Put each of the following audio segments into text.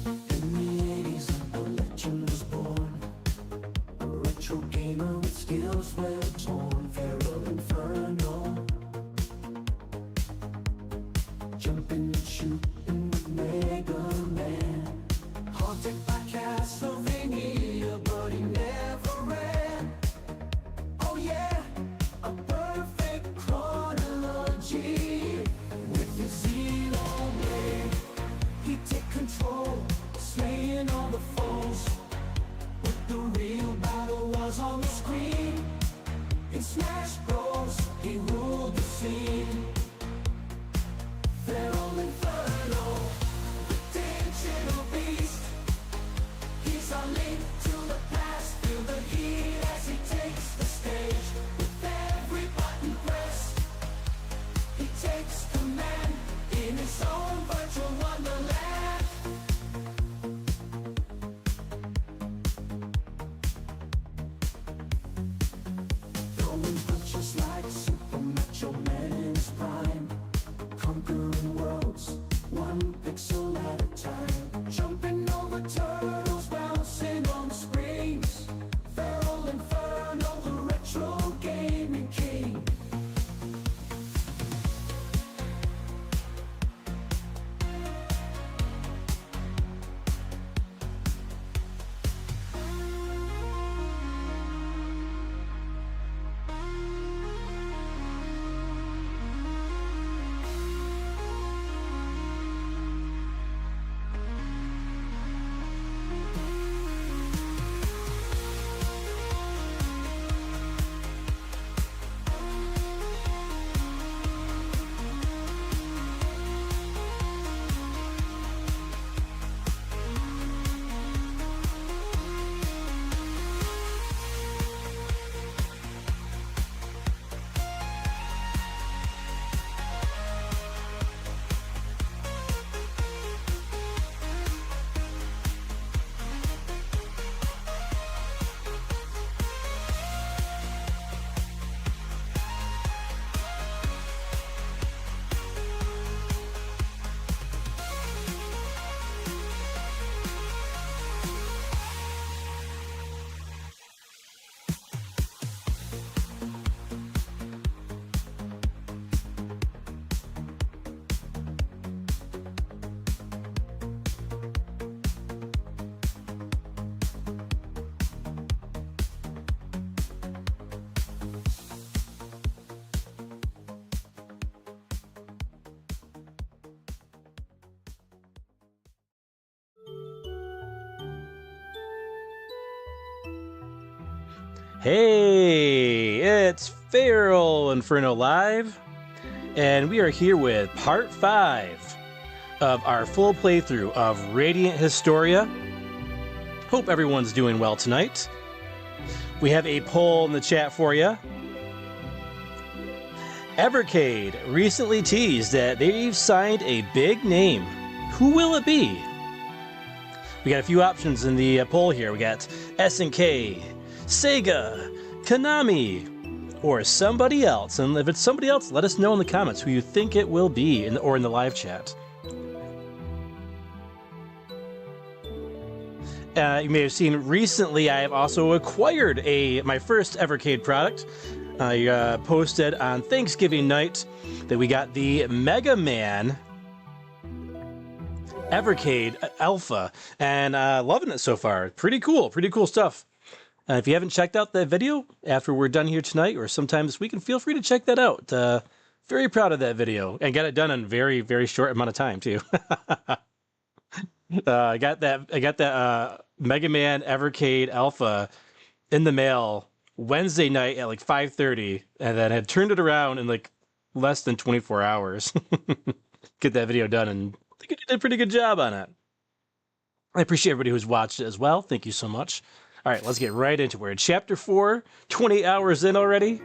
In the 80s, a legend was born. A retro gamer with skills well torn. FeralInferno. Jumping and shooting with Mega Man. Haunted by Castlevania, but he never ran. Oh yeah, a perfect chronology. With his Xenoblade, he'd take control, slaying all the foes. But the real battle was on the screen. In Smash Bros, he ruled the scene. FeralInferno, the digital beast. He's our link to the past. Feel the heat as he takes the stage. With every button pressed, he takes command in his own virtual wonderland. Throwing punches like Super Macho Man in his prime. Conquering worlds, one pixel at a time. Jumping over turtles, bouncing on screens. FeralInferno, the retro gaming king. Hey, it's FeralInferno Live, and we are here with part 5 of our full playthrough of Radiant Historia. Hope everyone's doing well tonight. We have a poll in the chat for you. Evercade recently teased that they've signed a big name. Who will it be? We got a few options in the poll here. We got SNK, Sega, Konami, or somebody else. And if it's somebody else, let us know in the comments who you think it will be, or in the live chat. You may have seen recently I have also acquired my first Evercade product. I posted on Thanksgiving night that we got the Mega Man Evercade Alpha, and loving it so far. Pretty cool stuff. If you haven't checked out that video after we're done here tonight or sometime this weekend, feel free to check that out. Very proud of that video, and got it done in very, very short amount of time too. I got that Mega Man Evercade Alpha in the mail Wednesday night at like 5:30, and then had turned it around in like less than 24 hours. Get that video done, and I think you did a pretty good job on it. I appreciate everybody who's watched it as well. Thank you so much. All right, let's get right into it. Chapter 4, 28 hours in already.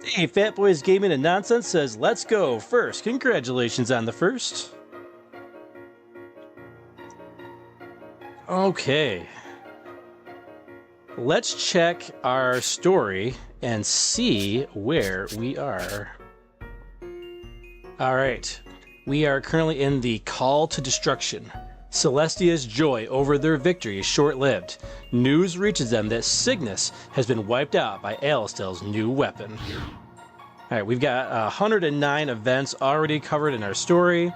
Hey, Fat Boys Gaming and Nonsense says, let's go first. Congratulations on the first. Okay. Let's check our story and see where we are. All right. We are currently in the Call to Destruction. Celestia's joy over their victory is short-lived. News reaches them that Cygnus has been wiped out by Alistel's new weapon. Alright, we've got 109 events already covered in our story.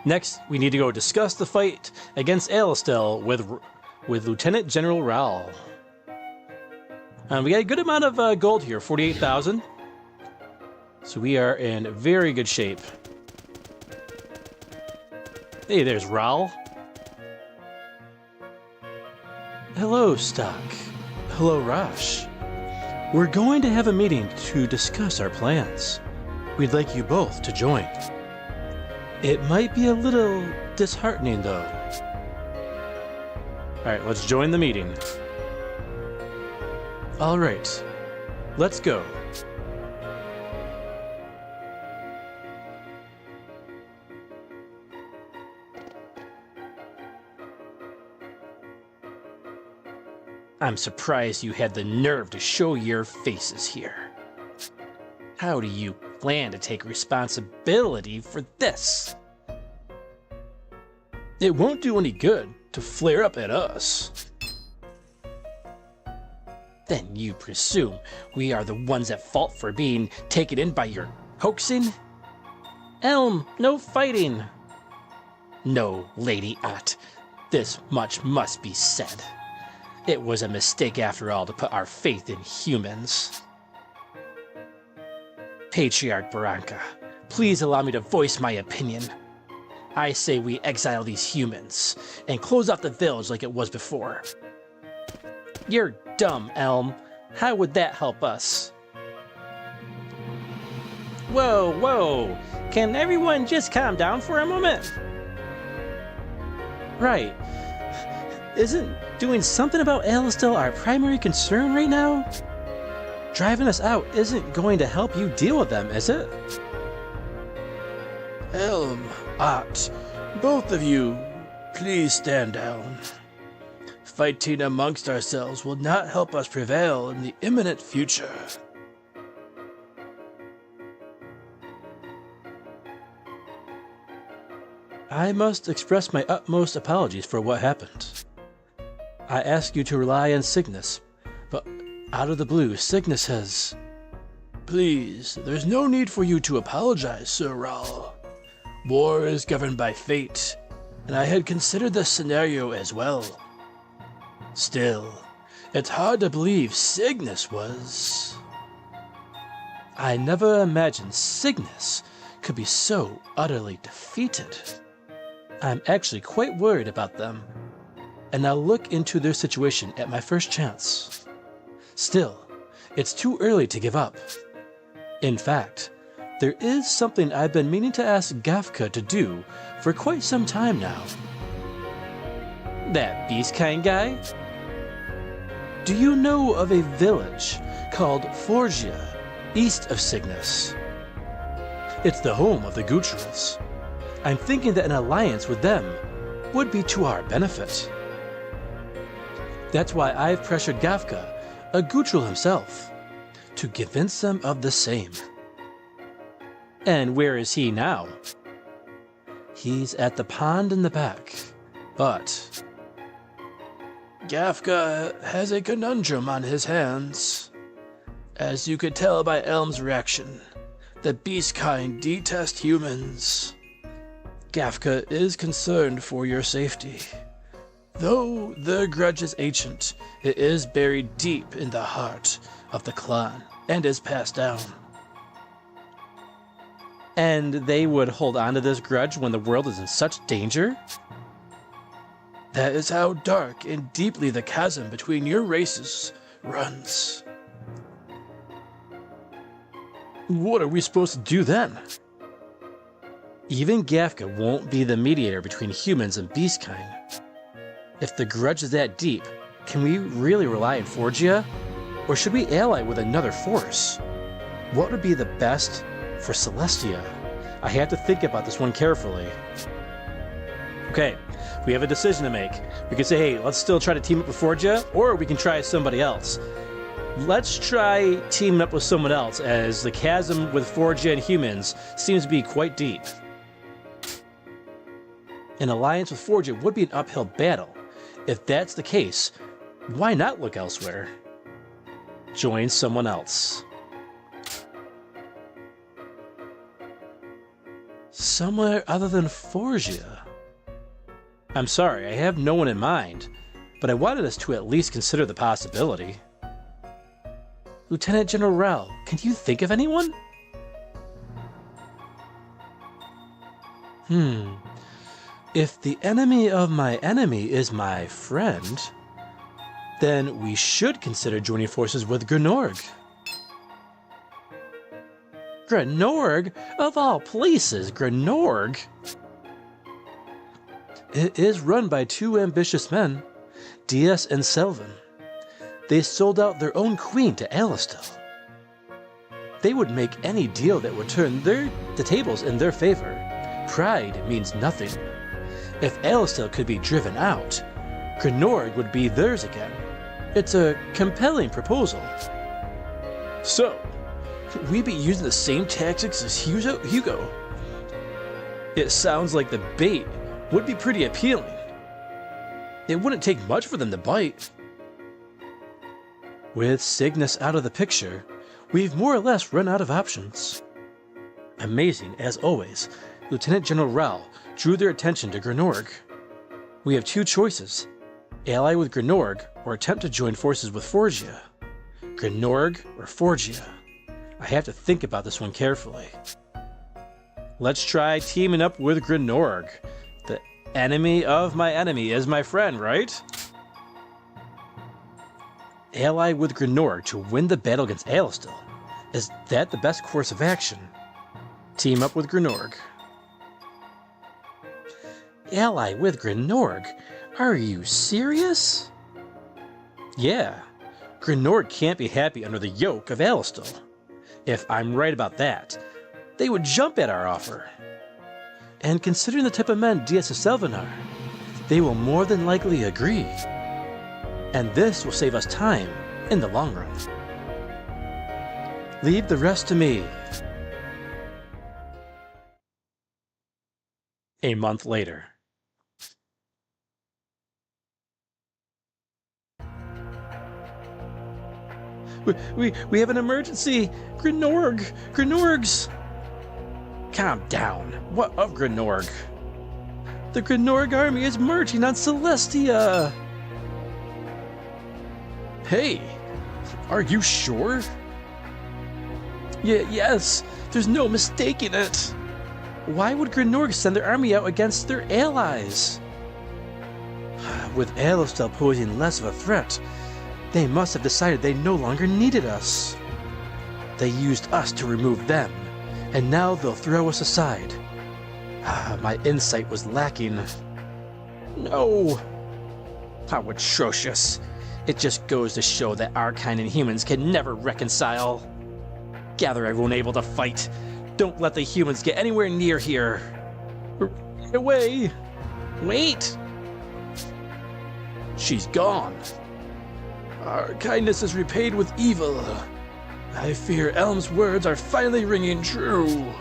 Next, we need to go discuss the fight against Alistel with Lieutenant General Raul. We got a good amount of gold here, 48,000. So we are in very good shape. Hey, there's Raul. Hello, Stock. Hello, Rosh. We're going to have a meeting to discuss our plans. We'd like you both to join. It might be a little disheartening, though. Alright, let's join the meeting. Alright, let's go. I'm surprised you had the nerve to show your faces here. How do you plan to take responsibility for this? It won't do any good to flare up at us. Then you presume we are the ones at fault for being taken in by your hoaxing? Elm, no fighting. No, Lady Ott, this much must be said. It was a mistake after all to put our faith in humans. Patriarch Barranca, please allow me to voice my opinion. I say we exile these humans and close off the village like it was before. You're dumb, Elm. How would that help us? Whoa, whoa. Can everyone just calm down for a moment? Right. Isn't doing something about Alistel our primary concern right now? Driving us out isn't going to help you deal with them, is it? Elm, Ott, both of you, please stand down. Fighting amongst ourselves will not help us prevail in the imminent future. I must express my utmost apologies for what happened. I ask you to rely on Cygnus, but out of the blue, Cygnus has... Please, there's no need for you to apologize, Sir Raul. War is governed by fate, and I had considered this scenario as well. Still, it's hard to believe Cygnus was... I never imagined Cygnus could be so utterly defeated. I'm actually quite worried about them, and I'll look into their situation at my first chance. Still, it's too early to give up. In fact, there is something I've been meaning to ask Gafka to do for quite some time now. That beast-kind guy? Do you know of a village called Forgia, east of Cygnus? It's the home of the Gutrals. I'm thinking that an alliance with them would be to our benefit. That's why I've pressured Gafka, a Gutral himself, to convince them of the same. And where is he now? He's at the pond in the back, but... Gafka has a conundrum on his hands. As you could tell by Elm's reaction, the beast kind detest humans. Gafka is concerned for your safety. Though the grudge is ancient, it is buried deep in the heart of the clan and is passed down. And they would hold on to this grudge when the world is in such danger? That is how dark and deeply the chasm between your races runs. What are we supposed to do then? Even Gafka won't be the mediator between humans and beastkind. If the grudge is that deep, can we really rely on Forgia? Or should we ally with another force? What would be the best for Celestia? I have to think about this one carefully. Okay, we have a decision to make. We can say, hey, let's still try to team up with Forgia, or we can try somebody else. Let's try teaming up with someone else, as the chasm with Forgia and humans seems to be quite deep. An alliance with Forgia would be an uphill battle. If that's the case, why not look elsewhere? Join someone else. Somewhere other than Forgia. I'm sorry, I have no one in mind, but I wanted us to at least consider the possibility. Lieutenant General Rao, can you think of anyone? If the enemy of my enemy is my friend, then we should consider joining forces with Grenorg. Grenorg? Of all places, Grenorg? It is run by two ambitious men, Diaz and Selvin. They sold out their own queen to Alistel. They would make any deal that would turn the tables in their favor. Pride means nothing. If Alistel could be driven out, Grenorg would be theirs again. It's a compelling proposal. So, we be using the same tactics as Hugo. It sounds like the bait would be pretty appealing. It wouldn't take much for them to bite. With Cygnus out of the picture, we've more or less run out of options. Amazing, as always, Lieutenant General Rao drew their attention to Grenorg. We have two choices: ally with Grenorg or attempt to join forces with Forgia. Grenorg or Forgia? I have to think about this one carefully. Let's try teaming up with Grenorg. The enemy of my enemy is my friend, right? Ally with Grenorg to win the battle against Alistel. Is that the best course of action? Team up with Grenorg. Ally with Grenorg? Are you serious? Yeah, Grenorg can't be happy under the yoke of Alistel. If I'm right about that, they would jump at our offer. And considering the type of men Diaz and Selvin are, they will more than likely agree. And this will save us time in the long run. Leave the rest to me. A month later. We have an emergency! Grenorg's! Calm down. What of Grenorg? The Grenorg army is marching on Celestia! Hey, are you sure? Yes, there's no mistaking it. Why would Grenorg send their army out against their allies? With Alistel posing less of a threat, they must have decided they no longer needed us. They used us to remove them, and now they'll throw us aside. My insight was lacking. No! How atrocious. It just goes to show that our kind and humans can never reconcile. Gather everyone able to fight. Don't let the humans get anywhere near here. Get away! Wait! She's gone. Our kindness is repaid with evil. I fear Elm's words are finally ringing true.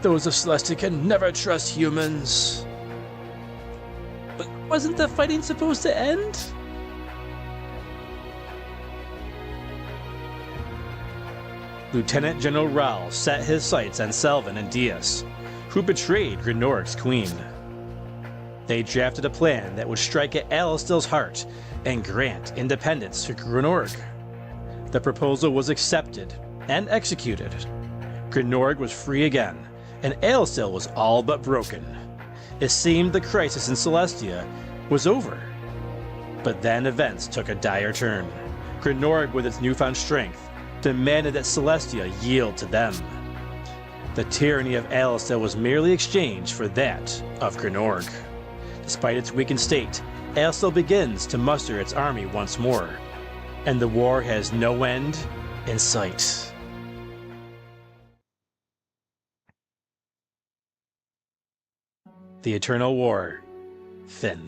Those of Celestia can never trust humans. But wasn't the fighting supposed to end? Lieutenant General Rao set his sights on Selvin and Diaz, who betrayed Grenorg's queen. They drafted a plan that would strike at Alistel's heart and grant independence to Grenorg. The proposal was accepted and executed. Grenorg was free again, and Alistel was all but broken. It seemed the crisis in Celestia was over. But then events took a dire turn. Grenorg, with its newfound strength, demanded that Celestia yield to them. The tyranny of Alistel was merely exchanged for that of Grenorg. Despite its weakened state, Alistel begins to muster its army once more, and the war has no end in sight. The Eternal War, Finn.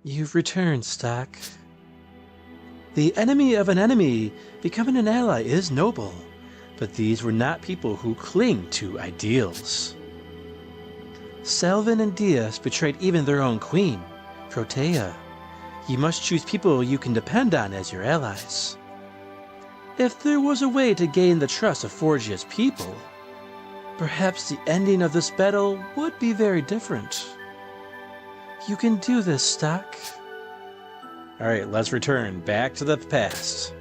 You've returned, Stock. The enemy of an enemy becoming an ally is noble, but these were not people who cling to ideals. Selvin and Dias betrayed even their own queen, Protea. You must choose people you can depend on as your allies. If there was a way to gain the trust of Forgia's people, perhaps the ending of this battle would be very different. You can do this, Stock. Alright, let's return back to the past.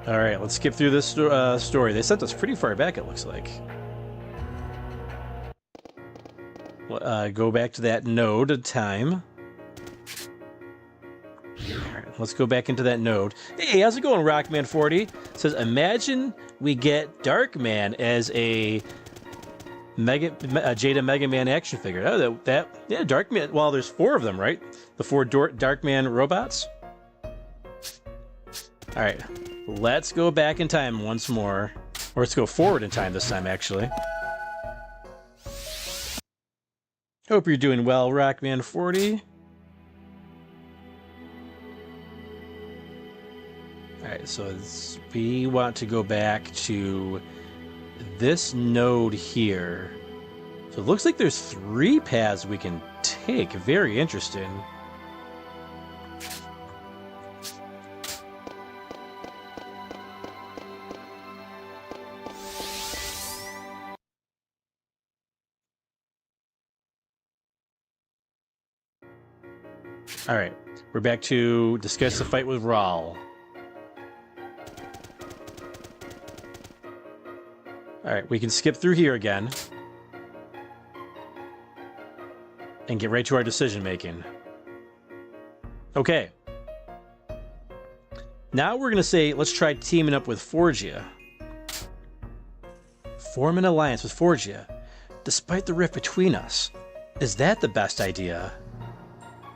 Alright, let's skip through this story. They sent us pretty far back, it looks like. Go back to that node of time. Alright, let's go back into that node. Hey, how's it going, Rockman40? It says, imagine we get Darkman as a Jada Mega Man action figure. Oh, yeah, Darkman. Well, there's 4 of them, right? The 4 Darkman robots. All right, let's go back in time once more, or let's go forward in time this time, actually. Hope you're doing well, Rockman40. Alright, so we want to go back to this node here. So it looks like there's 3 paths we can take. Very interesting. Alright, we're back to discuss the fight with Rahl. Alright, we can skip through here again. And get right to our decision making. Okay. Now we're going to say, let's try teaming up with Forgia. Form an alliance with Forgia, despite the rift between us. Is that the best idea?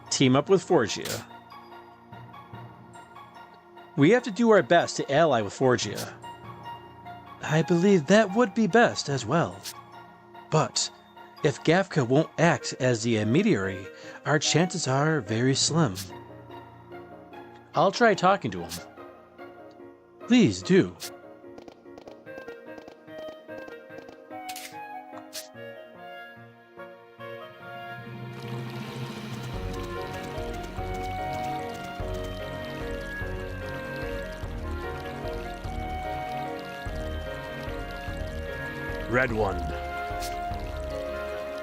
Team up with Forgia. We have to do our best to ally with Forgia. I believe that would be best as well. But if Gafka won't act as the intermediary, our chances are very slim. I'll try talking to him. Please do. Red one.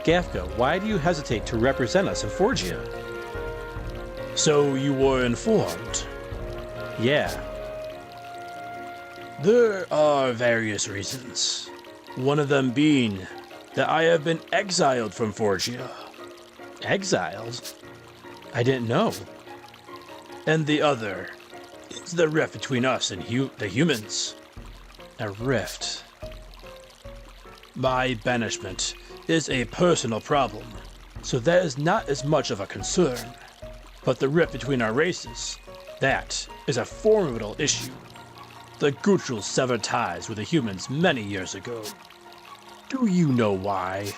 Gafka, why do you hesitate to represent us in Forgia? So you were informed? Yeah. There are various reasons. One of them being that I have been exiled from Forgia. Exiled? I didn't know. And the other is the rift between us and the humans. A rift. My banishment is a personal problem, so that is not as much of a concern. But the rift between our races, that is a formidable issue. The Gutrals severed ties with the humans many years ago. Do you know why?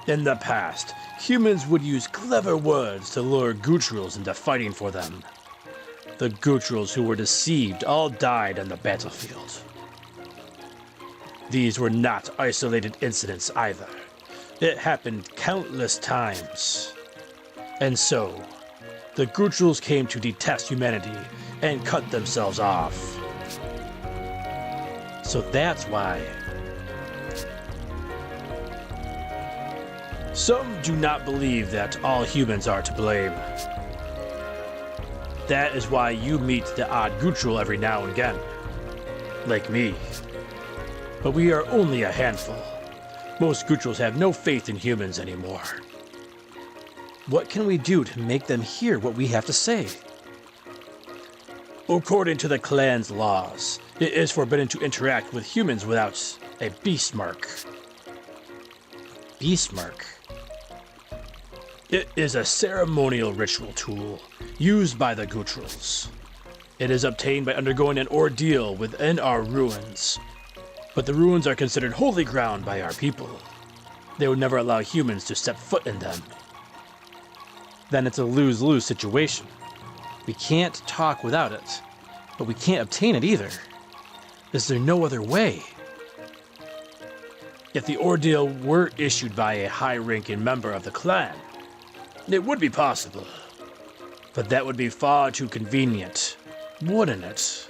In the past, humans would use clever words to lure Gutrals into fighting for them. The Gutrals who were deceived all died on the battlefield. These were not isolated incidents either. It happened countless times. And so, the Gutrals came to detest humanity and cut themselves off. So that's why. Some do not believe that all humans are to blame. That is why you meet the odd Gutral every now and again. Like me. But we are only a handful. Most Gutrals have no faith in humans anymore. What can we do to make them hear what we have to say? According to the clan's laws, it is forbidden to interact with humans without a beast mark. Beast mark? It is a ceremonial ritual tool used by the Gutrals. It is obtained by undergoing an ordeal within our ruins. But the ruins are considered holy ground by our people. They would never allow humans to step foot in them. Then it's a lose-lose situation. We can't talk without it, but we can't obtain it either. Is there no other way? If the ordeal were issued by a high-ranking member of the clan, it would be possible. But that would be far too convenient, wouldn't it?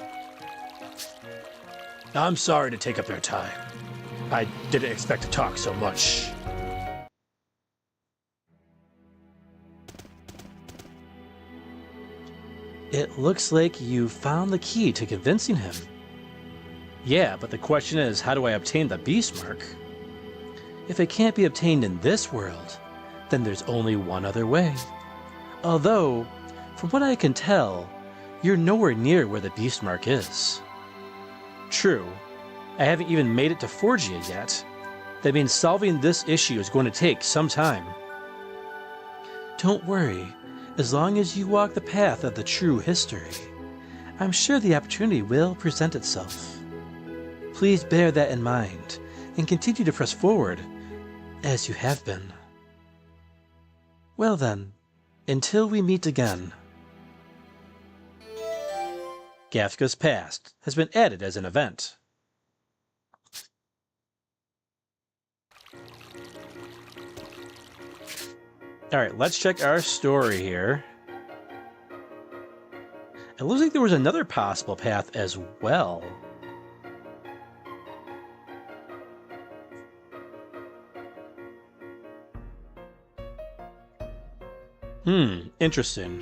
I'm sorry to take up your time. I didn't expect to talk so much. It looks like you found the key to convincing him. Yeah, but the question is, how do I obtain the beast mark? If it can't be obtained in this world, then there's only one other way. Although, from what I can tell, you're nowhere near where the beast mark is. True, I haven't even made it to Forgia yet. That means solving this issue is going to take some time. Don't worry, as long as you walk the path of the true history, I'm sure the opportunity will present itself. Please bear that in mind, and continue to press forward, as you have been. Well then, until we meet again. Gafka's Past has been added as an event. Alright, let's check our story here. It looks like there was another possible path as well. Interesting.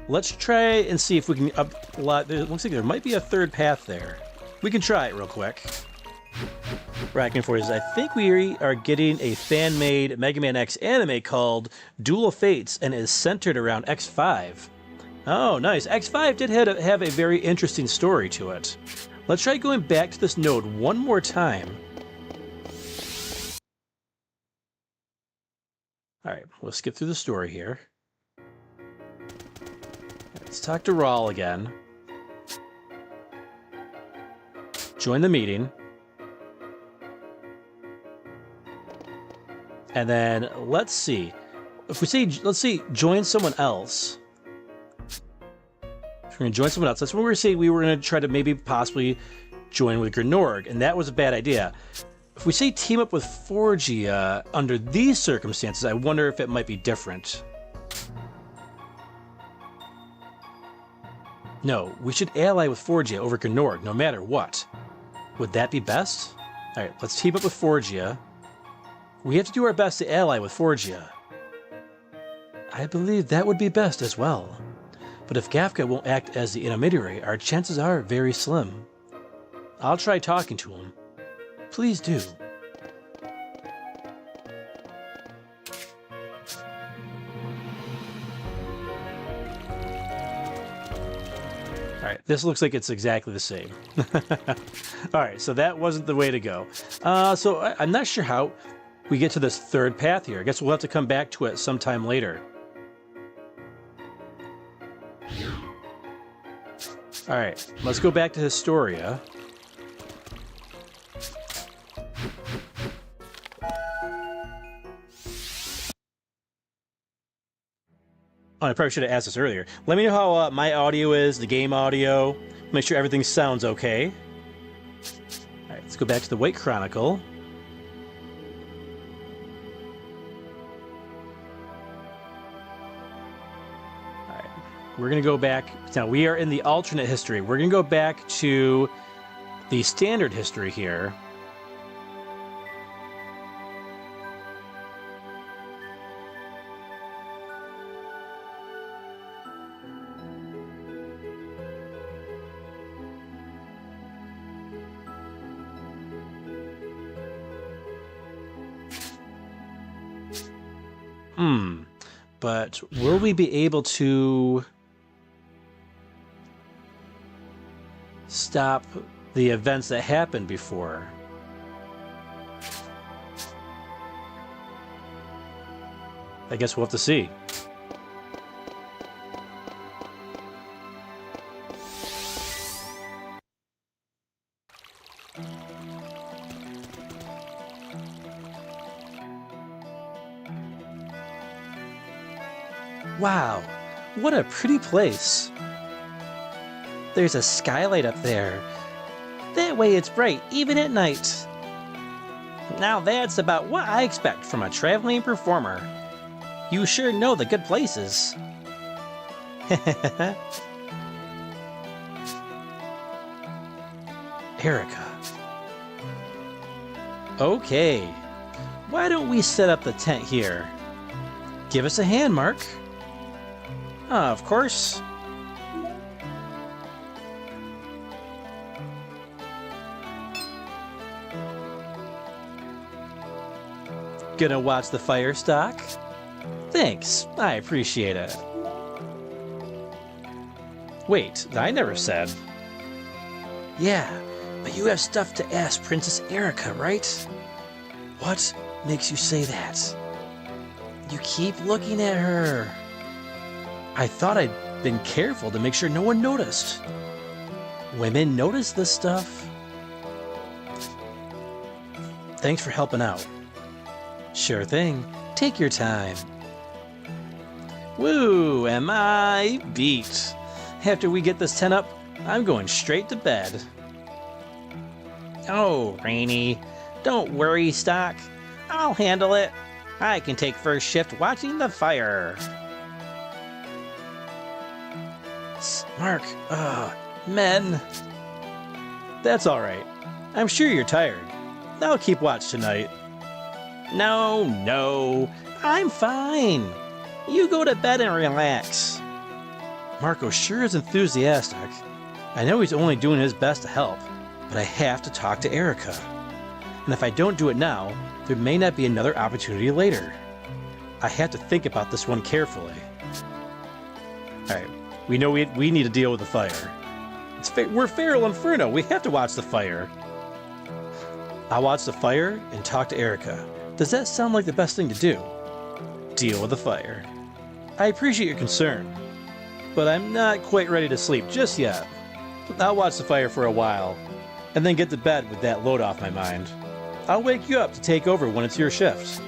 Let's try and see if we can it looks like there might be a third path there. We can try it real quick. Racking for is I think we are getting a fan-made Mega Man X anime called Duel of Fates and is centered around X5. Oh, nice. X5 did have a very interesting story to it. Let's try going back to this node one more time. Alright, we'll skip through the story here. Let's talk to Raul again. Join the meeting. And then, let's see. If we say, let's see, join someone else. If we're going to join someone else, that's what we were saying. We were going to try to maybe possibly join with Grenorg, and that was a bad idea. If we say team up with Forgia under these circumstances, I wonder if it might be different. No, we should ally with Forgia over Grenorg, no matter what. Would that be best? Alright, let's team up with Forgia. We have to do our best to ally with Forgia. I believe that would be best as well. But if Gafka won't act as the intermediary, our chances are very slim. I'll try talking to him. Please do. Alright, this looks like it's exactly the same. Alright, so that wasn't the way to go. So I'm not sure how we get to this third path here. I guess we'll have to come back to it sometime later. Alright, let's go back to Historia. Oh, I probably should have asked this earlier. Let me know how my audio is, the game audio. Make sure everything sounds okay. Alright, let's go back to the White Chronicle. Alright, we're going to go back. Now, we are in the alternate history. We're going to go back to the standard history here. But will we be able to stop the events that happened before? I guess we'll have to see. Wow, what a pretty place. There's a skylight up there. That way it's bright even at night. Now that's about what I expect from a traveling performer. You sure know the good places. Erica. Okay, why don't we set up the tent here? Give us a hand, Mark. Of course. Gonna watch the fire stock? Thanks, I appreciate it. Wait, I never said. Yeah, but you have stuff to ask Princess Erica, right? What makes you say that? You keep looking at her. I thought I'd been careful to make sure no one noticed. Women notice this stuff. Thanks for helping out. Sure thing. Take your time. Woo, am I beat. After we get this tent up, I'm going straight to bed. Oh, Rainy, don't worry, Stock. I'll handle it. I can take first shift watching the fire. Mark, men. That's all right. I'm sure you're tired. I'll keep watch tonight. No, I'm fine. You go to bed and relax. Marco sure is enthusiastic. I know he's only doing his best to help, but I have to talk to Erica. And if I don't do it now, there may not be another opportunity later. I have to think about this one carefully. Alright, we know we need to deal with the fire. We're FeralInferno, we have to watch the fire. I'll watch the fire and talk to Erica. Does that sound like the best thing to do? Deal with the fire. I appreciate your concern, but I'm not quite ready to sleep just yet. I'll watch the fire for a while, and then get to bed with that load off my mind. I'll wake you up to take over when it's your shift.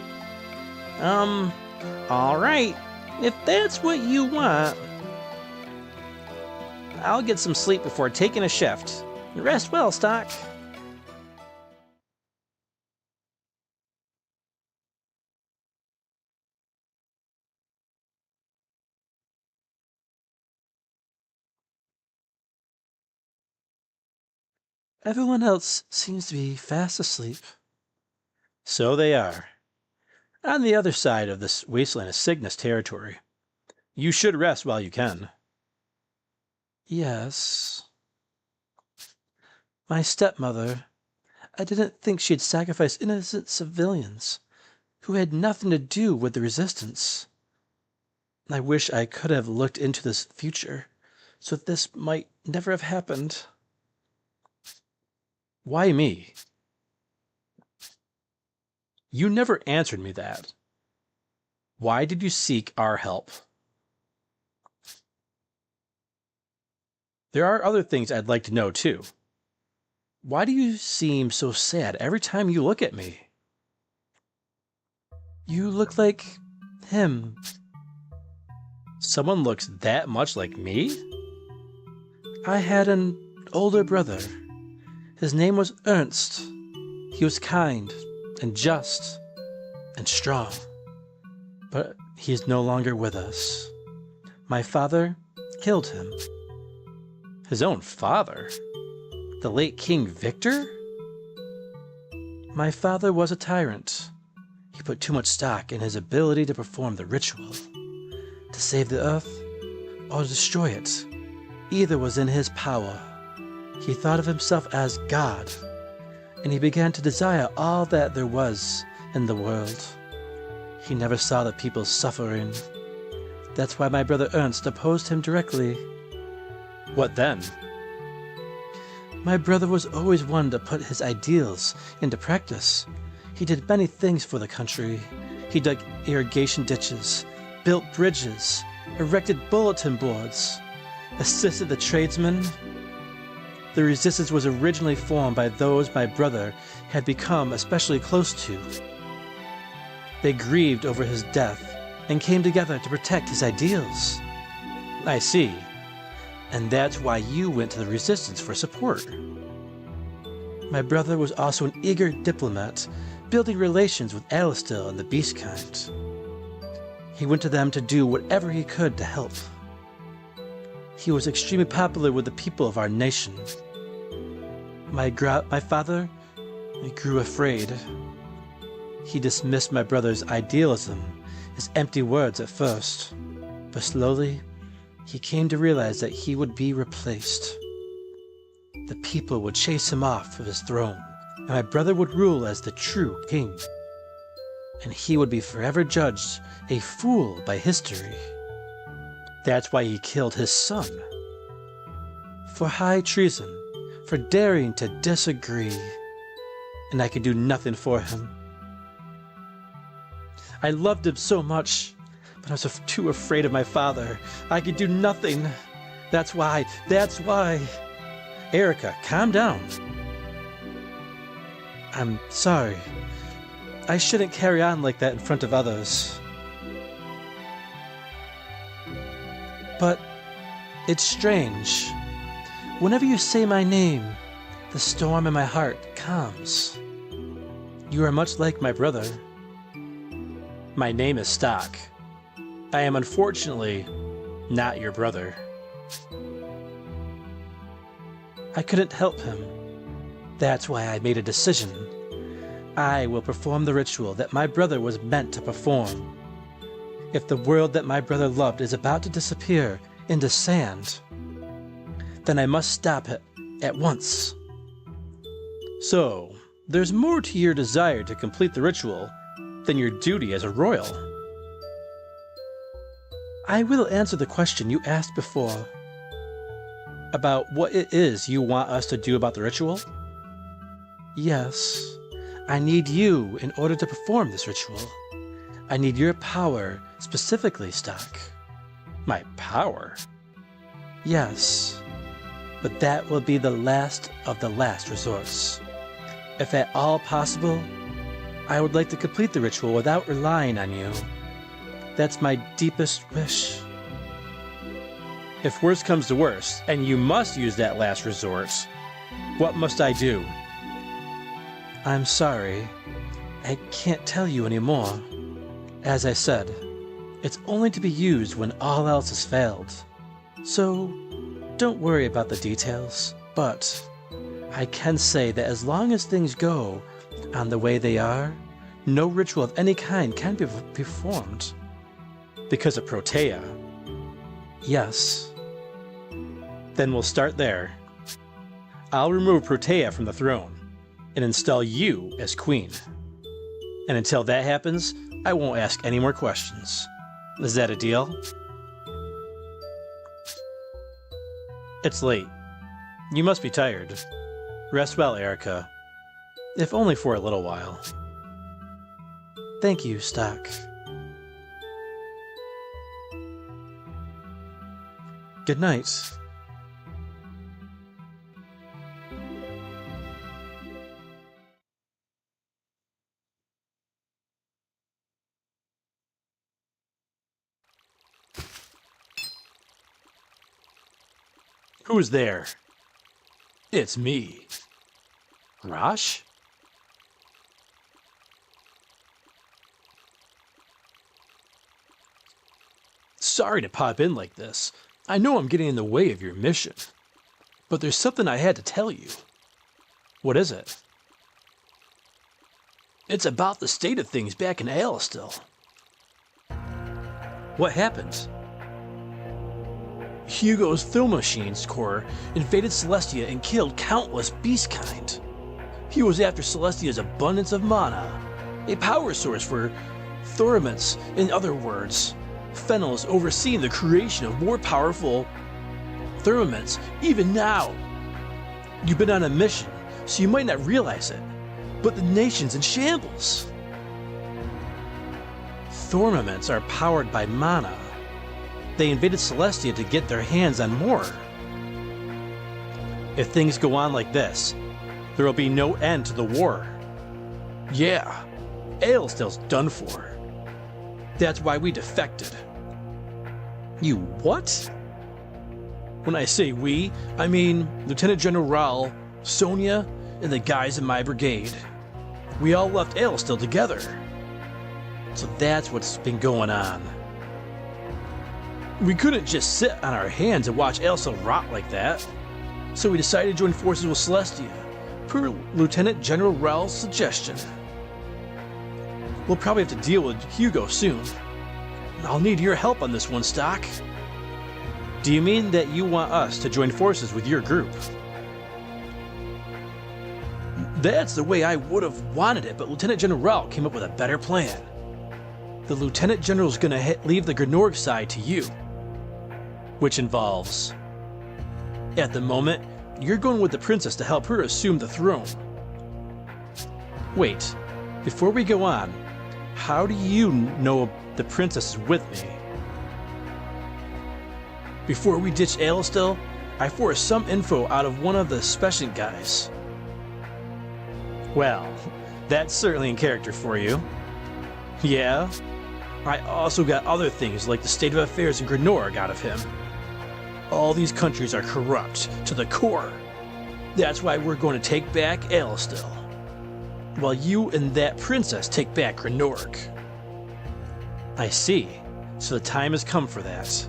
Alright. If that's what you want. I'll get some sleep before taking a shift. Rest well, Stock. Everyone else seems to be fast asleep. So they are. On the other side of this wasteland is Cygnus territory. You should rest while you can. Yes. My stepmother, I didn't think she'd sacrifice innocent civilians who had nothing to do with the resistance. I wish I could have looked into this future, so this might never have happened. Why me? You never answered me that. Why did you seek our help? There are other things I'd like to know, too. Why do you seem so sad every time you look at me? You look like him. Someone looks that much like me? I had an older brother. His name was Ernst. He was kind and just and strong. But he is no longer with us. My father killed him. His own father? The late King Victor? My father was a tyrant. He put too much stock in his ability to perform the ritual. To save the earth or destroy it. Either was in his power. He thought of himself as God, and he began to desire all that there was in the world. He never saw the people suffering. That's why my brother Ernst opposed him directly. What then? My brother was always one to put his ideals into practice. He did many things for the country. He dug irrigation ditches, built bridges, erected bulletin boards, assisted the tradesmen. The resistance was originally formed by those my brother had become especially close to. They grieved over his death and came together to protect his ideals. I see. And that's why you went to the Resistance for support. My brother was also an eager diplomat, building relations with Alastil and the Beastkind. He went to them to do whatever he could to help. He was extremely popular with the people of our nation. My father grew afraid. He dismissed my brother's idealism as empty words at first, but slowly he came to realize that he would be replaced. The people would chase him off of his throne, and my brother would rule as the true king. And he would be forever judged a fool by history. That's why he killed his son. For high treason, for daring to disagree. And I could do nothing for him. I loved him so much, but I was too afraid of my father. I could do nothing. That's why. Erica, calm down. I'm sorry. I shouldn't carry on like that in front of others. But it's strange. Whenever you say my name, the storm in my heart calms. You are much like my brother. My name is Stock. I am unfortunately not your brother. I couldn't help him. That's why I made a decision. I will perform the ritual that my brother was meant to perform. If the world that my brother loved is about to disappear into sand, then I must stop it at once. So, there's more to your desire to complete the ritual than your duty as a royal. I will answer the question you asked before. About what it is you want us to do about the ritual? Yes, I need you in order to perform this ritual. I need your power, specifically, Stock. My power? Yes, but that will be the last of the last resorts. If at all possible, I would like to complete the ritual without relying on you. That's my deepest wish. If worst comes to worst, and you must use that last resort, what must I do? I'm sorry. I can't tell you anymore. As I said, it's only to be used when all else has failed. So, don't worry about the details, but I can say that as long as things go on the way they are, no ritual of any kind can be performed. Because of Protea? Yes. Then we'll start there. I'll remove Protea from the throne and install you as queen. And until that happens, I won't ask any more questions. Is that a deal? It's late. You must be tired. Rest well, Erica. If only for a little while. Thank you, Stock. Good night. Who's there? It's me. Rosh? Sorry to pop in like this. I know I'm getting in the way of your mission. But there's something I had to tell you. What is it? It's about the state of things back in Alastil. What happened? Hugo's Thermal Machines Corps invaded Celestia and killed countless beastkind. He was after Celestia's abundance of mana, a power source for Thoraments, in other words. Fennel is overseeing the creation of more powerful Thoraments even now. You've been on a mission, so you might not realize it, but the nation's in shambles. Thoraments are powered by mana. They invaded Celestia to get their hands on more. If things go on like this, there will be no end to the war. Yeah, Alastil's done for. That's why we defected. You what? When I say we, I mean Lieutenant General Raul, Sonia, and the guys in my brigade. We all left Ailstill together. So that's what's been going on. We couldn't just sit on our hands and watch Ailstill rot like that. So we decided to join forces with Celestia, per Lieutenant General Raul's suggestion. We'll probably have to deal with Hugo soon. I'll need your help on this one, Stock. Do you mean that you want us to join forces with your group? That's the way I would have wanted it, but Lieutenant General Raul came up with a better plan. The Lieutenant General's gonna leave the Gnorg side to you. Which involves... At the moment, you're going with the princess to help her assume the throne. Wait, before we go on, how do you know the princess is with me? Before we ditched Ailstill, I forced some info out of one of the Specient guys. Well, that's certainly in character for you. Yeah? I also got other things like the state of affairs in Gnorg out of him. All these countries are corrupt to the core. That's why we're going to take back Ailstill, while you and that princess take back Gnorg. I see. So the time has come for that.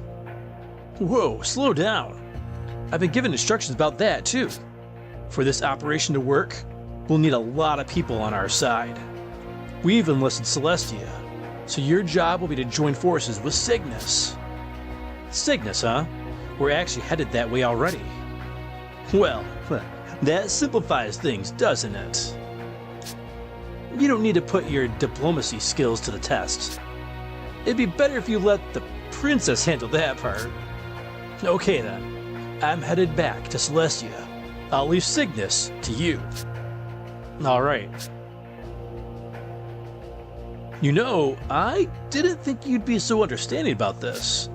Whoa, slow down. I've been given instructions about that too. For this operation to work, we'll need a lot of people on our side. We've enlisted Celestia, so your job will be to join forces with Cygnus. Cygnus, huh? We're actually headed that way already. Well, that simplifies things, doesn't it? You don't need to put your diplomacy skills to the test. It'd be better if you let the princess handle that part. Okay then, I'm headed back to Celestia. I'll leave Cygnus to you. Alright. You know, I didn't think you'd be so understanding about this.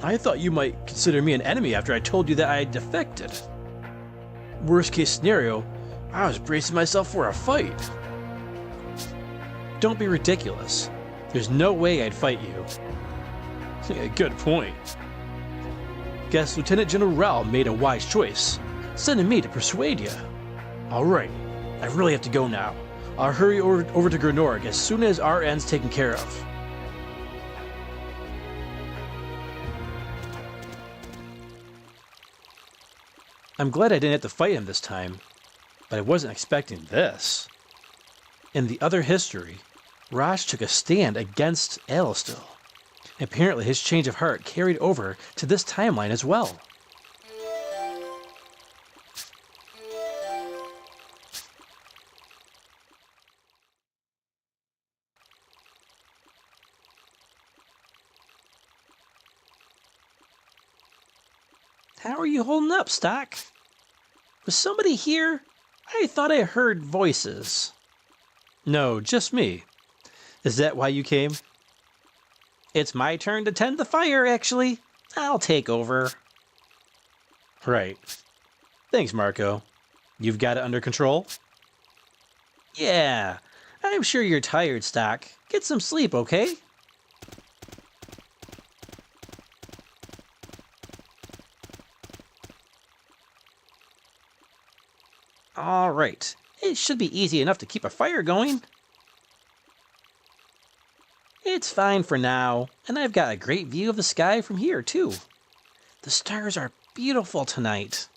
I thought you might consider me an enemy after I told you that I had defected. Worst case scenario, I was bracing myself for a fight. Don't be ridiculous. There's no way I'd fight you. Yeah, good point. Guess Lieutenant General Raul made a wise choice, sending me to persuade you. Alright, I really have to go now. I'll hurry over to Gnorg as soon as our end's taken care of. I'm glad I didn't have to fight him this time, but I wasn't expecting this. In the other history, Raj took a stand against Ailstill. Apparently his change of heart carried over to this timeline as well. How are you holding up, Stock? Was somebody here? I thought I heard voices. No, just me. Is that why you came? It's my turn to tend the fire, actually. I'll take over. Right. Thanks, Marco. You've got it under control? Yeah. I'm sure you're tired, Stock. Get some sleep, okay? All right. It should be easy enough to keep a fire going. It's fine for now, and I've got a great view of the sky from here, too. The stars are beautiful tonight.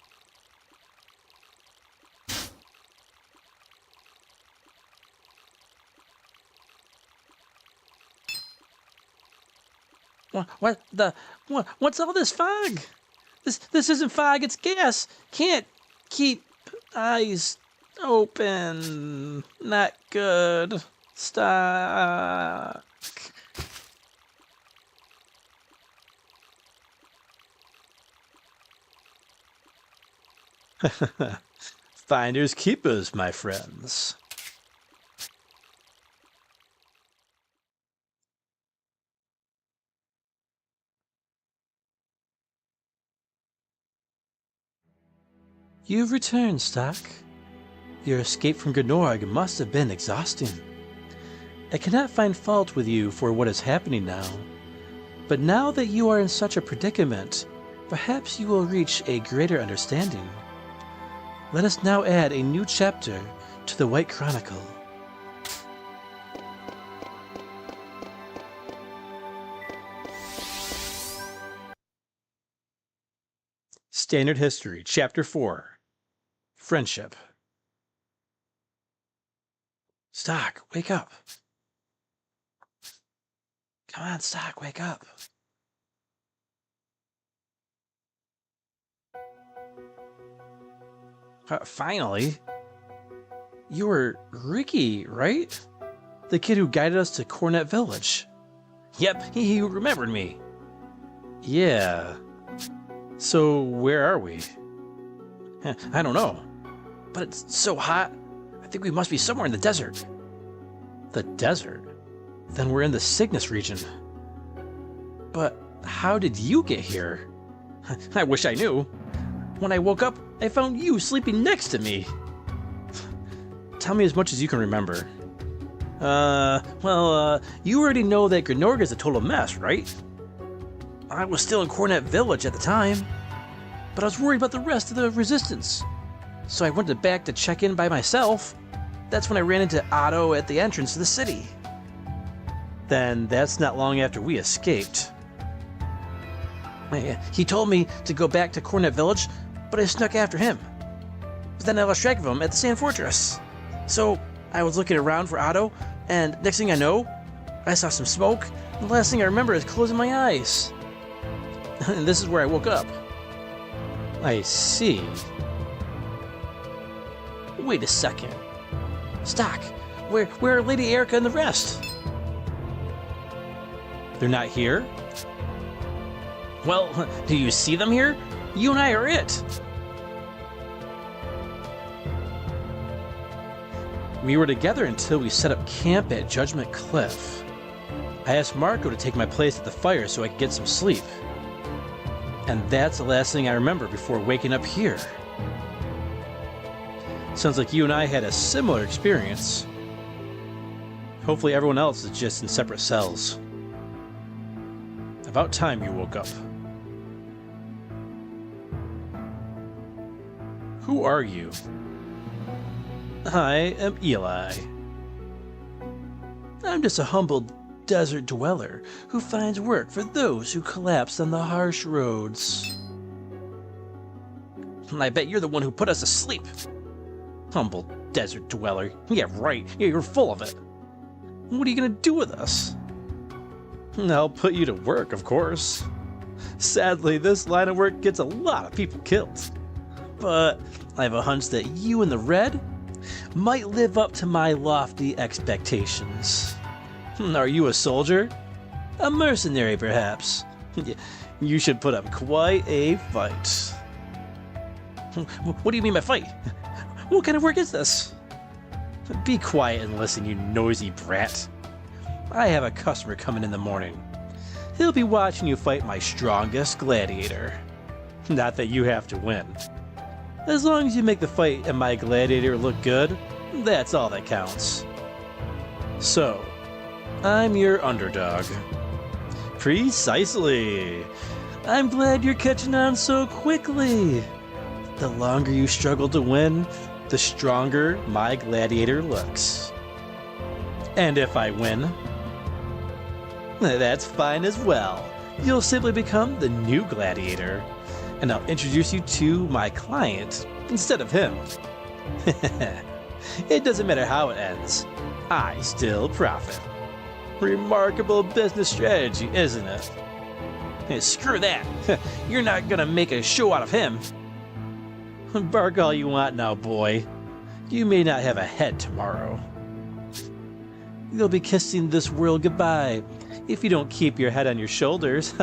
What's all this fog? This isn't fog, it's gas. Can't keep eyes open. Not good. Stop. Finders keepers, my friends. You've returned, Stock. Your escape from Gnorg must have been exhausting. I cannot find fault with you for what is happening now. But now that you are in such a predicament, perhaps you will reach a greater understanding. Let us now add a new chapter to the White Chronicle. Standard History, Chapter 4. Friendship. Stock, wake up. Come on, Stock, wake up. Finally. You were Ricky, right? The kid who guided us to Cornet Village. Yep, he remembered me. Yeah. So, where are we? I don't know. But it's so hot. I think we must be somewhere in the desert. The desert? Then we're in the Cygnus region. But how did you get here? I wish I knew. When I woke up, I found you sleeping next to me. Tell me as much as you can remember. You already know that Grenorga's a total mess, right? I was still in Cornet Village at the time, but I was worried about the rest of the resistance. So I went back to check in by myself. That's when I ran into Otto at the entrance to the city. Then that's not long after we escaped. He told me to go back to Cornet Village, but I snuck after him. But then I lost track of him at the Sand Fortress. So I was looking around for Otto, and next thing I know, I saw some smoke, and the last thing I remember is closing my eyes. And this is where I woke up. I see. Wait a second. Stock, where are Lady Erica and the rest? They're not here? Well, do you see them here? You and I are it. We were together until we set up camp at Judgment Cliff. I asked Marco to take my place at the fire so I could get some sleep. And that's the last thing I remember before waking up here. Sounds like you and I had a similar experience. Hopefully everyone else is just in separate cells. About time you woke up. Who are you? I am Eli. I'm just a humble desert dweller who finds work for those who collapse on the harsh roads. I bet you're the one who put us to sleep. Humble desert dweller. Yeah, right. Yeah, you're full of it. What are you gonna do with us? I'll put you to work, of course. Sadly, this line of work gets a lot of people killed. But I have a hunch that you and the Red might live up to my lofty expectations. Are you a soldier? A mercenary, perhaps. You should put up quite a fight. What do you mean by fight? What kind of work is this? Be quiet and listen, you noisy brat. I have a customer coming in the morning. He'll be watching you fight my strongest gladiator. Not that you have to win. As long as you make the fight and my gladiator look good, that's all that counts. So, I'm your underdog. Precisely. I'm glad you're catching on so quickly. The longer you struggle to win, the stronger my gladiator looks. And if I win, that's fine as well. You'll simply become the new gladiator, and I'll introduce you to my client instead of him. It doesn't matter how it ends. I still profit. Remarkable business strategy, isn't it? Hey, screw that. You're not gonna make a show out of him. Bark all you want now, boy. You may not have a head tomorrow. You'll be kissing this world goodbye if you don't keep your head on your shoulders.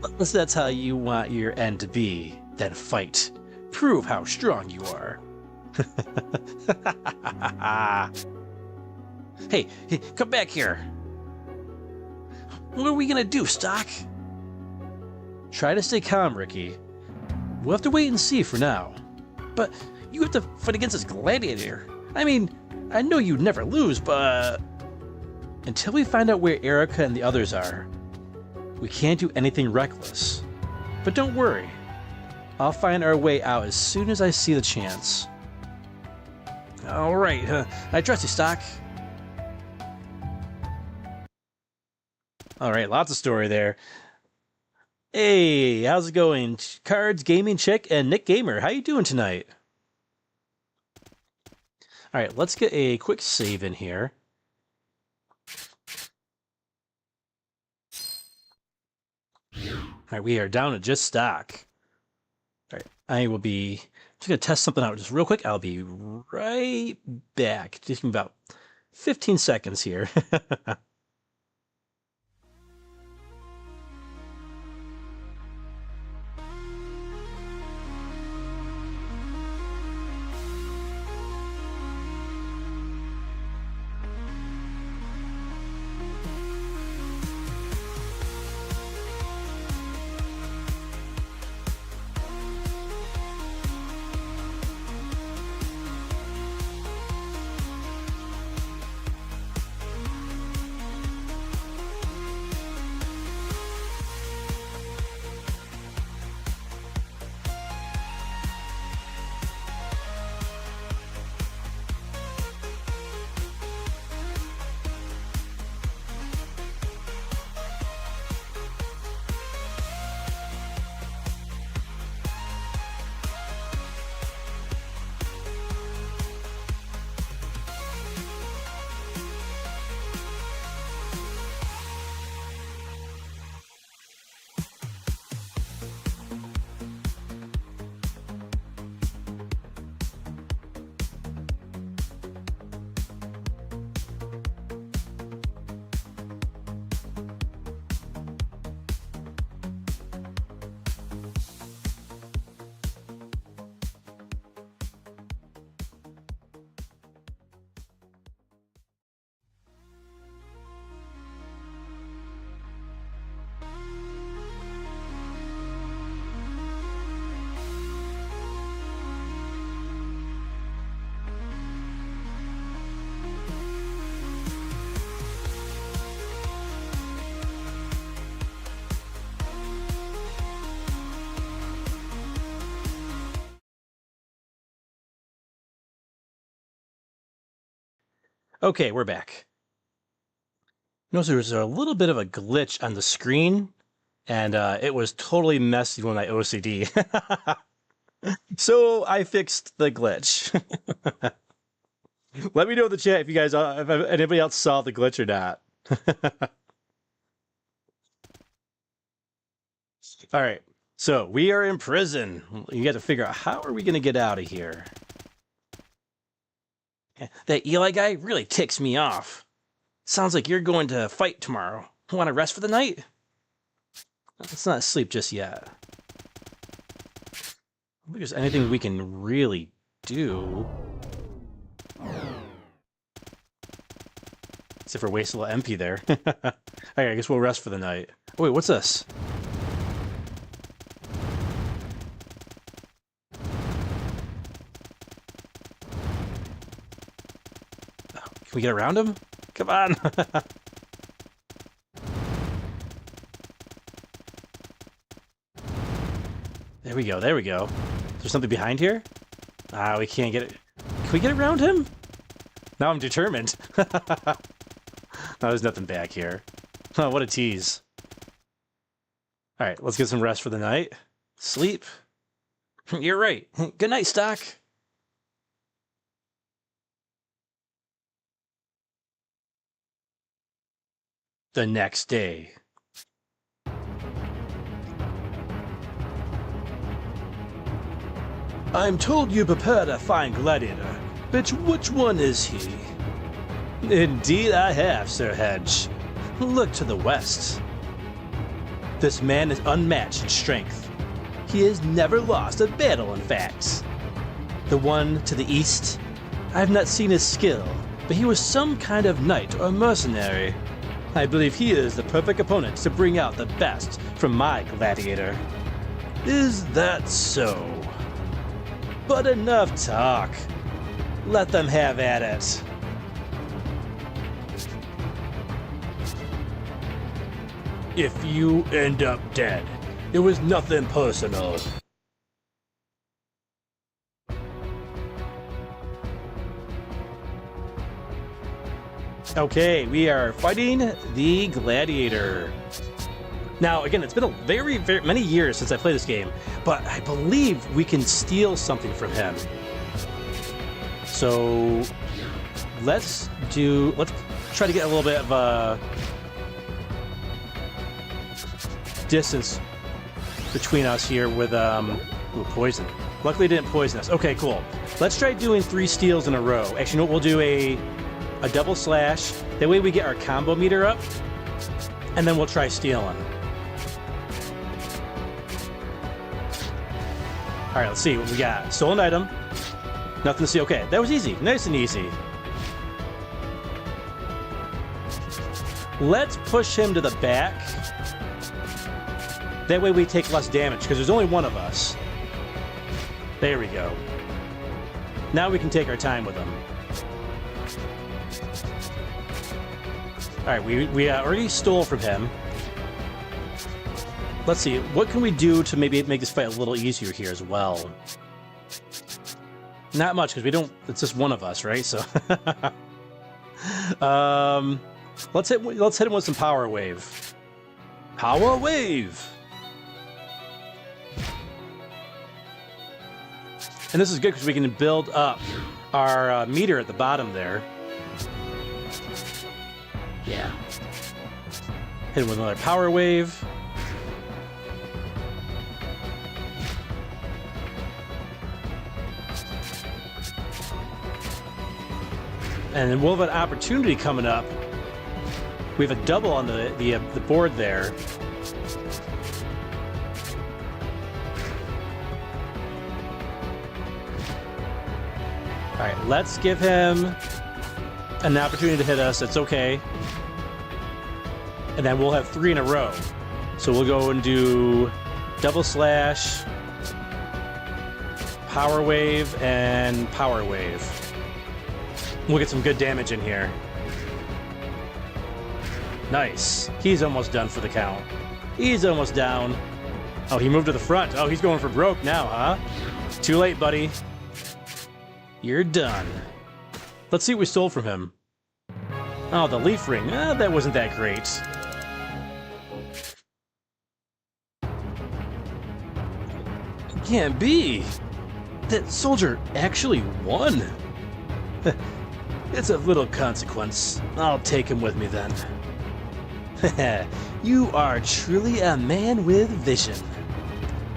Unless that's how you want your end to be, then fight. Prove how strong you are. Hey, come back here. What are we gonna do, Stock? Try to stay calm, Ricky. We'll have to wait and see for now. But you have to fight against this gladiator. I mean, I know you'd never lose, but... Until we find out where Erica and the others are, we can't do anything reckless. But don't worry. I'll find our way out as soon as I see the chance. Alright, I trust you, Stock. Alright, lots of story there. Hey, how's it going? Cards, Gaming Chick, and Nick Gamer, how you doing tonight? Alright, let's get a quick save in here. Alright, we are down to just Stock. Alright, I will be just going to test something out just real quick. I'll be right back. Just in about 15 seconds here. Okay, we're back. Notice there was a little bit of a glitch on the screen, and it was totally messy with my OCD. So I fixed the glitch. Let me know in the chat if you guys, if anybody else saw the glitch or not. All right, so we are in prison. You got to figure out how are we going to get out of here. That Eli guy really ticks me off. Sounds like you're going to fight tomorrow. Want to rest for the night? Let's not sleep just yet. I don't think there's anything we can really do. Except for waste a little MP there. Alright, I guess we'll rest for the night. Oh, wait, what's this? Can we get around him? Come on! There we go, there we go. Is there something behind here? Ah, we can't get it. Can we get around him? Now I'm determined. No, there's nothing back here. Oh, what a tease. Alright, let's get some rest for the night. Sleep. You're right. Good night, Stock. The next day. I'm told you prepared a fine gladiator, but which one is he? Indeed I have, Sir Hedge. Look to the west. This man is unmatched in strength. He has never lost a battle, in fact. The one to the east, I have not seen his skill, but he was some kind of knight or mercenary. I believe he is the perfect opponent to bring out the best from my gladiator. Is that so? But enough talk. Let them have at it. if you end up dead. It was nothing personal. Okay, we are fighting the gladiator. Now, again, it's been a very many years since I played this game, but I believe we can steal something from him. So let's try to get a little bit of a distance between us here with ooh, poison. Luckily, it didn't poison us. Okay, cool. Let's try doing 3 steals in a row. Actually, you know what? We'll do a double slash. That way we get our combo meter up, and then we'll try stealing. All right, let's see what we got. Stolen item. Nothing to see. Okay, that was easy. Nice and easy. Let's push him to the back. That way we take less damage, because there's only one of us. There we go. Now we can take our time with him. All right, we already stole from him. Let's see, what can we do to maybe make this fight a little easier here as well? Not much, because we don't. It's just one of us, right? So, let's hit him with some power wave. Power wave. And this is good because we can build up our meter at the bottom there. Yeah. Hit him with another power wave. And then we'll have an opportunity coming up. We have a double on the board there. All right, let's give him an opportunity to hit us. It's okay. And then we'll have 3 in a row. So we'll go and do double slash, power wave, and power wave. We'll get some good damage in here. Nice. He's almost done for the count. He's almost down. Oh, he moved to the front. Oh, he's going for broke now, huh? Too late, buddy. You're done. Let's see what we stole from him. Oh, the leaf ring. That wasn't that great. Can't be. That soldier actually won. It's of little consequence. I'll take him with me then. You are truly a man with vision.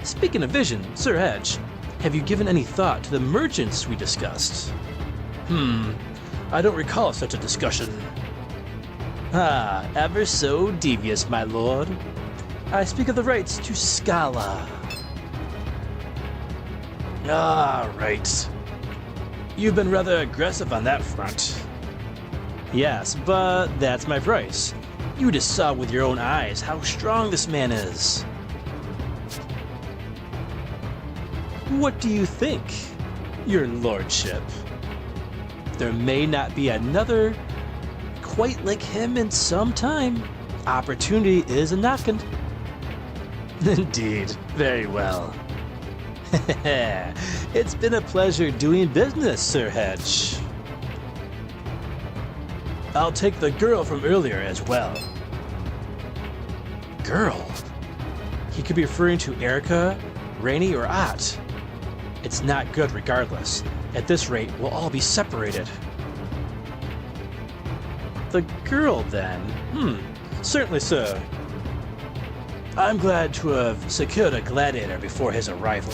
Speaking of vision, Sir Hedge, have you given any thought to the merchants we discussed? I don't recall such a discussion. Ah, ever so devious, my lord. I speak of the rights to Scala. Ah, right. You've been rather aggressive on that front. Yes, but that's my price. You just saw with your own eyes how strong this man is. What do you think, your lordship? There may not be another quite like him in some time. Opportunity is a knockin'. Indeed, very well. It's been a pleasure doing business, Sir Hedge. I'll take the girl from earlier as well. Girl? He could be referring to Erica, Rainey, or Ott. It's not good regardless. At this rate, we'll all be separated. The girl, then? Certainly, sir. I'm glad to have secured a gladiator before his arrival.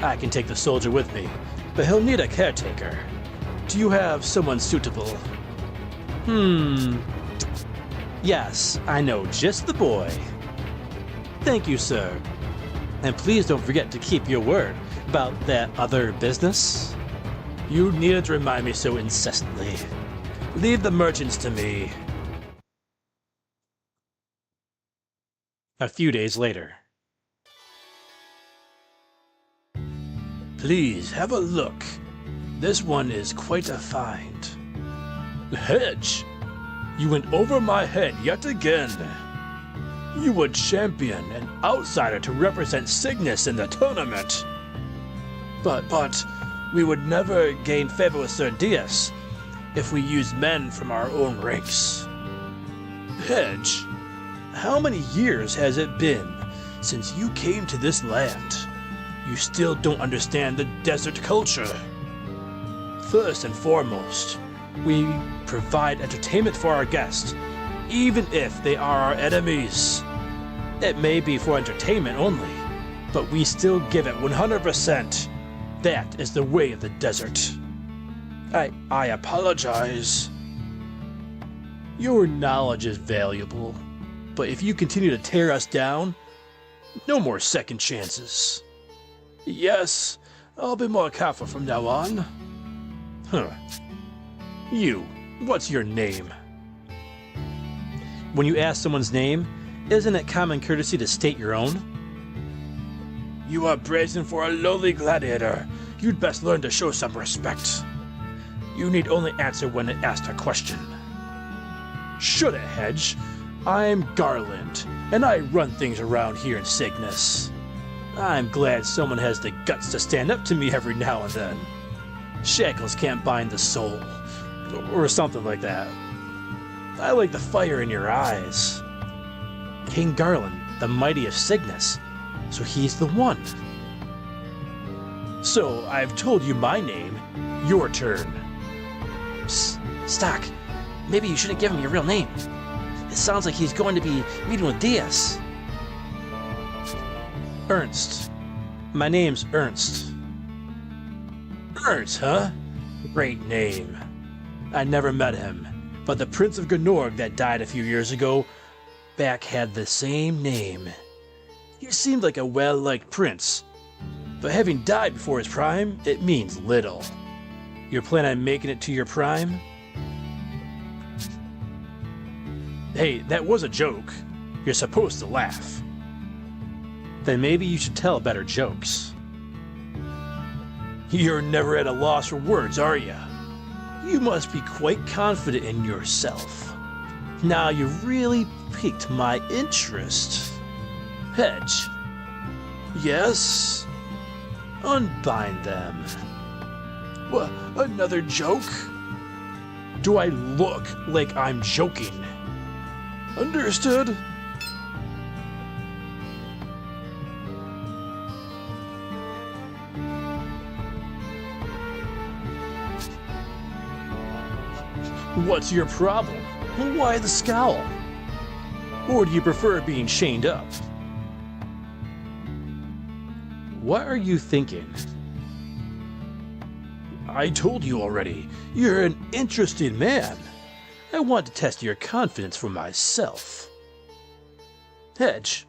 I can take the soldier with me, but he'll need a caretaker. Do you have someone suitable? Yes, I know just the boy. Thank you, sir. And please don't forget to keep your word about that other business. You needn't to remind me so incessantly. Leave the merchants to me. A few days later. Please have a look. This one is quite a find. Hedge, you went over my head yet again. You would champion an outsider to represent Cygnus in the tournament. But we would never gain favor with Sir Dias if we used men from our own ranks. Hedge, how many years has it been since you came to this land? You still don't understand the desert culture. First and foremost, we provide entertainment for our guests, even if they are our enemies. It may be for entertainment only, but we still give it 100%. That is the way of the desert. I apologize. Your knowledge is valuable, but if you continue to tear us down, no more second chances. Yes, I'll be more careful from now on. Huh. You, what's your name? When you ask someone's name, isn't it common courtesy to state your own? You are brazen for a lowly gladiator. You'd best learn to show some respect. You need only answer when asked a question. Should it, Hedge? I'm Garland, and I run things around here in Cygnus. I'm glad someone has the guts to stand up to me every now and then. Shackles can't bind the soul, or something like that. I like the fire in your eyes. King Garland, the mighty of Cygnus, so he's the one. So, I've told you my name. Your turn. Stock, maybe you shouldn't give him your real name. It sounds like he's going to be meeting with Diaz. Ernst. My name's Ernst. Ernst, huh? Great name. I never met him, but the Prince of Gnorg that died a few years ago back had the same name. He seemed like a well-liked prince, but having died before his prime, it means little. You plan on making it to your prime? Hey, that was a joke. You're supposed to laugh. Then maybe you should tell better jokes. You're never at a loss for words, are you? You must be quite confident in yourself. Now you really piqued my interest. Hedge. Yes? Unbind them. What, another joke? Do I look like I'm joking? Understood? What's your problem? Why the scowl? Or do you prefer being chained up? What are you thinking? I told you already, you're an interesting man. I want to test your confidence for myself. Hedge,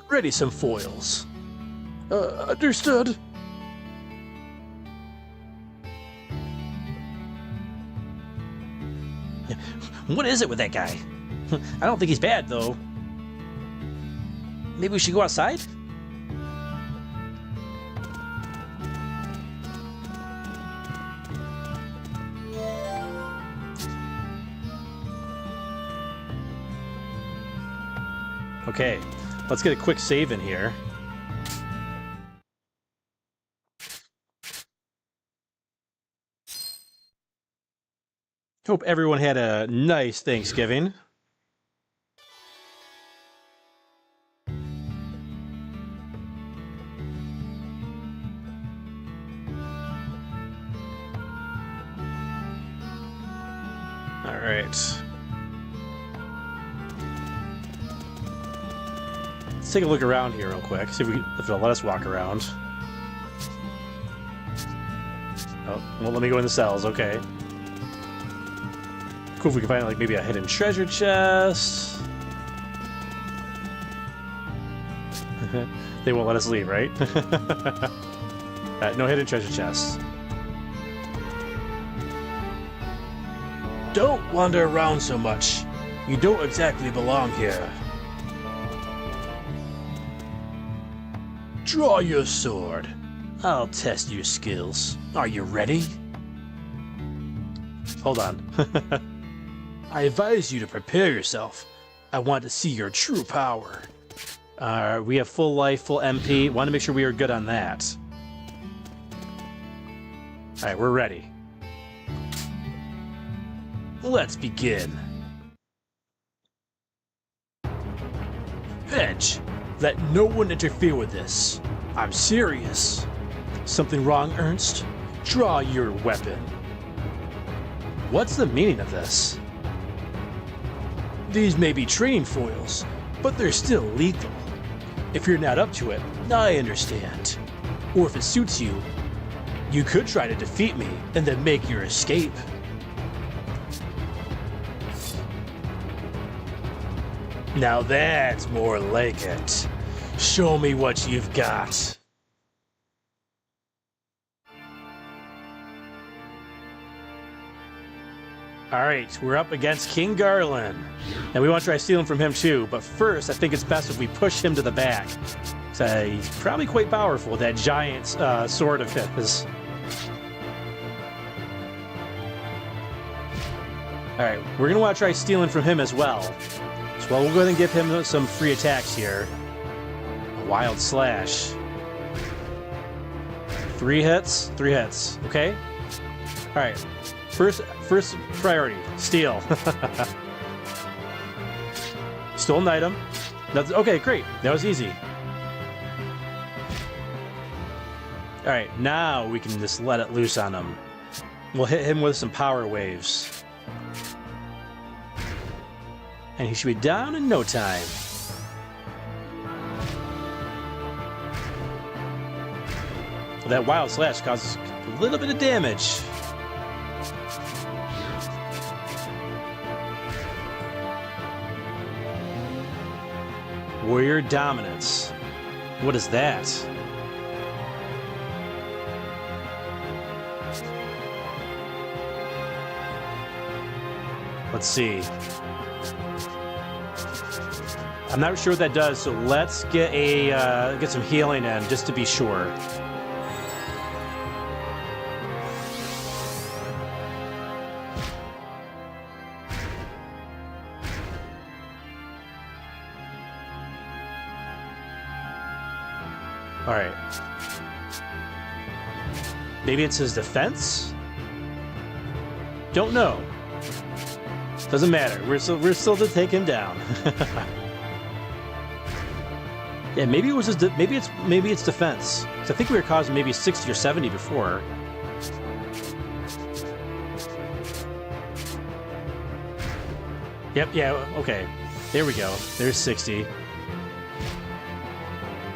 ready some foils. Understood. What is it with that guy? I don't think he's bad, though. Maybe we should go outside? Okay, let's get a quick save in here. Hope everyone had a nice Thanksgiving. All right. Let's take a look around here real quick. See if it'll let us walk around. Oh, well, let me go in the cells. Okay. Cool if we can find like maybe a hidden treasure chest. They won't let us leave, right? No hidden treasure chests. Don't wander around so much. You don't exactly belong here. Draw your sword. I'll test your skills. Are you ready? Hold on. I advise you to prepare yourself. I want to see your true power. We have full life, full MP. Want to make sure we are good on that. All right, we're ready. Let's begin. Hedge, let no one interfere with this. I'm serious. Something wrong, Ernst? Draw your weapon. What's the meaning of this? These may be training foils, but they're still lethal. If you're not up to it, I understand. Or if it suits you, you could try to defeat me and then make your escape. Now that's more like it. Show me what you've got. All right, we're up against King Garland. And we want to try stealing from him too, but first I think it's best if we push him to the back. So he's probably quite powerful, that giant sword of his. All right, we're gonna want to try stealing from him as well. So we'll go ahead and give him some free attacks here. A wild slash. 3 hits, 3 hits, okay? All right, first priority, steal. Stole an item. That's, okay, great, that was easy. All right, now we can just let it loose on him. We'll hit him with some power waves. And he should be down in no time. Well, that wild slash causes a little bit of damage. Warrior dominance. What is that? Let's see. I'm not sure what that does, so let's get get some healing in just to be sure. All right. Maybe it's his defense? Don't know. Doesn't matter. We're still to take him down. Yeah, maybe it was his. Maybe it's defense. 'Cause I think we were causing maybe 60 or 70 before. Yep. Yeah. Okay. There we go. There's 60.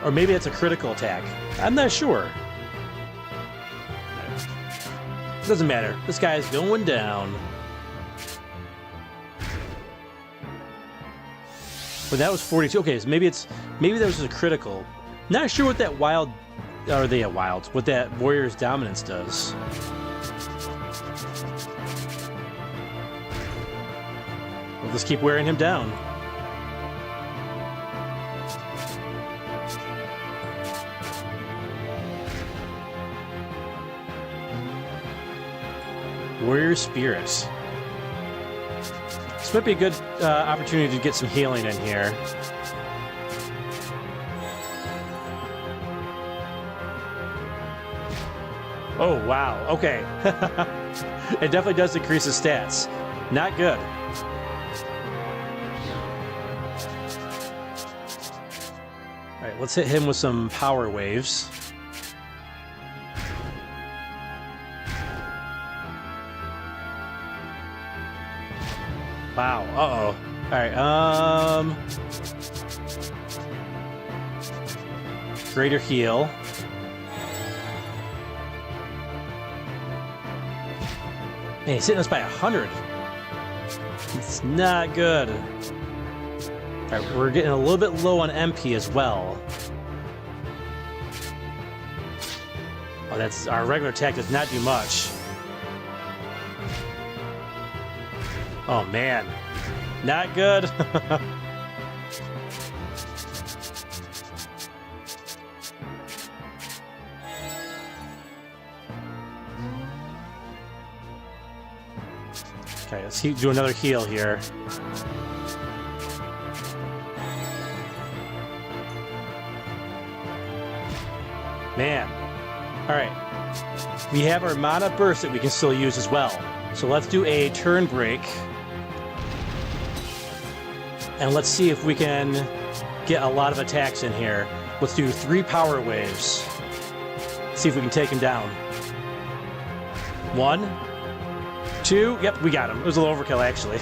Or maybe it's a critical attack. I'm not sure. Doesn't matter. This guy's going down. But that was 42. Okay, so maybe that was a critical. Not sure what that wild, or what that warrior's dominance does. We'll just keep wearing him down. Warrior spirit. This might be a good opportunity to get some healing in here. Oh, wow. Okay. It definitely does increase his stats. Not good. All right, let's hit him with some power waves. Wow. Uh-oh. All right. Greater heal. Man, he's hitting us by 100. It's not good. All right, we're getting a little bit low on MP as well. Oh, that's our regular attack does not do much. Oh man, not good. Okay, let's do another heal here. Man. Alright. We have our mana burst that we can still use as well. So let's do a turn break. And let's see if we can get a lot of attacks in here. Let's do 3 power waves. See if we can take him down. 1, 2. Yep, we got him. It was a little overkill, actually.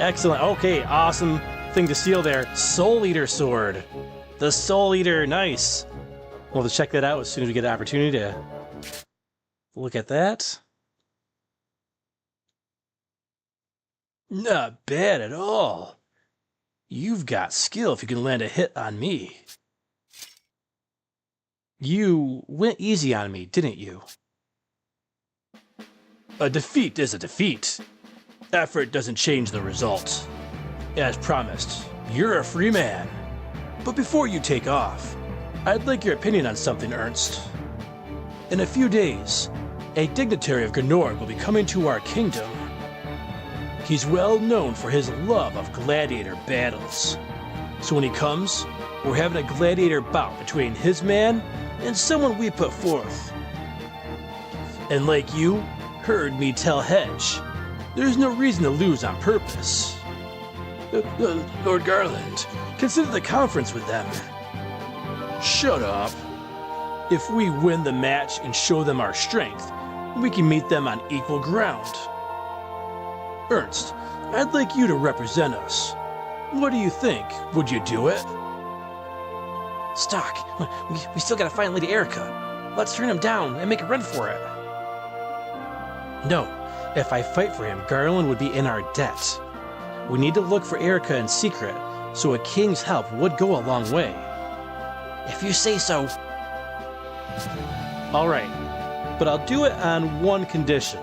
Excellent. Okay, awesome thing to steal there. Soul Eater sword. The Soul Eater, nice. We'll have to check that out as soon as we get an opportunity to look at that. Not bad at all. You've got skill if you can land a hit on me. You went easy on me, didn't you? A defeat is a defeat. Effort doesn't change the result. As promised, you're a free man. But before you take off, I'd like your opinion on something, Ernst. In a few days, a dignitary of Gnorg will be coming to our kingdom. He's well known for his love of gladiator battles. So when he comes, we're having a gladiator bout between his man and someone we put forth. And like you heard me tell Hedge, there's no reason to lose on purpose. Lord Garland, consider the conference with them. Shut up. If we win the match and show them our strength, we can meet them on equal ground. Ernst, I'd like you to represent us. What do you think? Would you do it? Stock, we still gotta find Lady Erica. Let's turn him down and make a run for it. No, if I fight for him, Garland would be in our debt. We need to look for Erica in secret, so a king's help would go a long way. If you say so. Alright, but I'll do it on one condition.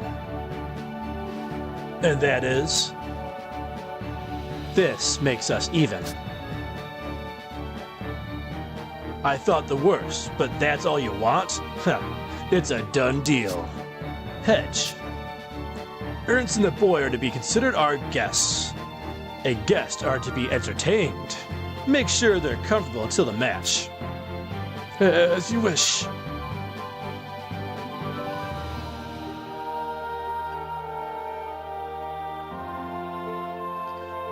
And that is... this makes us even. I thought the worst, but that's all you want? It's a done deal. Hedge. Ernst and the boy are to be considered our guests. A guest are to be entertained. Make sure they're comfortable until the match. As you wish.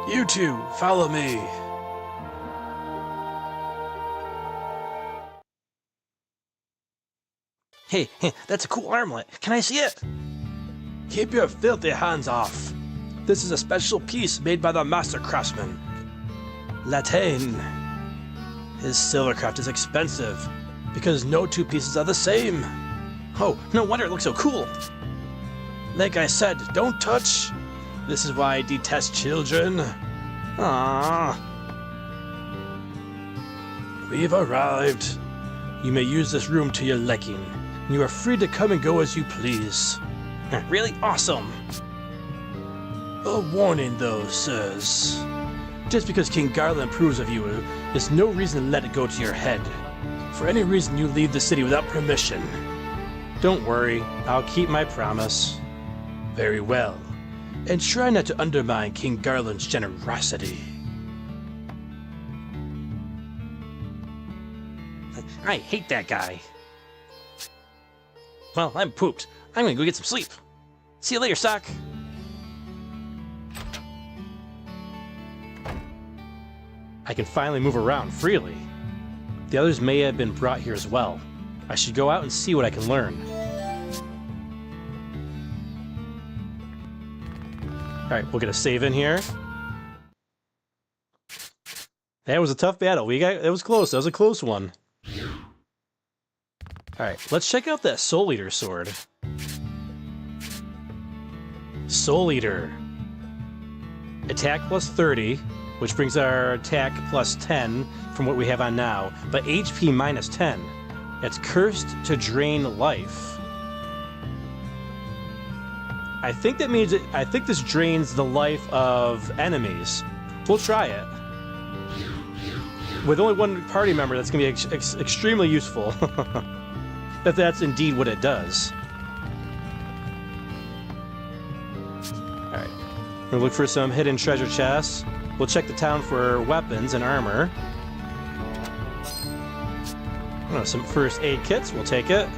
You two, follow me. Hey, that's a cool armlet. Can I see it? Keep your filthy hands off. This is a special piece made by the master craftsman. Latane. His silvercraft is expensive, because no two pieces are the same. Oh, no wonder it looks so cool. Like I said, don't touch. This is why I detest children. Ah. We've arrived. You may use this room to your liking. You are free to come and go as you please. Really awesome. A warning, though, sirs. Just because King Garland approves of you is no reason to let it go to your head. For any reason you leave the city without permission. Don't worry, I'll keep my promise. Very well. And try not to undermine King Garland's generosity. I hate that guy. Well, I'm pooped. I'm gonna go get some sleep. See you later, Sock. I can finally move around freely. The others may have been brought here as well. I should go out and see what I can learn. Alright, we'll get a save in here. That was a tough battle. It was close. That was a close one. Alright, let's check out that Soul Eater sword. Soul Eater. Attack plus 30, which brings our attack plus 10 from what we have on now, but HP minus 10. It's cursed to drain life. I think that means I think this drains the life of enemies. We'll try it. With only one party member, that's going to be extremely useful. If that's indeed what it does. Alright. We'll look for some hidden treasure chests. We'll check the town for weapons and armor. Oh, some first aid kits. We'll take it.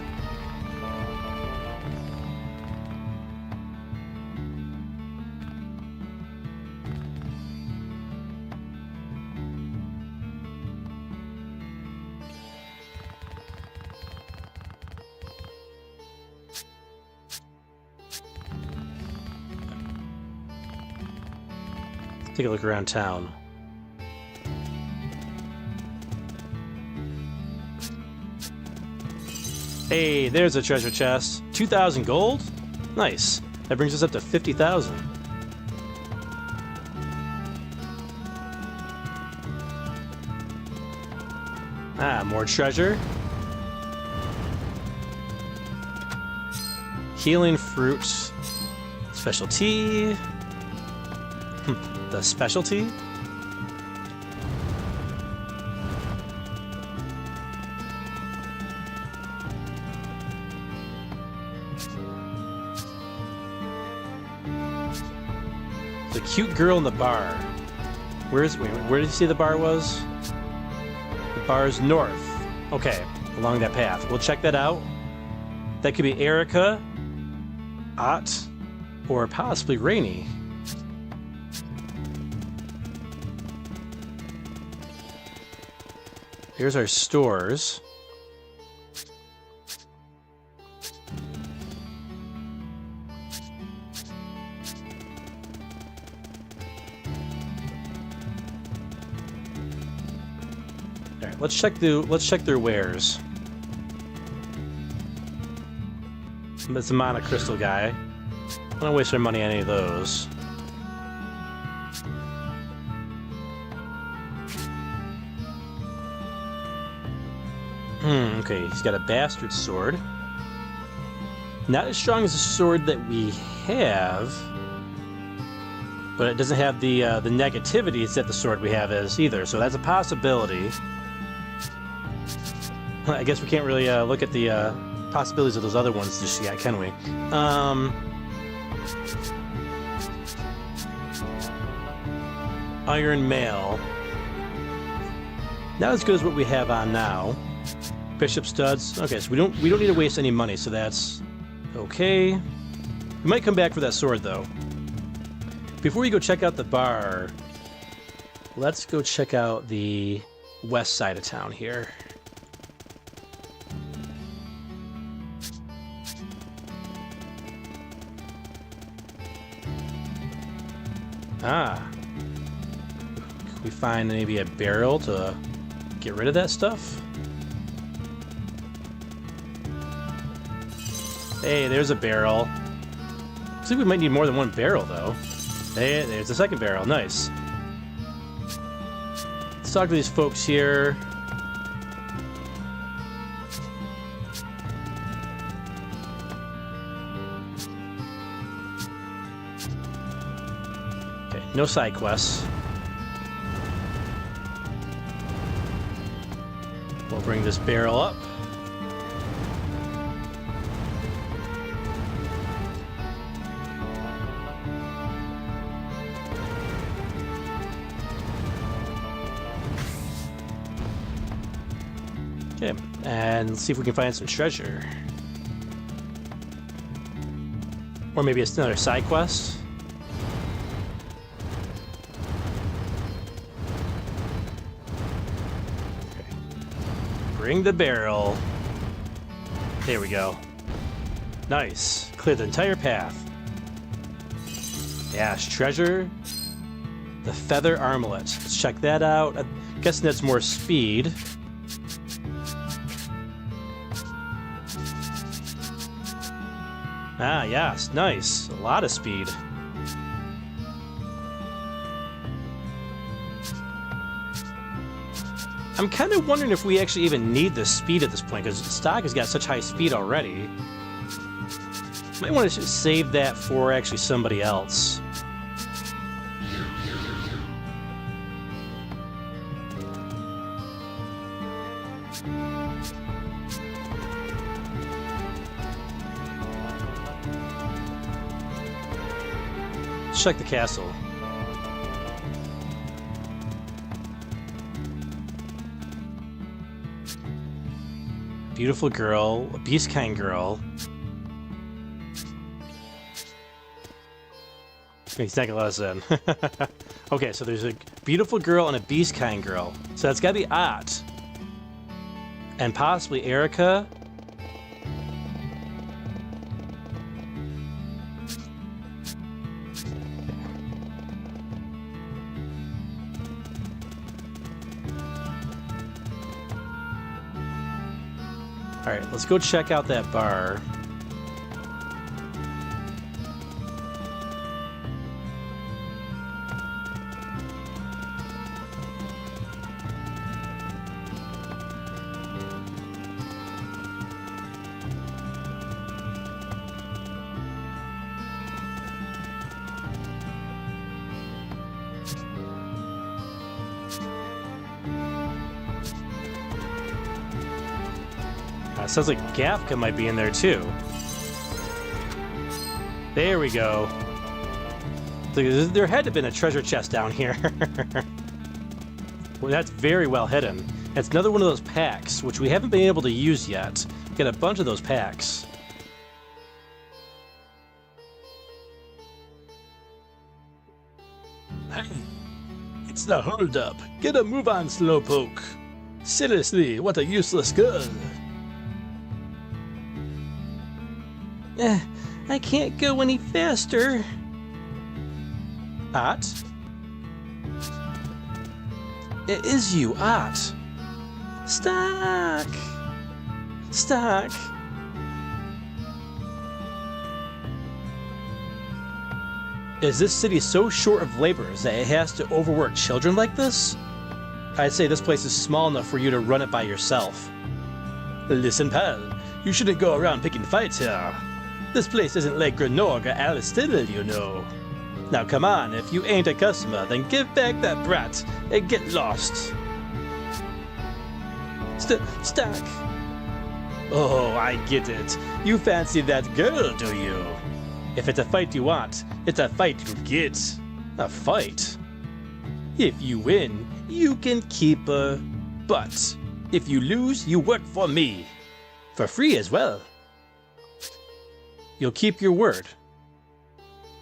Take a look around town. Hey, there's a treasure chest. 2,000 gold? Nice. That brings us up to 50,000. Ah, more treasure. Healing fruit. Specialty. The specialty? The cute girl in the bar. Where did you say the bar was? The bar's north. Okay, along that path. We'll check that out. That could be Erica, Ott, or possibly Rainy. Here's our stores. All right, let's check their wares. It's a mana crystal guy. I don't waste our money on any of those. Okay, he's got a bastard sword. Not as strong as the sword that we have, but it doesn't have the negativities that the sword we have is either, so that's a possibility. I guess we can't really look at the possibilities of those other ones just yet, can we? Iron Mail. Not as good as what we have on now. Bishop studs. Okay, so we don't need to waste any money, so that's okay. We might come back for that sword though. Before we go check out the bar, let's go check out the west side of town here. Ah. Can we find maybe a barrel to get rid of that stuff? Hey, there's a barrel. Looks like we might need more than one barrel, though. Hey, there's the second barrel. Nice. Let's talk to these folks here. Okay, no side quests. We'll bring this barrel up. Okay, and let's see if we can find some treasure. Or maybe it's another side quest. Okay. Bring the barrel. There we go. Nice. Clear the entire path. Yes, treasure. The feather armlet. Let's check that out. I'm guessing that's more speed. Ah, yes, nice. A lot of speed. I'm kind of wondering if we actually even need the speed at this point, because stock has got such high speed already. Might want to save that for actually somebody else. Let's check the castle. beautiful girl, a beast kind girl. He's not gonna let us in. Okay, so there's a beautiful girl and a beast kind girl. So that's gotta be Ott. And possibly Erica. Alright, let's go check out that bar. Sounds like Gafka might be in there too. There we go. There had to have been a treasure chest down here. Well, that's very well hidden. It's another one of those packs, which we haven't been able to use yet. Got a bunch of those packs. Hey, it's the holdup. Get a move on, Slowpoke. Seriously, what a useless girl. I can't go any faster. Ott? It is you, Ott. Stuck. Stuck. Is this city so short of laborers that it has to overwork children like this? I'd say this place is small enough for you to run it by yourself. Listen, pal, you shouldn't go around picking fights here. This place isn't like Grenorg or Alistill, you know. Now come on, if you ain't a customer, then give back that brat and get lost. Stuck. Oh, I get it. You fancy that girl, do you? If it's a fight you want, it's a fight you get. A fight? If you win, you can keep her. But if you lose, you work for me. For free as well. You'll keep your word.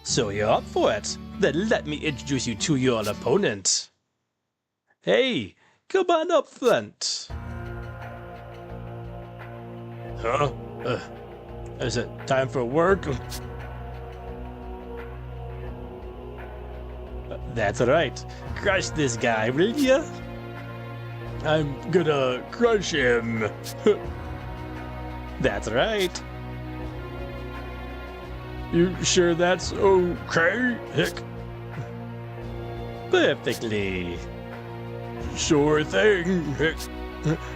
So you're up for it? Then let me introduce you to your opponent. Hey, come on up front. Huh? Is it time for work? That's right. Crush this guy, will ya? I'm gonna crush him. That's right. You sure that's okay, Hick? Perfectly. Sure thing, Hick.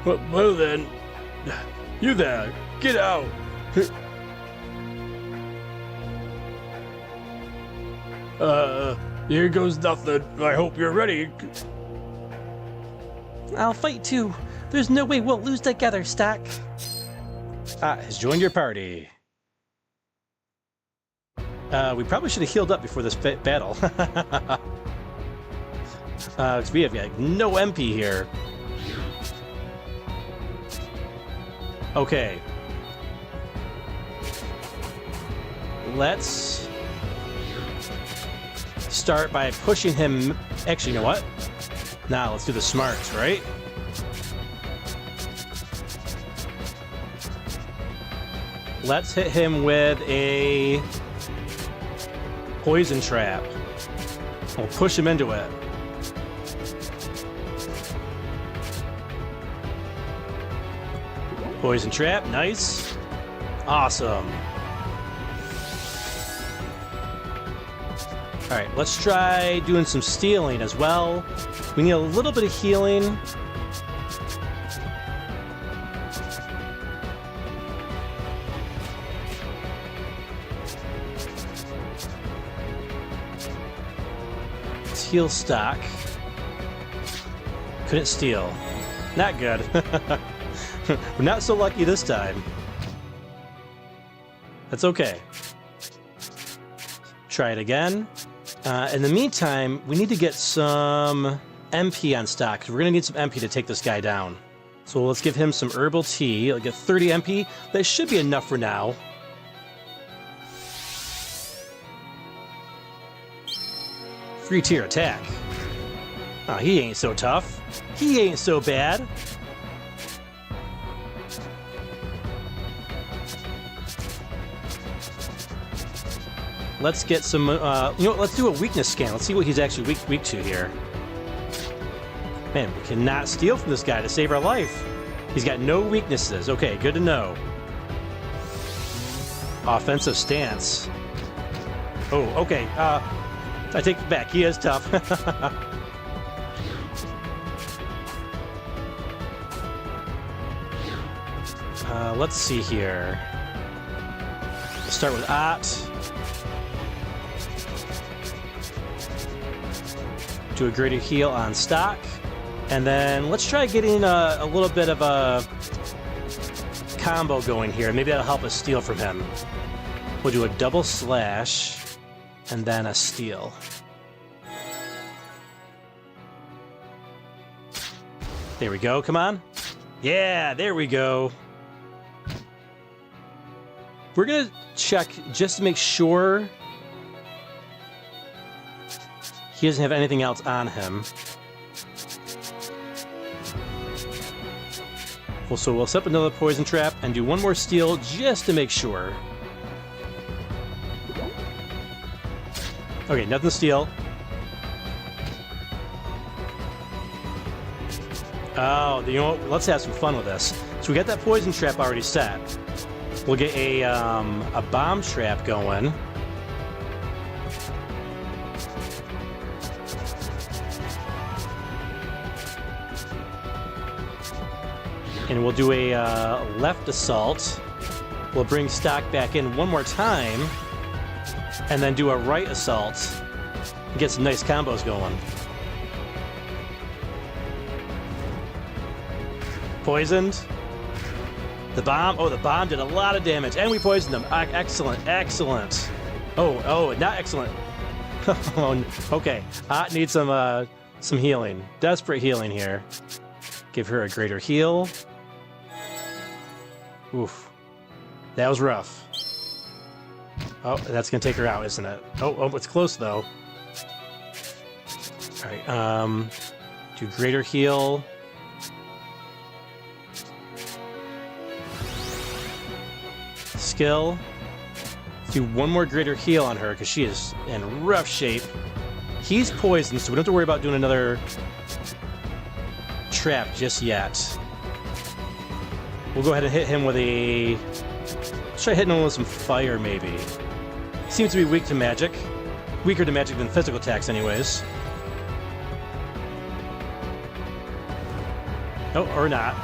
Well then, you there, get out. Here goes nothing. I hope you're ready. I'll fight too. There's no way we'll lose together, Stack. Has joined your party. We probably should have healed up before this battle. Because we have like, no MP here. Okay. Let's start by pushing him. Actually, you know what? Now let's do the smarts, right? Let's hit him with a poison trap. We'll push him into it. Poison trap, nice. Awesome. Alright, let's try doing some stealing as well. We need a little bit of healing. Let's heal stock. Couldn't steal. Not good. We're not so lucky this time. That's okay. Try it again. In the meantime, we need to get some MP on stock, because we're going to need some MP to take this guy down. So let's give him some herbal tea. I'll get 30 MP. That should be enough for now. Free tier attack. Oh, he ain't so tough. He ain't so bad. Let's get some, you know what, let's do a weakness scan. Let's see what he's actually weak to here. Man, we cannot steal from this guy to save our life. He's got no weaknesses. Okay, good to know. Offensive stance. Oh, okay. I take it back. He is tough. Let's see here. Let's start with Ott. Do a greater heal on stock. And then let's try getting a little bit of a combo going here. Maybe that'll help us steal from him. We'll do a double slash and then a steal. There we go. Come on. Yeah, there we go. We're going to check just to make sure he doesn't have anything else on him. Well, so we'll set up another poison trap and do one more steal just to make sure. Okay, nothing to steal. Oh, you know what? Let's have some fun with this. So we got that poison trap already set. We'll get a bomb trap going. And we'll do a left assault. We'll bring stock back in one more time. And then do a right assault. And get some nice combos going. Poisoned. The bomb. Oh, the bomb did a lot of damage. And we poisoned them. Excellent. Excellent. Oh, not excellent. Oh, okay. Ott needs some healing. Desperate healing here. Give her a greater heal. Oof. That was rough. Oh, that's going to take her out, isn't it? Oh, it's close, though. All right, do greater heal. Skill. Let's do one more greater heal on her, because she is in rough shape. He's poisoned, so we don't have to worry about doing another trap just yet. We'll go ahead and hit him with a... Let's try hitting him with some fire, maybe. Seems to be weak to magic. Weaker to magic than physical attacks, anyways. Oh, or not.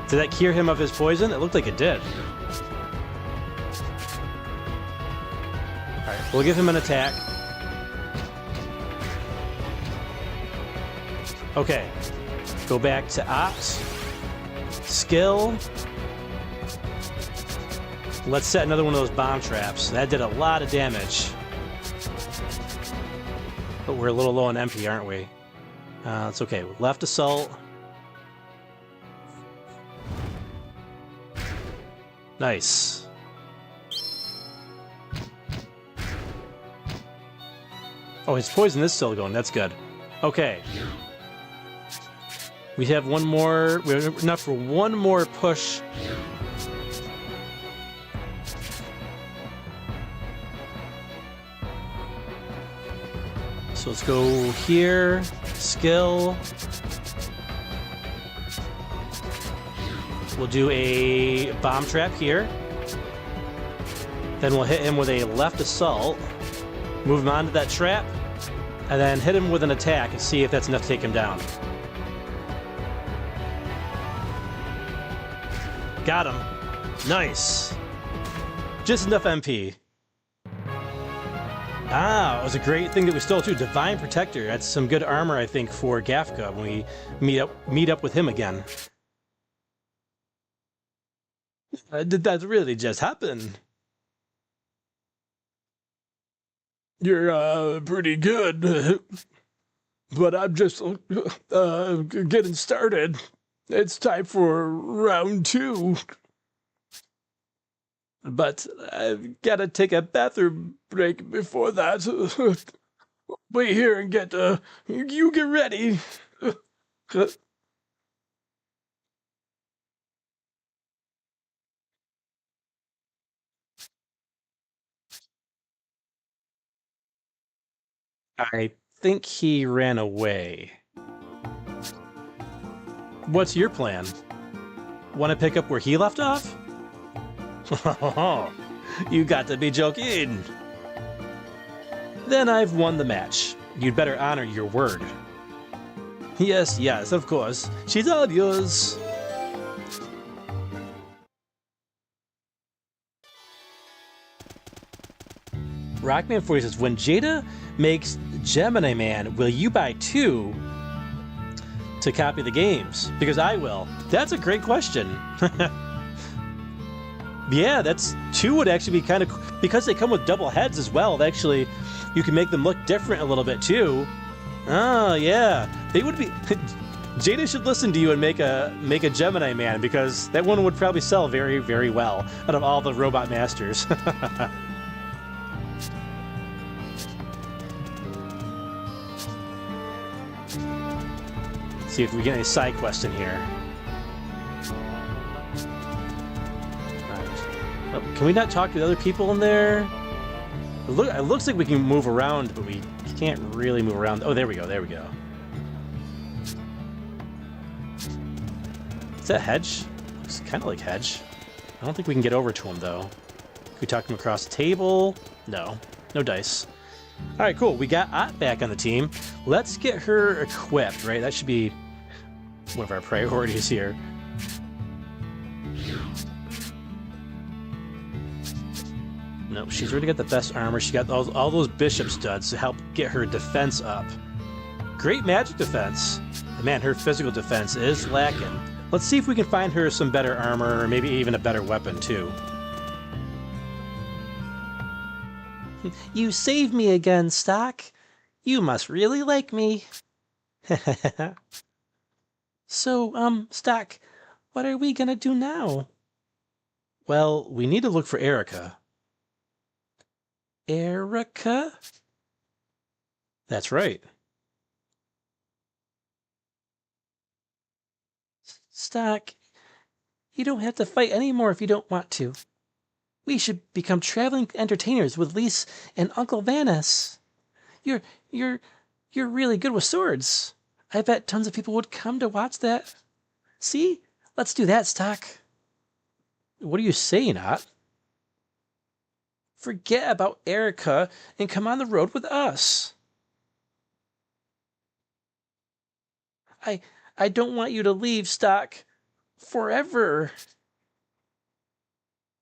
Did that cure him of his poison? It looked like it did. Alright, we'll give him an attack. Okay. Go back to Ops. Skill. Let's set another one of those bomb traps. That did a lot of damage. But we're a little low on MP, aren't we? It's okay. Left assault. Nice. Oh, his poison is still going. That's good. Okay. We have one more. We have enough for one more push. So let's go here. Skill. We'll do a bomb trap here. Then we'll hit him with a left assault. Move him onto that trap. And then hit him with an attack and see if that's enough to take him down. Got him. Nice. Just enough MP. Ah, it was a great thing that we stole too. Divine Protector. That's some good armor, I think, for Gafka when we meet up with him again. Did that really just happen? You're pretty good. but I'm just getting started. It's time for round 2. But I've got to take a bathroom break before that. Wait here and you get ready. I think he ran away. What's your plan? Want to pick up where he left off? You got to be joking. Then I've won the match. You'd better honor your word. Yes, yes, of course. She's all yours. Rockman40 says, when Jada makes Gemini Man, will you buy 2 to copy the games? Because I will. That's a great question. Yeah, that's 2 would actually be kind of, because they come with double heads as well. Actually, you can make them look different a little bit too. Oh yeah, they would be. Jada should listen to you and make a Gemini Man, because that one would probably sell very, very well out of all the Robot Masters. See if we get any side quests in here. Oh, can we not talk to the other people in there? It looks like we can move around, but we can't really move around. Oh, there we go. There we go. Is that Hedge? Looks kind of like Hedge. I don't think we can get over to him, though. Can we talk to him across the table? No. No dice. All right, cool. We got Ott back on the team. Let's get her equipped, right? That should be one of our priorities here. No, she's already got the best armor. She got all those bishop studs to help get her defense up. Great magic defense. But man, her physical defense is lacking. Let's see if we can find her some better armor, or maybe even a better weapon, too. You saved me again, Stock. You must really like me. So, Stock, what are we gonna do now? Well, we need to look for Erica. Erica? That's right. Stock, you don't have to fight anymore if you don't want to. We should become traveling entertainers with Lise and Uncle Vanis. You're really good with swords. I bet tons of people would come to watch that. See? Let's do that, Stock. What are you saying, Ott? Forget about Erica and come on the road with us. I don't want you to leave, Stock. Forever.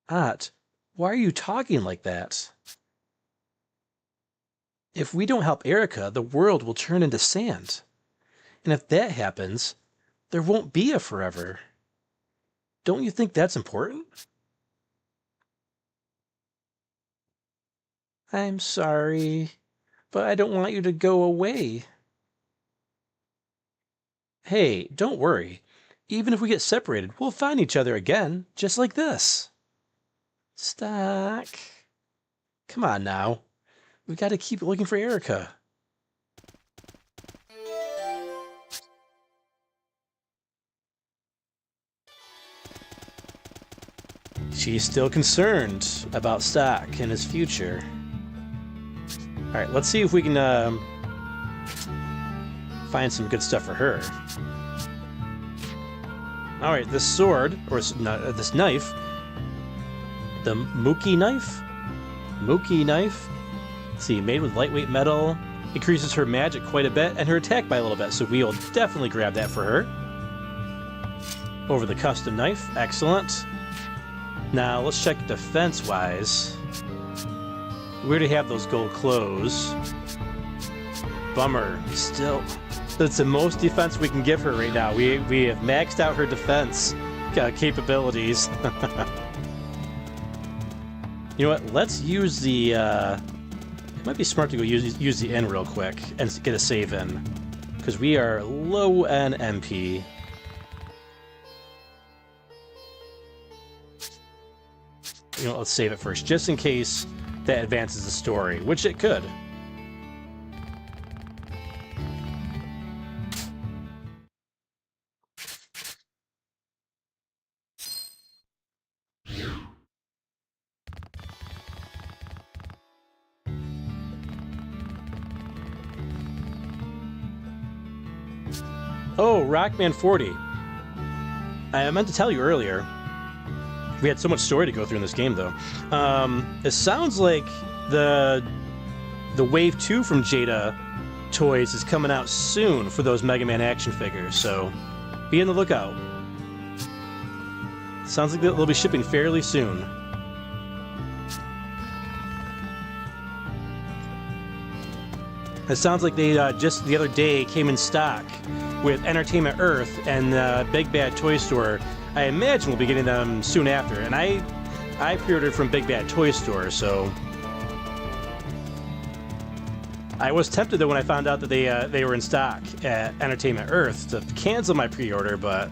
Ott, why are you talking like that? If we don't help Erica, the world will turn into sand. And if that happens, there won't be a forever. Don't you think that's important? I'm sorry, but I don't want you to go away. Hey, don't worry. Even if we get separated, we'll find each other again, just like this. Stock. Come on now. We gotta keep looking for Erica. She's still concerned about Stock and his future. Alright, let's see if we can find some good stuff for her. Alright, this sword, or this knife, the Mookie knife? Mookie knife? Let's see, made with lightweight metal, increases her magic quite a bit, and her attack by a little bit, so we'll definitely grab that for her. Over the custom knife, excellent. Now, let's check defense-wise. We already have those gold clothes. Bummer. Still, that's the most defense we can give her right now. We have maxed out her defense capabilities. You know what? Let's use the... it might be smart to go use the inn real quick and get a save in. because we are low on MP. You know, let's save it first, just in case that advances the story, which it could. Oh, Rockman 40. I meant to tell you earlier. We had so much story to go through in this game, though. It sounds like the Wave 2 from Jada Toys is coming out soon for those Mega Man action figures, so be on the lookout. Sounds like they'll be shipping fairly soon. It sounds like they just the other day came in stock with Entertainment Earth and Big Bad Toy Store. I imagine we'll be getting them soon after, and I pre-ordered from Big Bad Toy Store, so I was tempted though when I found out that they were in stock at Entertainment Earth to cancel my pre-order, but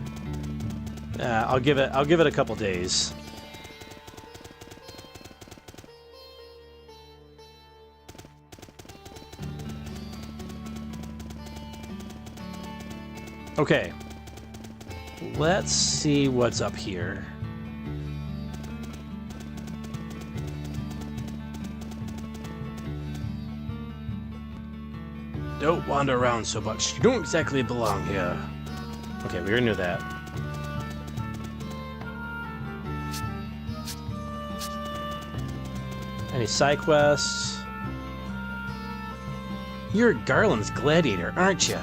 I'll give it a couple days. Okay, let's see what's up here. Don't wander around so much. You don't exactly belong here. Okay, we already knew that. Any side quests? You're Garland's gladiator, aren't you?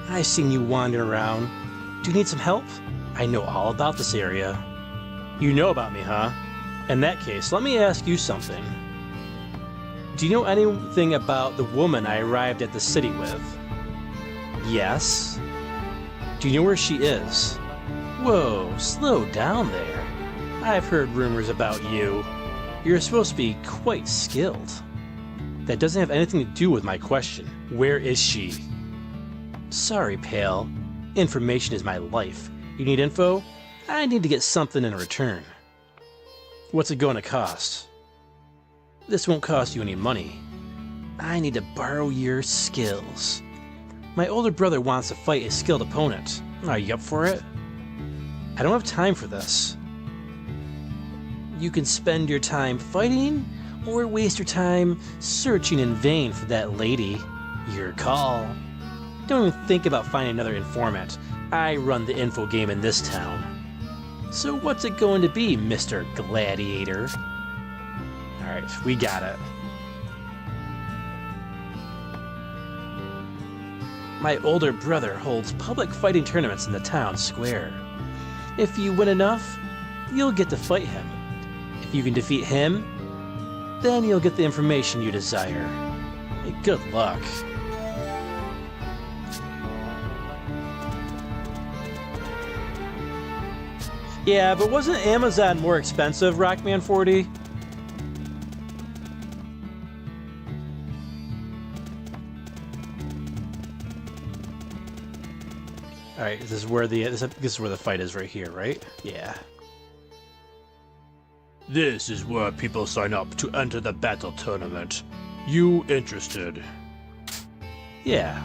I've seen you wandering around. Do you need some help? I know all about this area. You know about me, huh? In that case, let me ask you something. Do you know anything about the woman I arrived at the city with? Yes. Do you know where she is? Whoa, slow down there. I've heard rumors about you. You're supposed to be quite skilled. That doesn't have anything to do with my question. Where is she? Sorry, pal. Information is my life. You need info? I need to get something in return. What's it going to cost? This won't cost you any money. I need to borrow your skills. My older brother wants to fight a skilled opponent. Are you up for it? I don't have time for this. You can spend your time fighting, or waste your time searching in vain for that lady. Your call. Don't even think about finding another informant. I run the info game in this town. So what's it going to be, Mr. Gladiator? Alright, we got it. My older brother holds public fighting tournaments in the town square. If you win enough, you'll get to fight him. If you can defeat him, then you'll get the information you desire. Good luck. Yeah, but wasn't Amazon more expensive, Rockman 40? Alright, this is where the fight is right here, right? Yeah. This is where people sign up to enter the battle tournament. You interested? Yeah.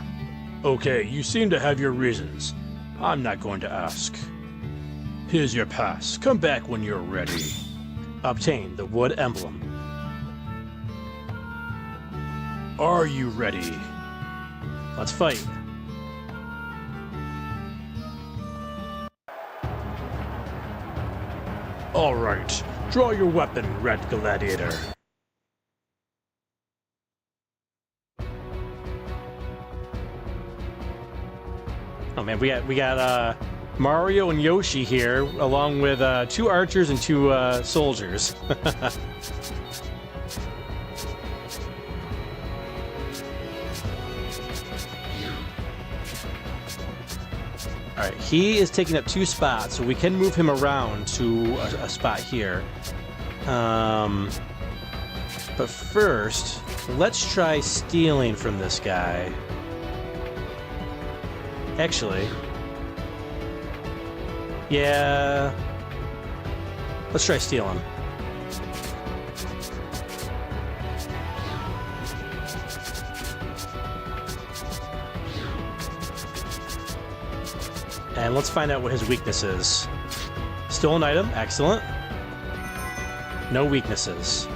Okay, you seem to have your reasons. I'm not going to ask. Here's your pass. Come back when you're ready. Obtain the wood emblem. Are you ready? Let's fight. All right. Draw your weapon, Red Gladiator. Oh man, we got Mario and Yoshi here, along with 2 archers and 2 soldiers. Alright, he is taking up 2 spots, so we can move him around to a spot here. But first, let's try stealing from this guy. Actually, yeah. Let's try stealing. And let's find out what his weakness is. Stolen item, excellent. No weaknesses.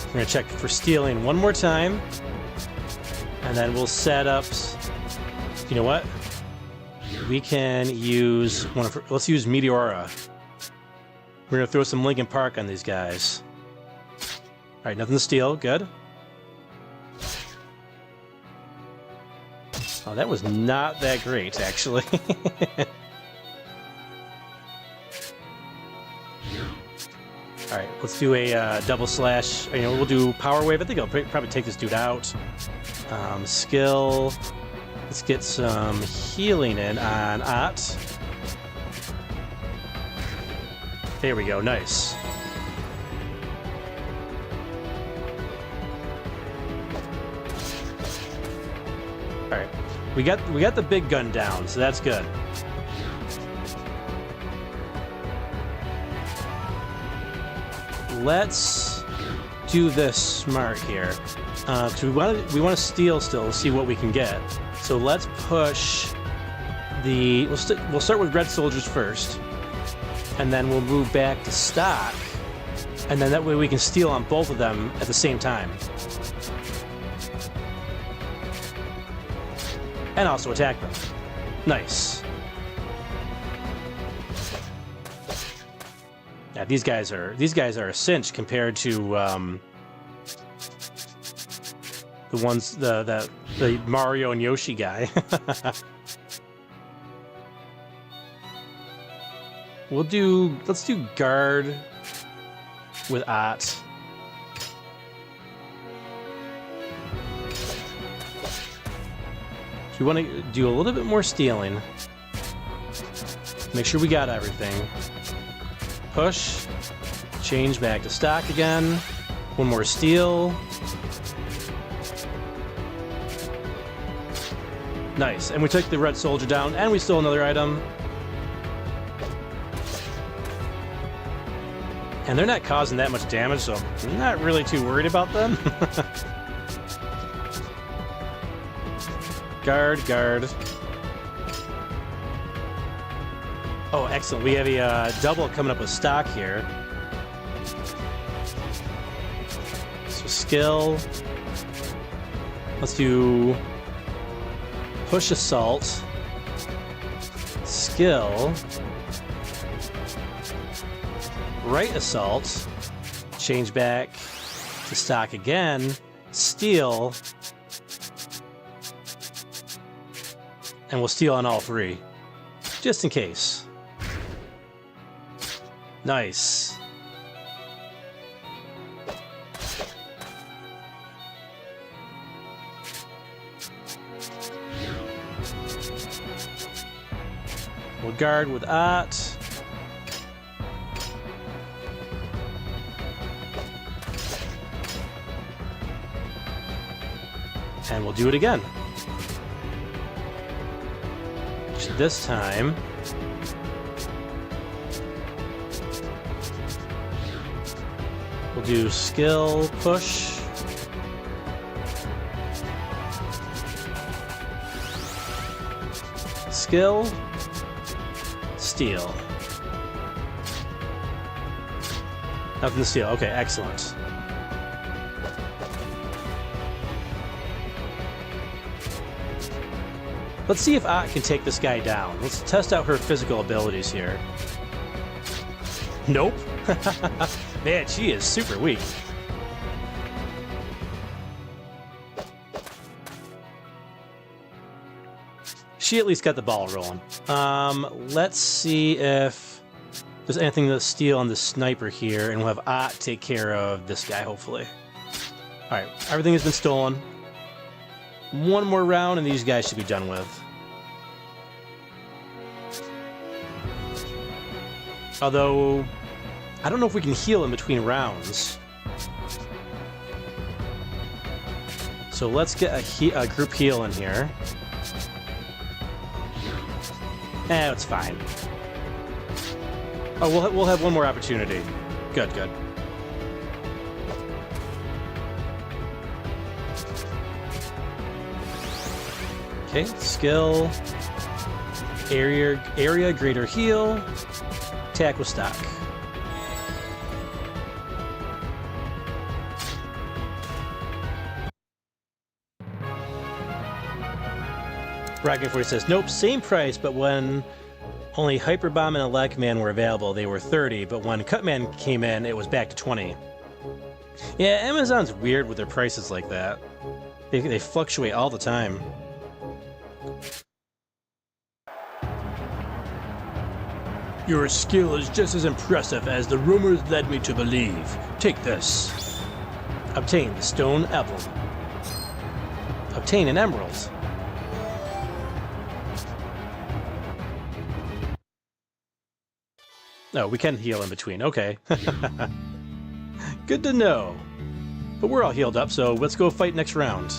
We're gonna check for stealing one more time. And then we'll set up... You know what? We can use one of... Let's use Meteora. We're gonna throw some Linkin Park on these guys. Alright, nothing to steal. Good. Oh, that was not that great, actually. Alright, let's do a double slash. You know, we'll do Power Wave. I think I'll probably take this dude out. Skill. Let's get some healing in on Ott. There we go, nice. Alright. We got the big gun down, so that's good. Let's do this smart here, because we want to steal still to see what we can get. So let's push the. We'll start with red soldiers first, and then we'll move back to stock, and then that way we can steal on both of them at the same time. And also attack them. Nice. Yeah, these guys are a cinch compared to the ones the Mario and Yoshi guy. Let's do guard with Ott. We want to do a little bit more stealing. Make sure we got everything. Push. Change back to stock again. One more steal. Nice. And we took the red soldier down, and we stole another item. And they're not causing that much damage, so I'm not really too worried about them. Guard. Oh, excellent. We have a double coming up with stock here. So skill. Let's do push assault. Skill. Right assault. Change back to stock again. Steal. And we'll steal on all three. Just in case. Nice. We'll guard with Ott. And we'll do it again. This time, we'll do skill, push, skill, steal. Nothing to steal. Okay, excellent. Let's see if Ott can take this guy down. Let's test out her physical abilities here. Nope. Man, she is super weak. She at least got the ball rolling. Let's see if there's anything to steal on the sniper here, and we'll have Ott take care of this guy, hopefully. Alright, everything has been stolen. One more round, and these guys should be done with. Although, I don't know if we can heal in between rounds. So let's get a group heal in here. It's fine. Oh, we'll have one more opportunity. Good, good. Okay, skill, area greater heal, attack with stock. Rocket40 says, nope, same price, but when only Hyperbomb and Elect Man were available, they were 30, but when Cutman came in, it was back to 20. Yeah, Amazon's weird with their prices like that. They fluctuate all the time. Your skill is just as impressive as the rumors led me to believe. Take this. Obtain the Stone Apple. Obtain an Emerald. Oh, we can heal in between. Okay. Good to know. But we're all healed up, so let's go fight next round.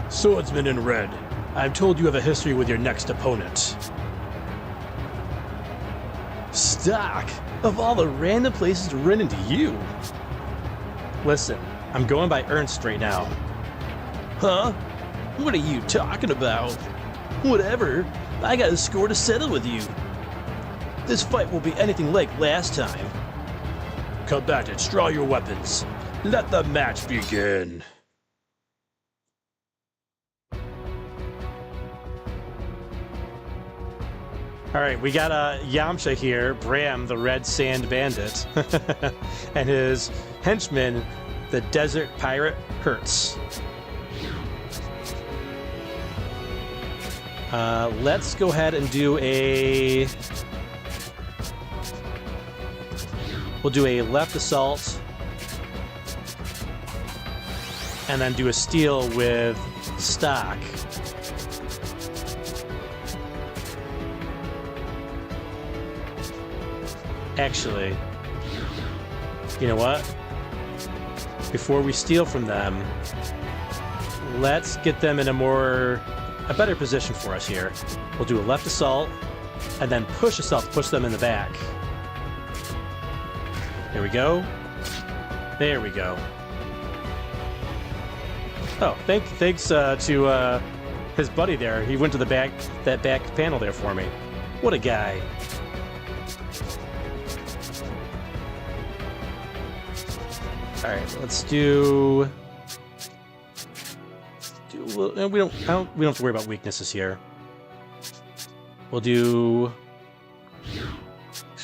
Swordsman in red, I'm told you have a history with your next opponent. Stock! Of all the random places to run into you! Listen, I'm going by Ernst right now. Huh? What are you talking about? Whatever. I got a score to settle with you. This fight won't be anything like last time. Combatants, draw your weapons. Let the match begin. Alright, we got Yamcha here, Bram, the Red Sand Bandit, and his henchman, the Desert Pirate, Hertz. Let's go ahead and do a... We'll do a left assault, and then do a steal with stock. Actually, you know what? Before we steal from them, let's get them in a better position for us here. We'll do a left assault, and then push assault to push them in the back. There we go. There we go. Oh, thanks to his buddy there. He went to that back panel there for me. What a guy. All right, let's do. We don't have to worry about weaknesses here. We'll do. She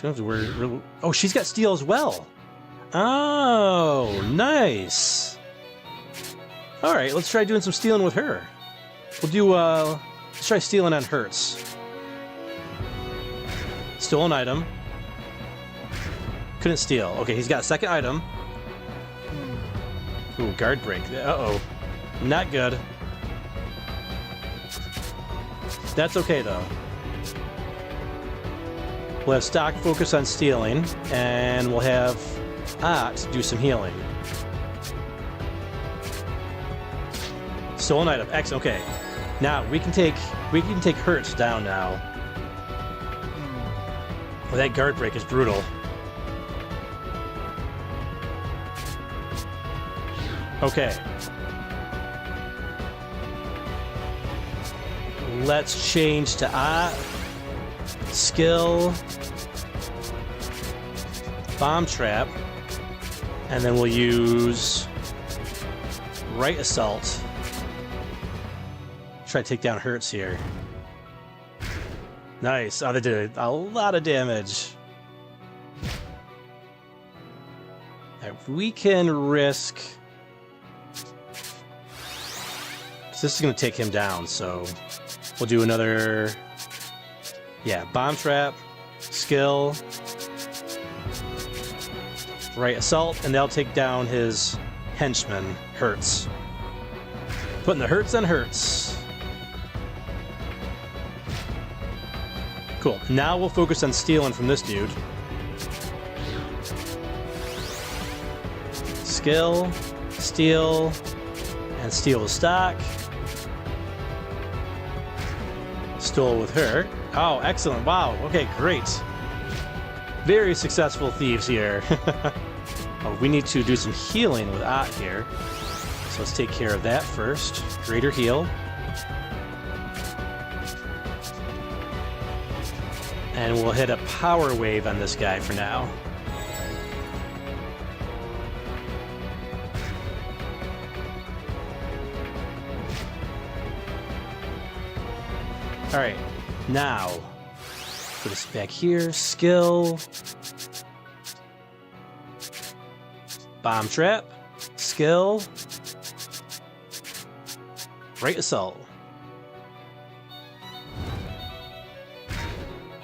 don't have to worry. Oh, she's got steel as well. Oh, nice. All right, let's try doing some stealing with her. We'll do. Let's try stealing on Hertz. Stolen item. Couldn't steal. Okay, he's got a second item. Ooh, guard break. Uh-oh. Not good. That's okay, though. We'll have stock focus on stealing, and we'll have Ott do some healing. Stolen item. Excellent. Okay. Now we can take Hertz down now. Well, that guard break is brutal. Okay. Let's change to Ott. Skill. Bomb trap. And then we'll use right assault. Try to take down Hertz here. Nice. Oh, they did a lot of damage. Right, we can risk... This is going to take him down, so we'll do another, bomb trap, skill, right assault, and they'll take down his henchman, Hertz. Putting the hurts on hurts. Cool. Now we'll focus on stealing from this dude. Skill, steal, and steal with stock. Stole with her. Oh, excellent. Wow. Okay, great. Very successful thieves here. Oh, we need to do some healing with Ott here. So let's take care of that first. Greater heal. And we'll hit a power wave on this guy for now. Alright, now, put this back here, skill, bomb trap, skill, right assault.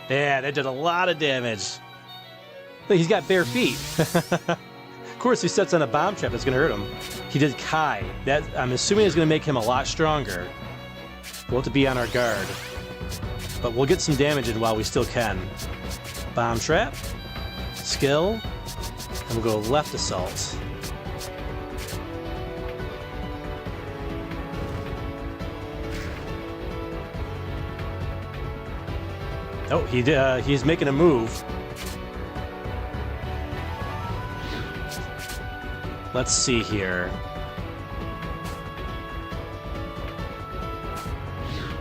Yeah, that did a lot of damage. Look, he's got bare feet. Of course, he sets on a bomb trap that's gonna hurt him. He did Kai. That, I'm assuming is gonna make him a lot stronger. We'll have to be on our guard. But we'll get some damage in while we still can. Bomb trap, skill, and we'll go left assault. Oh, he's making a move. Let's see here.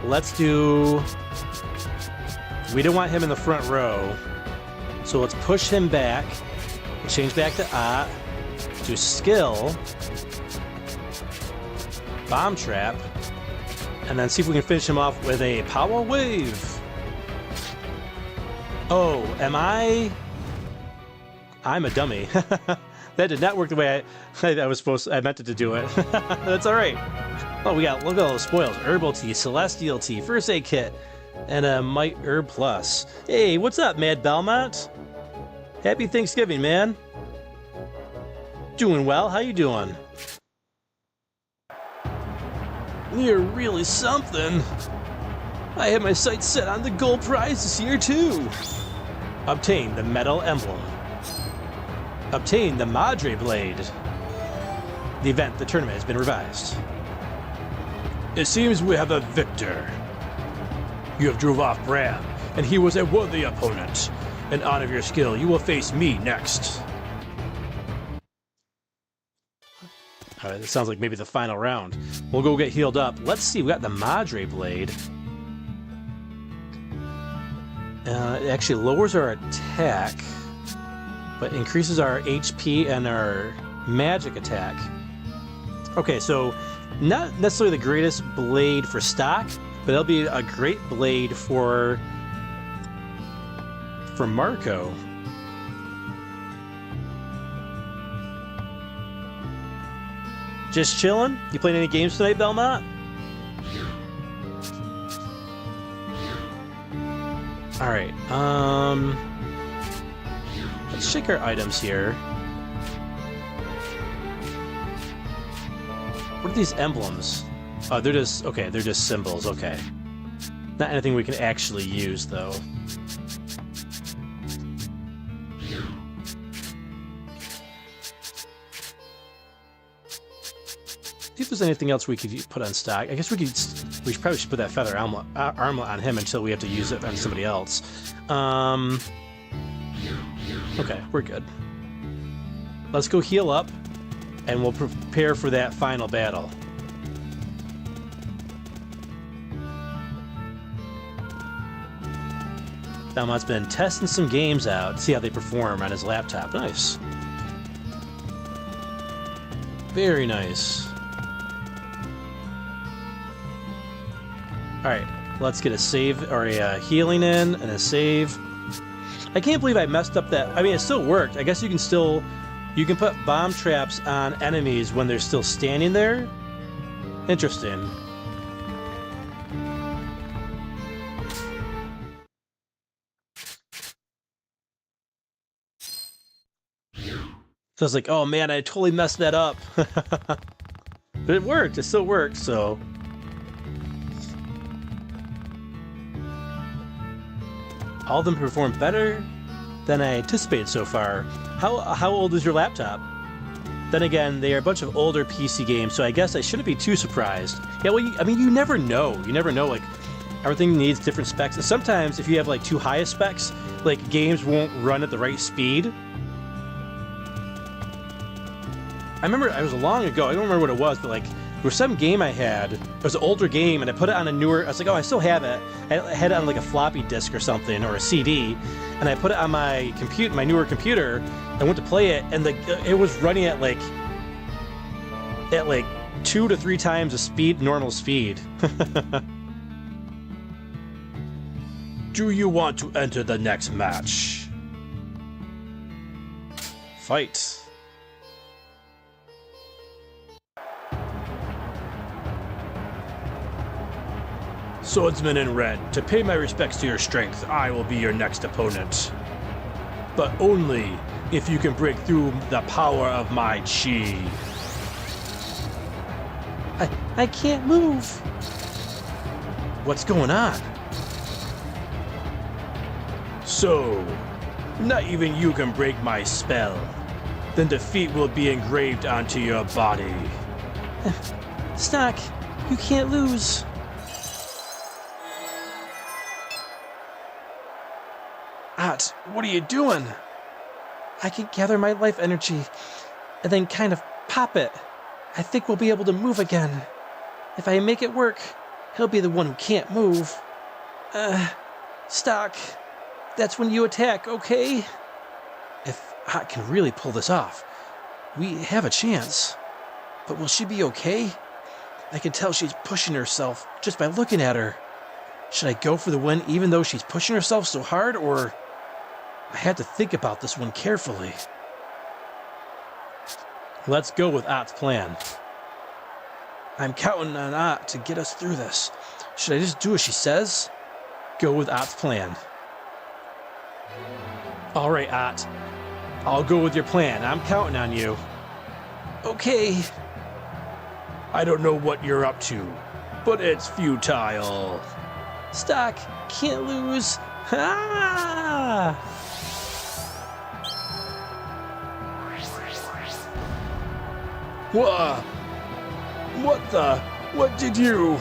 Let's do... We don't want him in the front row. So let's push him back. We'll change back to Ott. Do skill. Bomb trap. And then see if we can finish him off with a power wave. Oh, am I... I'm a dummy. That did not work the way I was supposed to, I meant it to do it. That's alright. Oh, look at all those spoils. Herbal tea, celestial tea, first aid kit, and a Might Herb Plus. Hey, what's up, Mad Belmont? Happy Thanksgiving, man. Doing well, how you doing? You're really something. I have my sights set on the gold prize this year, too. Obtain the metal emblem. Obtain the Madre Blade. The event, the tournament, has been revised. It seems we have a victor. You have drove off Bram, and he was a worthy opponent. In honor of your skill, you will face me next. Alright, this sounds like maybe the final round. We'll go get healed up. Let's see, we got the Madre Blade. It actually lowers our attack, but increases our HP and our magic attack. Okay, so not necessarily the greatest blade for stock, but it'll be a great blade for Marco. Just chilling? You playing any games tonight, Belmont? Alright, let's check our items here. What are these emblems? Oh, they're just, okay, they're just symbols, okay. Not anything we can actually use, though. See if there's anything else we could put on stock. I guess we probably should put that feather armlet on him until we have to use it on somebody else. Okay, we're good. Let's go heal up, and we'll prepare for that final battle. Belmont's been testing some games out, see how they perform on his laptop. Nice. Very nice. Alright, let's get a save, or a healing in, and a save. I can't believe I messed up that. I mean, it still worked. I guess you can put bomb traps on enemies when they're still standing there. Interesting. So I was like, oh man, I totally messed that up. But it worked. It still worked, so... All of them performed better than I anticipated so far. How old is your laptop? Then again, they are a bunch of older PC games, so I guess I shouldn't be too surprised. Yeah, well, I mean, you never know. You never know, like, everything needs different specs. And sometimes, if you have, like, too high of specs, like, games won't run at the right speed. I remember, it was long ago, I don't remember what it was, but, like, there was some game I had. It was an older game, and I put it on a newer... I was like, oh, I still have it. I had it on, like, a floppy disk or something, or a CD, and I put it on my newer computer. I went to play it, and it was running at like 2 to 3 times the normal speed. Do you want to enter the next match? Fight. Swordsman in red, to pay my respects to your strength, I will be your next opponent. But only if you can break through the power of my chi. I can't move. What's going on? So, not even you can break my spell. Then defeat will be engraved onto your body. Stock, you can't lose. Ott, what are you doing? I can gather my life energy and then kind of pop it. I think we'll be able to move again. If I make it work, he'll be the one who can't move. Stock, that's when you attack, okay? If Ott can really pull this off, we have a chance. But will she be okay? I can tell she's pushing herself just by looking at her. Should I go for the win even though she's pushing herself so hard, or... I had to think about this one carefully. Let's go with Ott's plan. I'm counting on Ott to get us through this. Should I just do as she says? Go with Ott's plan. All right, Ott. I'll go with your plan. I'm counting on you. Okay. I don't know what you're up to, but it's futile. Stock, can't lose. Ah! What the? What did you?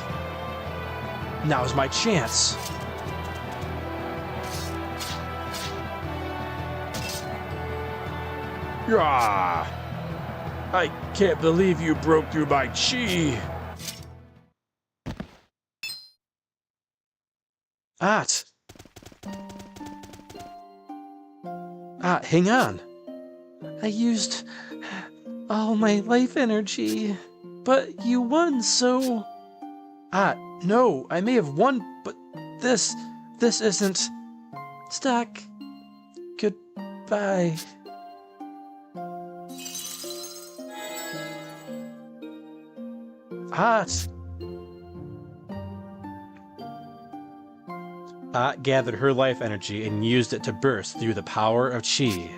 Now's my chance. Ah! I can't believe you broke through my chi. Ott. Ott, hang on. I used all my life energy, but you won, so... Ott, no, I may have won, but this isn't... Stock, goodbye. Ott. Ott gathered her life energy and used it to burst through the power of chi.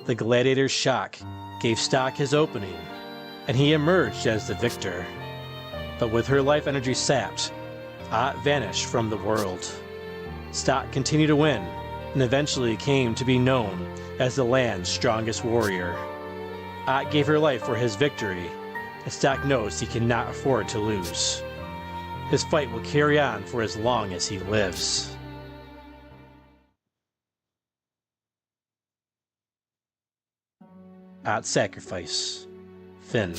The gladiator's shock gave Stock his opening, and he emerged as the victor. But with her life energy sapped, Ott vanished from the world. Stock continued to win, and eventually came to be known as the land's strongest warrior. Ott gave her life for his victory, and Stock knows he cannot afford to lose. His fight will carry on for as long as he lives. Ott's sacrifice. Finn.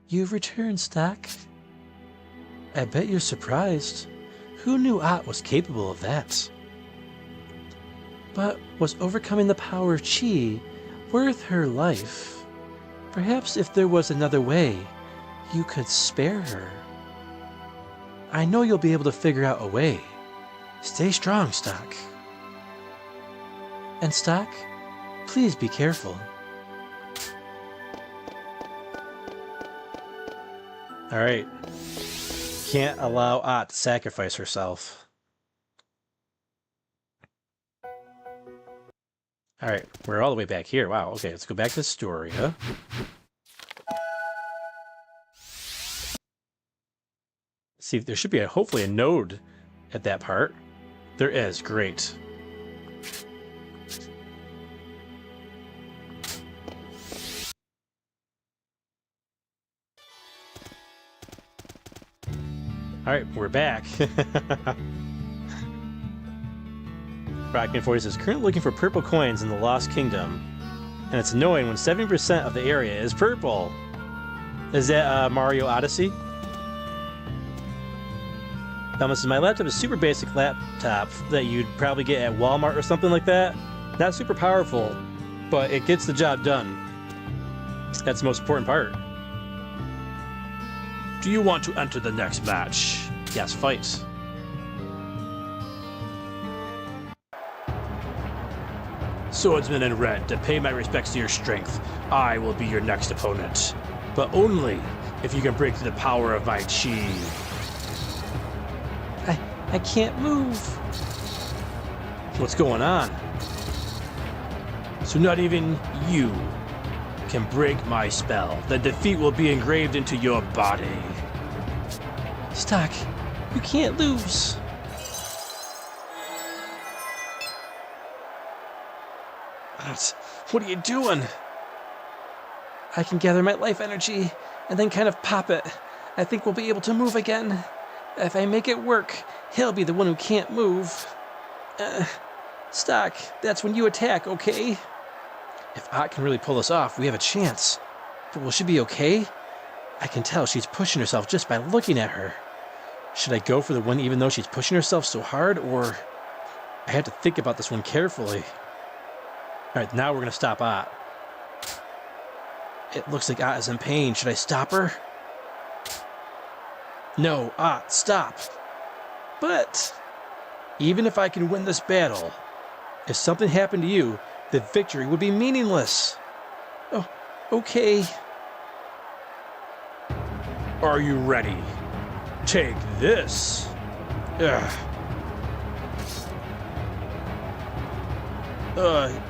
You've returned, Stock. I bet you're surprised. Who knew Ott was capable of that? But was overcoming the power of chi worth her life? Perhaps if there was another way, you could spare her. I know you'll be able to figure out a way. Stay strong, Stock. And Stock, please be careful. Alright. Can't allow Ott to sacrifice herself. All right, we're all the way back here. Wow, okay, let's go back to Historia. See, there should be hopefully a node at that part. There is, great. All right, we're back. Rockman40 says, currently looking for purple coins in the Lost Kingdom. And it's annoying when 70% of the area is purple. Is that Mario Odyssey? Thomas says, my laptop is super basic laptop that you'd probably get at Walmart or something like that. Not super powerful, but it gets the job done. That's the most important part. Do you want to enter the next match? Yes, fight. Swordsman in red, to pay my respects to your strength, I will be your next opponent. But only if you can break through the power of my chi. I can't move. What's going on? So not even you can break my spell. The defeat will be engraved into your body. Stock, you can't lose. What are you doing? I can gather my life energy and then kind of pop it. I think we'll be able to move again. If I make it work, he'll be the one who can't move. Stock, that's when you attack, okay? If Ott can really pull this off, we have a chance. But will she be okay? I can tell she's pushing herself just by looking at her. Should I go for the one even though she's pushing herself so hard, or... I have to think about this one carefully. Alright, now we're going to stop Ott. It looks like Ott is in pain. Should I stop her? No, Ott, stop. But even if I can win this battle, if something happened to you, the victory would be meaningless. Oh, okay. Are you ready? Take this.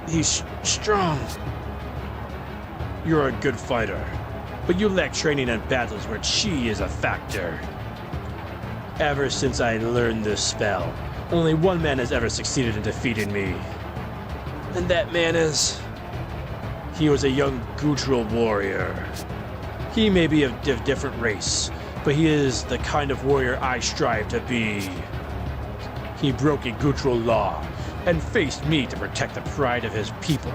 He's strong. You're a good fighter, but you lack training in battles where chi is a factor. Ever since I learned this spell, only one man has ever succeeded in defeating me. And that man is... He was a young Guttural warrior. He may be of different race, but he is the kind of warrior I strive to be. He broke a Guttural law and faced me to protect the pride of his people.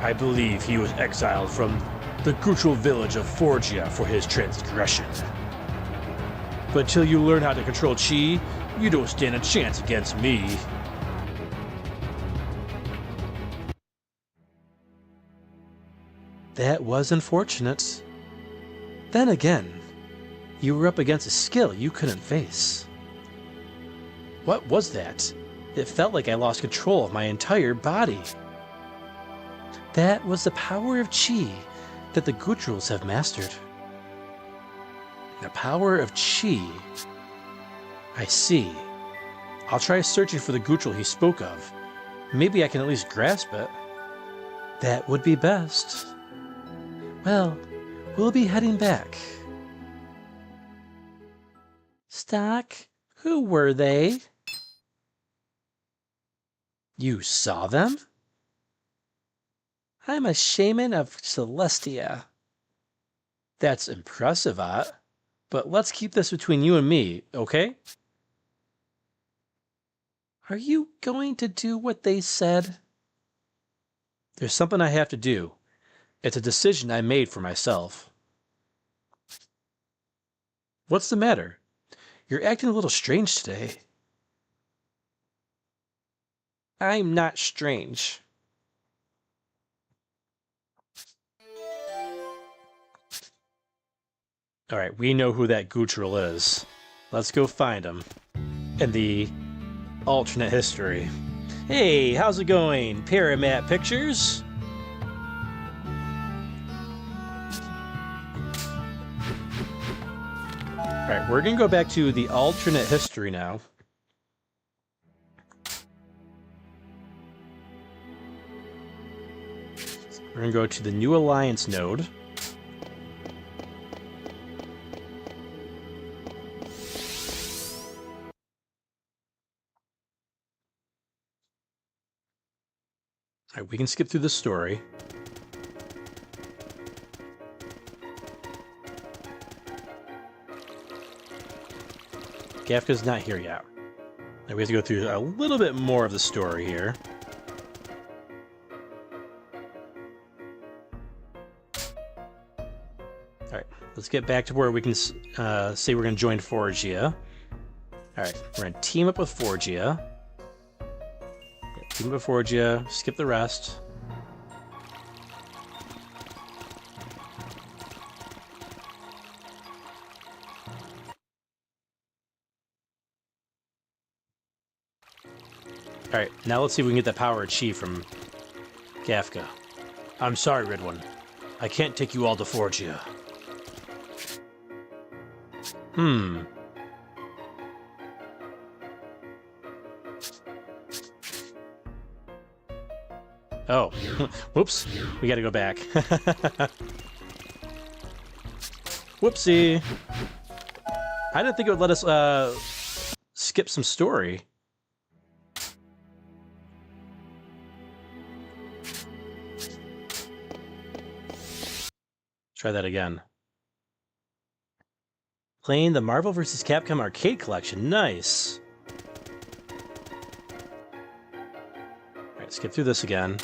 I believe he was exiled from the Guttural village of Forgia for his transgression. But till you learn how to control chi, you don't stand a chance against me. That was unfortunate. Then again, you were up against a skill you couldn't face. What was that? It felt like I lost control of my entire body. That was the power of chi that the Gutturals have mastered. The power of chi. I see. I'll try searching for the Guttural he spoke of. Maybe I can at least grasp it. That would be best. Well, we'll be heading back. Stock, who were they? You saw them? I'm a shaman of Celestia. That's impressive, Ott. But let's keep this between you and me, okay? Are you going to do what they said? There's something I have to do. It's a decision I made for myself. What's the matter? You're acting a little strange today. I'm not strange. Alright, we know who that Guttural is. Let's go find him. In the alternate history. Hey, how's it going? Paramat Pictures? Alright, we're gonna go back to the alternate history now. We're gonna go to the New Alliance node. Alright, we can skip through the story. Gafka's not here yet. Now we have to go through a little bit more of the story here. Alright, let's get back to where we can say we're going to join Forgia. Alright, we're going to team up with Forgia. Yeah, team up with Forgia, skip the rest. Alright, now let's see if we can get that power achieved from Gafka. I'm sorry, Red One. I can't take you all to Forgia. Oh, whoops. We gotta go back. Whoopsie. I didn't think it would let us skip some story. Try that again. Playing the Marvel vs. Capcom Arcade Collection. Nice. Alright, skip through this again.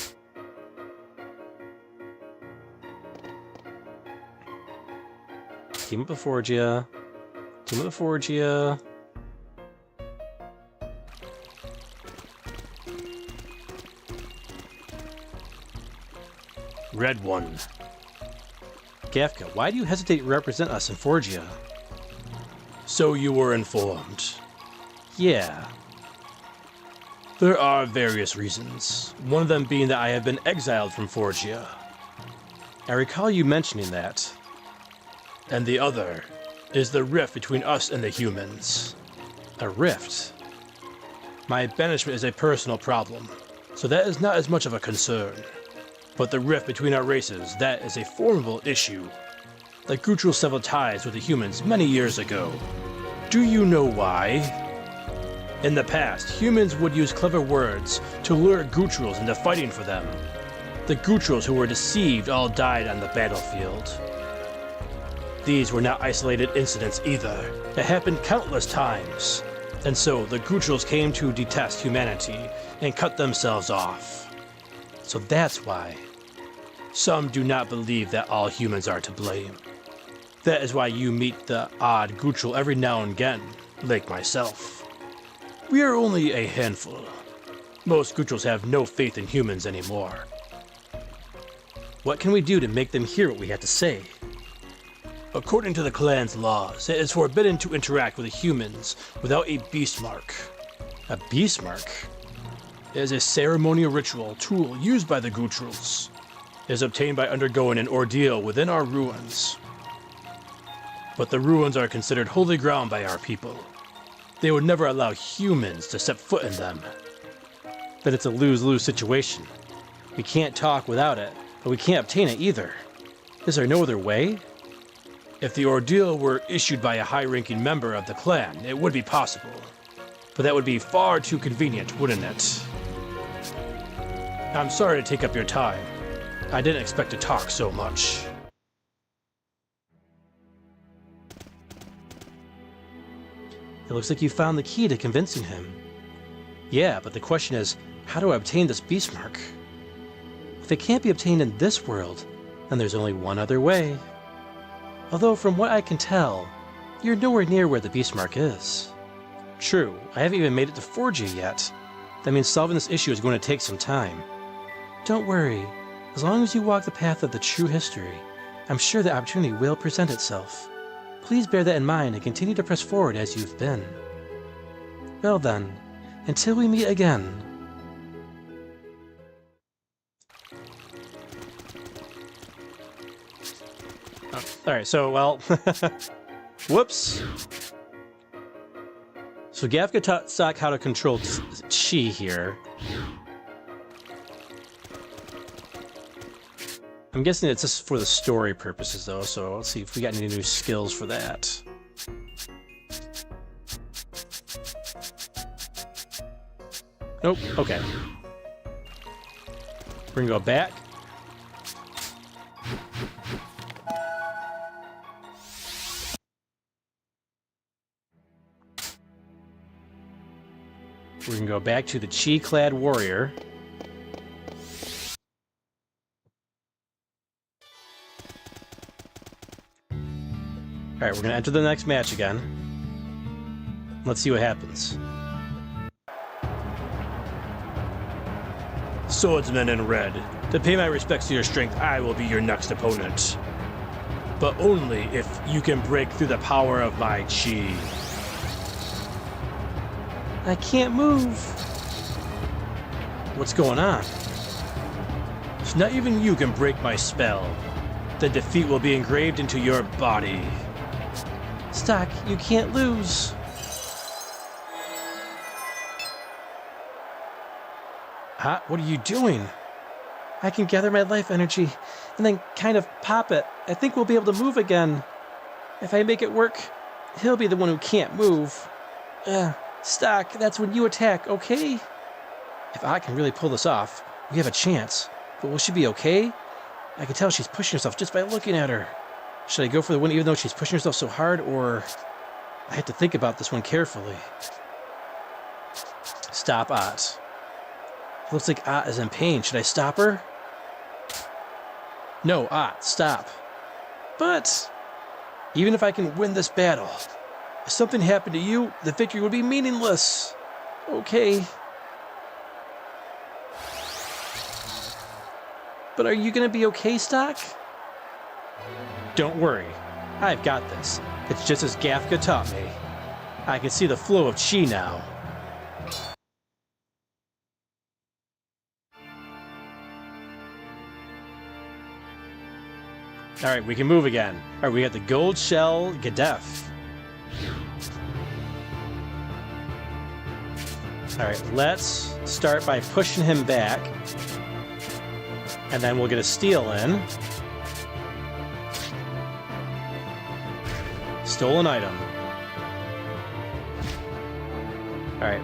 Team up with Forgia. Team up with Forgia. Red One. Gafka, why do you hesitate to represent us in Forgia? So you were informed. Yeah. There are various reasons, one of them being that I have been exiled from Forgia. I recall you mentioning that. And the other is the rift between us and the humans. A rift? My banishment is a personal problem, so that is not as much of a concern. But the rift between our races, that is a formidable issue. The Gutrals severed ties with the humans many years ago. Do you know why? In the past, humans would use clever words to lure Gutrals into fighting for them. The Gutrals who were deceived all died on the battlefield. These were not isolated incidents either. It happened countless times. And so the Gutrals came to detest humanity and cut themselves off. So that's why. Some do not believe that all humans are to blame. That is why you meet the odd Gutral every now and again, like myself. We are only a handful. Most Gutrals have no faith in humans anymore. What can we do to make them hear what we have to say? According to the clan's laws, it is forbidden to interact with the humans without a beast mark. A beast mark? It is a ceremonial ritual tool used by the Gutrals. It is obtained by undergoing an ordeal within our ruins. But the ruins are considered holy ground by our people. They would never allow humans to step foot in them. But it's a lose-lose situation. We can't talk without it, but we can't obtain it either. Is there no other way? If the ordeal were issued by a high-ranking member of the clan, it would be possible. But that would be far too convenient, wouldn't it? I'm sorry to take up your time. I didn't expect to talk so much. It looks like you found the key to convincing him. Yeah, but the question is, how do I obtain this beast mark? If it can't be obtained in this world, then there's only one other way. Although from what I can tell, you're nowhere near where the beast mark is. True, I haven't even made it to Forgia yet. That means solving this issue is going to take some time. Don't worry, as long as you walk the path of the true history, I'm sure the opportunity will present itself. Please bear that in mind and continue to press forward as you've been. Well then, until we meet again. Oh, alright, so, well... Whoops! So Gafka taught Sock how to control Chi here. I'm guessing it's just for the story purposes, though, so let's see if we got any new skills for that. Nope, okay. We're gonna go back. We're gonna go back to the Chi-clad warrior. Alright, we're gonna enter the next match again. Let's see what happens. Swordsman in red, to pay my respects to your strength, I will be your next opponent. But only if you can break through the power of my chi. I can't move. What's going on? So not even you can break my spell. The defeat will be engraved into your body. Stock, you can't lose. Huh? What are you doing? I can gather my life energy and then kind of pop it. I think we'll be able to move again. If I make it work, he'll be the one who can't move. Stock, that's when you attack, okay? If I can really pull this off, we have a chance. But will she be okay? I can tell she's pushing herself just by looking at her. Should I go for the win even though she's pushing herself so hard, or I have to think about this one carefully. Stop Ott. Looks like Ott is in pain. Should I stop her? No, Ott, stop. But even if I can win this battle, if something happened to you, the victory would be meaningless. Okay. But are you gonna be okay, Stock? Don't worry, I've got this. It's just as Gafka taught me. I can see the flow of chi now. Alright, we can move again. Alright, we got the Gold Shell Gadef. Alright, let's start by pushing him back. And then we'll get a steal in. Stolen item. Alright.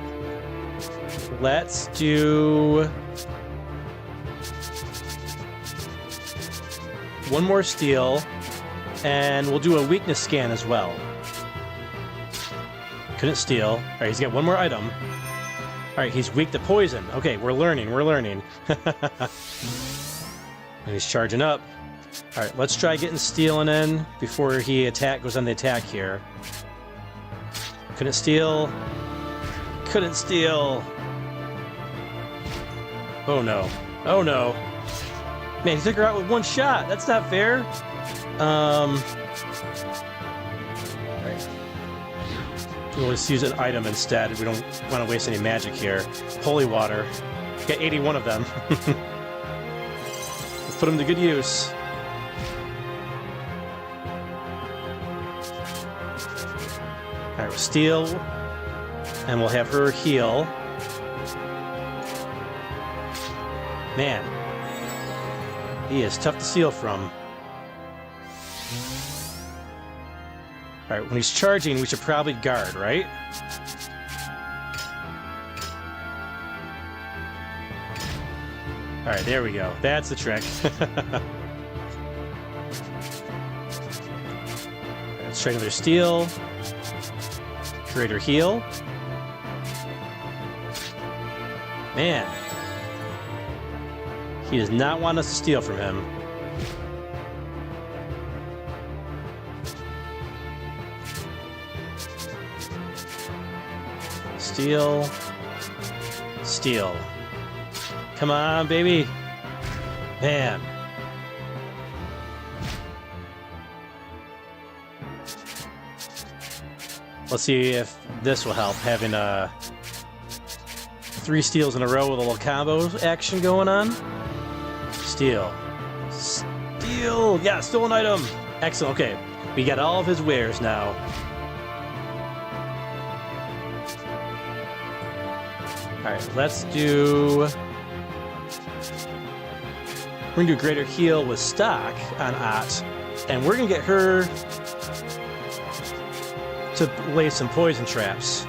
Let's do one more steal, and we'll do a weakness scan as well. Couldn't steal. Alright, he's got one more item. Alright, he's weak to poison. Okay, we're learning. And he's charging up. Alright, let's try getting stealing in before he goes on the attack here. Couldn't steal. Couldn't steal. Oh no. Oh no. Man, he took her out with one shot. That's not fair. Alright. Let's use an item instead. We don't want to waste any magic here. Holy water. Got 81 of them. Let's put them to good use. Alright, we'll steal. And we'll have her heal. Man. He is tough to steal from. Alright, when he's charging, we should probably guard, right? Alright, there we go. That's the trick. Let's try another steal. Greater heal. Man. He does not want us to steal from him. Steal. Steal. Come on, baby. Man. Let's see if this will help, having 3 steals in a row with a little combo action going on. Steal. Steal! Yeah, stolen item! Excellent, okay. We got all of his wares now. Alright, let's do We're gonna do greater heal with stock on Ott, and we're gonna get her to lay some poison traps.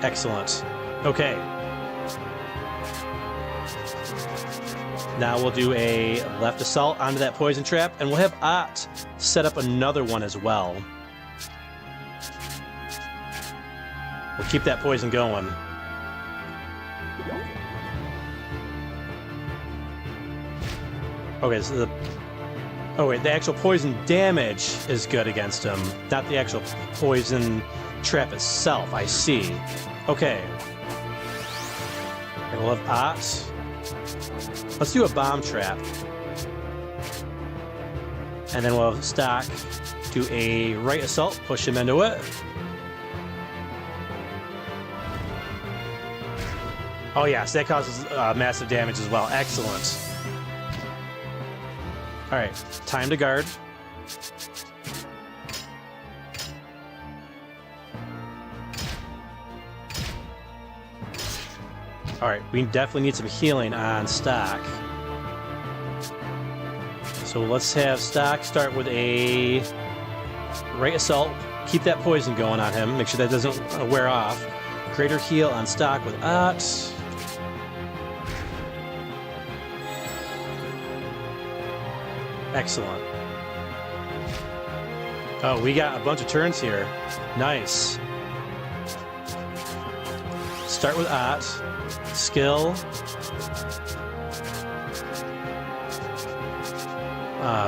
Excellent. Okay. Now we'll do a left assault onto that poison trap, and we'll have Ott set up another one as well. We'll keep that poison going. Okay, so the actual poison damage is good against him, not the actual poison trap itself. I see. Okay. And we'll have Ott. Let's do a bomb trap. And then we'll have Stock do a right assault, push him into it. Oh yes, that causes massive damage as well. Excellent. Alright, time to guard. Alright, we definitely need some healing on Stock. So let's have Stock start with a right assault. Keep that poison going on him. Make sure that doesn't wear off. Greater heal on Stock with Ott. Excellent. Oh, we got a bunch of turns here. Nice. Start with Ott. Skill.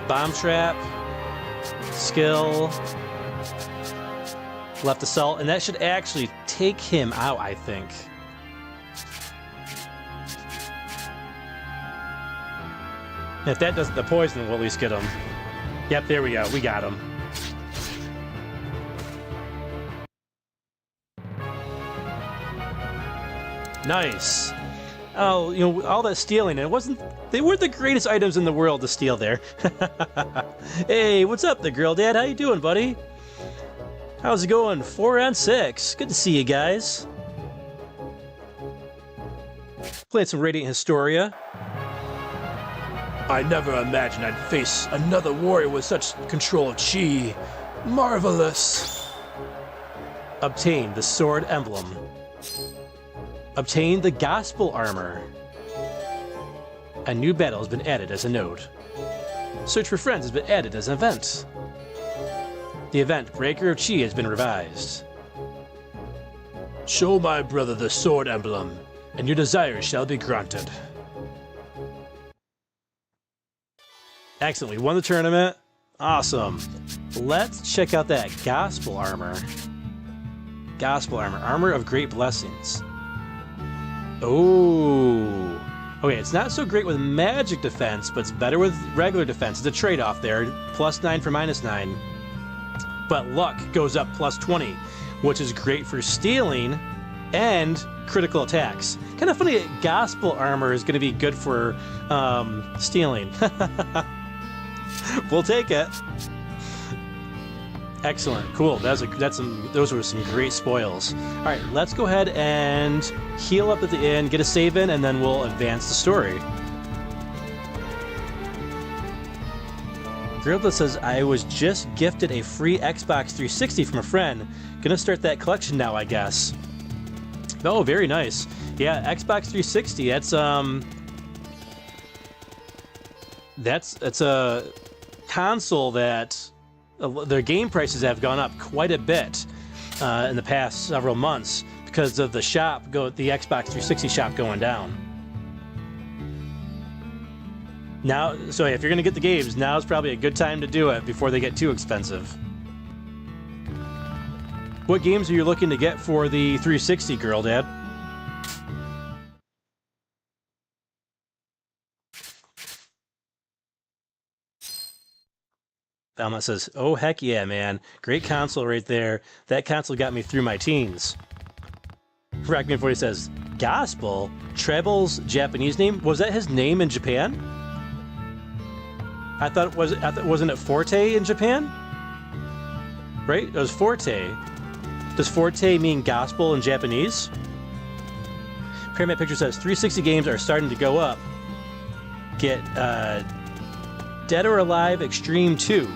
Bomb trap. Skill. Left assault. And that should actually take him out, I think. If that doesn't, the poison will at least get him. Yep, there we go. We got him. Nice. Oh, you know, all that stealing, they weren't the greatest items in the world to steal there. Hey, what's up there, girl dad? How you doing, buddy? How's it going? 4 on 6. Good to see you guys. Playing some Radiant Historia. I never imagined I'd face another warrior with such control of chi. Marvelous. Obtain the sword emblem. Obtain the gospel armor. A new battle has been added as a node. Search for friends has been added as an event. The event Breaker of Chi has been revised. Show my brother the sword emblem, and your desires shall be granted. Excellent, we won the tournament. Awesome. Let's check out that gospel armor. Gospel armor, armor of great blessings. Oh. Okay, it's not so great with magic defense, but it's better with regular defense. It's a trade-off there. +9 for -9. But luck goes up +20, which is great for stealing and critical attacks. Kind of funny that gospel armor is going to be good for stealing. We'll take it. Excellent, cool. Those were some great spoils. All right, let's go ahead and heal up at the end, get a save in, and then we'll advance the story. Grilda says, I was just gifted a free Xbox 360 from a friend. Gonna start that collection now, I guess. Oh, very nice. Yeah, Xbox 360, that's a console that their game prices have gone up quite a bit in the past several months because of the Xbox 360 shop going down. Now, so if you're going to get the games, now's probably a good time to do it before they get too expensive. What games are you looking to get for the 360, girl dad? Valmont says, oh, heck yeah, man. Great console right there. That console got me through my teens. Rackman40 says, Gospel? Treble's Japanese name? Was that his name in Japan? wasn't it Forte in Japan? Right? It was Forte. Does forte mean gospel in Japanese? Paramount Picture says 360 games are starting to go up. Get Dead or Alive Extreme 2.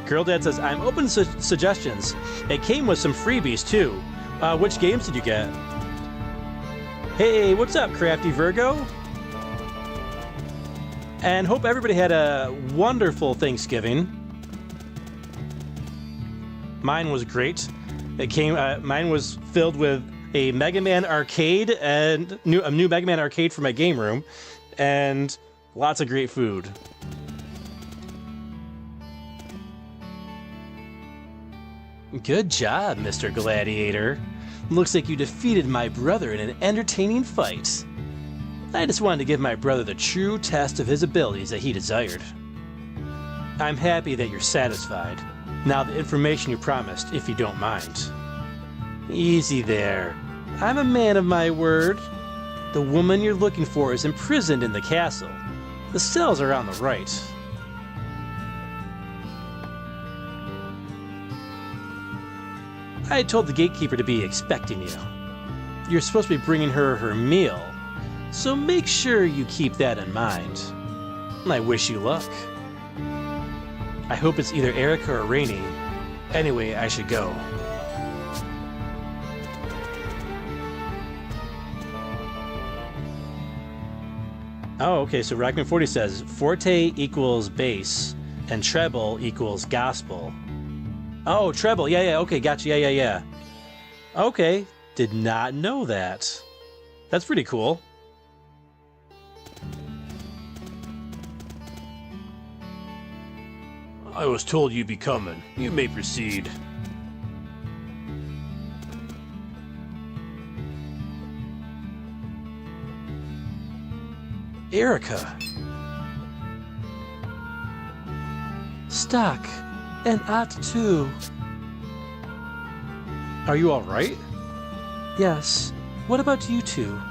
Girl Dad says, I'm open to suggestions. It came with some freebies too. Which games did you get? Hey, what's up, Crafty Virgo? And hope everybody had a wonderful Thanksgiving. Mine was great. Mine was filled with a Mega Man arcade and a new Mega Man arcade for my game room, and lots of great food. Good job, Mr. Gladiator. Looks like you defeated my brother in an entertaining fight. I just wanted to give my brother the true test of his abilities that he desired. I'm happy that you're satisfied. Now the information you promised, if you don't mind. Easy there. I'm a man of my word. The woman you're looking for is imprisoned in the castle. The cells are on the right. I told the gatekeeper to be expecting you. You're supposed to be bringing her her meal, so make sure you keep that in mind. I wish you luck. I hope it's either Erica or Rainy. Anyway, I should go. Oh, okay, so Rockman40 says, forte equals bass, and treble equals gospel. Oh, treble. Yeah, okay, gotcha. Yeah. Okay, did not know that. That's pretty cool. I was told you'd be coming. You may proceed. Erica. Stock. And Ott too. Are you alright? Yes. What about you two?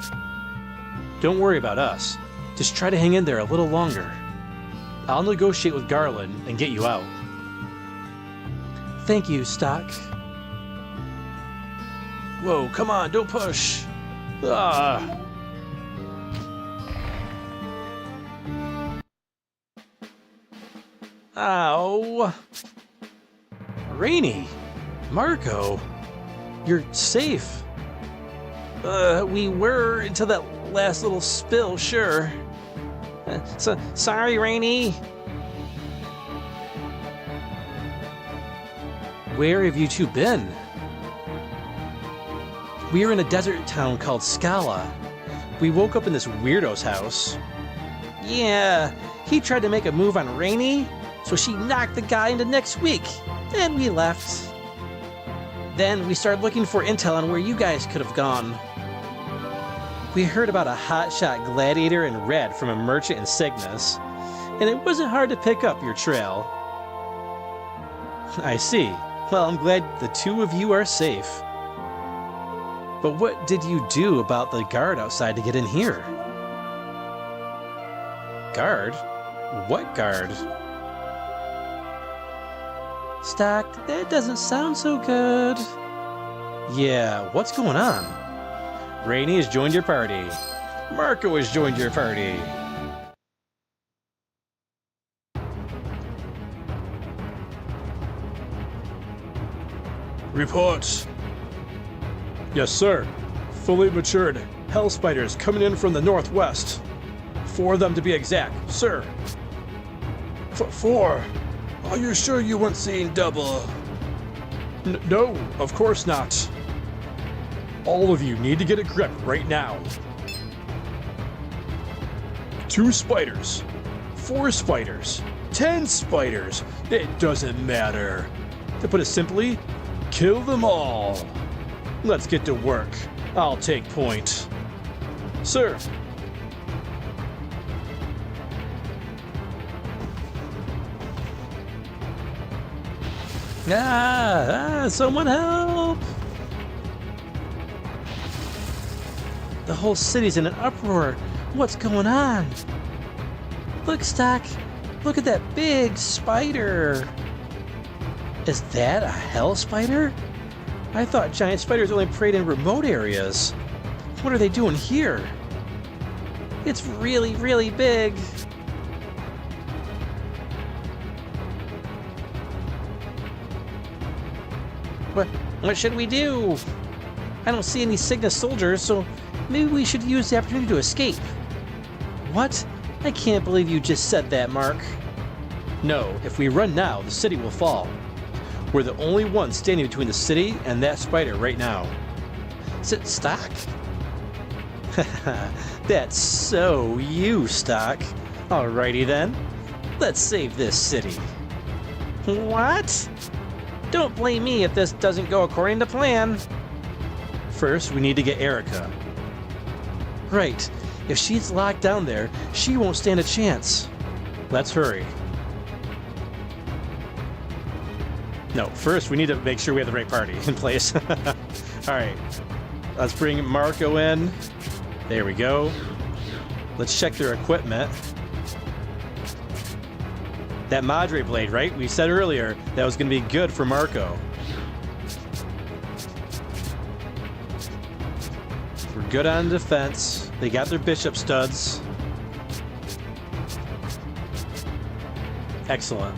Don't worry about us. Just try to hang in there a little longer. I'll negotiate with Garland and get you out. Thank you, Stock. Whoa, come on, don't push. Ah. Ow. Rainy. Marco. You're safe. We were until that last little spill, sure. So sorry, Rainy. Where have you two been? We were in a desert town called Scala. We woke up in this weirdo's house. Yeah, he tried to make a move on Rainy, so she knocked the guy into next week, and we left. Then we started looking for intel on where you guys could have gone. We heard about a hotshot gladiator in red from a merchant in Cygnus, and it wasn't hard to pick up your trail. I see. Well, I'm glad the two of you are safe. But what did you do about the guard outside to get in here? Guard? What guard? Stock, that doesn't sound so good. Yeah, what's going on? Rainy has joined your party. Marco has joined your party. Report. Yes, sir. Fully matured hell spiders coming in from the northwest. 4 of them to be exact, sir. 4? Are you sure you weren't seeing double? No, of course not. All of you need to get a grip right now. 2 spiders, 4 spiders, 10 spiders. It doesn't matter. To put it simply, kill them all. Let's get to work. I'll take point. Sir. Someone help! The whole city's in an uproar. What's going on? Look, Stock. Look at that big spider. Is that a hell spider? I thought giant spiders only preyed in remote areas. What are they doing here? It's really, really big. What should we do? I don't see any Cygnus soldiers, so maybe we should use the opportunity to escape. What? I can't believe you just said that, Mark. No, if we run now, the city will fall. We're the only ones standing between the city and that spider right now. Stock? That's so you, Stock. Alrighty then. Let's save this city. What? Don't blame me if this doesn't go according to plan. First, we need to get Erica. Right. If she's locked down there, she won't stand a chance. Let's hurry. No, first we need to make sure we have the right party in place. Alright. Let's bring Marco in. There we go. Let's check their equipment. That Madre blade, right? We said earlier that was going to be good for Marco. We're good on defense. They got their bishop studs. Excellent.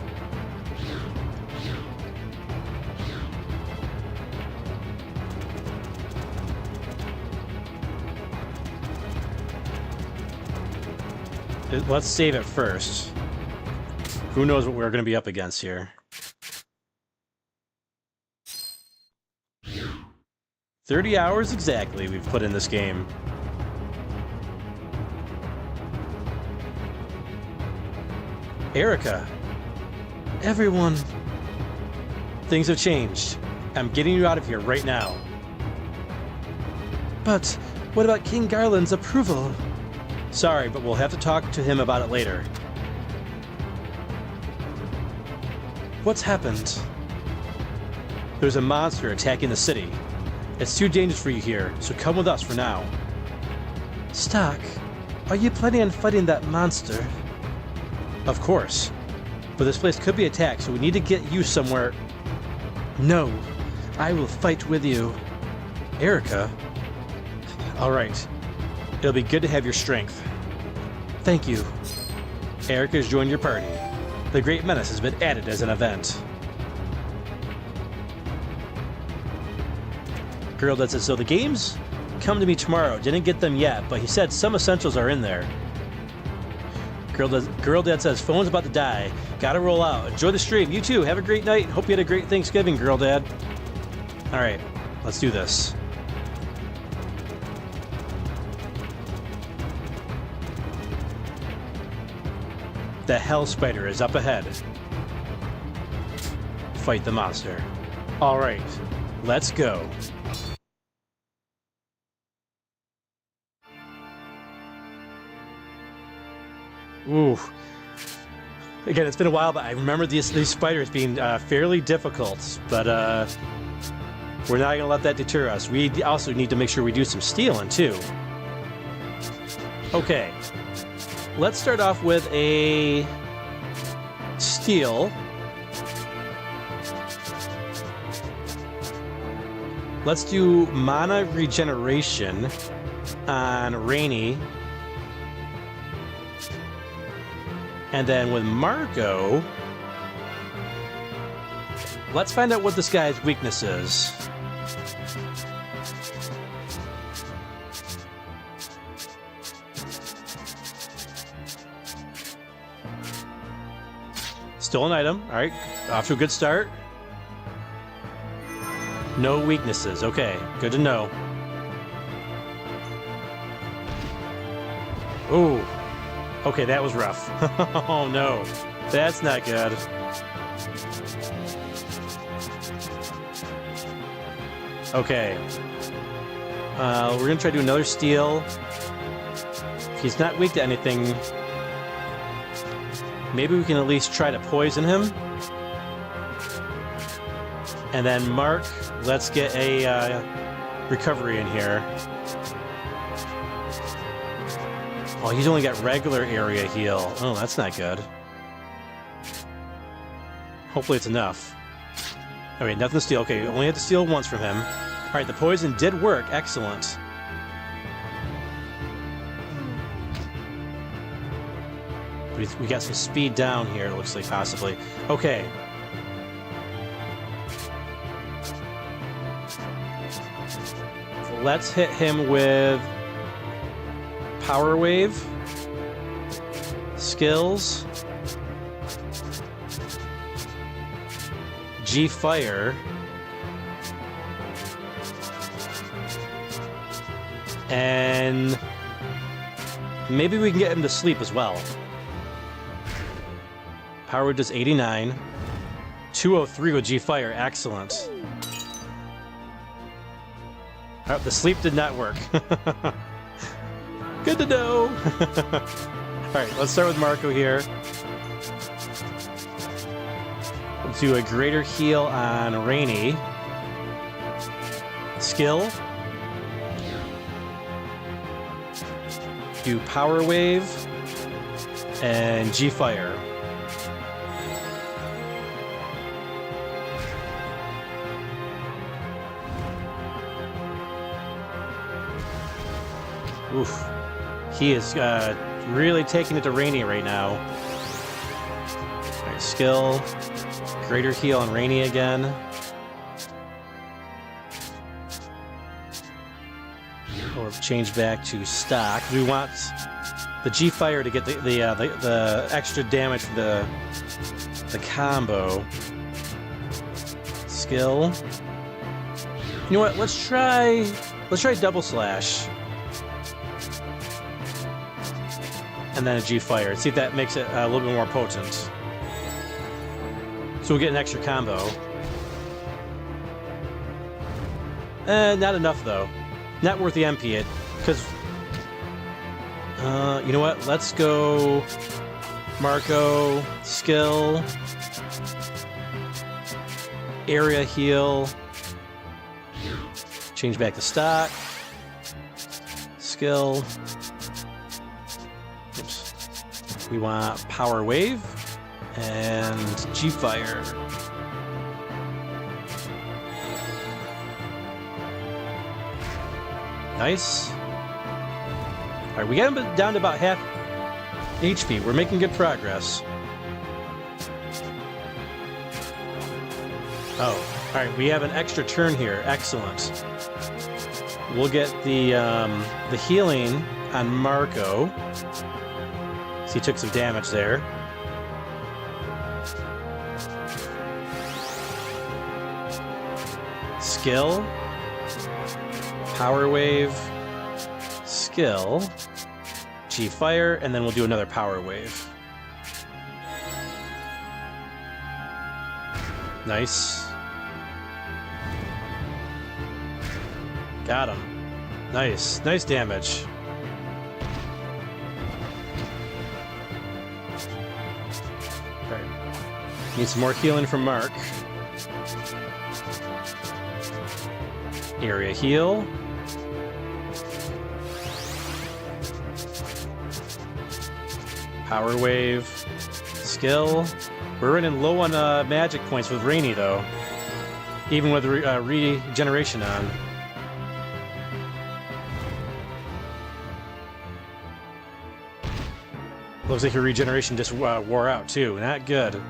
Let's save it first. Who knows what we're going to be up against here. 30 hours exactly we've put in this game. Erica. Everyone. Things have changed. I'm getting you out of here right now. But what about King Garland's approval? Sorry, but we'll have to talk to him about it later. What's happened? There's a monster attacking the city. It's too dangerous for you here, so come with us for now. Stock, are you planning on fighting that monster? Of course. But this place could be attacked, so we need to get you somewhere. No, I will fight with you. Erica? Alright. It'll be good to have your strength. Thank you. Erica's joined your party. The Great Menace has been added as an event. Girl Dad says, so the games come to me tomorrow. Didn't get them yet, but he said some essentials are in there. Girl Dad says, phone's about to die. Gotta roll out. Enjoy the stream. You too. Have a great night. Hope you had a great Thanksgiving, Girl Dad. Alright, let's do this. The Hell Spider is up ahead. Fight the monster. Alright, let's go. Ooh. Again, it's been a while, but I remember these spiders being fairly difficult, but we're not going to let that deter us. We also need to make sure we do some stealing, too. Okay. Let's start off with a steal. Let's do mana regeneration on Rainy. And then with Marco, let's find out what this guy's weakness is. Still an item. All right, off to a good start. No weaknesses. Okay, good to know. Ooh. Okay, that was rough. Oh no, that's not good. Okay. We're gonna try to do another steal. If he's not weak to anything, maybe we can at least try to poison him. And then Mark, let's get a recovery in here. Oh, he's only got regular area heal. Oh, that's not good. Hopefully it's enough. Alright, nothing to steal. Okay, only had to steal once from him. Alright, the poison did work. Excellent. We got some speed down here, it looks like, possibly. Okay. So let's hit him with Power Wave, Skills, G Fire, and maybe we can get him to sleep as well. Power does 89. 203 with G Fire. Excellent. Oh, the sleep did not work. Good to know. Alright, let's start with Marco here. Let's do a greater heal on Rainy. Skill. Do Power Wave and G Fire. Oof. He is really taking it to Rainy right now. All right, skill. Greater heal on Rainy again. We'll change back to stock. We want the G Fire to get the extra damage from the combo. Skill. You know what? Let's try double slash. And then a G Fire. See if that makes it a little bit more potent. So we'll get an extra combo. Not enough though. Not worth the MP it, because you know what? Let's go Marco, skill, area heal, change back to stock, skill. We want Power Wave and G Fire. Nice. All right, we got him down to about half HP. We're making good progress. Oh, all right. We have an extra turn here. Excellent. We'll get the healing on Marco. He took some damage there. Skill. Power Wave. Skill. G Fire, and then we'll do another Power Wave. Nice. Got him. Nice. Nice damage. Need some more healing from Mark. Area heal. Power Wave. Skill. We're running low on magic points with Rainy, though. Even with regeneration on. Looks like your regeneration just wore out, too. Not good.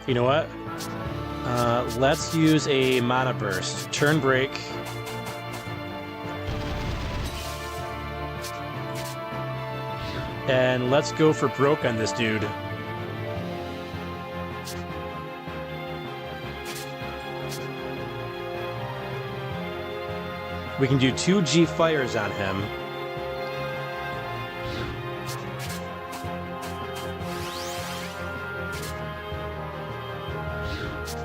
You know what? Let's use a Mana Burst. Turn break. And let's go for broke on this dude. We can do 2 G Fires on him.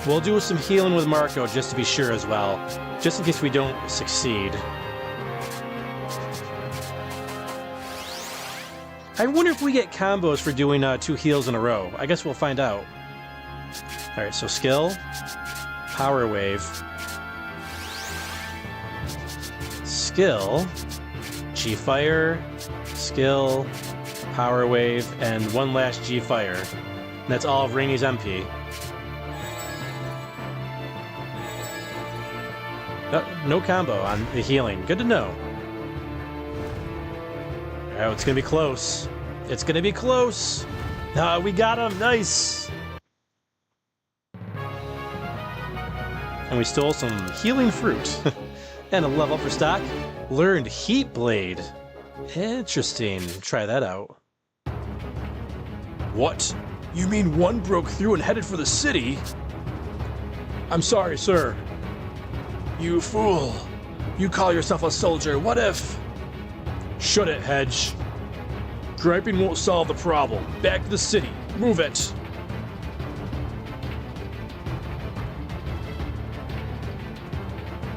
We'll do some healing with Marco just to be sure as well, just in case we don't succeed. I wonder if we get combos for doing 2 heals in a row. I guess we'll find out. Alright, so skill, Power Wave, skill, G-Fire, skill, Power Wave, and one last G-Fire. And that's all of Rainy's MP. No combo on the healing. Good to know. Oh, it's gonna be close. It's gonna be close. We got him. Nice. And we stole some healing fruit. And a level up for stock. Learned Heat Blade. Interesting. Try that out. What? You mean one broke through and headed for the city? I'm sorry, sir. You fool. You call yourself a soldier. What if? Shut it, Hedge. Griping won't solve the problem. Back to the city. Move it.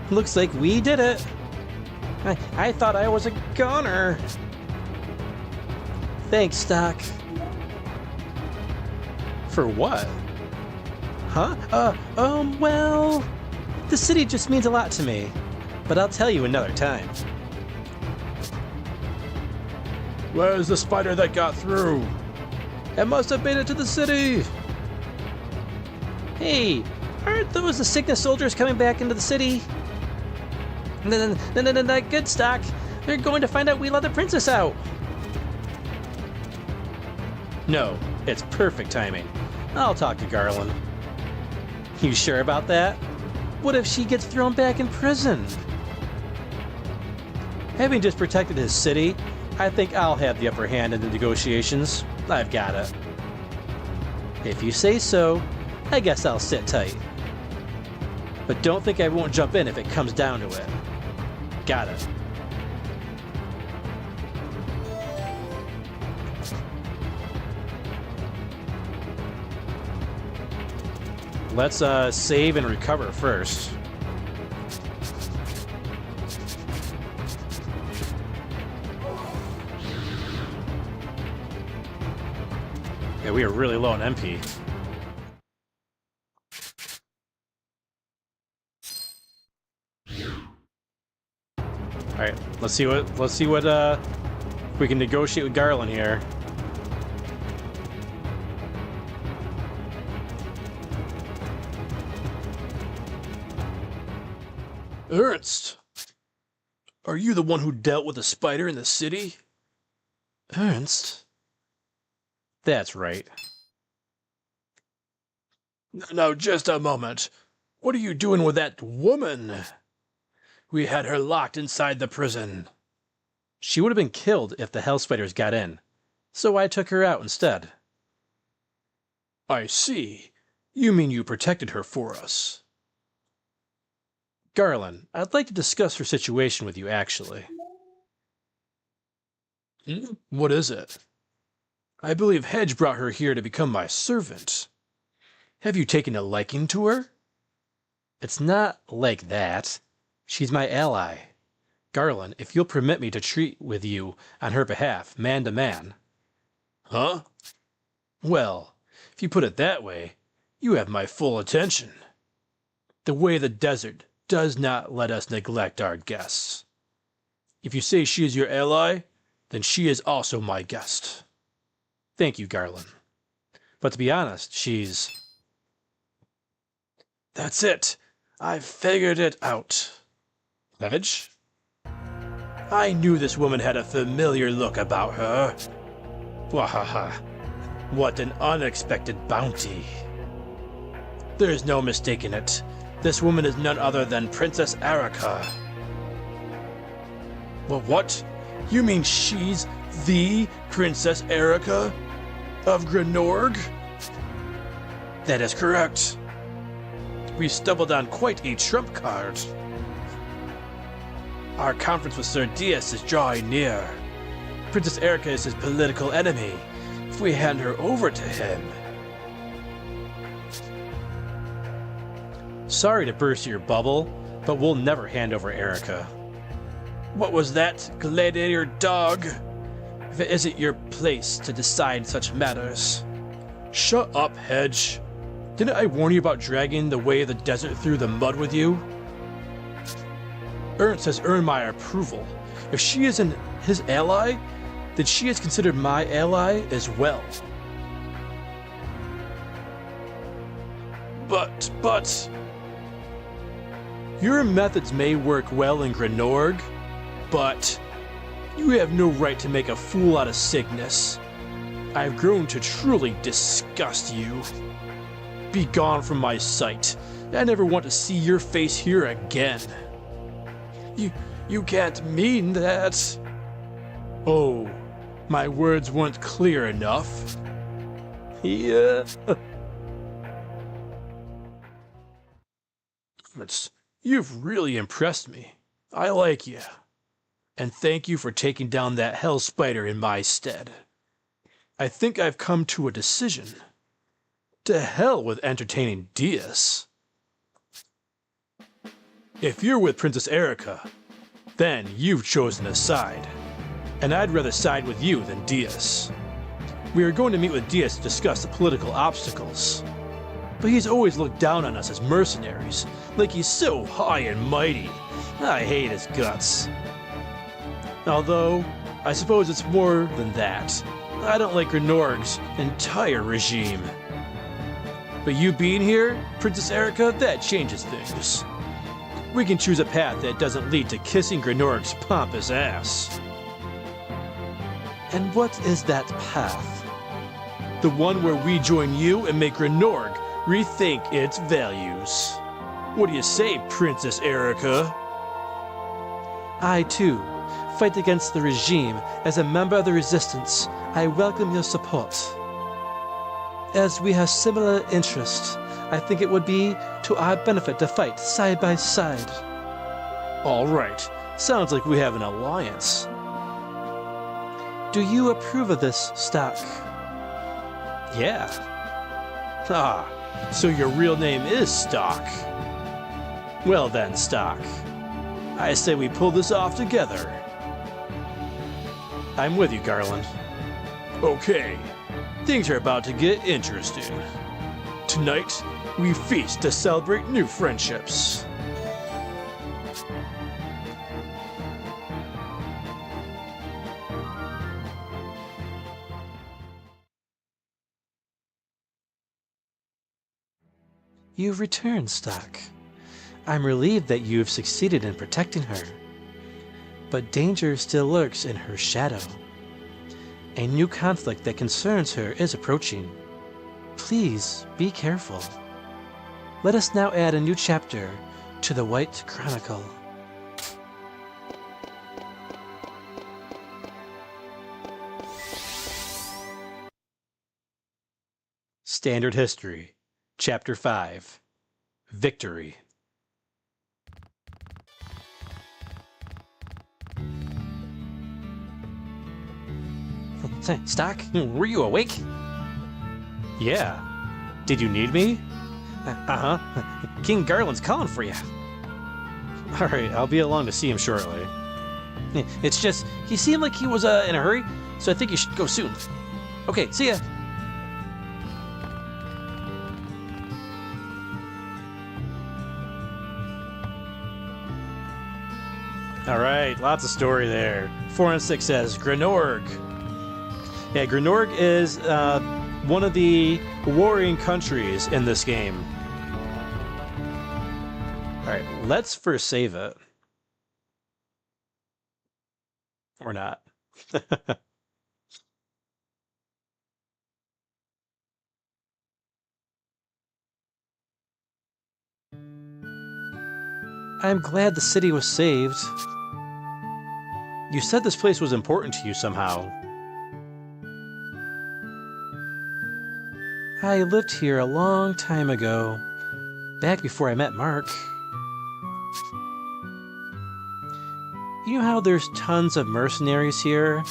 Looks like we did it. I thought I was a goner. Thanks, Stock. For what? Huh? Well, the city just means a lot to me. But I'll tell you another time. Where's the spider that got through? It must have made it to the city. Hey, aren't those the sickness soldiers coming back into the city? No, good, Stock. They're going to find out we let the princess out. No, it's perfect timing. I'll talk to Garland. You sure about that? What if she gets thrown back in prison? Having just protected his city, I think I'll have the upper hand in the negotiations. I've got it. If you say so, I guess I'll sit tight. But don't think I won't jump in if it comes down to it. Got it. Let's save and recover first. Yeah, we are really low on MP. All right, let's see what we can negotiate with Garland here. Ernst, are you the one who dealt with the spider in the city? Ernst? That's right. Now, just a moment. What are you doing with that woman? We had her locked inside the prison. She would have been killed if the hell spiders got in, so I took her out instead. I see. You mean you protected her for us. Garland, I'd like to discuss her situation with you, actually. What is it? I believe Hedge brought her here to become my servant. Have you taken a liking to her? It's not like that. She's my ally. Garland, if you'll permit me to treat with you on her behalf, man to man. Huh? Well, if you put it that way, you have my full attention. The way of the desert does not let us neglect our guests. If you say she is your ally, then she is also my guest. Thank you, Garland. But to be honest, she's... That's it. I've figured it out. Hedge? I knew this woman had a familiar look about her. Wahaha. What an unexpected bounty. There's no mistaking it. This woman is none other than Princess Erica. Well, what? You mean she's the Princess Erica of Grenorg? That is correct. We stumbled on quite a trump card. Our conference with Sir Dias is drawing near. Princess Erica is his political enemy. If we hand her over to him... Sorry to burst your bubble, but we'll never hand over Erica. What was that, gladiator dog? If it isn't your place to decide such matters. Shut up, Hedge. Didn't I warn you about dragging the way of the desert through the mud with you? Ernst has earned my approval. If she isn't his ally, then she is considered my ally as well. But... Your methods may work well in Grenorg, but you have no right to make a fool out of Cygnus. I've grown to truly disgust you. Be gone from my sight. I never want to see your face here again. You can't mean that. Oh, my words weren't clear enough. Yeah. You've really impressed me. I like you. And thank you for taking down that hell spider in my stead. I think I've come to a decision. To hell with entertaining Dias. If you're with Princess Erica, then you've chosen a side. And I'd rather side with you than Dias. We are going to meet with Dias to discuss the political obstacles. But he's always looked down on us as mercenaries, like he's so high and mighty. I hate his guts. Although, I suppose it's more than that. I don't like Grenorg's entire regime. But you being here, Princess Erica, that changes things. We can choose a path that doesn't lead to kissing Grenorg's pompous ass. And what is that path? The one where we join you and make Grenorg rethink its values. What do you say, Princess Erica? I, too, fight against the regime as a member of the Resistance. I welcome your support. As we have similar interests, I think it would be to our benefit to fight side by side. All right. Sounds like we have an alliance. Do you approve of this, Stark? Yeah. Ah, so your real name is Stark. Well then, Stark. I say we pull this off together. I'm with you, Garland. Okay. Things are about to get interesting. Tonight, we feast to celebrate new friendships. You've returned, Stark. I'm relieved that you've succeeded in protecting her. But danger still lurks in her shadow. A new conflict that concerns her is approaching. Please be careful. Let us now add a new chapter to the White Chronicle. Standard History, Chapter 5, Victory. Stark, were you awake? Yeah. Did you need me? Uh-huh. King Garland's calling for you. Alright, I'll be along to see him shortly. It's just, he seemed like he was in a hurry, so I think you should go soon. Okay, see ya. Alright, lots of story there. 4 and 6 says, Grenorg. Yeah, Grenorg is one of the warring countries in this game. Alright, let's first save it. Or not. I'm glad the city was saved. You said this place was important to you somehow. I lived here a long time ago, back before I met Mark. You know how there's tons of mercenaries here?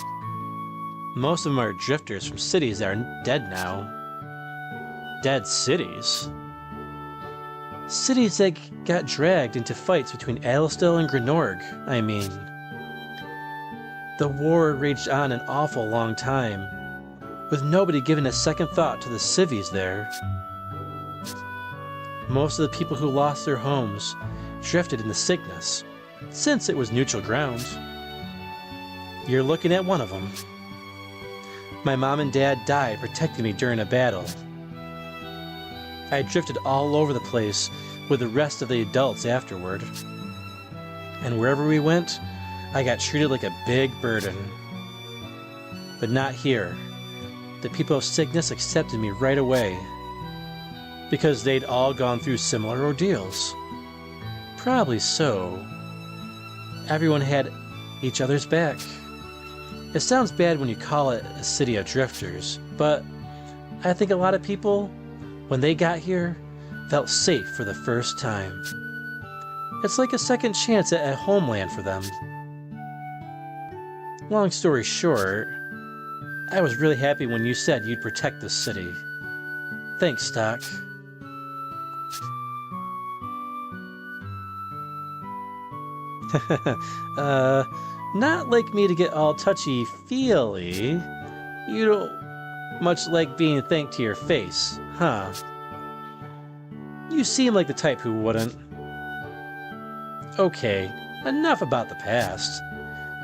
Most of them are drifters from cities that are dead now. Dead cities? Cities that got dragged into fights between Alastil and Grenorg, I mean. The war raged on an awful long time, with nobody giving a second thought to the civvies there. Most of the people who lost their homes drifted into Cygnus, since it was neutral ground. You're looking at one of them. My mom and dad died protecting me during a battle. I drifted all over the place with the rest of the adults afterward. And wherever we went, I got treated like a big burden. But not here. The people of Cygnus accepted me right away, because they'd all gone through similar ordeals. Probably so. Everyone had each other's back. It sounds bad when you call it a city of drifters, but I think a lot of people, when they got here, felt safe for the first time. It's like a second chance at a homeland for them. Long story short, I was really happy when you said you'd protect this city. Thanks, Stock. Not like me to get all touchy-feely. You don't much like being thanked to your face, huh? You seem like the type who wouldn't. Okay, enough about the past.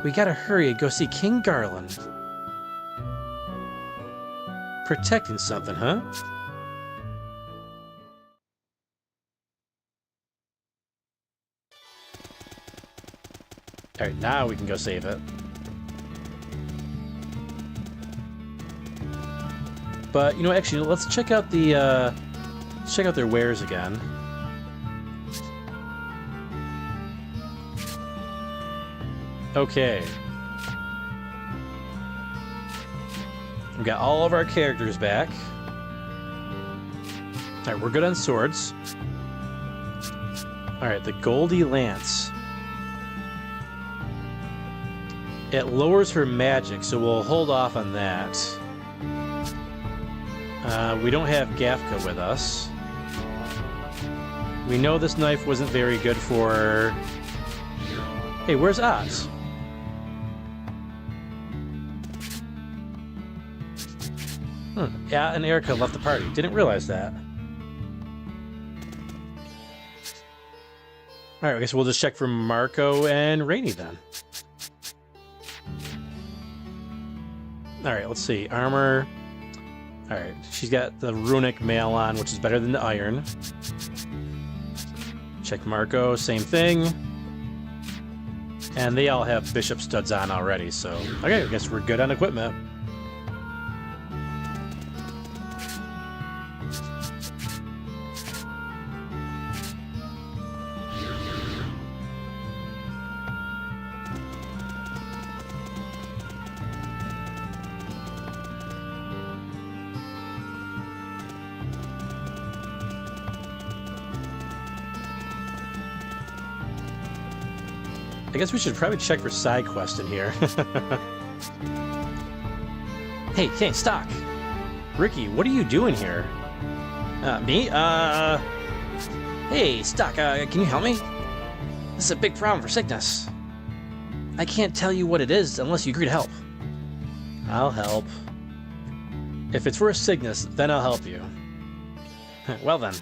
We gotta hurry and go see King Garland. Protecting something, huh? Alright, now we can go save it. But, you know, actually, let's check out the, check out their wares again. Okay. We got all of our characters back. Alright, we're good on swords. Alright, the Goldie Lance. It lowers her magic, so we'll hold off on that. We don't have Gafka with us. We know this knife wasn't very good for... Hey, where's Oz? Yeah, and Erica left the party. Didn't realize that. Alright, I guess we'll just check for Marco and Rainy then. Alright, let's see. Armor. Alright, she's got the runic mail on, which is better than the iron. Check Marco, same thing. And they all have bishop studs on already, so... Okay, I guess we're good on equipment. I guess we should probably check for side quest in here. Hey, Stock! Ricky, what are you doing here? Me? Hey, Stock, can you help me? This is a big problem for Cygnus. I can't tell you what it is unless you agree to help. I'll help. If it's for Cygnus, then I'll help you. Well then.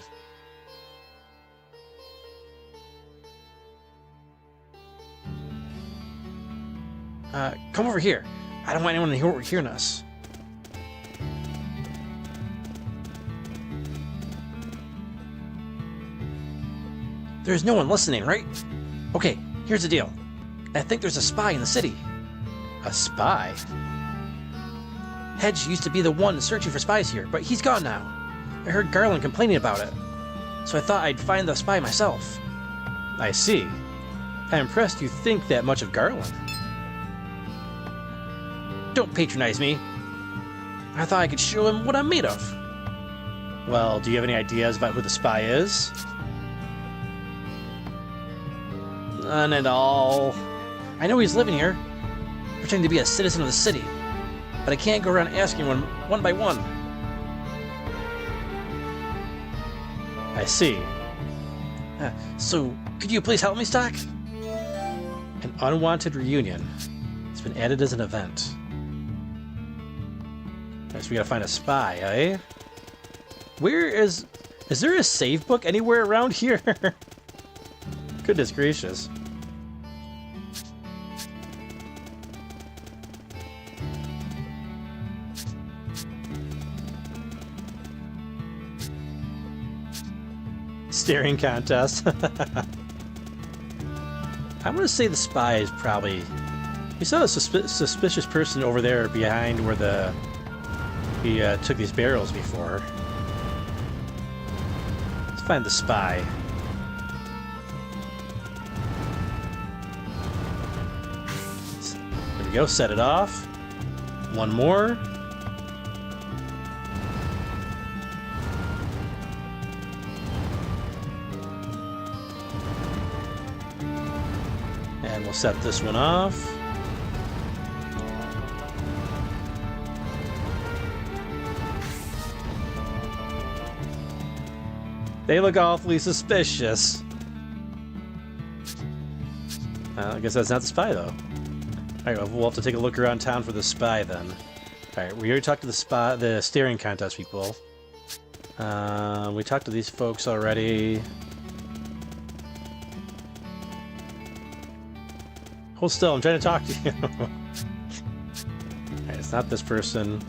Come over here. I don't want anyone to hear hearing us. There's no one listening, right? Okay, here's the deal. I think there's a spy in the city. A spy? Hedge used to be the one searching for spies here, but he's gone now. I heard Garland complaining about it, so I thought I'd find the spy myself. I see. I'm impressed you think that much of Garland. Don't patronize me. I thought I could show him what I'm made of. Well, do you have any ideas about who the spy is? None at all. I know he's living here, pretending to be a citizen of the city, but I can't go around asking one by one. I see. So, could you please help me, Stock? An unwanted reunion. It's been added as an event. So we gotta find a spy, eh? Where is there a save book anywhere around here? Goodness gracious. Staring contest. I'm gonna say the spy is probably... We saw a suspicious person over there behind where he took these barrels before. Let's find the spy. There we go, set it off. One more. And we'll set this one off. They look awfully suspicious. I guess that's not the spy, though. Alright, well, we'll have to take a look around town for the spy, then. Alright, we already talked to the staring contest people. We talked to these folks already. Hold still, I'm trying to talk to you. Alright, it's not this person.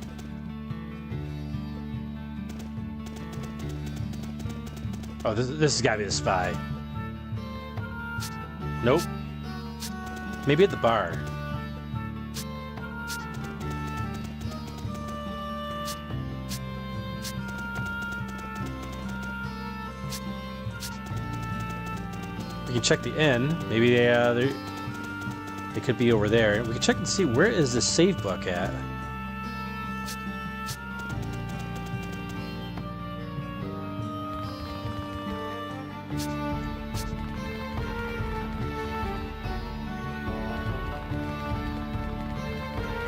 Oh, this has got to be the spy. Nope. Maybe at the bar. We can check the inn. Maybe they could be over there. We can check and see where is the save book at.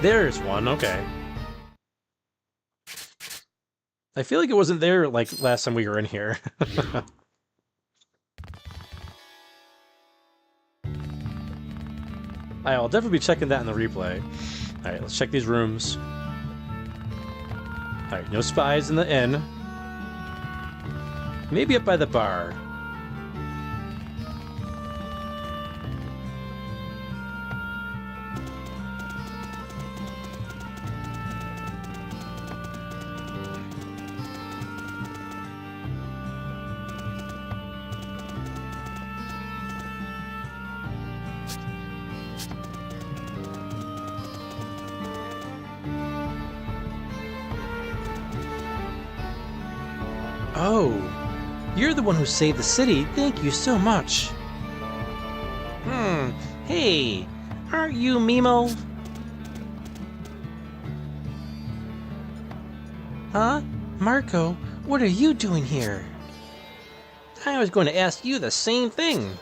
There's one, okay. I feel like it wasn't there like last time we were in here. I'll definitely be checking that in the replay. Alright, let's check these rooms. Alright, no spies in the inn. Maybe up by the bar. Oh, you're the one who saved the city. Thank you so much. Hey, aren't you Mimo? Huh? Marco, what are you doing here? I was going to ask you the same thing.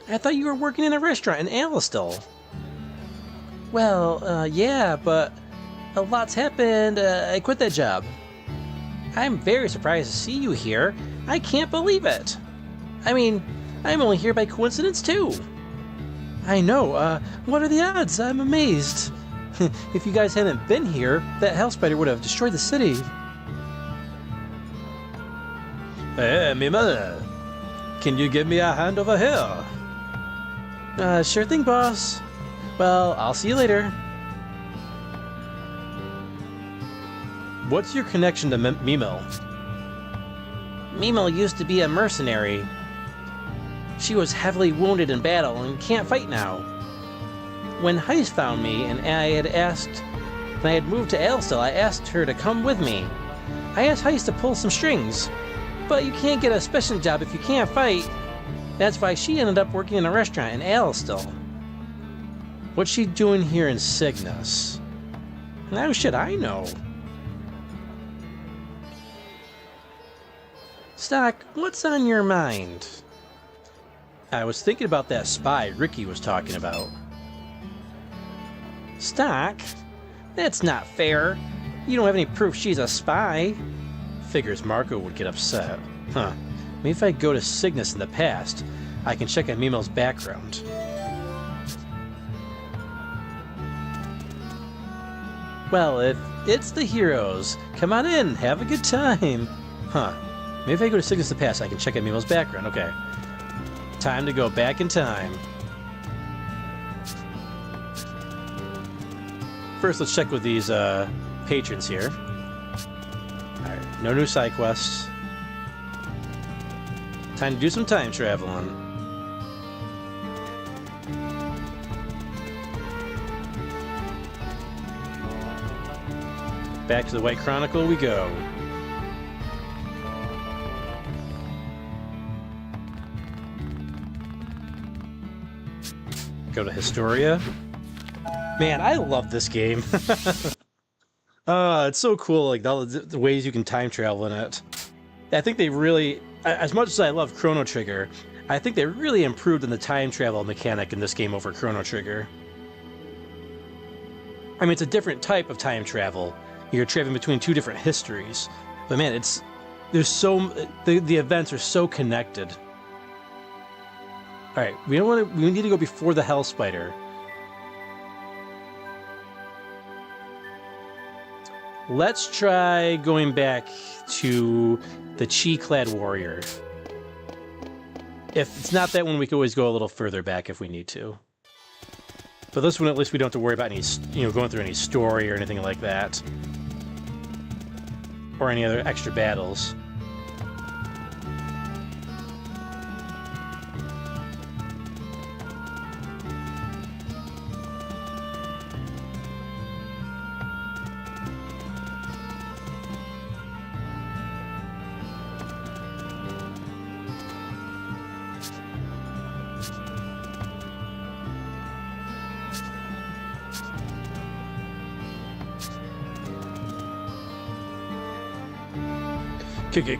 I thought you were working in a restaurant in Alistal. Well, yeah, but a lot's happened. I quit that job. I'm very surprised to see you here. I can't believe it. I mean, I'm only here by coincidence, too. I know, what are the odds? I'm amazed. If you guys hadn't been here, that hell spider would have destroyed the city. Hey, Mima, can you give me a hand over here? Sure thing, boss. Well, I'll see you later. What's your connection to Mimo? Mimo used to be a mercenary. She was heavily wounded in battle and can't fight now. When Heist found me and I had moved to Alistal, I asked her to come with me. I asked Heist to pull some strings, but you can't get a special job if you can't fight. That's why she ended up working in a restaurant in Alistal. What's she doing here in Cygnus? How should I know? Stock, what's on your mind? I was thinking about that spy Ricky was talking about. Stock? That's not fair. You don't have any proof she's a spy. Figures Marco would get upset. Huh. Maybe if I go to Cygnus in the past, I can check on Mimo's background. Well, if it's the heroes, come on in, have a good time. Huh. Maybe if I go to Cygnus in the past, I can check out Mimo's background. Okay. Time to go back in time. First, let's check with these patrons here. Alright, no new side quests. Time to do some time traveling. Back to the White Chronicle we go. Go to Historia. Man, I love this game. It's so cool, like all the ways you can time travel in it. I think they really, as much as I love Chrono Trigger, I think they really improved on the time travel mechanic in this game over Chrono Trigger. I mean, it's a different type of time travel. You're traveling between two different histories, but man, the events are so connected. All right, we need to go before the Hell Spider. Let's try going back to the Chi-clad warrior. If it's not that one, we can always go a little further back if we need to. But this one, at least we don't have to worry about any, going through any story or anything like that. Or any other extra battles.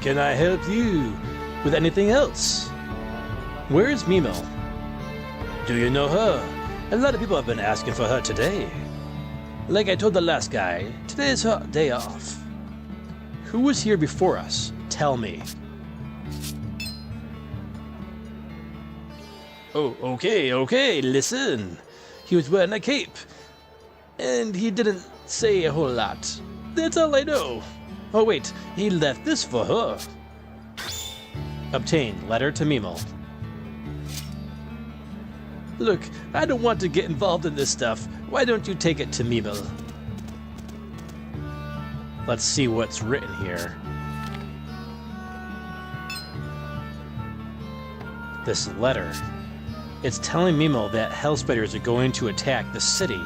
Can I help you with anything else? Where is Mimel? Do you know her? A lot of people have been asking for her today. Like I told the last guy, today is her day off. Who was here before us? Tell me. Oh, okay, listen. He was wearing a cape. And he didn't say a whole lot. That's all I know. Oh wait, he left this for her. Obtain letter to Mimel. Look, I don't want to get involved in this stuff. Why don't you take it to Mimel? Let's see what's written here. This letter. It's telling Mimel that Hell Spiders are going to attack the city.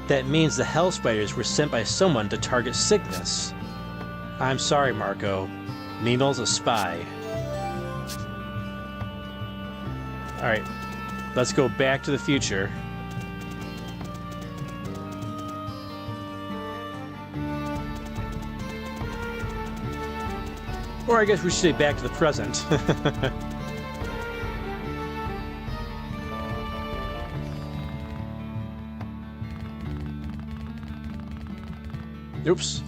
That means the Hell Spiders were sent by someone to target Cygnus. I'm sorry, Marco. Mimel's a spy. Alright, let's go back to the future. Or I guess we should say back to the present. Oops.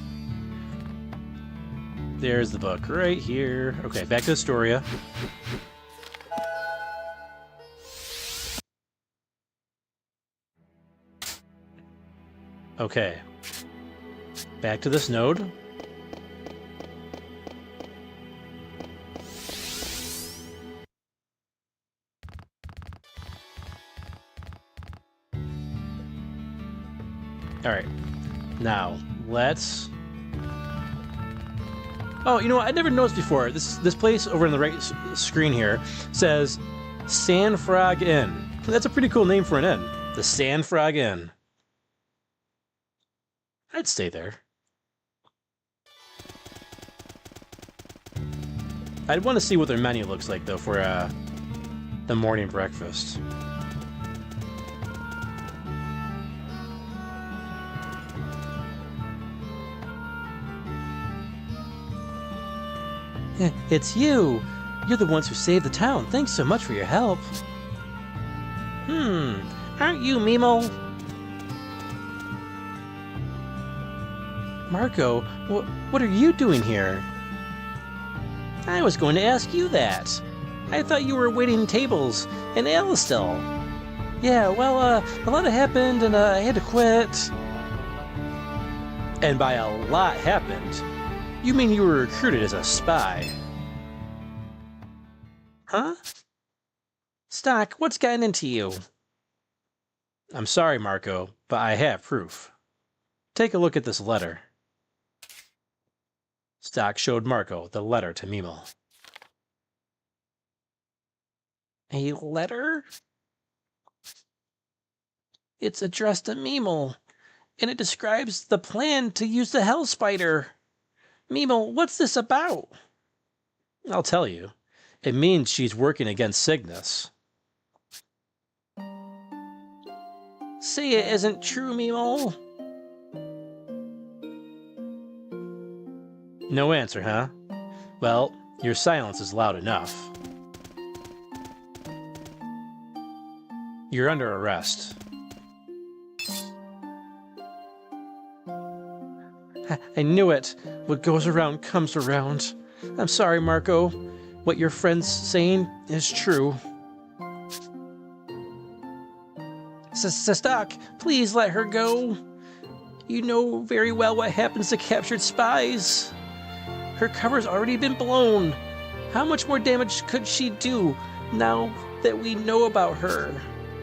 There's the book right here. Okay, back to Historia. Okay. Back to this node. Alright. Now, let's... Oh, you know what? I never noticed before. This place over on the right screen here says Sand Frog Inn. That's a pretty cool name for an inn. The Sand Frog Inn. I'd stay there. I'd want to see what their menu looks like, though, for the morning breakfast. It's you! You're the ones who saved the town. Thanks so much for your help. Aren't you Mimel? Marco, what are you doing here? I was going to ask you that. I thought you were waiting tables in Alistel. Yeah, well, a lot happened and I had to quit. And by a lot happened, you mean you were recruited as a spy? Huh? Stock, what's gotten into you? I'm sorry, Marco, but I have proof. Take a look at this letter. Stock showed Marco the letter to Mimel. A letter? It's addressed to Meemel, and it describes the plan to use the Hell Spider. Meemel, what's this about? I'll tell you. It means she's working against Cygnus. Say it isn't true, Meemel. No answer, huh? Well, your silence is loud enough. You're under arrest. I knew it. What goes around comes around. I'm sorry, Marco. What your friend's saying is true. Stock, please let her go. You know very well what happens to captured spies. Her cover's already been blown. How much more damage could she do now that we know about her?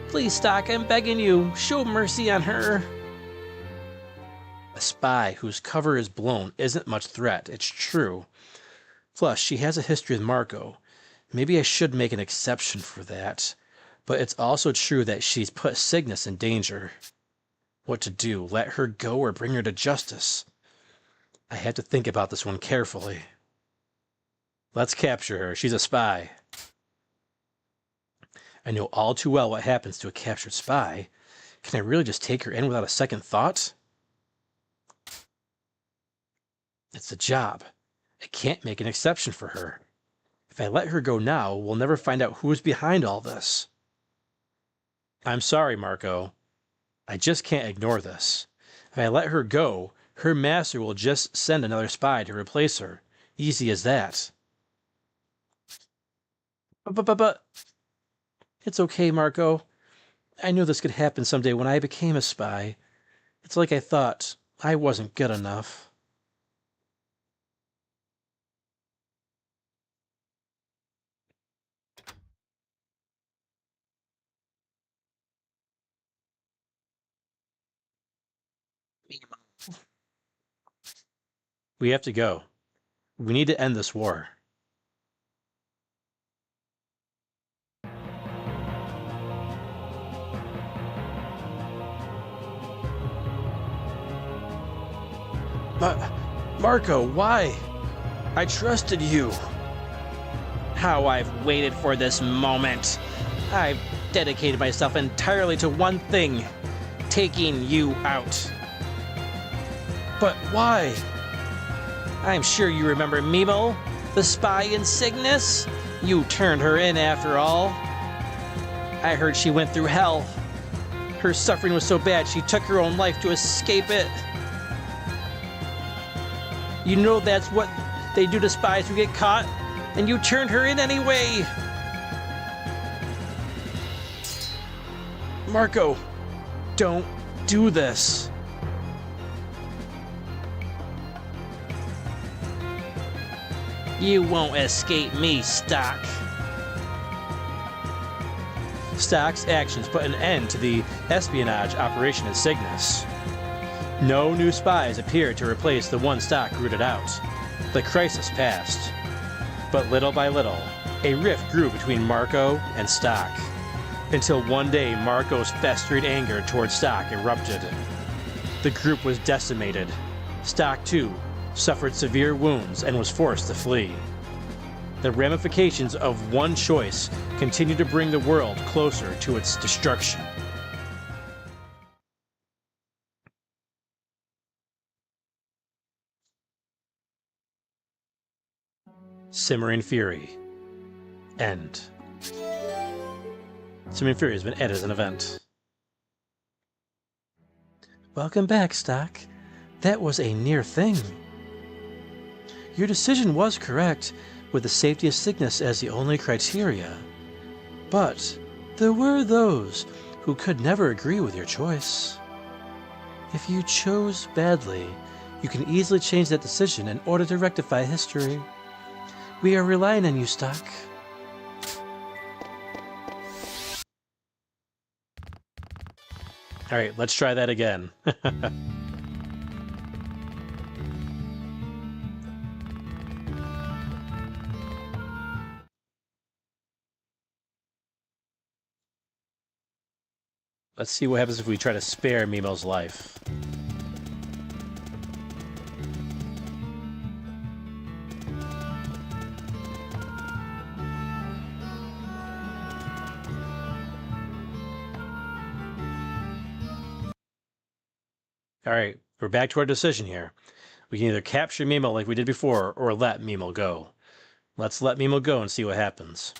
Please, Stock, I'm begging you, show mercy on her. A spy whose cover is blown isn't much threat, it's true. Plus, she has a history with Marco. Maybe I should make an exception for that. But it's also true that she's put Cygnus in danger. What to do, let her go or bring her to justice? I have to think about this one carefully. Let's capture her. She's a spy. I know all too well what happens to a captured spy. Can I really just take her in without a second thought? It's a job. I can't make an exception for her. If I let her go now, we'll never find out who is behind all this. I'm sorry, Marco. I just can't ignore this. If I let her go, her master will just send another spy to replace her. Easy as that. But... It's okay, Marco. I knew this could happen someday when I became a spy. It's like I thought I wasn't good enough. We have to go. We need to end this war. Marco, why? I trusted you. How I've waited for this moment. I've dedicated myself entirely to one thing, taking you out. But why? I'm sure you remember Meemel, the spy in Cygnus. You turned her in after all. I heard she went through hell. Her suffering was so bad she took her own life to escape it. You know that's what they do to spies who get caught, and you turned her in anyway. Marco, don't do this. You won't escape me, Stock. Stock's actions put an end to the espionage operation in Cygnus. No new spies appeared to replace the one Stock rooted out. The crisis passed. But little by little, a rift grew between Marco and Stock, until one day Marco's festering anger towards Stock erupted. The group was decimated. Stock, too, suffered severe wounds and was forced to flee. The ramifications of one choice continued to bring the world closer to its destruction. Simmering Fury. End. Simmering Fury has been added as an event. Welcome back, Stock. That was a near thing. Your decision was correct, with the safety of Cygnus as the only criteria. But there were those who could never agree with your choice. If you chose badly, you can easily change that decision in order to rectify history. We are relying on you, Stock. Alright, let's try that again. Let's see what happens if we try to spare Mimo's life. Alright, we're back to our decision here. We can either capture Mimo like we did before, or let Mimo go. Let's let Mimo go and see what happens.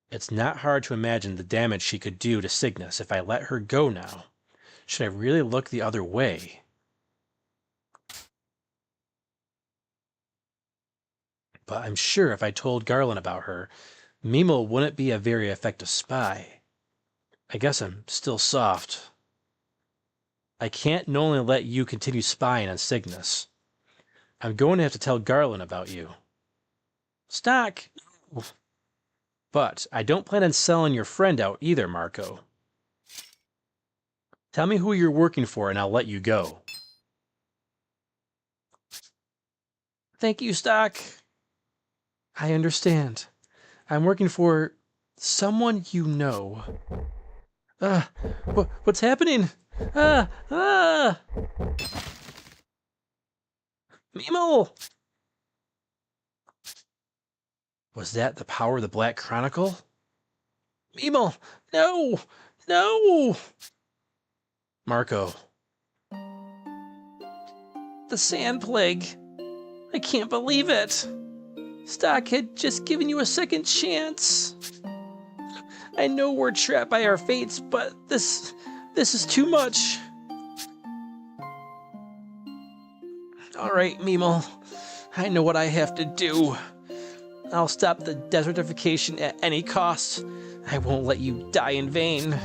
It's not hard to imagine the damage she could do to Cygnus if I let her go now. Should I really look the other way? But I'm sure if I told Garland about her, Mimo wouldn't be a very effective spy. I guess I'm still soft. I can't knowingly let you continue spying on Cygnus. I'm going to have to tell Garland about you. Stock! But I don't plan on selling your friend out either, Marco. Tell me who you're working for and I'll let you go. Thank you, Stock. I understand. I'm working for someone you know. What's happening? Mimo! Was that the power of the Black Chronicle? Mimo! No! No! Marco. The Sand Plague. I can't believe it. Stock had just given you a second chance. I know we're trapped by our fates, but this is too much. All right, Mimo. I know what I have to do. I'll stop the desertification at any cost. I won't let you die in vain.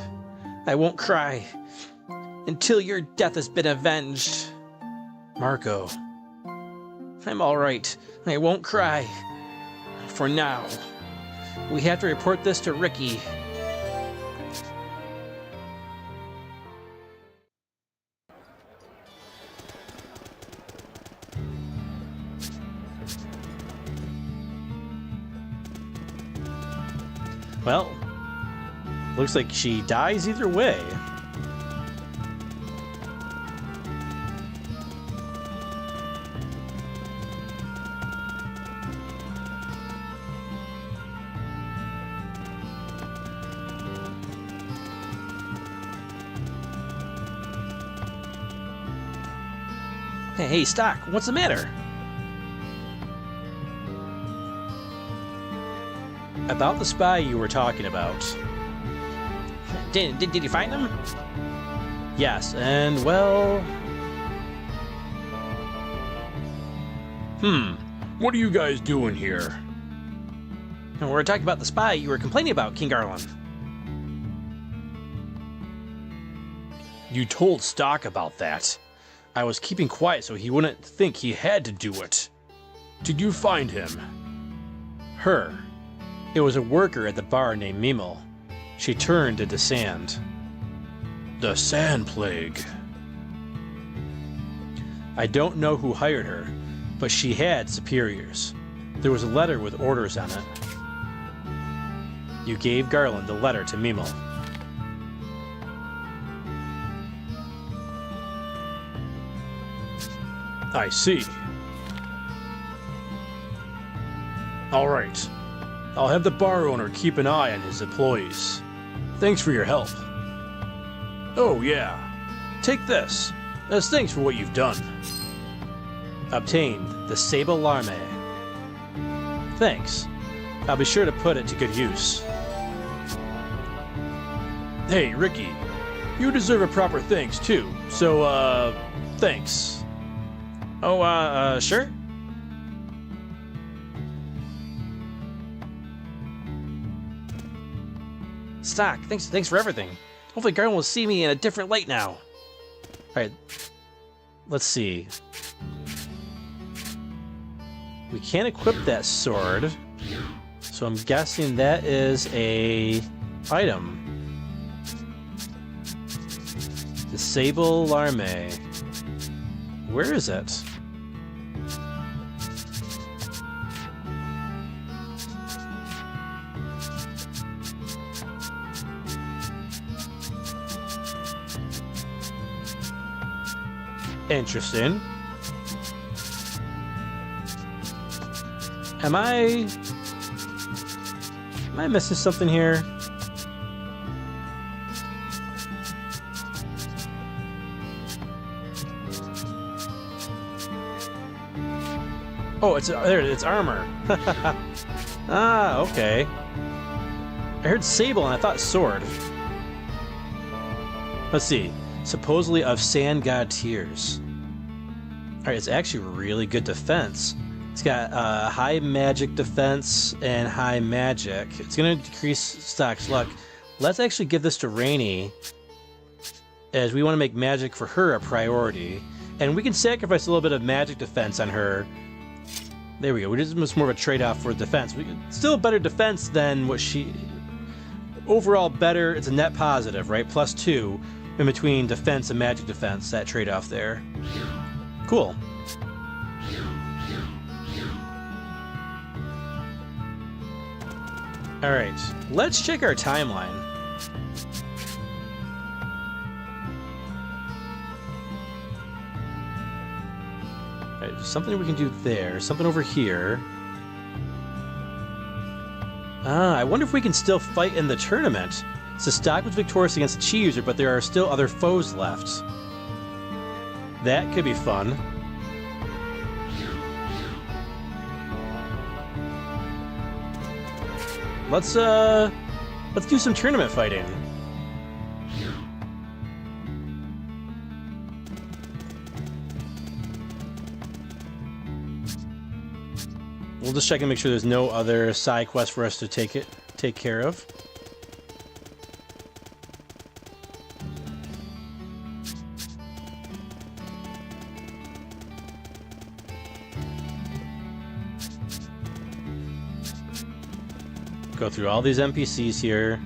I won't cry until your death has been avenged. Marco. I'm all right. I won't cry. For now. We have to report this to Ricky. Well, looks like she dies either way. Hey, Stock, what's the matter? About the spy you were talking about. Did you find him? Yes, and well... What are you guys doing here? We're talking about the spy you were complaining about, King Garland. You told Stock about that. I was keeping quiet so he wouldn't think he had to do it. Did you find him? Her. It was a worker at the bar named Mimo. She turned into sand. The Sand Plague. I don't know who hired her, but she had superiors. There was a letter with orders on it. You gave Garland the letter to Mimo. I see. All right. I'll have the bar owner keep an eye on his employees. Thanks for your help. Oh, yeah. Take this. As thanks for what you've done. Obtained the Sable Larme. Thanks. I'll be sure to put it to good use. Hey, Ricky. You deserve a proper thanks, too. So, thanks. Oh, sure? Stock, thanks for everything. Hopefully Garland will see me in a different light now. Alright, let's see. We can't equip that sword, so I'm guessing that is a item. The Sable Larme. Where is it? Interesting. Am I missing something here? Oh, it's armor. Ah, okay. I heard sable and I thought sword. Let's see. Supposedly of sand god tears. Alright, it's actually really good defense. It's got high magic defense and high magic. It's going to decrease Stock's luck. Let's actually give this to Rainy, as we want to make magic for her a priority. And we can sacrifice a little bit of magic defense on her. There we go. This is more of a trade-off for defense. Still better defense than what she... Overall better. It's a net positive, right? +2 in between defense and magic defense. That trade-off there. Cool. Alright, let's check our timeline. Alright, there's something we can do there, something over here. Ah, I wonder if we can still fight in the tournament. So Stock was victorious against the Chi user, but there are still other foes left. That could be fun. Let's do some tournament fighting. We'll just check and make sure there's no other side quests for us to take care of. Go through all these NPCs here.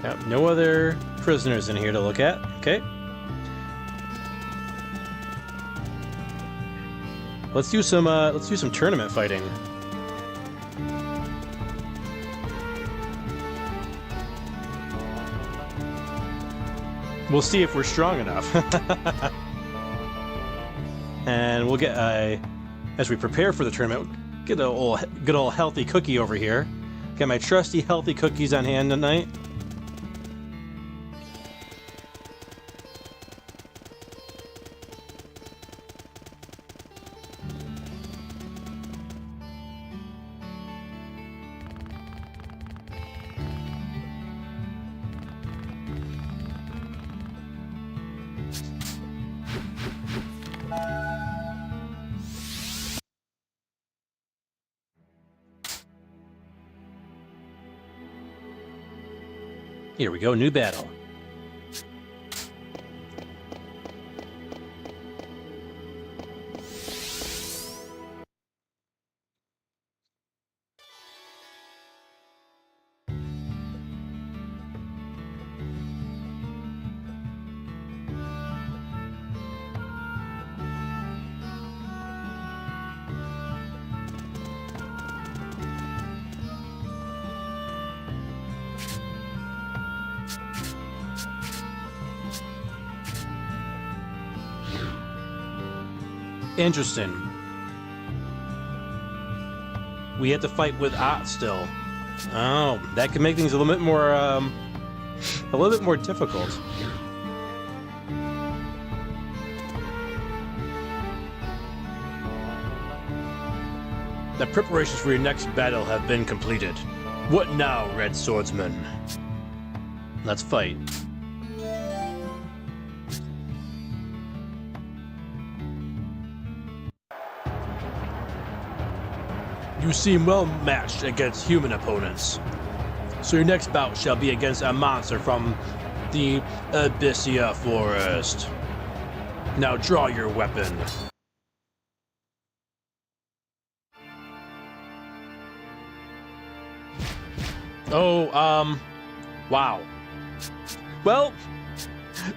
Yep, no other prisoners in here to look at. Okay. Let's do some tournament fighting. We'll see if we're strong enough. And we'll get as we prepare for the tournament, get a good old healthy cookie over here. Got my trusty healthy cookies on hand tonight. Here we go, new battle. Interesting. We have to fight with Ott still. Oh, that could make things a little bit more difficult. The preparations for your next battle have been completed. What now, Red Swordsman? Let's fight. You seem well matched against human opponents. So your next bout shall be against a monster from the Abyssia Forest. Now draw your weapon. Oh, wow. Well,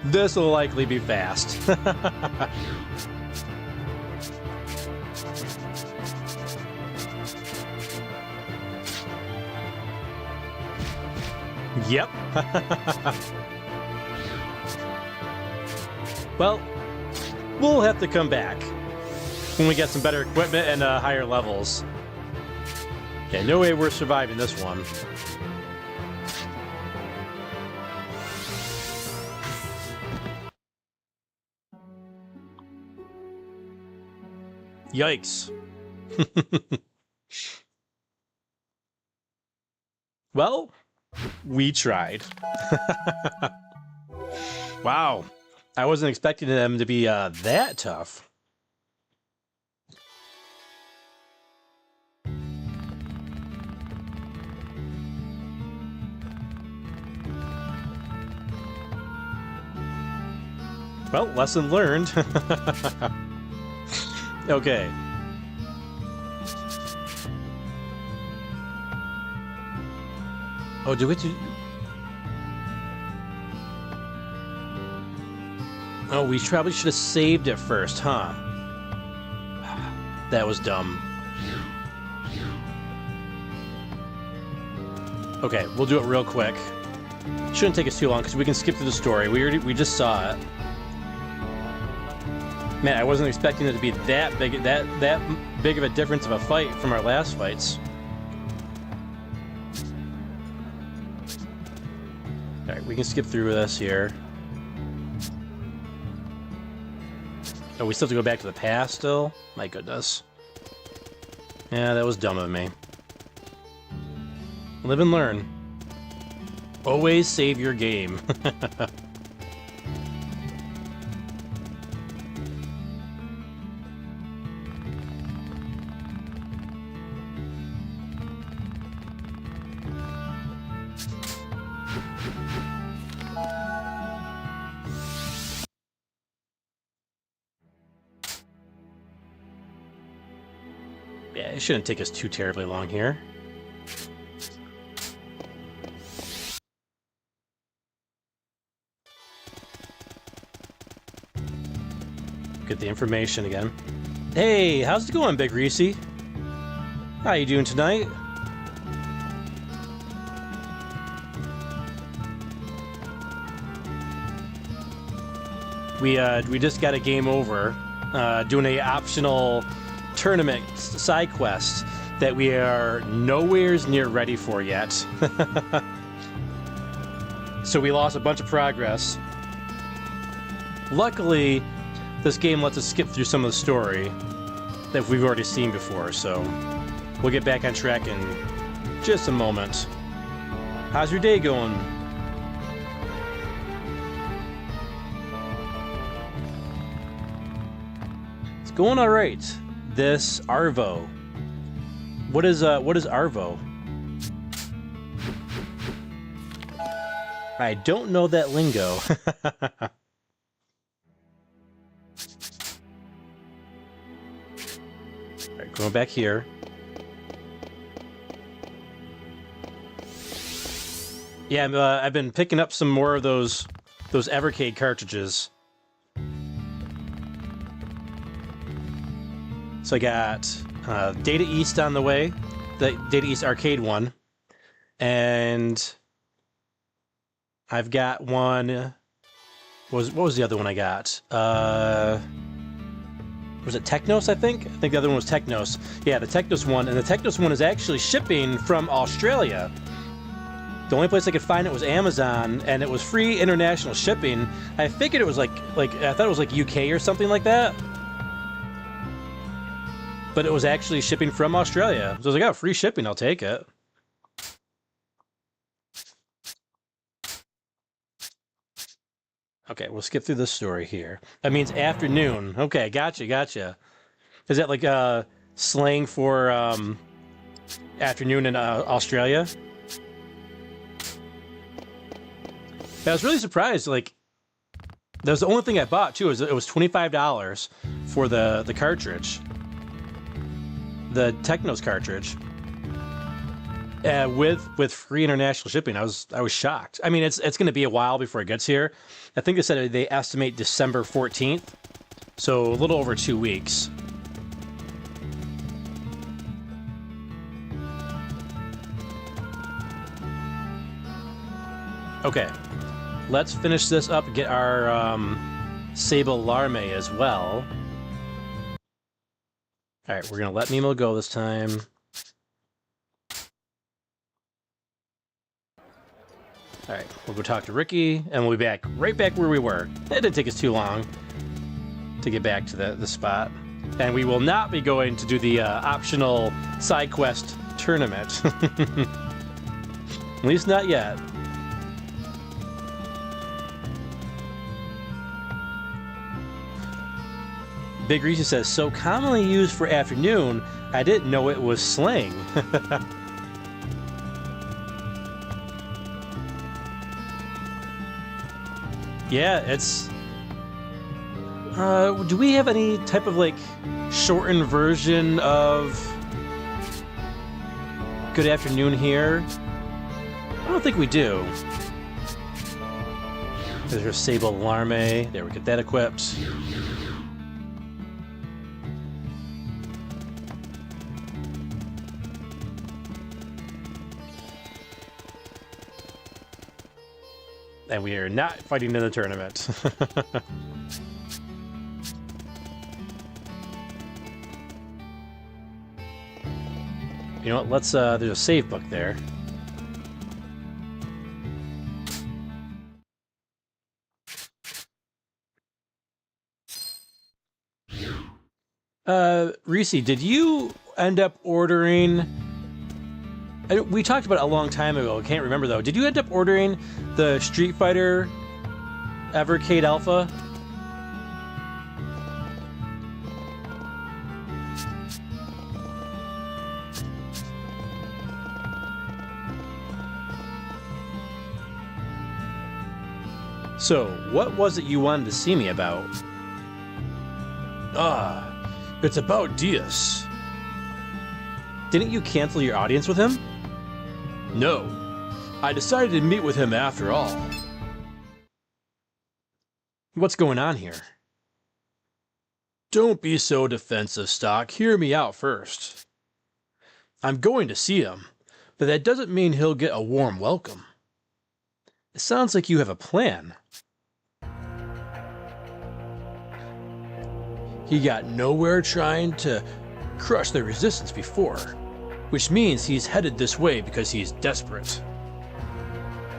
this will likely be fast. Yep. Well, we'll have to come back when we get some better equipment and higher levels. Yeah, no way we're surviving this one. Yikes. Well, we tried. Wow. I wasn't expecting them to be that tough. Well, lesson learned. Okay. Oh, do we do... Oh, we probably should have saved it first, huh? That was dumb. Okay, we'll do it real quick. Shouldn't take us too long because we can skip through the story. We just saw it. Man, I wasn't expecting it to be that big of a difference of a fight from our last fights. All right, we can skip through this here. Oh, we still have to go back to the past still? My goodness. Yeah, that was dumb of me. Live and learn. Always save your game. Yeah, it shouldn't take us too terribly long here. Get the information again. Hey, how's it going, Big Reese? How you doing tonight? We just got a game over doing a optional tournament side quest that we are nowhere near ready for yet. So we lost a bunch of progress. Luckily, this game lets us skip through some of the story that we've already seen before, so we'll get back on track in just a moment. How's your day going? It's going all right. This Arvo. What is Arvo? I don't know that lingo. Alright, going back here. Yeah, I've been picking up some more of those Evercade cartridges. So I got Data East on the way, the Data East arcade one, and I've got one. What was the other one I got? Was it Technos? I think the other one was Technos. Yeah, the Technos one, and the Technos one is actually shipping from Australia. The only place I could find it was Amazon, and it was free international shipping. I figured it was like I thought it was like UK or something like that. But it was actually shipping from Australia. So I was like, oh, free shipping, I'll take it. Okay, we'll skip through this story here. That means afternoon. Okay, gotcha. Is that like slang for afternoon in Australia? I was really surprised. Like, that was the only thing I bought too. It was $25 for the cartridge. The Technos cartridge. With free international shipping. I was shocked. I mean, it's going to be a while before it gets here. I think they said they estimate December 14th, so a little over 2 weeks. Okay, let's finish this up. Get our Sable Larme as well. All right, we're gonna let Mimo go this time. All right, we'll go talk to Ricky, and we'll be back right back where we were. It didn't take us too long to get back to the spot. And we will not be going to do the optional side quest tournament. At least not yet. Big Reese says, so commonly used for afternoon, I didn't know it was slang. Yeah, it's... do we have any type of, like, shortened version of good afternoon here? I don't think we do. There's our Sable Larme. There, we get that equipped. And we are not fighting in the tournament. You know what, let's, there's a save book there. Reese, did you end up ordering... We talked about it a long time ago. I can't remember, though. Did you end up ordering the Street Fighter Evercade Alpha? So, what was it you wanted to see me about? It's about Diaz. Didn't you cancel your audience with him? No, I decided to meet with him after all. What's going on here? Don't be so defensive, Stock. Hear me out first. I'm going to see him, but that doesn't mean he'll get a warm welcome. It sounds like you have a plan. He got nowhere trying to crush the resistance before, which means he's headed this way because he's desperate.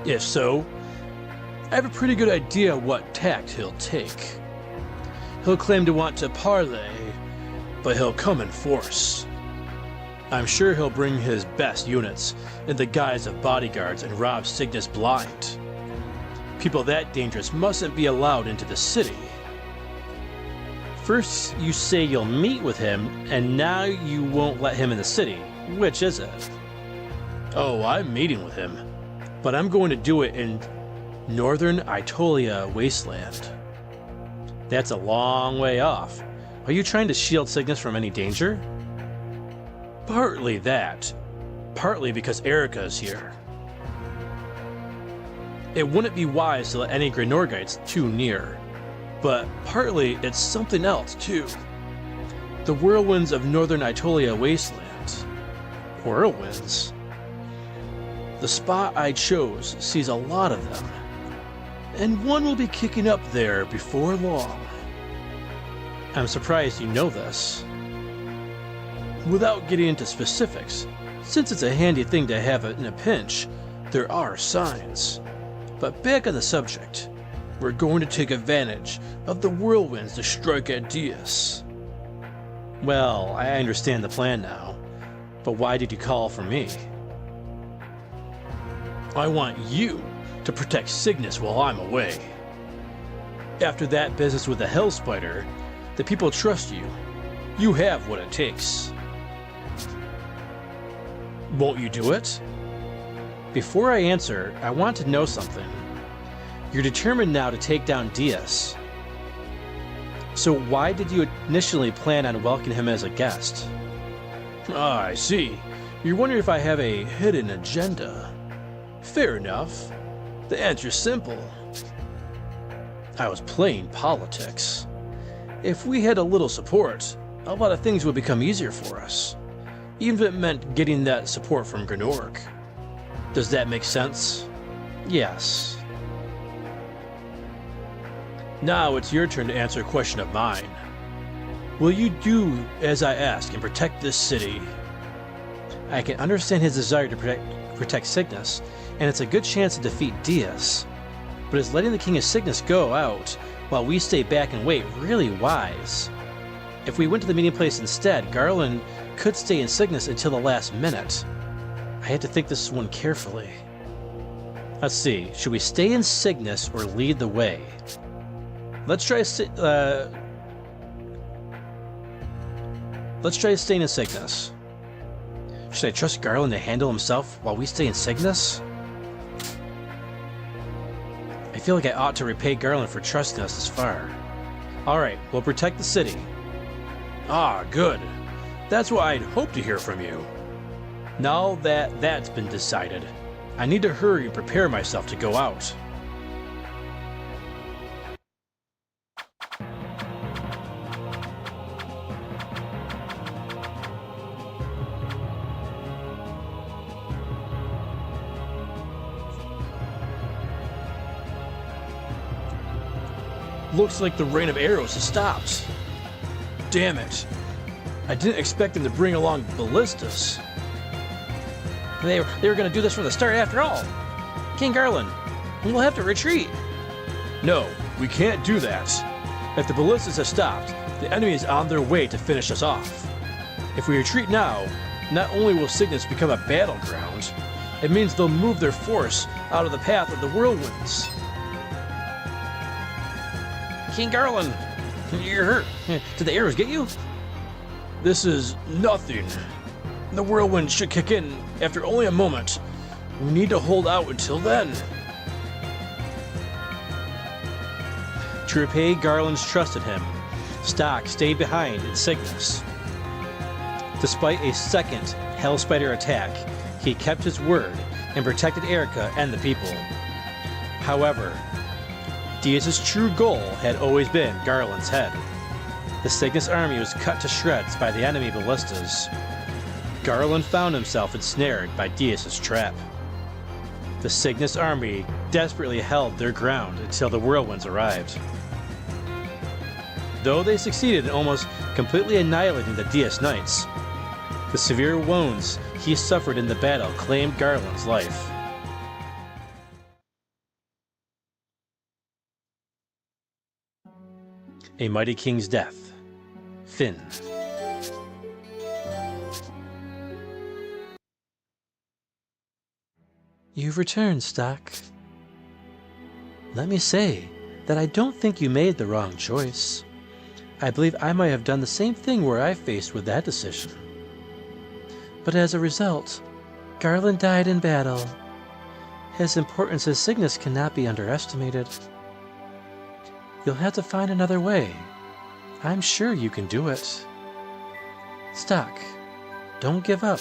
If so, I have a pretty good idea what tact he'll take. He'll claim to want to parley, but he'll come in force. I'm sure he'll bring his best units in the guise of bodyguards and rob Cygnus blind. People that dangerous mustn't be allowed into the city. First, you say you'll meet with him, and now you won't let him in the city. Which is it? Oh, I'm meeting with him, but I'm going to do it in northern Itolia wasteland. That's a long way off. Are you trying to shield Cygnus from any danger? Partly that, partly because Erica is here. It wouldn't be wise to let any Grenorgites too near, but partly it's something else too. The whirlwinds of northern Itolia wasteland. Whirlwinds? The spot I chose sees a lot of them, and one will be kicking up there before long. I'm surprised you know this. Without getting into specifics, since it's a handy thing to have in a pinch, there are signs. But back on the subject, we're going to take advantage of the whirlwinds to strike at Diaz. Well, I understand the plan now, but why did you call for me? I want you to protect Cygnus while I'm away. After that business with the Hell Spider, the people trust you. You have what it takes. Won't you do it? Before I answer, I want to know something. You're determined now to take down Diaz. So why did you initially plan on welcoming him as a guest? Ah, I see. You're wondering if I have a hidden agenda. Fair enough. The answer's simple. I was playing politics. If we had a little support, a lot of things would become easier for us. Even if it meant getting that support from Gnorg. Does that make sense? Yes. Now it's your turn to answer a question of mine. Will you do as I ask and protect this city? I can understand his desire to protect Cygnus, and it's a good chance to defeat Dias. But is letting the King of Cygnus go out while we stay back and wait really wise? If we went to the meeting place instead, Garland could stay in Cygnus until the last minute. I had to think this one carefully. Let's see, should we stay in Cygnus or lead the way? Let's try staying in Cygnus. Should I trust Garland to handle himself while we stay in Cygnus? I feel like I ought to repay Garland for trusting us this far. Alright, we'll protect the city. Ah, good. That's what I'd hoped to hear from you. Now that that's been decided, I need to hurry and prepare myself to go out. Looks like the rain of arrows has stopped. Damn it. I didn't expect them to bring along ballistas. They were going to do this from the start after all. King Garland, we'll have to retreat. No, we can't do that. If the ballistas have stopped, the enemy is on their way to finish us off. If we retreat now, not only will Cygnus become a battleground, it means they'll move their force out of the path of the whirlwinds. King Garland, you're hurt. Did the arrows get you? This is nothing. The whirlwind should kick in after only a moment. We need to hold out until then. To repay Garland's trust in him, Stock stayed behind in Cygnus. Despite a second Hellspider attack, he kept his word and protected Erica and the people. However, Diaz's true goal had always been Garland's head. The Cygnus army was cut to shreds by the enemy ballistas. Garland found himself ensnared by Diaz's trap. The Cygnus army desperately held their ground until the whirlwinds arrived. Though they succeeded in almost completely annihilating the Diaz Knights, the severe wounds he suffered in the battle claimed Garland's life. A Mighty King's Death. Finn. You've returned, Stock. Let me say that I don't think you made the wrong choice. I believe I might have done the same thing were I faced with that decision. But as a result, Garland died in battle. His importance as Cygnus cannot be underestimated. You'll have to find another way. I'm sure you can do it. Stock, don't give up.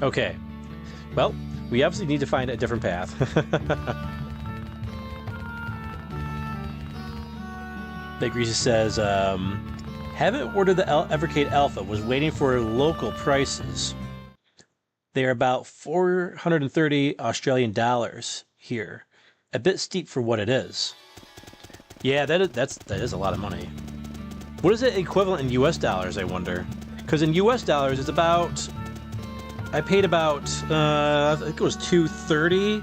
Okay. Well, we obviously need to find a different path. Big Greasy says, haven't ordered the Evercade Alpha, was waiting for local prices. They are about 430 Australian dollars here. A bit steep for what it is. Yeah, that is a lot of money. What is it equivalent in US dollars, I wonder? Because in US dollars, it's about... I paid about, I think it was $230,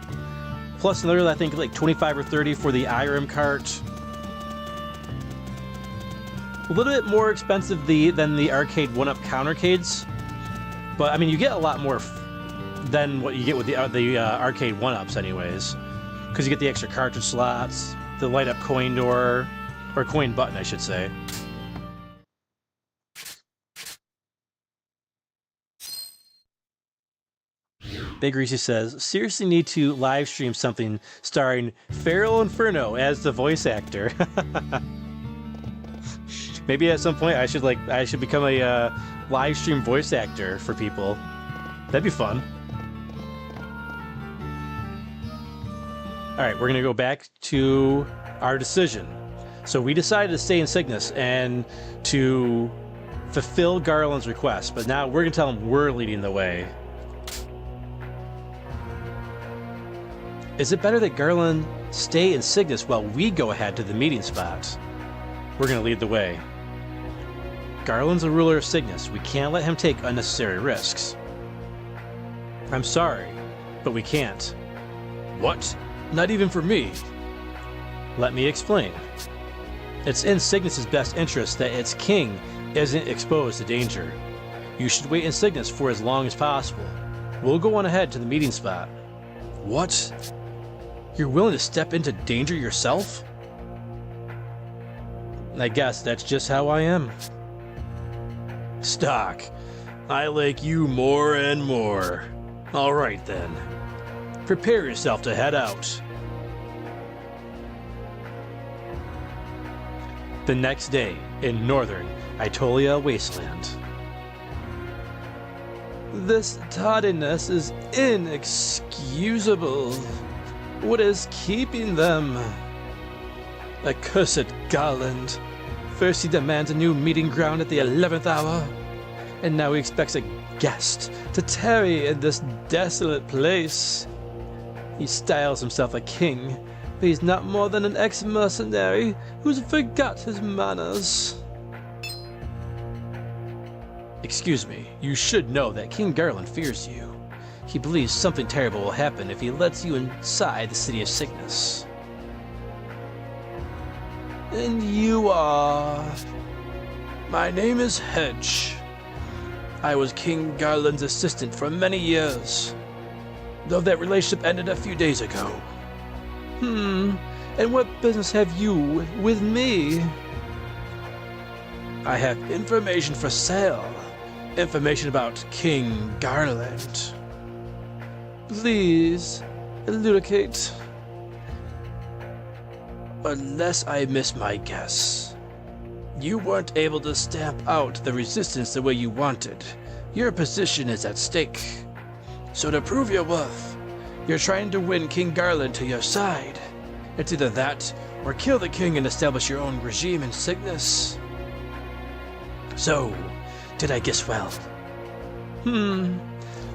plus another, I think, like 25 or 30 for the IRM cart. A little bit more expensive than the arcade 1-up countercades, but I mean, you get a lot more than what you get with the arcade 1-ups anyways, because you get the extra cartridge slots, the light-up coin door, or coin button, I should say. Big Greasy says, seriously need to live stream something starring FeralInferno as the voice actor. Maybe at some point I should become a live stream voice actor for people. That'd be fun. All right, we're gonna go back to our decision. So we decided to stay in Cygnus and to fulfill Garland's request, but now we're gonna tell him we're leading the way. Is it better that Garland stay in Cygnus while we go ahead to the meeting spot? We're gonna lead the way. Garland's the ruler of Cygnus. We can't let him take unnecessary risks. I'm sorry, but we can't. What? Not even for me. Let me explain. It's in Cygnus's best interest that its king isn't exposed to danger. You should wait in Cygnus for as long as possible. We'll go on ahead to the meeting spot. What? You're willing to step into danger yourself? I guess that's just how I am. Stock, I like you more and more. All right then. Prepare yourself to head out. The next day, in northern Itolia wasteland. This tardiness is inexcusable. What is keeping them? Accursed Garland. First he demands a new meeting ground at the 11th hour, and now he expects a guest to tarry in this desolate place. He styles himself a king, but he's not more than an ex-mercenary who's forgot his manners. Excuse me, you should know that King Garland fears you. He believes something terrible will happen if he lets you inside the city of Cygnus. And you are... My name is Hedge. I was King Garland's assistant for many years, though that relationship ended a few days ago. And what business have you with me? I have information for sale. Information about King Garland. Please, elucidate. Unless I miss my guess. You weren't able to stamp out the resistance the way you wanted. Your position is at stake. So to prove your worth, you're trying to win King Garland to your side. It's either that, or kill the king and establish your own regime in Cygnus. So, did I guess well?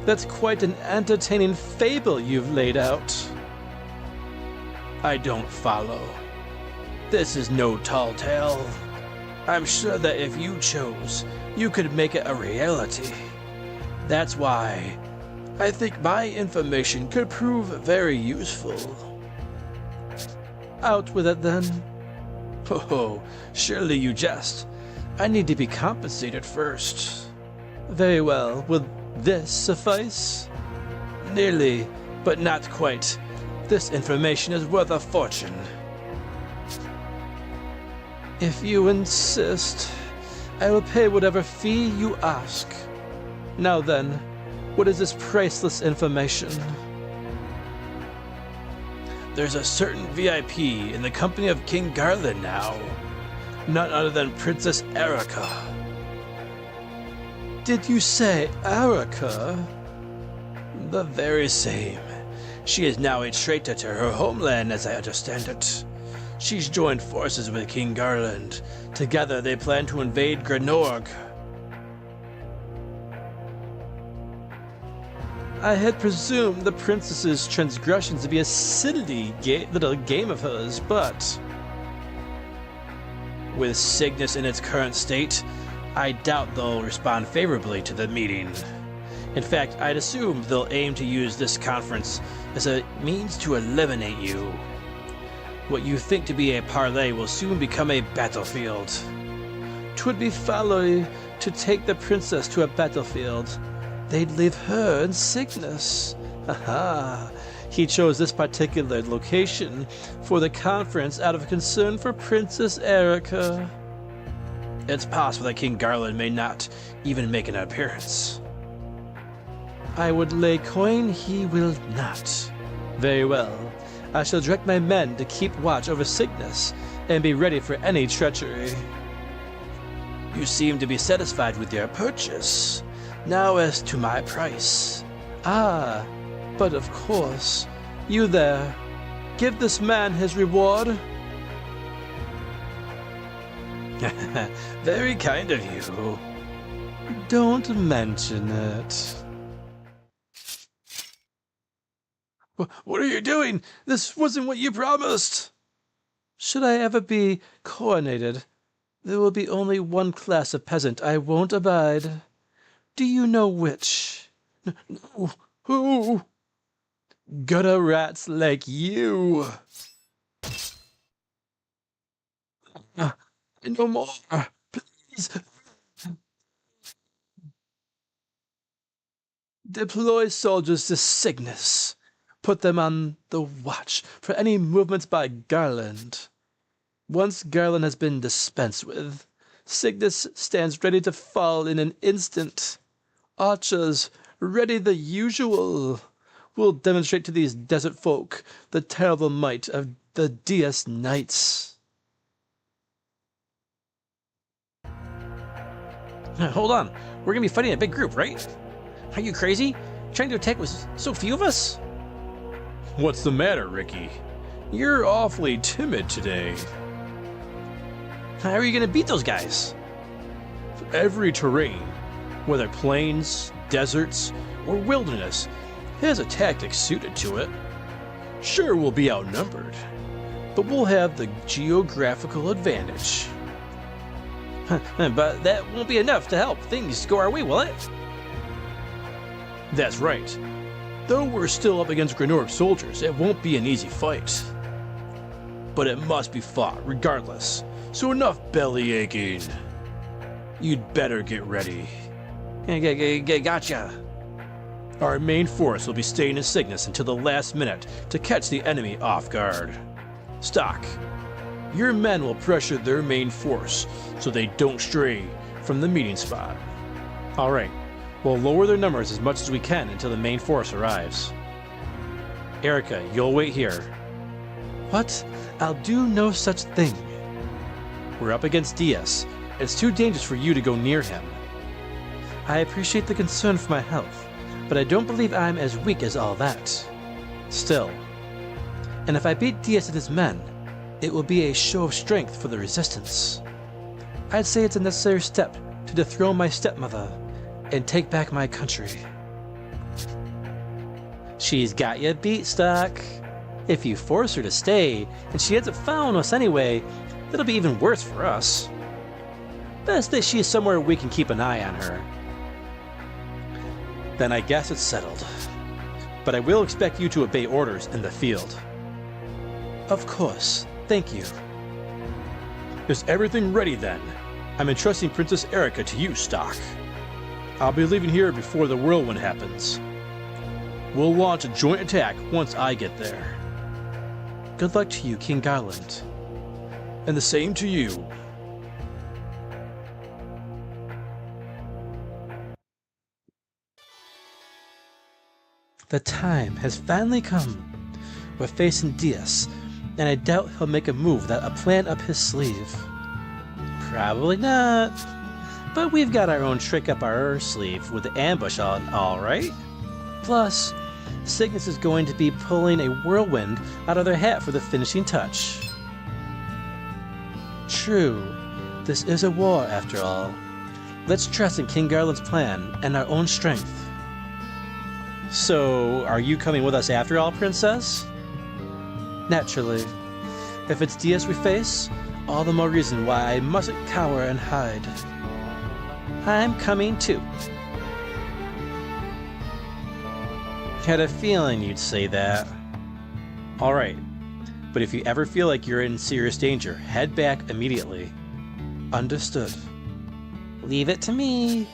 That's quite an entertaining fable you've laid out. I don't follow. This is no tall tale. I'm sure that if you chose, you could make it a reality. That's why I think my information could prove very useful. Out with it then. Oh, surely you jest. I need to be compensated first. Very well, will this suffice? Nearly, but not quite. This information is worth a fortune. If you insist, I will pay whatever fee you ask. Now then, what is this priceless information? There's a certain VIP in the company of King Garland now. None other than Princess Erica. Did you say Erica? The very same. She is now a traitor to her homeland, as I understand it. She's joined forces with King Garland. Together they plan to invade Grenorg. I had presumed the princess's transgressions to be a silly little game of hers, but... With Cygnus in its current state, I doubt they'll respond favorably to the meeting. In fact, I'd assume they'll aim to use this conference as a means to eliminate you. What you think to be a parley will soon become a battlefield. 'Twould be folly to take the princess to a battlefield. They'd leave her in Cygnus. Aha! He chose this particular location for the conference out of concern for Princess Erica. It's possible that King Garland may not even make an appearance. I would lay coin he will not. Very well. I shall direct my men to keep watch over Cygnus and be ready for any treachery. You seem to be satisfied with your purchase. Now as to my price. Ah, but of course, you there. Give this man his reward. Very kind of you. Don't mention it. What are you doing? This wasn't what you promised. Should I ever be coronated, there will be only one class of peasant I won't abide. Do you know which? No. Who? Gutter rats like you. No more. Please. Deploy soldiers to Cygnus. Put them on the watch for any movements by Garland. Once Garland has been dispensed with, Cygnus stands ready to fall in an instant. Archers, ready the usual. We'll demonstrate to these desert folk the terrible might of the Dias Knights. Hold on. We're gonna be fighting a big group, right? Are you crazy? Trying to attack with so few of us? What's the matter, Ricky? You're awfully timid today. How are you gonna beat those guys? Every terrain, whether plains, deserts, or wilderness, has a tactic suited to it. Sure, we'll be outnumbered, but we'll have the geographical advantage. But that won't be enough to help things go our way, will it? That's right. Though we're still up against Granorg soldiers, it won't be an easy fight. But it must be fought regardless, so enough belly aching. You'd better get ready. Gotcha. Our main force will be staying in Cygnus until the last minute to catch the enemy off guard. Stock, your men will pressure their main force so they don't stray from the meeting spot. All right. We'll lower their numbers as much as we can until the main force arrives. Erica, you'll wait here. What? I'll do no such thing. We're up against Dias. It's too dangerous for you to go near him. I appreciate the concern for my health, but I don't believe I'm as weak as all that. Still. And if I beat Dias and his men, it will be a show of strength for the resistance. I'd say it's a necessary step to dethrone my stepmother and take back my country. She's got you beat, Stock. If you force her to stay, and she ends up following us anyway, that'll be even worse for us. Best that she's somewhere we can keep an eye on her. Then I guess it's settled. But I will expect you to obey orders in the field. Of course. Thank you. Is everything ready then? I'm entrusting Princess Erica to you, Stock. I'll be leaving here before the whirlwind happens. We'll launch a joint attack once I get there. Good luck to you, King Garland. And the same to you. The time has finally come. We're facing Dias, and I doubt he'll make a move without a plan up his sleeve. Probably not. But we've got our own trick up our sleeve with the ambush on, all right? Plus, Cygnus is going to be pulling a whirlwind out of their hat for the finishing touch. True. This is a war, after all. Let's trust in King Garland's plan and our own strength. So, are you coming with us after all, Princess? Naturally. If it's Dias we face, all the more reason why I mustn't cower and hide. I'm coming too. Had a feeling you'd say that. Alright, but if you ever feel like you're in serious danger, head back immediately. Understood. Leave it to me.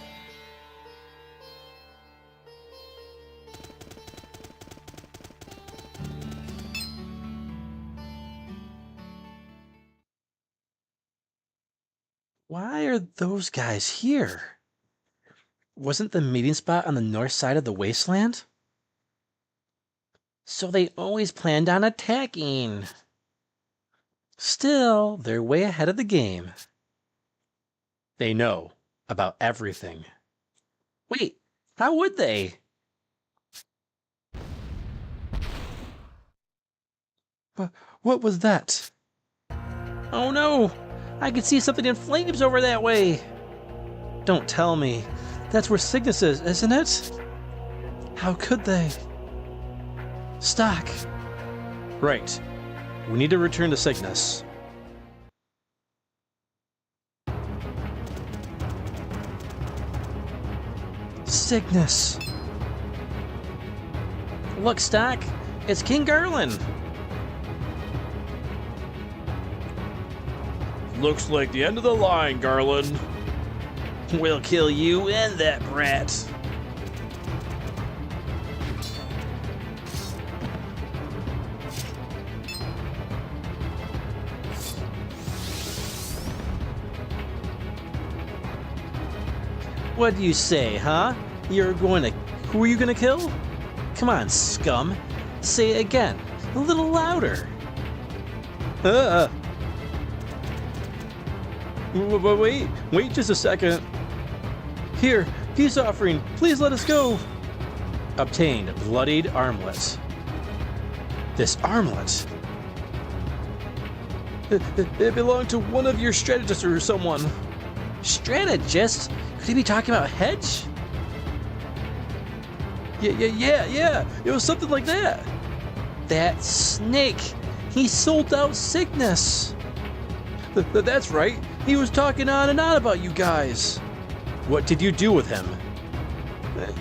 Why are those guys here? Wasn't the meeting spot on the north side of the wasteland? So they always planned on attacking. Still, they're way ahead of the game. They know about everything. Wait, how would they? What was that? Oh no! I can see something in flames over that way! Don't tell me. That's where Cygnus is, isn't it? How could they? Stock! Right. We need to return to Cygnus. Cygnus! Look, Stock! It's King Garland! Looks like the end of the line, Garland. We'll kill you and that brat! What do you say, huh? You're going to... Who are you going to kill? Come on, scum. Say it again. A little louder. Wait just a second. Here, peace offering. Please let us go. Obtained bloodied armlet. This armlet? It belonged to one of your strategists or someone. Strategist? Could he be talking about Hedge? Yeah. It was something like that. That snake. He sold out Cygnus. That's right. He was talking on and on about you guys. What did you do with him?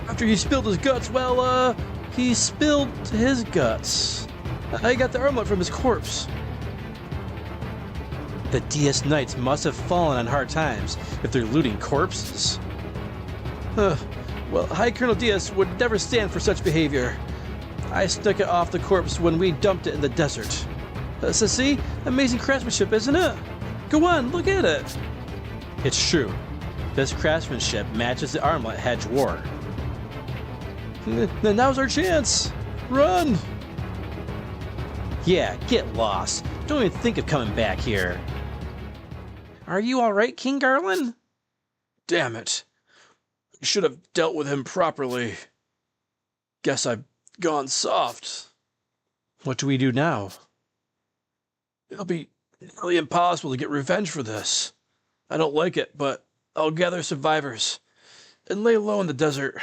After he spilled his guts, well, he spilled his guts. I got the armlet from his corpse. The DS Knights must have fallen on hard times if they're looting corpses. Well, High Colonel Diaz would never stand for such behavior. I snuck it off the corpse when we dumped it in the desert. So see? Amazing craftsmanship, isn't it? Go on, look at it. It's true. This craftsmanship matches the armlet Hedge wore. Now's our chance! Run! Yeah, get lost. Don't even think of coming back here. Are you alright, King Garland? Damn it. Should have dealt with him properly. Guess I've gone soft. What do we do now? It'll be nearly impossible to get revenge for this. I don't like it, but I'll gather survivors and lay low in the desert.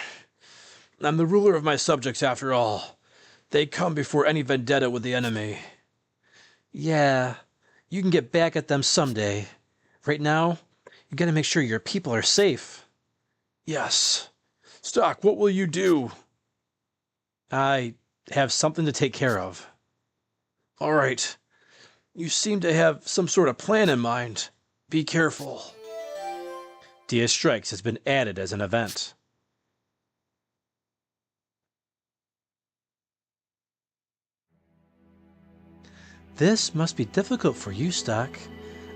I'm the ruler of my subjects after all. They come before any vendetta with the enemy. Yeah, you can get back at them someday. Right now, you gotta make sure your people are safe. Yes. Stock, what will you do? I have something to take care of. All right. You seem to have some sort of plan in mind. Be careful. Dia Strikes has been added as an event. This must be difficult for you, Stock.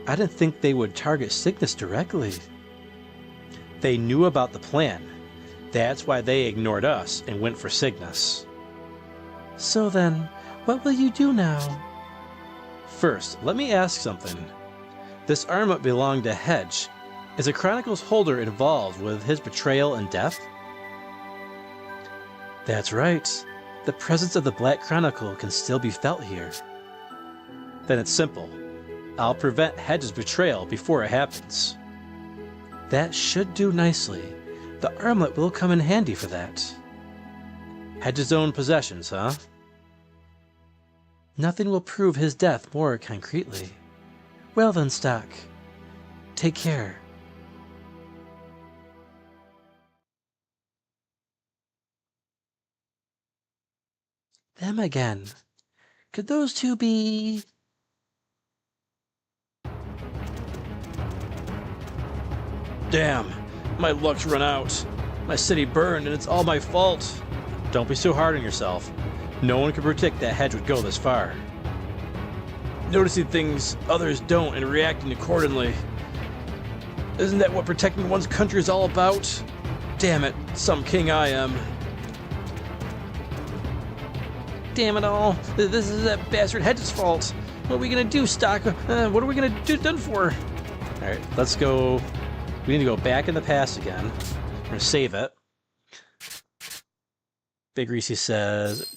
I didn't think they would target Cygnus directly. They knew about the plan. That's why they ignored us and went for Cygnus. So then, what will you do now? First, let me ask something. This armlet belonged to Hedge. Is a Chronicles holder involved with his betrayal and death? That's right. The presence of the Black Chronicle can still be felt here. Then it's simple. I'll prevent Hedge's betrayal before it happens. That should do nicely. The armlet will come in handy for that. Hedge's own possessions, huh? Nothing will prove his death more concretely. Well then, Stock. Take care. Them again. Could those two be... Damn, my luck's run out. My city burned and it's all my fault. Don't be so hard on yourself. No one could predict that Hedge would go this far. Noticing things others don't and reacting accordingly. Isn't that what protecting one's country is all about? Damn it, some king I am. Damn it all. This is that bastard Hedge's fault. What are we gonna do, Stock? What are we gonna do done for? Alright, let's go. We need to go back in the past again. We're gonna save it. Big Reese says,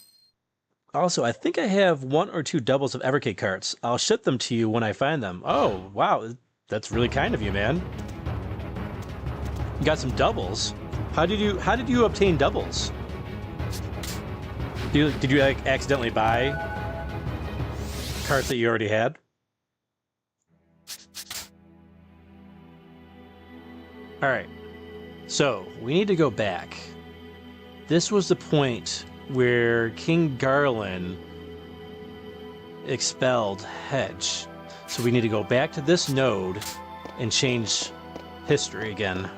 also, I think I have 1 or 2 doubles of Evercade carts. I'll ship them to you when I find them. Oh, wow. That's really kind of you, man. You got some doubles. How did you obtain doubles? Did you like accidentally buy carts that you already had? All right. So, we need to go back. This was the point where King Garland expelled Hedge. So we need to go back to this node and change history again.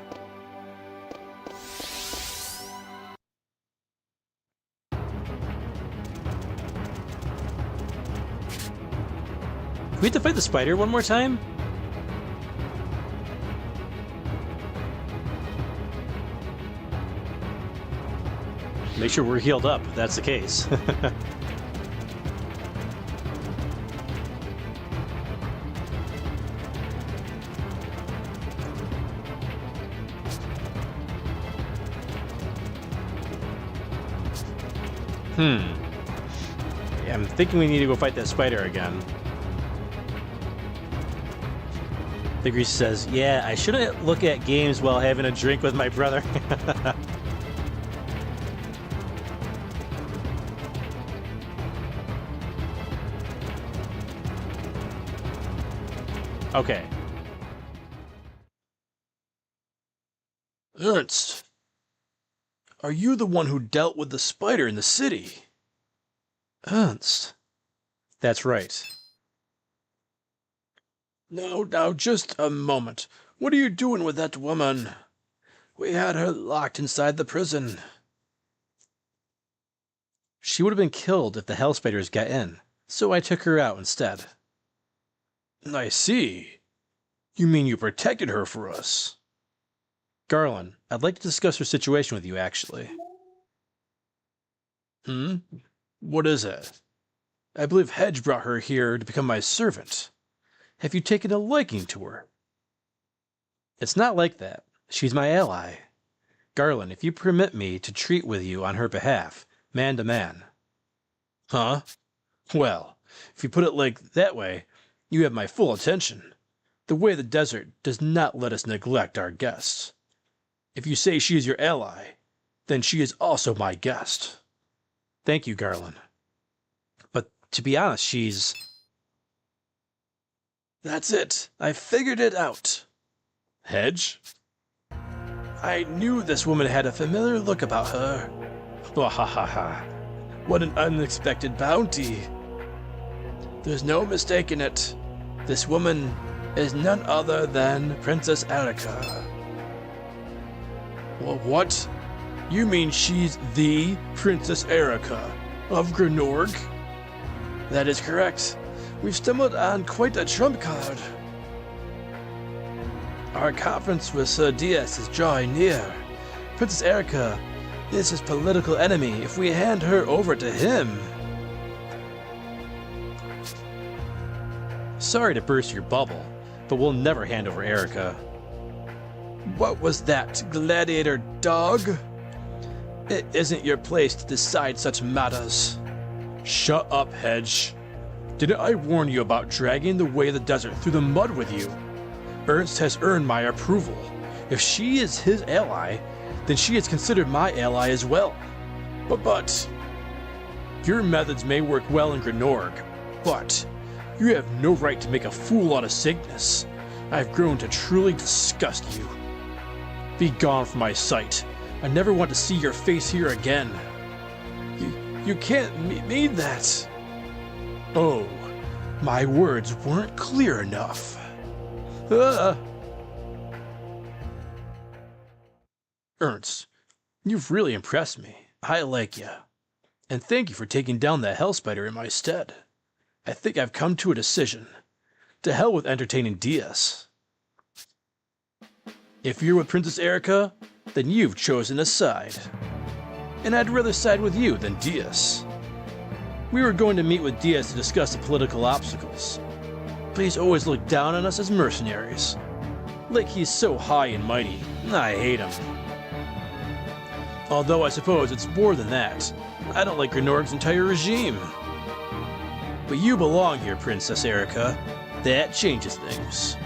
We have to fight the spider one more time? Make sure we're healed up if that's the case. Yeah, I'm thinking we need to go fight that spider again. Big Reese says, yeah, I shouldn't look at games while having a drink with my brother. Okay. Ernst, are you the one who dealt with the spider in the city? Ernst. That's right. Now, just a moment. What are you doing with that woman? We had her locked inside the prison. She would have been killed if the hell spiders got in, so I took her out instead. I see. You mean you protected her for us? Garland, I'd like to discuss her situation with you, actually. What is it? I believe Hedge brought her here to become my servant. Have you taken a liking to her? It's not like that. She's my ally. Garland, if you permit me to treat with you on her behalf, man to man. Huh? Well, if you put it like that way, you have my full attention. The way of the desert does not let us neglect our guests. If you say she is your ally, then she is also my guest. Thank you, Garland. But to be honest, she's... That's it. I figured it out. Hedge? I knew this woman had a familiar look about her. Wahahaha. What an unexpected bounty. There's no mistaking it. This woman is none other than Princess Erica. Well, what? You mean she's the Princess Erica of Grenorg? That is correct. We've stumbled on quite a trump card. Our conference with Sir Diaz is drawing near. Princess Erica is his political enemy if we hand her over to him. Sorry to burst your bubble, but we'll never hand over Erica. What was that, gladiator dog? It isn't your place to decide such matters. Shut up, Hedge. Didn't I warn you about dragging the way of the desert through the mud with you? Ernst has earned my approval. If she is his ally, then she is considered my ally as well. But your methods may work well in Grenorg, but you have no right to make a fool out of Cygnus. I've grown to truly disgust you. Be gone from my sight. I never want to see your face here again. You can't mean that. Oh, my words weren't clear enough. Ernst, you've really impressed me. I like you. And thank you for taking down that hell spider in my stead. I think I've come to a decision. To hell with entertaining Diaz. If you're with Princess Erica, then you've chosen a side. And I'd rather side with you than Diaz. We were going to meet with Diaz to discuss the political obstacles. But he's always looked down on us as mercenaries. Like he's so high and mighty. I hate him. Although I suppose it's more than that. I don't like Grenorg's entire regime. But you belong here, Princess Erica. That changes things.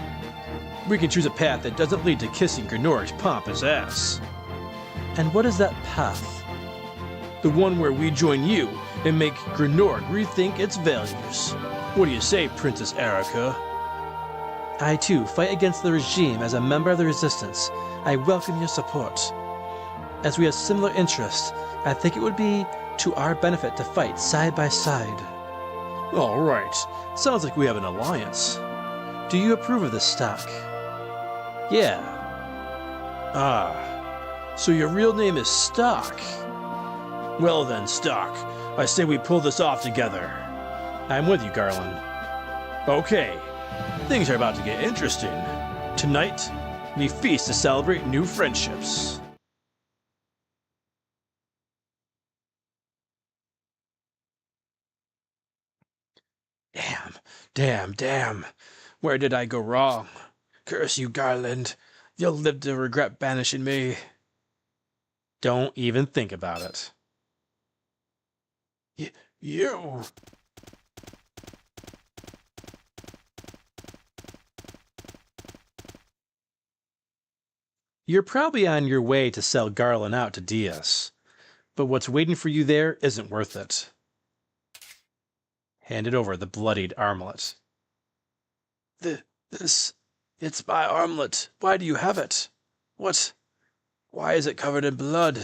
We can choose a path that doesn't lead to kissing Grenorg's pompous ass. And what is that path? The one where we join you and make Grenorg rethink its values. What do you say, Princess Erica? I too fight against the regime as a member of the Resistance. I welcome your support. As we have similar interests, I think it would be to our benefit to fight side by side. All right. Sounds like we have an alliance. Do you approve of this, Stock? Yeah. Ah. So your real name is Stock? Well then, Stock. I say we pull this off together. I'm with you, Garland. Okay. Things are about to get interesting. Tonight, we feast to celebrate new friendships. Damn. Where did I go wrong? Curse you, Garland. You'll live to regret banishing me. Don't even think about it. You... You're probably on your way to sell Garland out to Diaz. But what's waiting for you there isn't worth it. Handed over the bloodied armlet. It's my armlet. Why do you have it? What? Why is it covered in blood?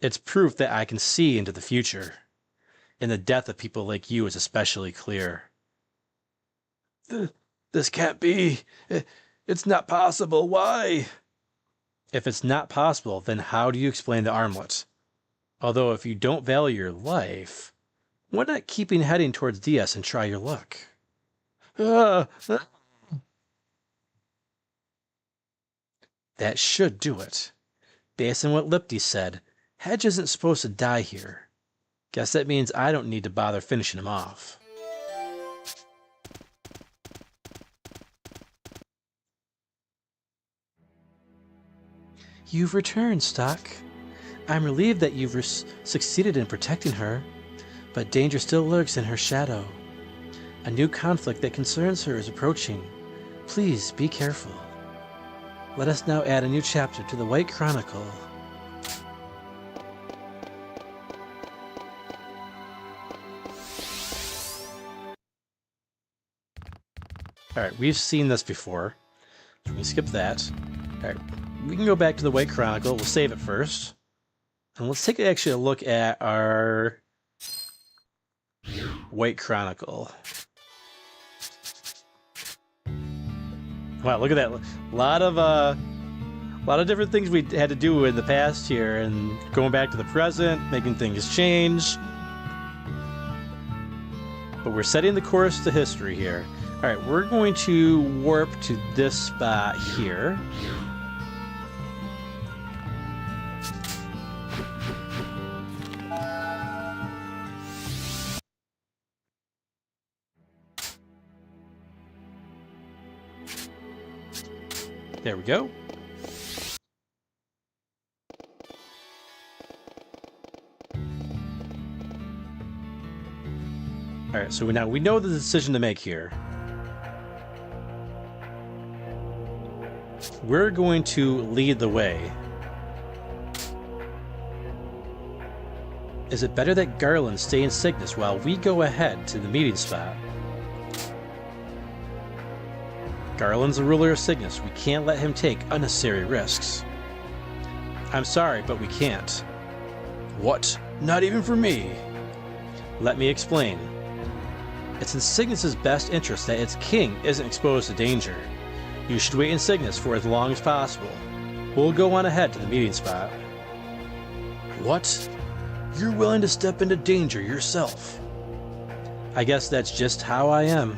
It's proof that I can see into the future. And the death of people like you is especially clear. This can't be. It's not possible. Why? If it's not possible, then how do you explain the armlet? Although if you don't value your life, why not keep heading towards Diaz and try your luck? That should do it. Based on what Lipty said, Hedge isn't supposed to die here. Guess that means I don't need to bother finishing him off. You've returned, Stock. I'm relieved that you've succeeded in protecting her, but danger still lurks in her shadow. A new conflict that concerns her is approaching. Please be careful. Let us now add a new chapter to the White Chronicle. Alright, we've seen this before. So we can skip that. Alright, we can go back to the White Chronicle. We'll save it first. And let's take actually a look at our White Chronicle. Wow, look at that. A lot of different things we had to do in the past here, and going back to the present, making things change. But we're setting the course to history here. Alright, we're going to warp to this spot here. There we go. Alright, so now we know the decision to make here. We're going to lead the way. Is it better that Garland stay in Cygnus while we go ahead to the meeting spot? Garland's the ruler of Cygnus. We can't let him take unnecessary risks. I'm sorry, but we can't. What? Not even for me. Let me explain. It's in Cygnus's best interest that its king isn't exposed to danger. You should wait in Cygnus for as long as possible. We'll go on ahead to the meeting spot. What? You're willing to step into danger yourself? I guess that's just how I am.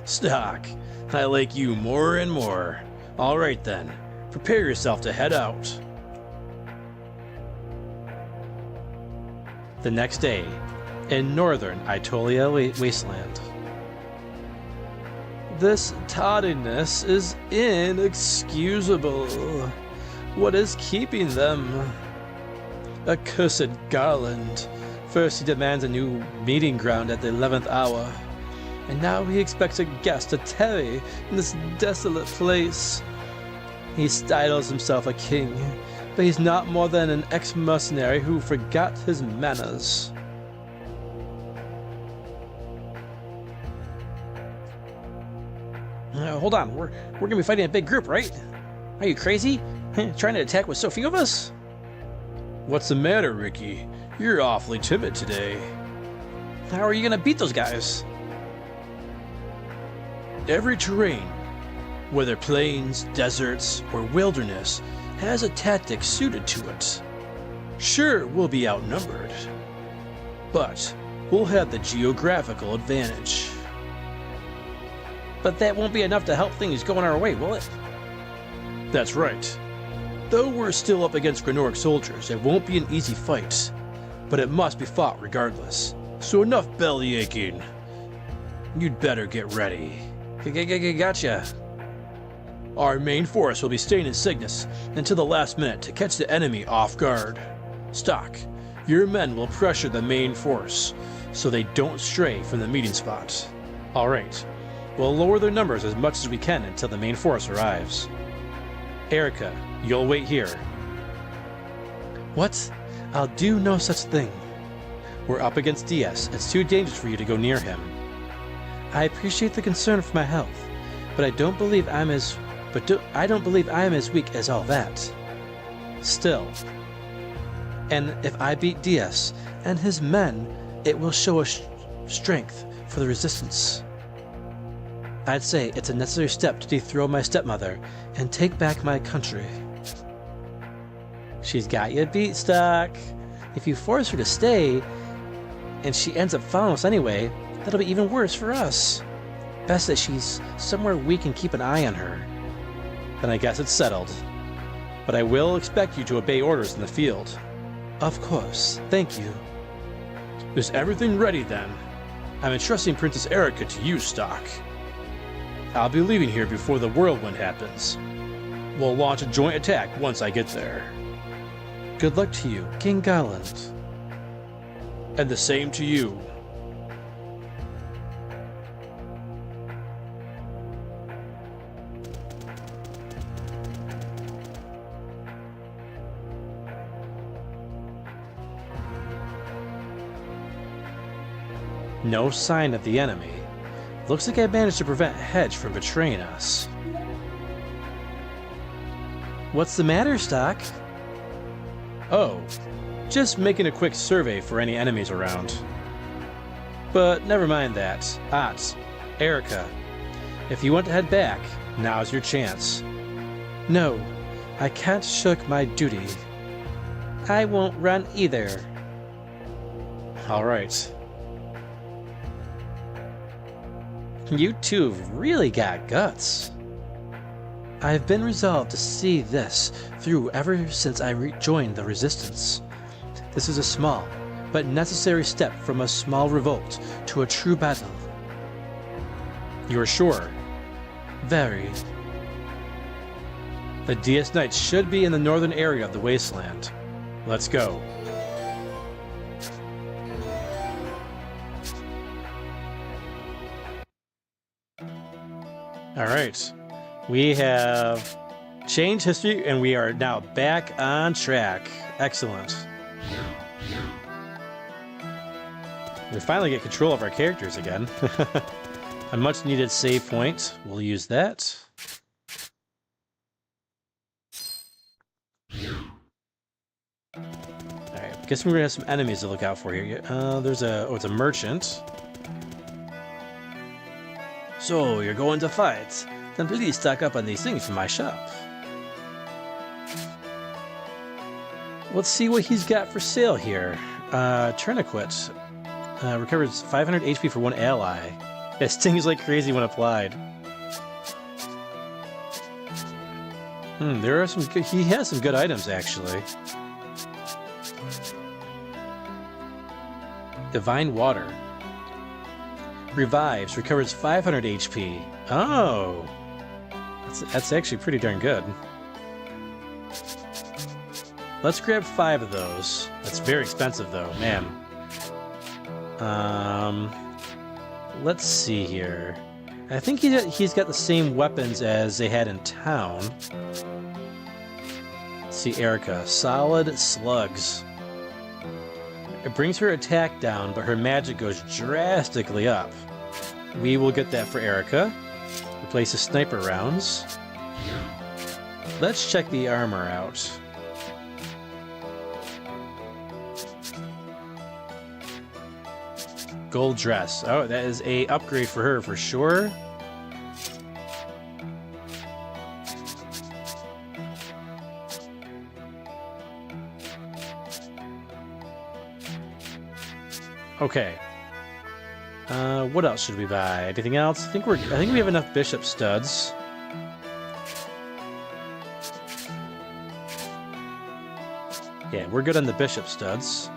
Stock, I like you more and more. All right then, Prepare yourself to head out. The next day, in northern Itolia wasteland. This tardiness is inexcusable. What is keeping them? Accursed Garland. First he demands a new meeting ground at the 11th hour, and now he expects a guest to tarry in this desolate place. He styles himself a king, but he's not more than an ex-mercenary who forgot his manners. Hold on, we're gonna be fighting a big group, right? Are you crazy? Trying to attack with so few of us? What's the matter, Ricky? You're awfully timid today. How are you gonna beat those guys? Every terrain, whether plains, deserts, or wilderness, has a tactic suited to it. Sure, we'll be outnumbered, but we'll have the geographical advantage. But that won't be enough to help things going our way, will it? That's right. Though we're still up against Granoric soldiers, it won't be an easy fight, but it must be fought regardless. So enough belly aching. You'd better get ready. Gotcha. Our main force will be staying in Cygnus until the last minute to catch the enemy off guard. Stock, your men will pressure the main force so they don't stray from the meeting spot. All right. We'll lower their numbers as much as we can until the main force arrives. Erica, you'll wait here. What? I'll do no such thing. We're up against DS. It's too dangerous for you to go near him. I appreciate the concern for my health, but I don't believe I'm as weak as all that. Still. And if I beat DS and his men, it will show a strength for the resistance. I'd say it's a necessary step to dethrone my stepmother and take back my country. She's got you beat, Stock. If you force her to stay, and she ends up following us anyway, that'll be even worse for us. Best that she's somewhere we can keep an eye on her. Then I guess it's settled. But I will expect you to obey orders in the field. Of course. Thank you. Is everything ready then? I'm entrusting Princess Erica to you, Stock. I'll be leaving here before the whirlwind happens. We'll launch a joint attack once I get there. Good luck to you, King Garland. And the same to you. No sign of the enemy. Looks like I managed to prevent Hedge from betraying us. What's the matter, Stock? Oh, just making a quick survey for any enemies around. But never mind that. Erica, if you want to head back, now's your chance. No, I can't shirk my duty. I won't run either. All right. You two have really got guts. I've been resolved to see this through ever since I joined the Resistance. This is a small, but necessary step from a small revolt to a true battle. You're sure? Very. The DS Knights should be in the northern area of the wasteland. Let's go. All right. We have changed history and we are now back on track. Excellent. We finally get control of our characters again. A much needed save point. We'll use that. Alright, guess we're gonna have some enemies to look out for here. It's a merchant. So, you're going to fight? Then please stock up on these things from my shop. Let's see what he's got for sale here. Tourniquet. Recovers 500 HP for one ally. It stings like crazy when applied. There are some good, he has some good items, actually. Divine Water. Revives, recovers 500 HP. Oh! That's actually pretty darn good. Let's grab 5 of those. That's very expensive, though, man. Let's see here. I think he's got the same weapons as they had in town. Let's see, Erica. Solid Slugs. It brings her attack down, but her magic goes drastically up. We will get that for Erica. Replaces sniper rounds. Let's check the armor out. Gold dress. Oh, that is a upgrade for her for sure. Okay. What else should we buy? Anything else? I think we have enough bishop studs. Yeah, we're good on the bishop studs.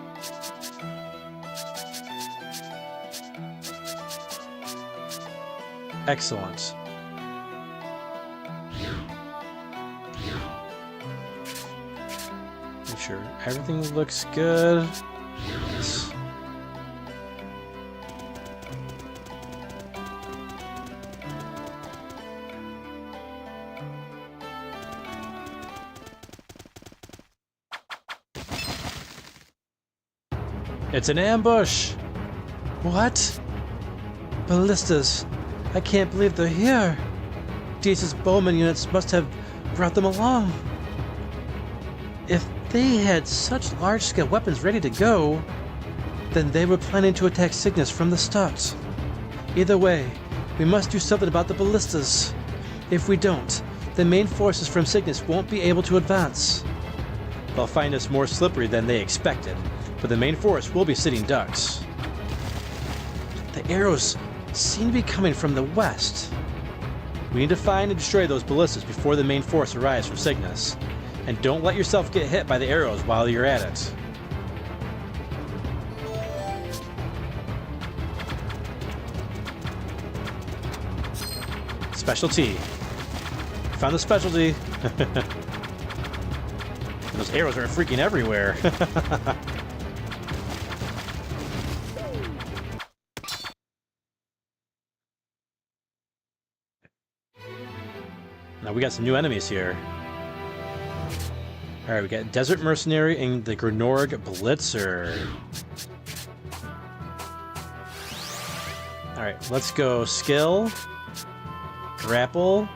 Excellent. Make sure everything looks good. Yes. It's an ambush! What? Ballistas! I can't believe they're here! Jesus' bowman units must have brought them along. If they had such large-scale weapons ready to go, then they were planning to attack Cygnus from the start. Either way, we must do something about the ballistas. If we don't, the main forces from Cygnus won't be able to advance. They'll find us more slippery than they expected, but the main force will be sitting ducks. The arrows seem to be coming from the west. We need to find and destroy those ballistas before the main force arrives from Cygnus. And don't let yourself get hit by the arrows while you're at it. Specialty. Found the specialty. Those arrows are freaking everywhere. Now we got some new enemies here. Alright, we got Desert Mercenary and the Grenorg Blitzer. Alright, let's go skill, grapple,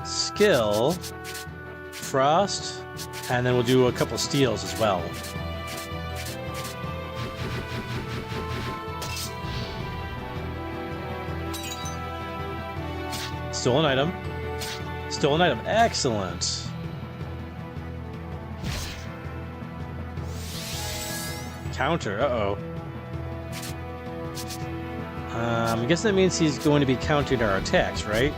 skill, frost, and then we'll do a couple steals as well. Stolen item. Stolen item. Excellent. Counter. Uh-oh. I guess that means he's going to be countering our attacks, right?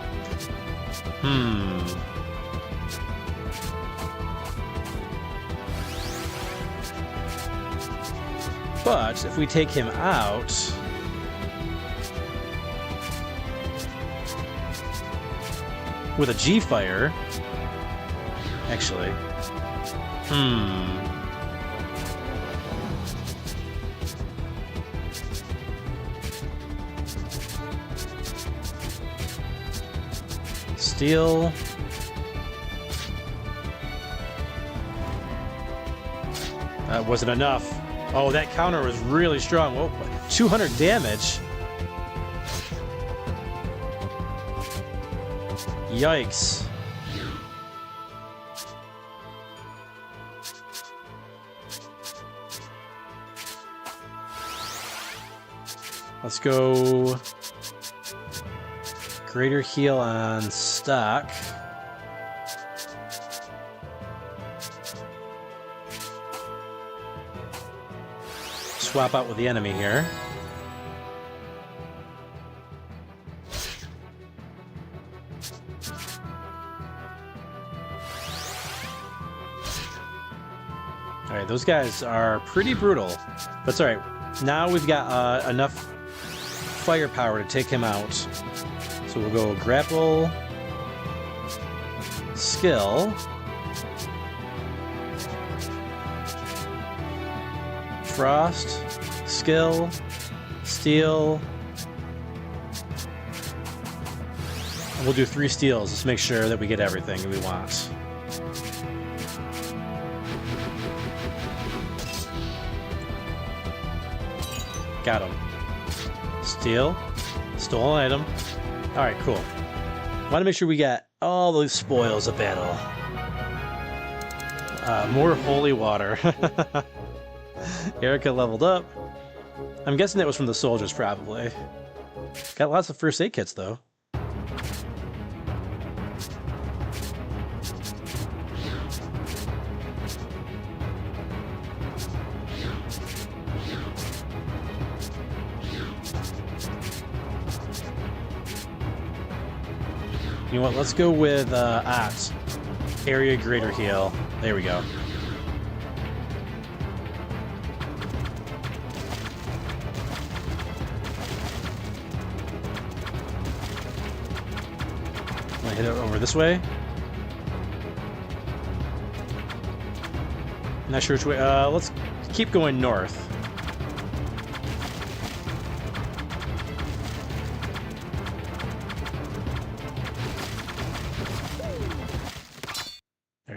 But if we take him out... with a G-Fire... Actually... Steel... That wasn't enough. Oh, that counter was really strong. Whoa, 200 damage? Yikes. Let's go greater heal on stock. Swap out with the enemy here. Alright, those guys are pretty brutal. But it's alright. Now we've got enough firepower to take him out. So we'll go grapple, skill, frost, skill, steel. And we'll do 3 steals. Just make sure that we get everything we want. Got him. Steal. Stolen item. Alright, cool. Want to make sure we got all those spoils of battle. More holy water. Erica leveled up. I'm guessing that was from the soldiers, probably. Got lots of first aid kits, though. You know what? Let's go with Ox. Area Greater Heal. There we go. I'm gonna hit it over this way. Not sure which way. Let's keep going north.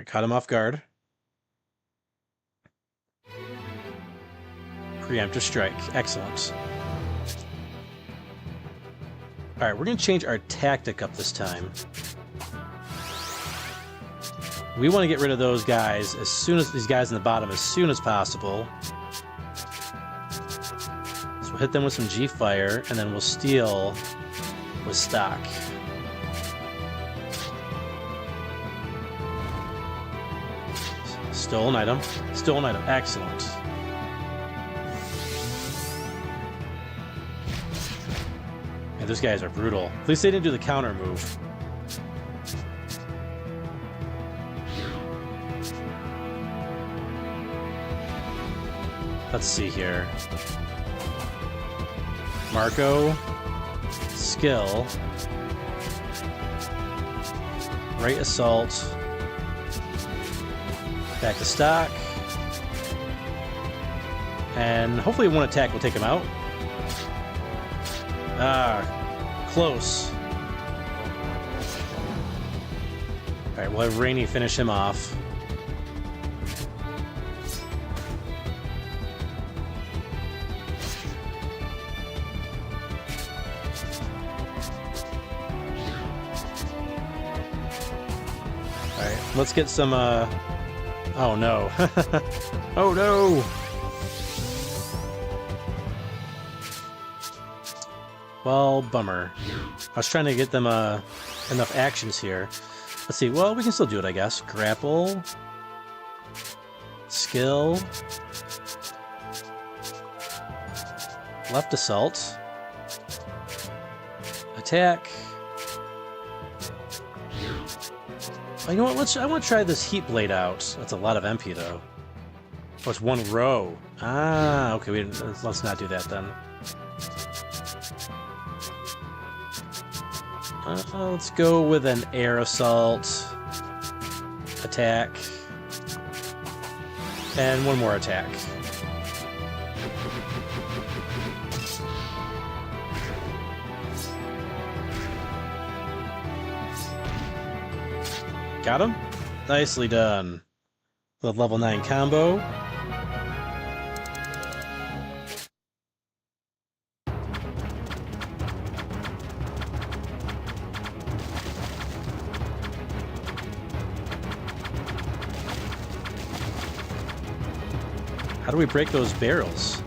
Caught him off guard. Preemptive strike. Excellent. Alright, we're going to change our tactic up this time. We want to get rid of those guys as soon as these guys in the bottom as soon as possible. So we'll hit them with some G-Fire, and then we'll steal with stock. Stolen item. Stolen item. Excellent. Man, those guys are brutal. At least they didn't do the counter move. Let's see here. Marco. Skill. Right assault. Back to stock. And hopefully one attack will take him out. Ah, close. Alright, we'll have Rainy finish him off. Alright, let's get some, oh no. Oh no! Well, bummer. I was trying to get them enough actions here. Let's see, well, we can still do it, I guess. Grapple. Skill. Left assault. Attack. Oh, you know what? I want to try this heat blade out. That's a lot of MP though. Oh, it's 1 row. Ah, okay. Let's not do that then. Let's go with an air assault, attack, and 1 more attack. Got him? Nicely done. The level 9 combo. How do we break those barrels?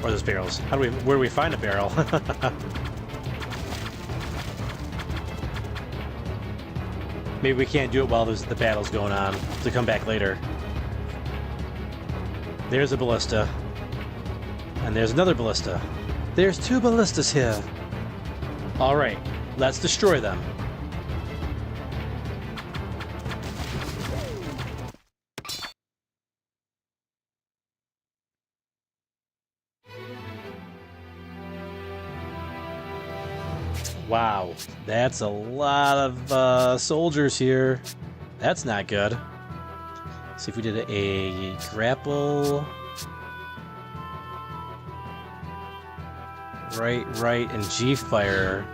Or those barrels. Where do we find a barrel? Maybe we can't do it while the battle's going on, to come back later. There's a ballista. And there's another ballista. There's 2 ballistas here. All right, let's destroy them. Wow, that's a lot of soldiers here. That's not good. See if we did a grapple. Right, and G-fire.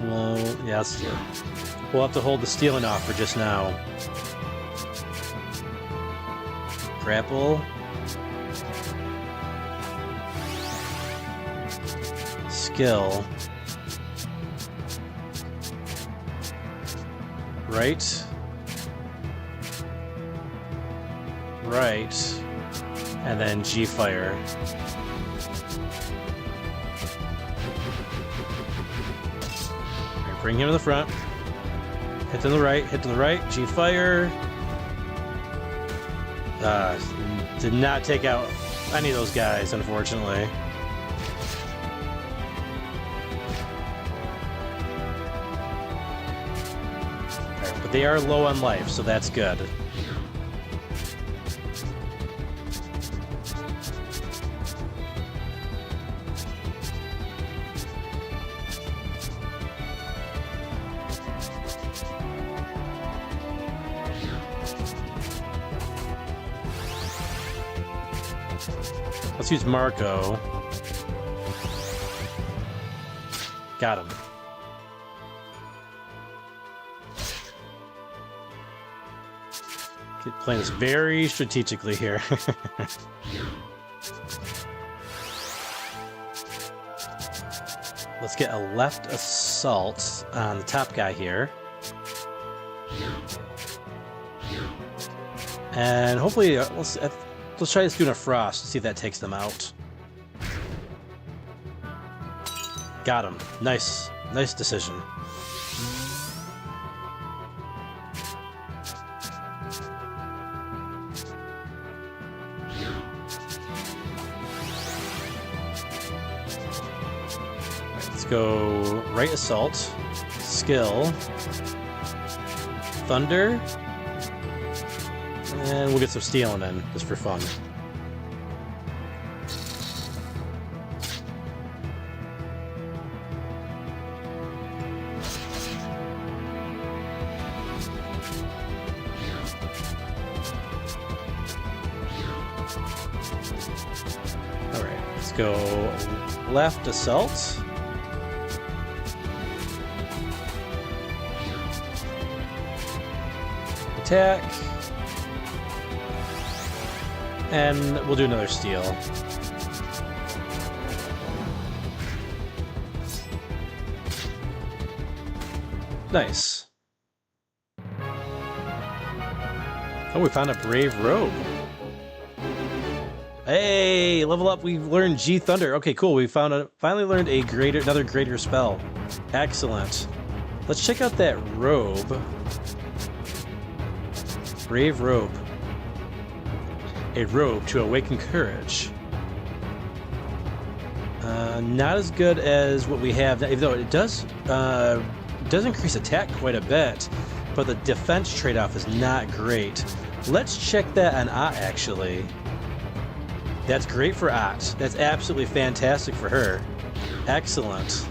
Well, yeah, we'll have to hold the stealing off for just now. Grapple. Skill. Right. And then G-fire. Bring him to the front. Hit to the right, G-fire. Did not take out any of those guys, unfortunately. But they are low on life, so that's good. Let's use Marco. Got him. Playing this very strategically here. Let's get a left assault on the top guy here. And hopefully, let's try this doing a frost to see if that takes them out. Got him. Nice decision. Let's go right assault, skill, thunder. And we'll get some stealing in, just for fun. Alright, let's go left assault. Attack. And we'll do another steal. Nice. Oh, we found a brave robe. Hey, level up. We've learned G Thunder. Okay, cool. We finally learned another greater spell. Excellent. Let's check out that robe. Brave robe. A robe to awaken courage. Not as good as what we have, even though it does increase attack quite a bit, but the defense trade-off is not great. Let's check that on Ott, actually. That's great for Ott. That's absolutely fantastic for her. Excellent.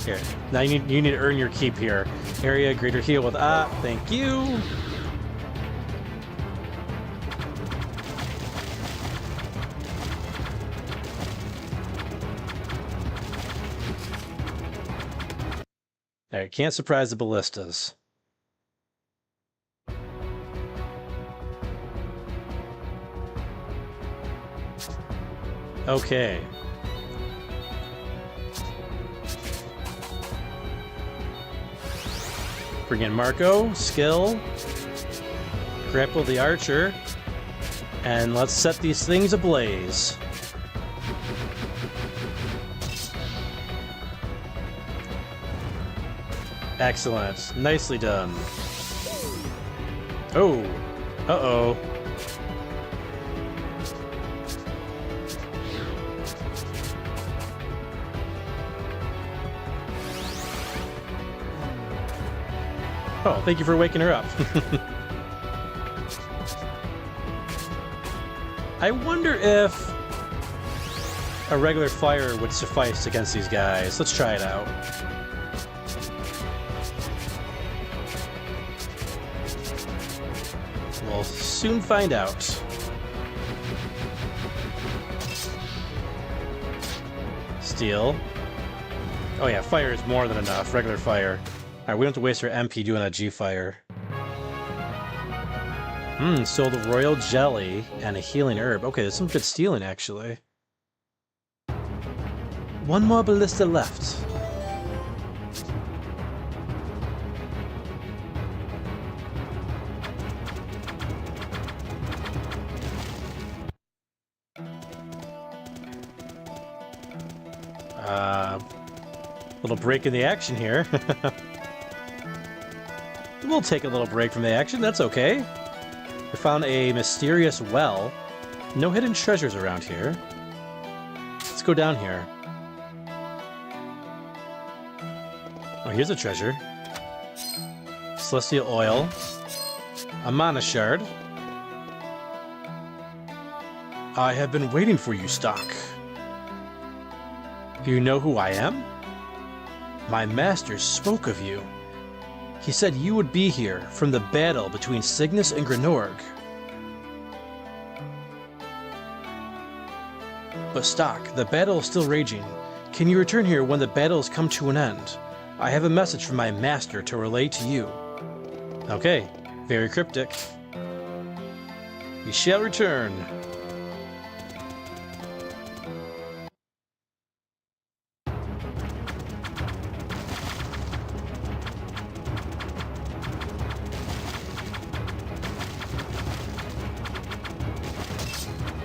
Here, now you need to earn your keep here. Area greater heal with Ott. Thank you. Alright, can't surprise the ballistas. Okay. Bring in Marco, skill, grapple the archer, and let's set these things ablaze. Excellent. Nicely done. Oh. Uh-oh. Oh, thank you for waking her up. I wonder if a regular fire would suffice against these guys. Let's try it out. We'll soon find out. Steel. Oh yeah, fire is more than enough. Regular fire. Alright, we don't have to waste our MP doing that G-fire. So the royal jelly and a healing herb. Okay, there's some good stealing, actually. One more ballista left. Little break in the action here. We'll take a little break from the action, that's okay. We found a mysterious well. No hidden treasures around here. Let's go down here. Oh, here's a treasure. Celestial oil. A mana shard. I have been waiting for you, Stock. You know who I am? My master spoke of you. He said you would be here from the battle between Cygnus and Grenorg. But Stock, the battle is still raging. Can you return here when the battle has come to an end? I have a message from my master to relay to you. Okay, very cryptic. We shall return.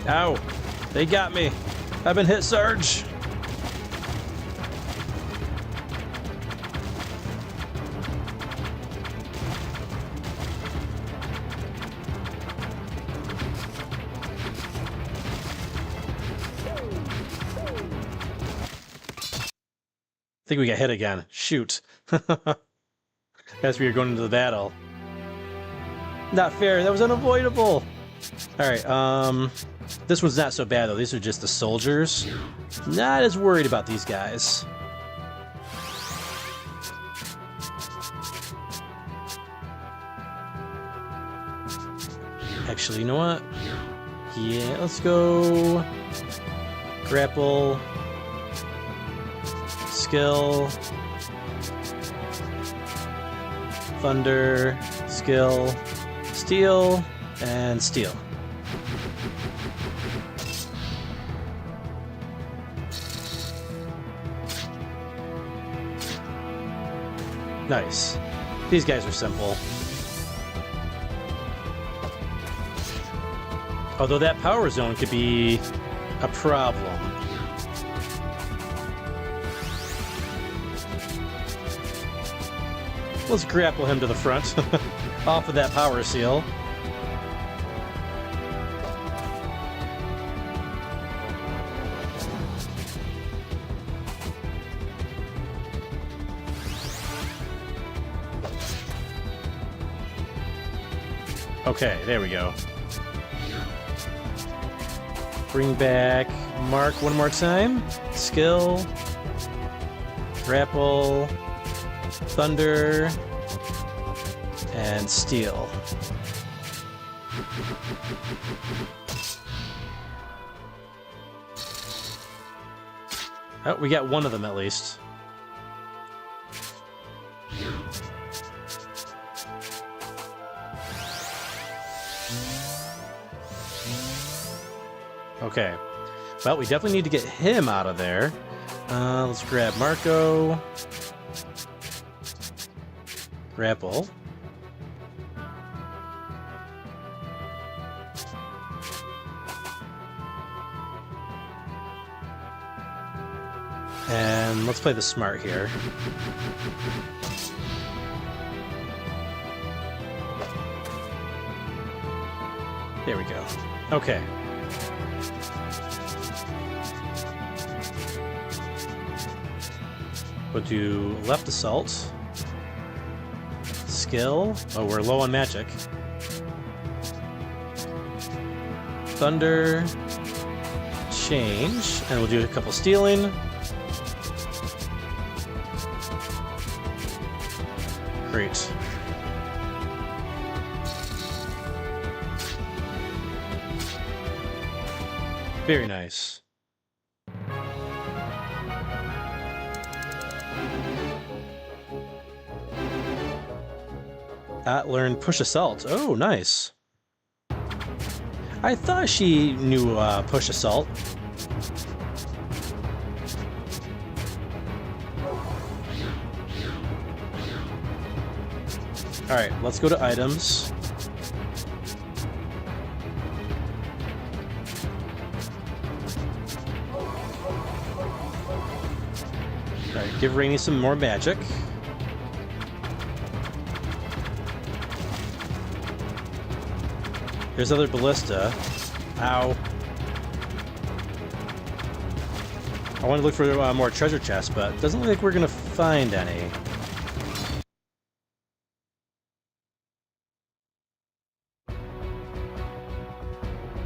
Ow! They got me! I've been hit, Sarge! I think we got hit again. Shoot. As we were going into the battle. Not fair, that was unavoidable! Alright, this one's not so bad, though. These are just the soldiers. Not as worried about these guys. Actually, you know what? Yeah, let's go... Grapple... Skill... Thunder... Skill... Steel... And steel. Nice. These guys are simple. Although that power zone could be a problem. Let's grapple him to the front. Off of that power seal. Okay, there we go. Bring back Mark one more time. Skill. Grapple. Thunder. And Steel. Oh, we got one of them at least. Okay. Well, we definitely need to get him out of there. Let's grab Marco. Grapple. And let's play the smart here. There we go. Okay. We'll do left assault. Skill. Oh, we're low on magic. Thunder. Change. And we'll do a couple stealing. Great. Very nice. Learn push assault. Oh, nice. I thought she knew push assault. Alright, let's go to items. Alright, give Rainy some more magic. There's another ballista. Ow. I want to look for more treasure chests, but it doesn't look like we're going to find any.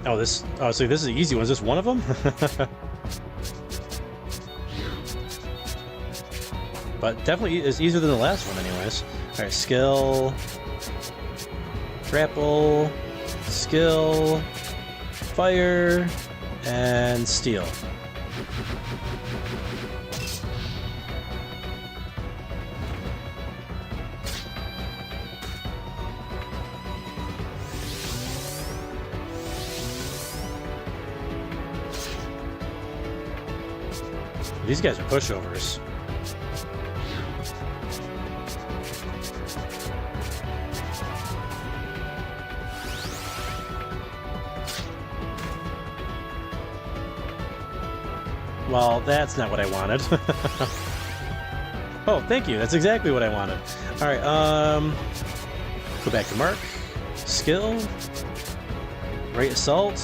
Oh, so this is the easy one. Is this one of them? But definitely is easier than the last one anyways. Alright, skill. Grapple. Skill. Fire. And steel. These guys are pushovers. Well, that's not what I wanted. Oh, thank you. That's exactly what I wanted. All right, go back to Mark. Skill. Great assault.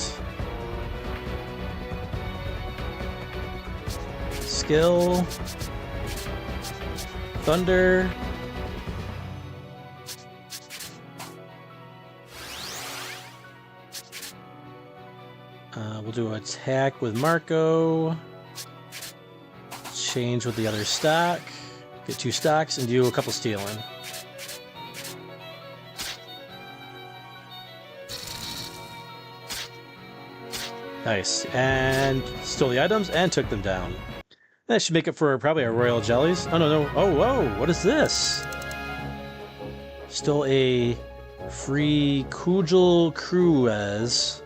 Skill. Thunder. We'll do attack with Marco. Change with the other stock. Get 2 stocks and do a couple stealing. Nice. And stole the items and took them down. That should make it for probably our royal jellies. Oh, no. Oh, whoa. What is this? Stole a free Kujal Cruise.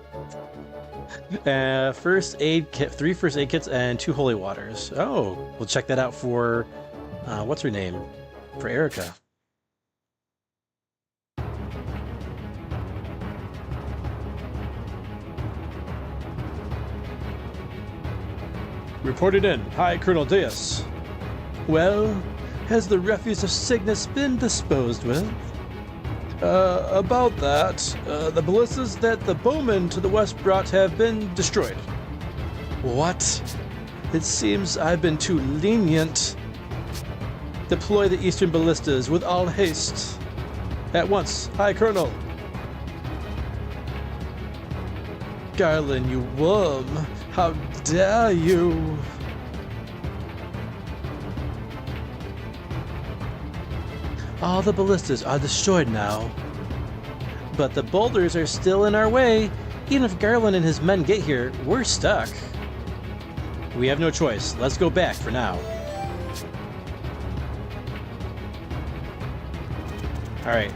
First aid kit, 3 first aid kits and 2 holy waters. Oh, we'll check that out for, what's her name? For Erica. Reported in. Hi, Colonel Diaz. Well, has the refuse of Cygnus been disposed with? About that, the ballistas that the bowmen to the west brought have been destroyed. What? It seems I've been too lenient. Deploy the eastern ballistas with all haste. At once. Hi, Colonel. Garland, you worm. How dare you? All the ballistas are destroyed now. But the boulders are still in our way. Even if Garland and his men get here, we're stuck. We have no choice. Let's go back for now. Alright.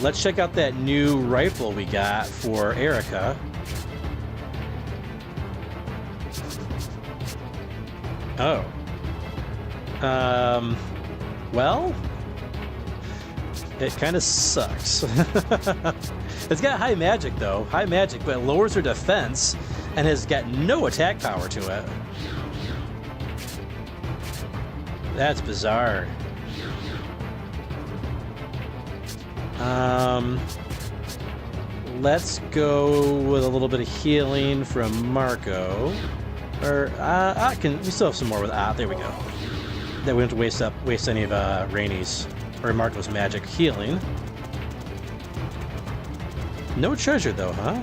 Let's check out that new rifle we got for Erica. Oh. Well? It kind of sucks. It's got high magic, though. High magic, but it lowers her defense and has got no attack power to it. That's bizarre. Let's go with a little bit of healing from Marco. Or, we still have some more with there we go. That we don't have to waste any of Rainy's. Or Marco's magic healing. No treasure though, huh?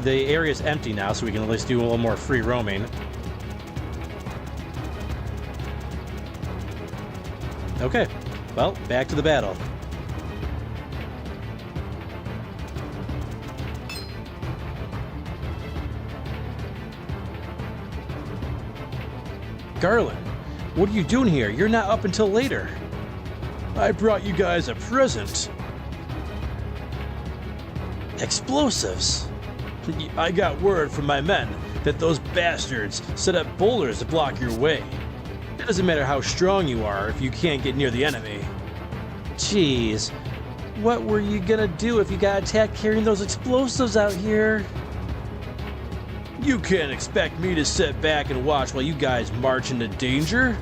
The area's empty now, so we can at least do a little more free roaming. Okay, well, back to the battle. Garland, what are you doing here? You're not up until later. I brought you guys a present. Explosives. I got word from my men that those bastards set up boulders to block your way. It doesn't matter how strong you are if you can't get near the enemy. Jeez, what were you gonna do if you got attacked carrying those explosives out here? You can't expect me to sit back and watch while you guys march into danger.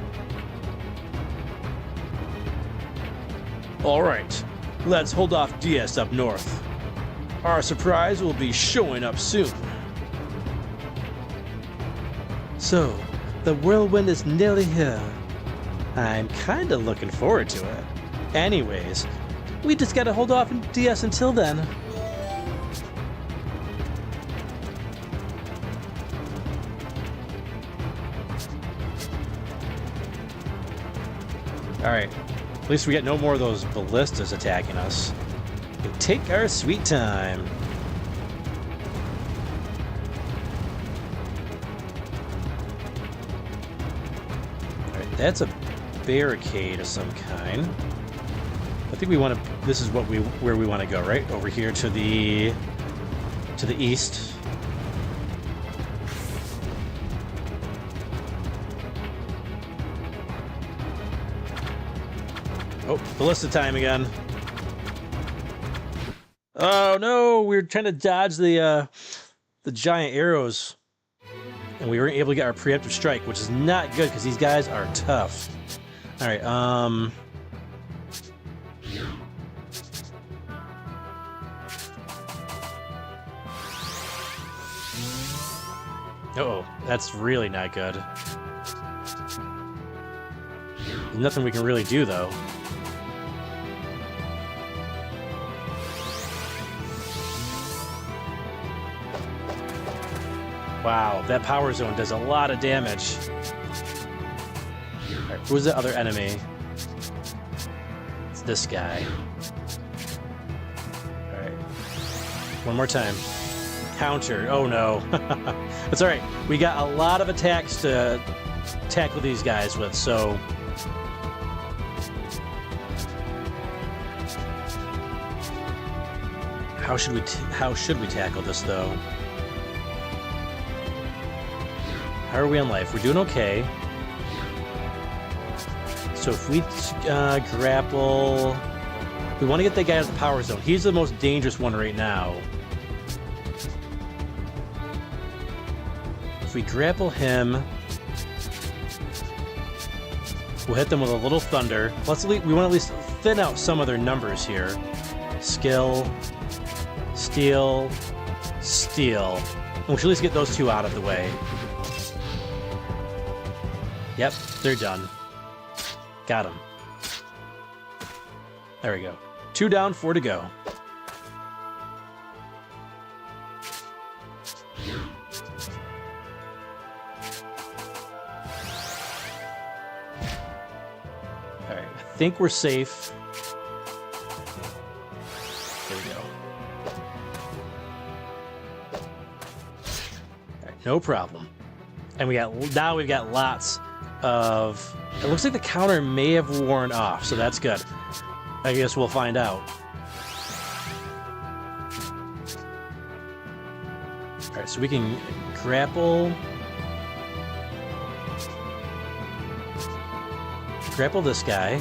Alright, let's hold off DS up north. Our surprise will be showing up soon. So, the whirlwind is nearly here. I'm kinda looking forward to it. Anyways, we just gotta hold off in DS until then. Alright, at least we get no more of those ballistas attacking us. We can take our sweet time. Alright, that's a barricade of some kind. I think we want to. This is where we want to go, right? Over here to the east. Oh, ballista time again. Oh no, we were trying to dodge the giant arrows, and we weren't able to get our preemptive strike, which is not good because these guys are tough. All right, uh-oh, that's really not good. There's nothing we can really do, though. Wow, that power zone does a lot of damage. Alright, who's the other enemy? It's this guy. Alright. One more time. Counter. Oh no. That's alright. We got a lot of attacks to tackle these guys with, so... How should we tackle this, though? How are we on life? We're doing okay. So if we grapple... We want to get that guy out of the power zone. He's the most dangerous one right now. If we grapple him... We'll hit them with a little thunder. We want to at least thin out some of their numbers here. Skill... Steel... Steel. And we should at least get those two out of the way. Yep, they're done. Got them. There we go. 2 down, 4 to go. Alright, I think we're safe. There we go. Alright, no problem. And now we've got lots of... It looks like the counter may have worn off, so that's good. I guess we'll find out. Alright, so we can grapple... Grapple this guy.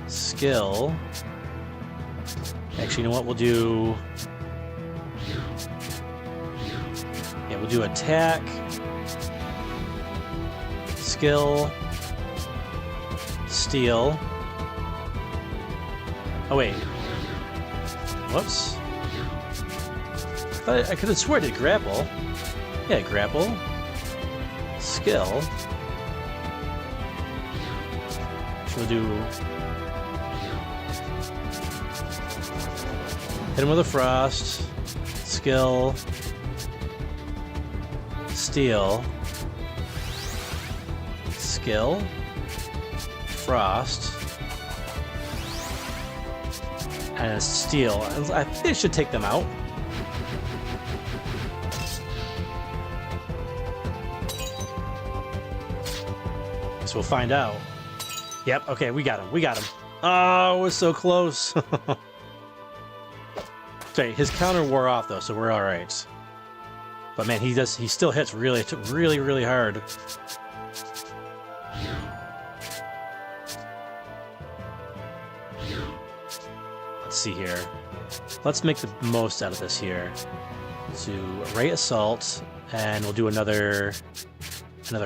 Skill. Actually, you know what? We'll do... Yeah, we'll do attack. Skill. Steal. Oh, wait. Whoops. But I could have sworn I did grapple. Yeah, grapple. Skill. We'll do... Hit him with a frost. Skill. Steel. Skill. Frost. And steel. I think it should take them out. Guess we'll find out. Yep, okay, we got him. We got him. Oh, we're so close. Okay, his counter wore off though, so we're all right. But man, he still hits really hard. Let's see here. Let's make the most out of this here. So Ray Assault, and we'll do another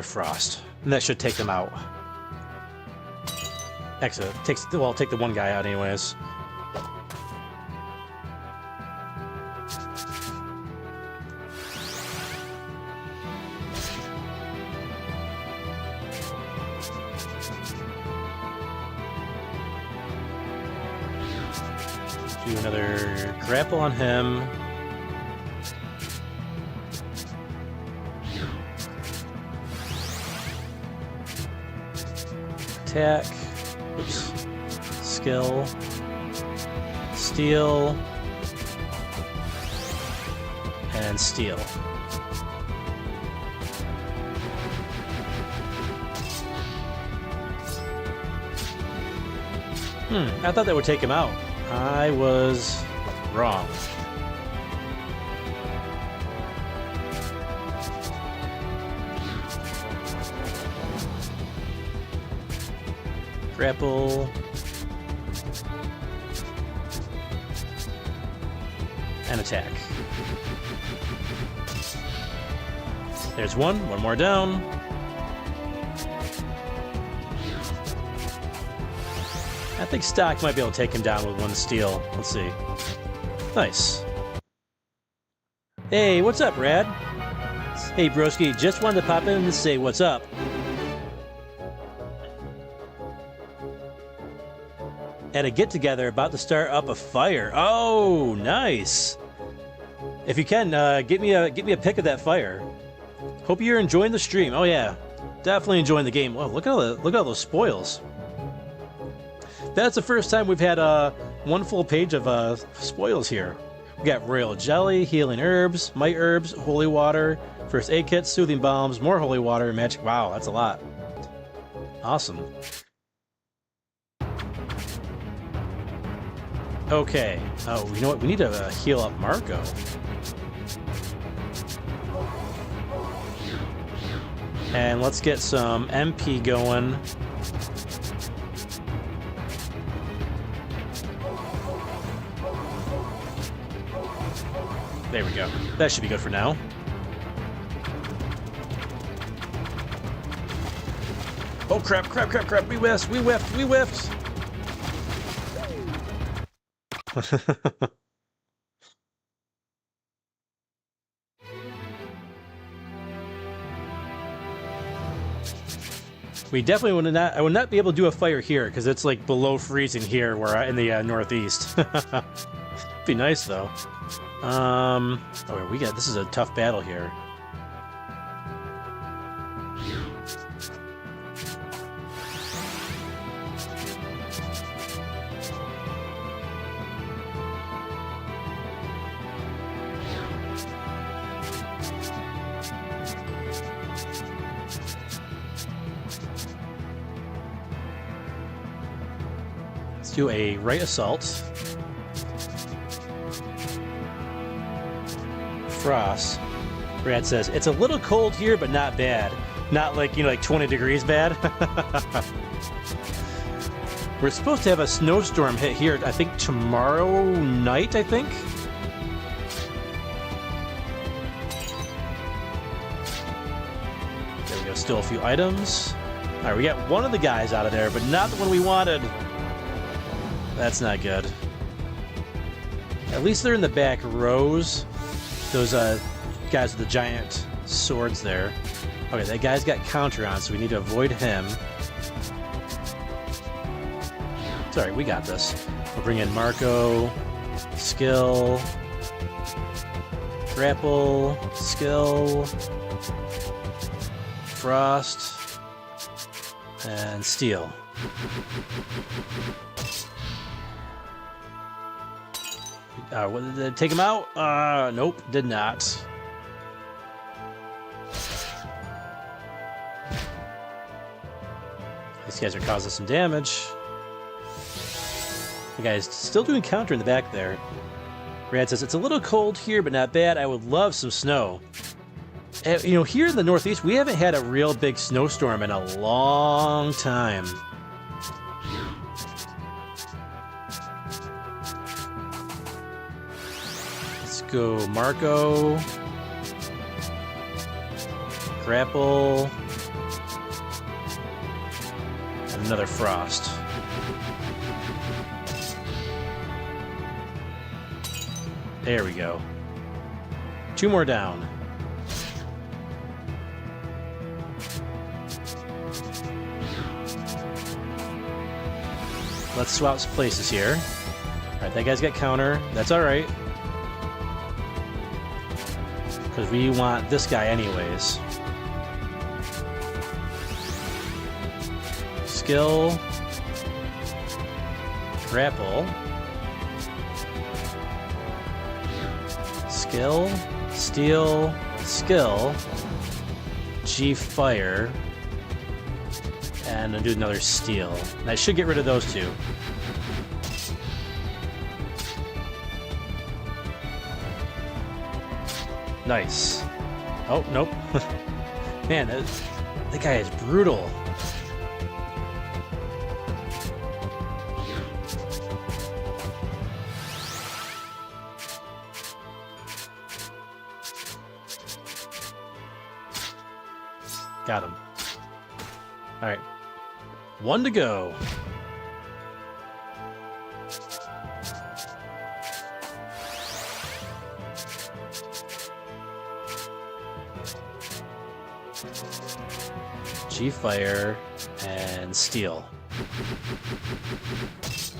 Frost. And that should take them out. Excellent. I'll take the one guy out anyways. Do another grapple on him. Attack. Oops. Skill. Steel. And steel. I thought that would take him out. I was wrong. Grapple. And attack. There's one more down. I think Stock might be able to take him down with one steel. Let's see. Nice. Hey, what's up, Rad? Hey, broski, just wanted to pop in and say what's up. At a get-together about to start up a fire. Oh, nice. If you can, get me a pic of that fire. Hope you're enjoying the stream. Oh yeah, definitely enjoying the game. Wow, look at all those spoils. That's the first time we've had one full page of spoils here. We got royal jelly, healing herbs, might herbs, holy water, first aid kits, soothing bombs, more holy water, magic. Wow, that's a lot. Awesome. Okay. Oh, you know what? We need to heal up Marco. And let's get some MP going. There we go. That should be good for now. Oh crap, crap, crap, crap. We whiffed. We definitely would not. I would not be able to do a fire here because it's like below freezing here, where in the northeast. Be nice though. Oh, we got. This is a tough battle here. Do a right assault. Frost. Brad says, it's a little cold here, but not bad. Not like, like 20 degrees bad. We're supposed to have a snowstorm hit here, I think tomorrow night, I think. There we go, still a few items. All right, we got one of the guys out of there, but not the one we wanted. That's not good. At least they're in the back rows. those guys with the giant swords there. Okay, that guy's got counter on, so we need to avoid him. Sorry, we got this. We'll bring in Marco, skill, grapple, skill, frost, and steel. Did it take him out? Nope, did not. These guys are causing some damage. The guy's still doing counter in the back there. Brad says, it's a little cold here, but not bad. I would love some snow. You know, here in the Northeast, we haven't had a real big snowstorm in a long time. Let's go Marco. Grapple. And another frost. There we go. 2 more down. Let's swap places here. Alright, that guy's got counter. That's alright. Because we want this guy anyways. Skill. Grapple. Skill. Steel. Skill. G fire. And I'll do another steel. And I should get rid of those 2. Nice. Oh, nope. Man, that guy is brutal. Got him. All right. 1 to go. G-Fire and Steel.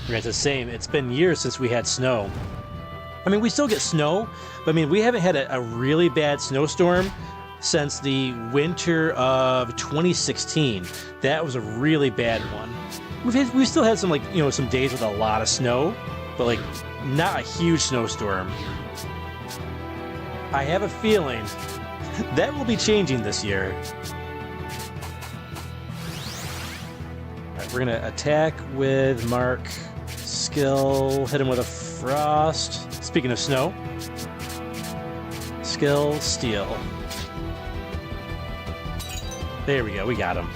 It's the same. It's been years since we had snow. I mean, we still get snow, but I mean, we haven't had a really bad snowstorm since the winter of 2016. That was a really bad one. We've still had some, like, you know, some days with a lot of snow, but like not a huge snowstorm. I have a feeling that will be changing this year. All right, we're gonna attack with Mark. Skill, hit him with a frost. Speaking of snow, skill, steel. There we go, we got him.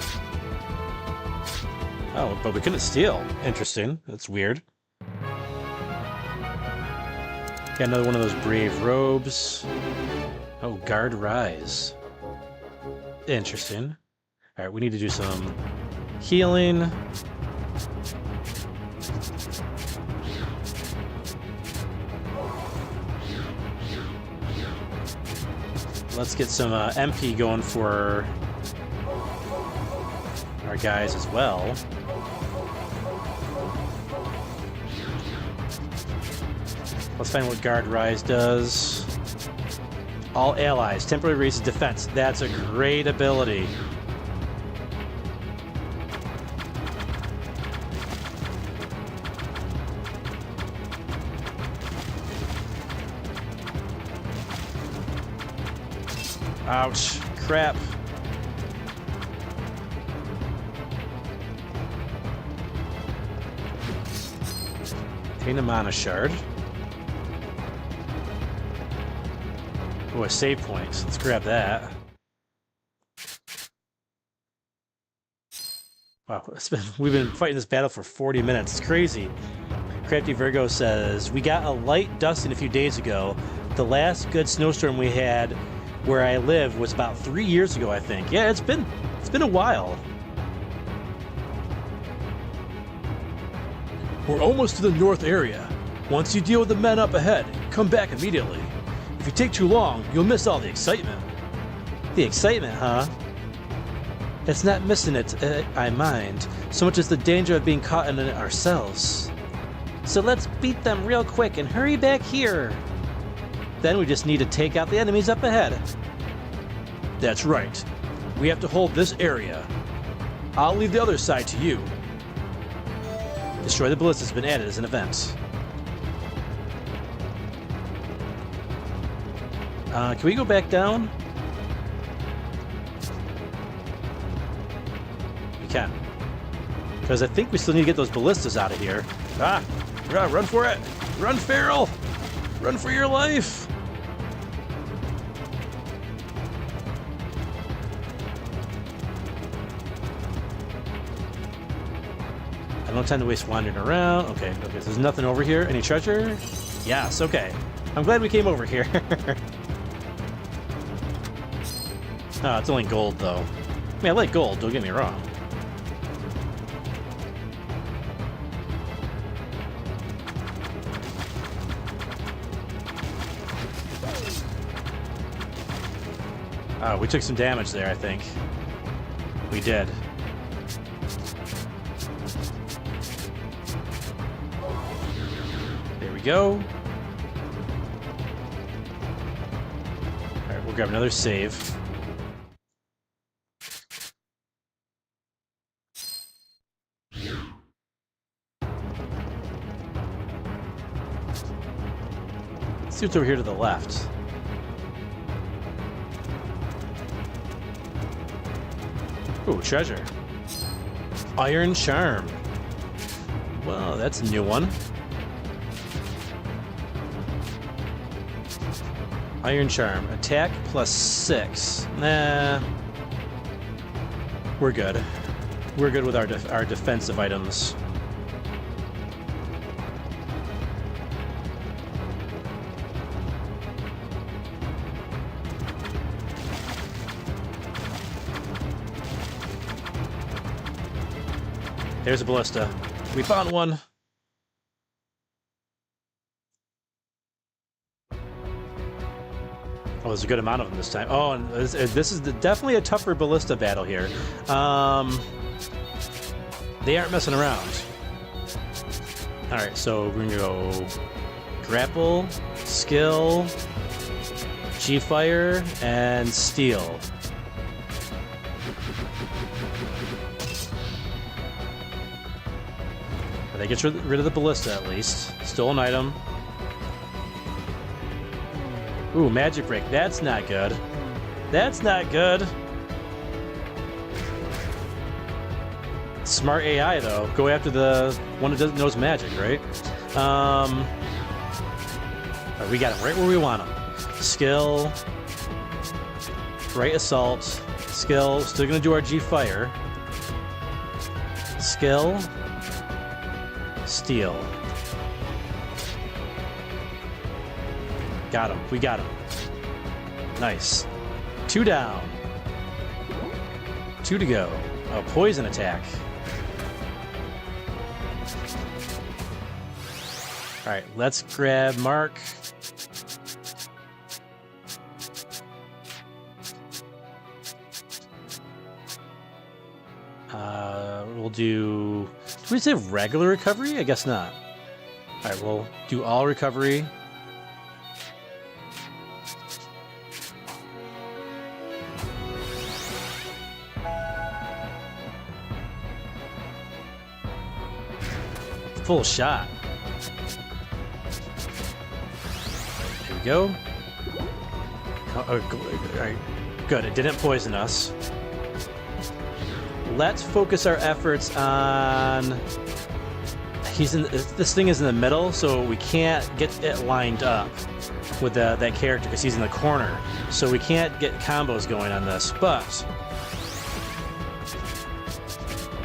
Oh, but we couldn't steal. Interesting. That's weird. Got another one of those brave robes. Oh, guard rise. Interesting. All right, we need to do some healing. Let's get some MP going for our guys as well. Let's find what Guard Rise does. All allies, temporarily raises defense. That's a great ability. Ouch. Crap. Gain a mana shard. Oh, a save point. Let's grab that. Wow, we've been fighting this battle for 40 minutes. It's crazy. Crafty Virgo says, we got a light dusting a few days ago. The last good snowstorm we had where I live was about 3 years ago, I think. Yeah, it's been a while. We're almost to the north area. Once you deal with the men up ahead, come back immediately. If you take too long, you'll miss all the excitement. The excitement, huh? It's not missing it, I mind, so much as the danger of being caught in it ourselves. So let's beat them real quick and hurry back here. Then we just need to take out the enemies up ahead. That's right. We have to hold this area. I'll leave the other side to you. Destroy the ballista has been added as an event. Can we go back down? We can. Because I think we still need to get those ballistas out of here. Ah! Run for it! Run, Feral! Run for your life! I don't have time to waste wandering around. Okay, so there's nothing over here. Any treasure? Yes, okay. I'm glad we came over here. Oh, it's only gold, though. I mean, I like gold, don't get me wrong. Oh, we took some damage there, I think. We did. There we go. Alright, we'll grab another save. Let's see what's over here to the left. Ooh, treasure. Iron Charm. Well, that's a new one. Iron Charm. Attack +6. Nah. We're good. We're good with our defensive items. There's a ballista. We found one. Oh, there's a good amount of them this time. Oh, and this is definitely a tougher ballista battle here. They aren't messing around. All right, so we're gonna go grapple, skill, G-fire, and steel. That gets rid of the ballista at least. Stole an item. Ooh, magic break. That's not good. That's not good. Smart AI though. Go after the one that doesn't knows magic, right? We got him right where we want him. Skill. Right assault. Skill. Still gonna do our G fire. Skill. Steel. Got him. We got him. Nice. 2 down. 2 to go. A poison attack. Alright, let's grab Mark. We'll do we say regular recovery? I guess not. Alright, we'll do all recovery. Full shot. Here we go. Alright, good. It didn't poison us. Let's focus our efforts on... This thing is in the middle, so we can't get it lined up with that character because he's in the corner. So we can't get combos going on this, but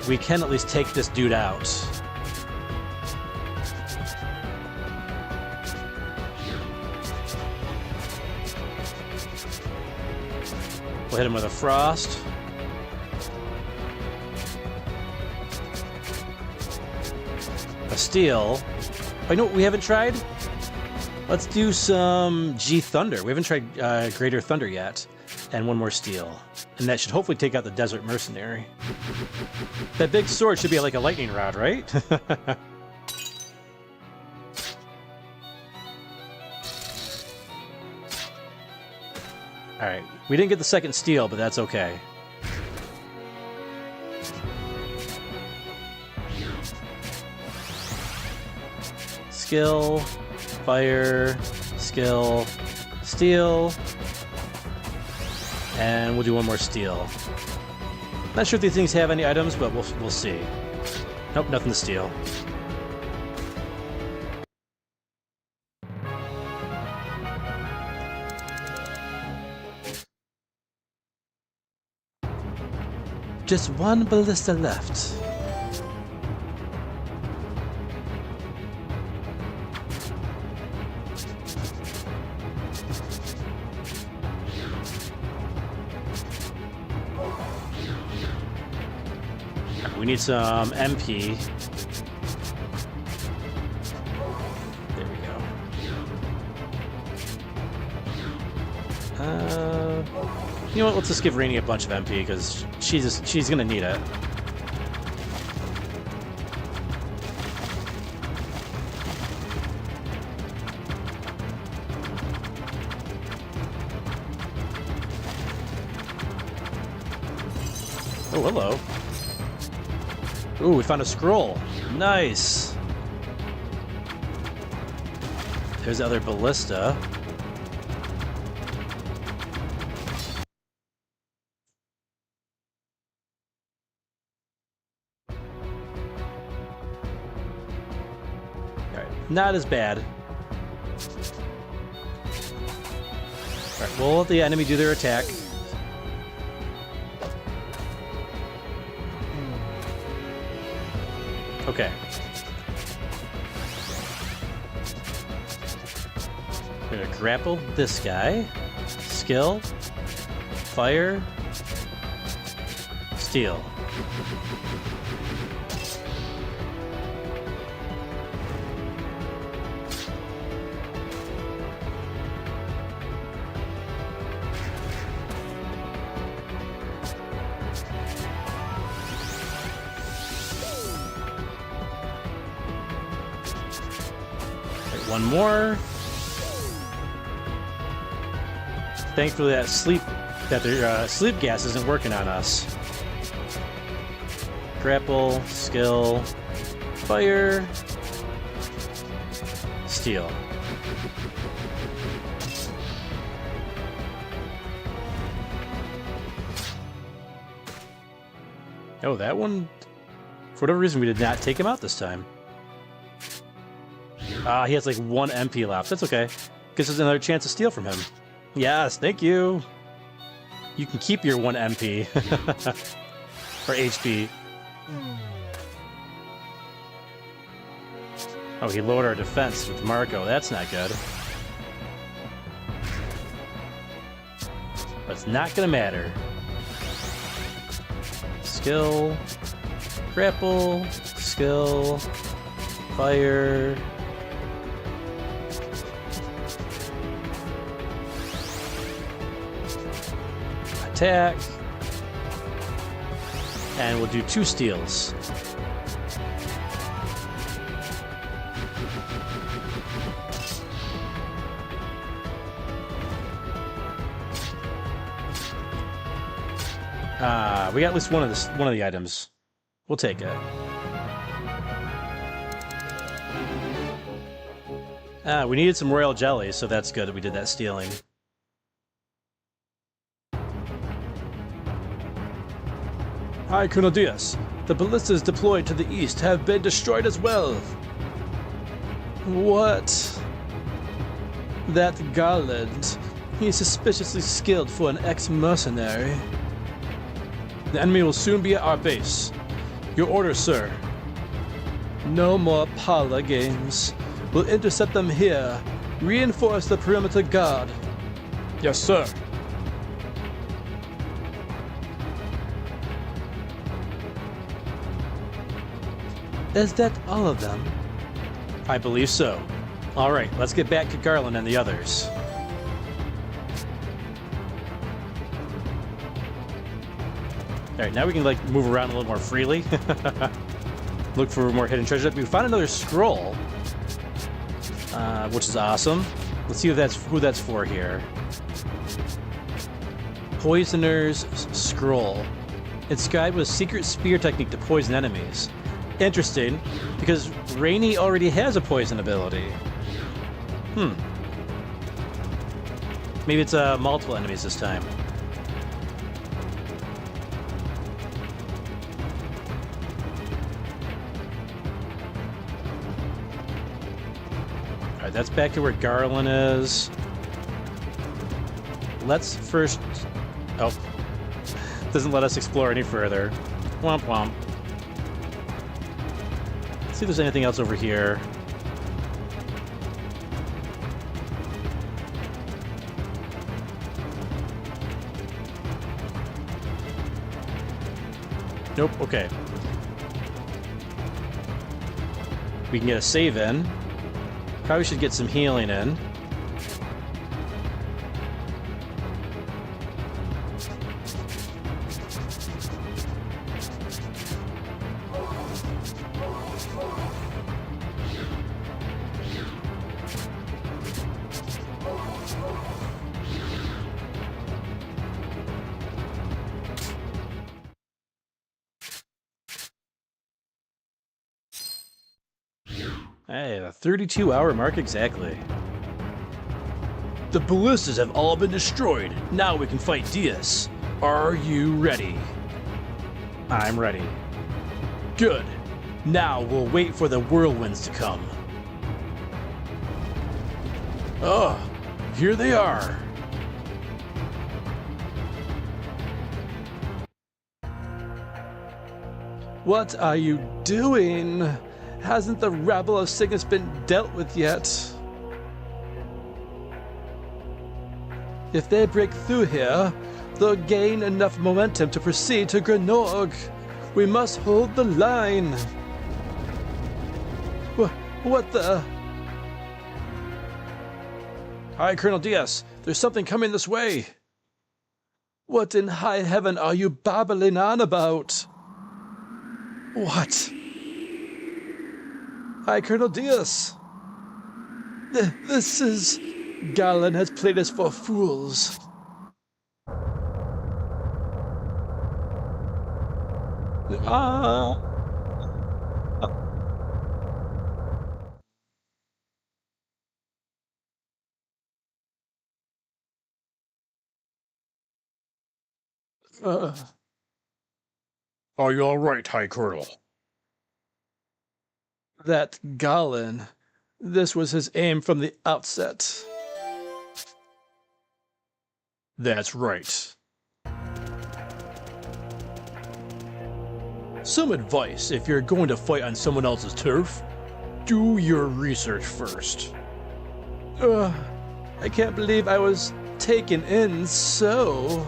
we can at least take this dude out. We'll hit him with a frost. A steel. Oh, you know what we haven't tried? Let's do some G Thunder. We haven't tried Greater Thunder yet. And one more steel. And that should hopefully take out the Desert Mercenary. That big sword should be like a lightning rod, right? Alright, we didn't get the second steel, but that's okay. Skill, fire, skill, steel, and we'll do one more steel. Not sure if these things have any items, but we'll see. Nope, nothing to steal. Just one ballista left. We need some MP. There we go. You know what? Let's just give Rainy a bunch of MP because she's gonna need it. Oh, hello. Ooh, we found a scroll. Nice. There's the other ballista. Alright, not as bad. Alright, we'll let the enemy do their attack. Okay. We're gonna grapple this guy. Skill. Fire. Steel. One more. Thankfully, their sleep gas isn't working on us. Grapple, skill, fire, steel. Oh, that one. For whatever reason, we did not take him out this time. He has like 1 MP left. That's okay. Gives us another chance to steal from him. Yes, thank you. You can keep your 1 MP. Or HP. Oh, he lowered our defense with Marco. That's not good. But it's not gonna matter. Skill. Grapple. Skill. Fire. Attack. And we'll do 2 steals. We got at least one of the items. We'll take it. We needed some royal jelly, so that's good that we did that stealing. Hi, Colonel Diaz. The ballistas deployed to the east have been destroyed as well. What? That Garland. He is suspiciously skilled for an ex-mercenary. The enemy will soon be at our base. Your order, sir. No more parlor games. We'll intercept them here. Reinforce the perimeter guard. Yes, sir. Is that all of them? I believe so. All right, let's get back to Garland and the others. All right, now we can like move around a little more freely. Look for more hidden treasure. We found another scroll, which is awesome. Let's see who that's for here. Poisoner's Scroll. Inscribed with a secret spear technique to poison enemies. Interesting, because Rainy already has a poison ability. Maybe it's multiple enemies this time. Alright, that's back to where Garland is. Let's first... Oh. Doesn't let us explore any further. Womp womp. Let's see if there's anything else over here. Nope, okay. We can get a save in. Probably should get some healing in. Hey, the 32-hour mark exactly. The ballistas have all been destroyed. Now we can fight Diaz. Are you ready? I'm ready. Good. Now we'll wait for the whirlwinds to come. Oh, here they are. What are you doing? Hasn't the rabble of Cygnus been dealt with yet? If they break through here, they'll gain enough momentum to proceed to Grenorg. We must hold the line. What the? Hi, Colonel Diaz. There's something coming this way. What in high heaven are you babbling on about? What? Hi, Colonel Diaz. This is... Garland has played us for fools. Are you all right, High Colonel? That Garland. This was his aim from the outset. That's right. Some advice if you're going to fight on someone else's turf. Do your research first. I can't believe I was taken in so...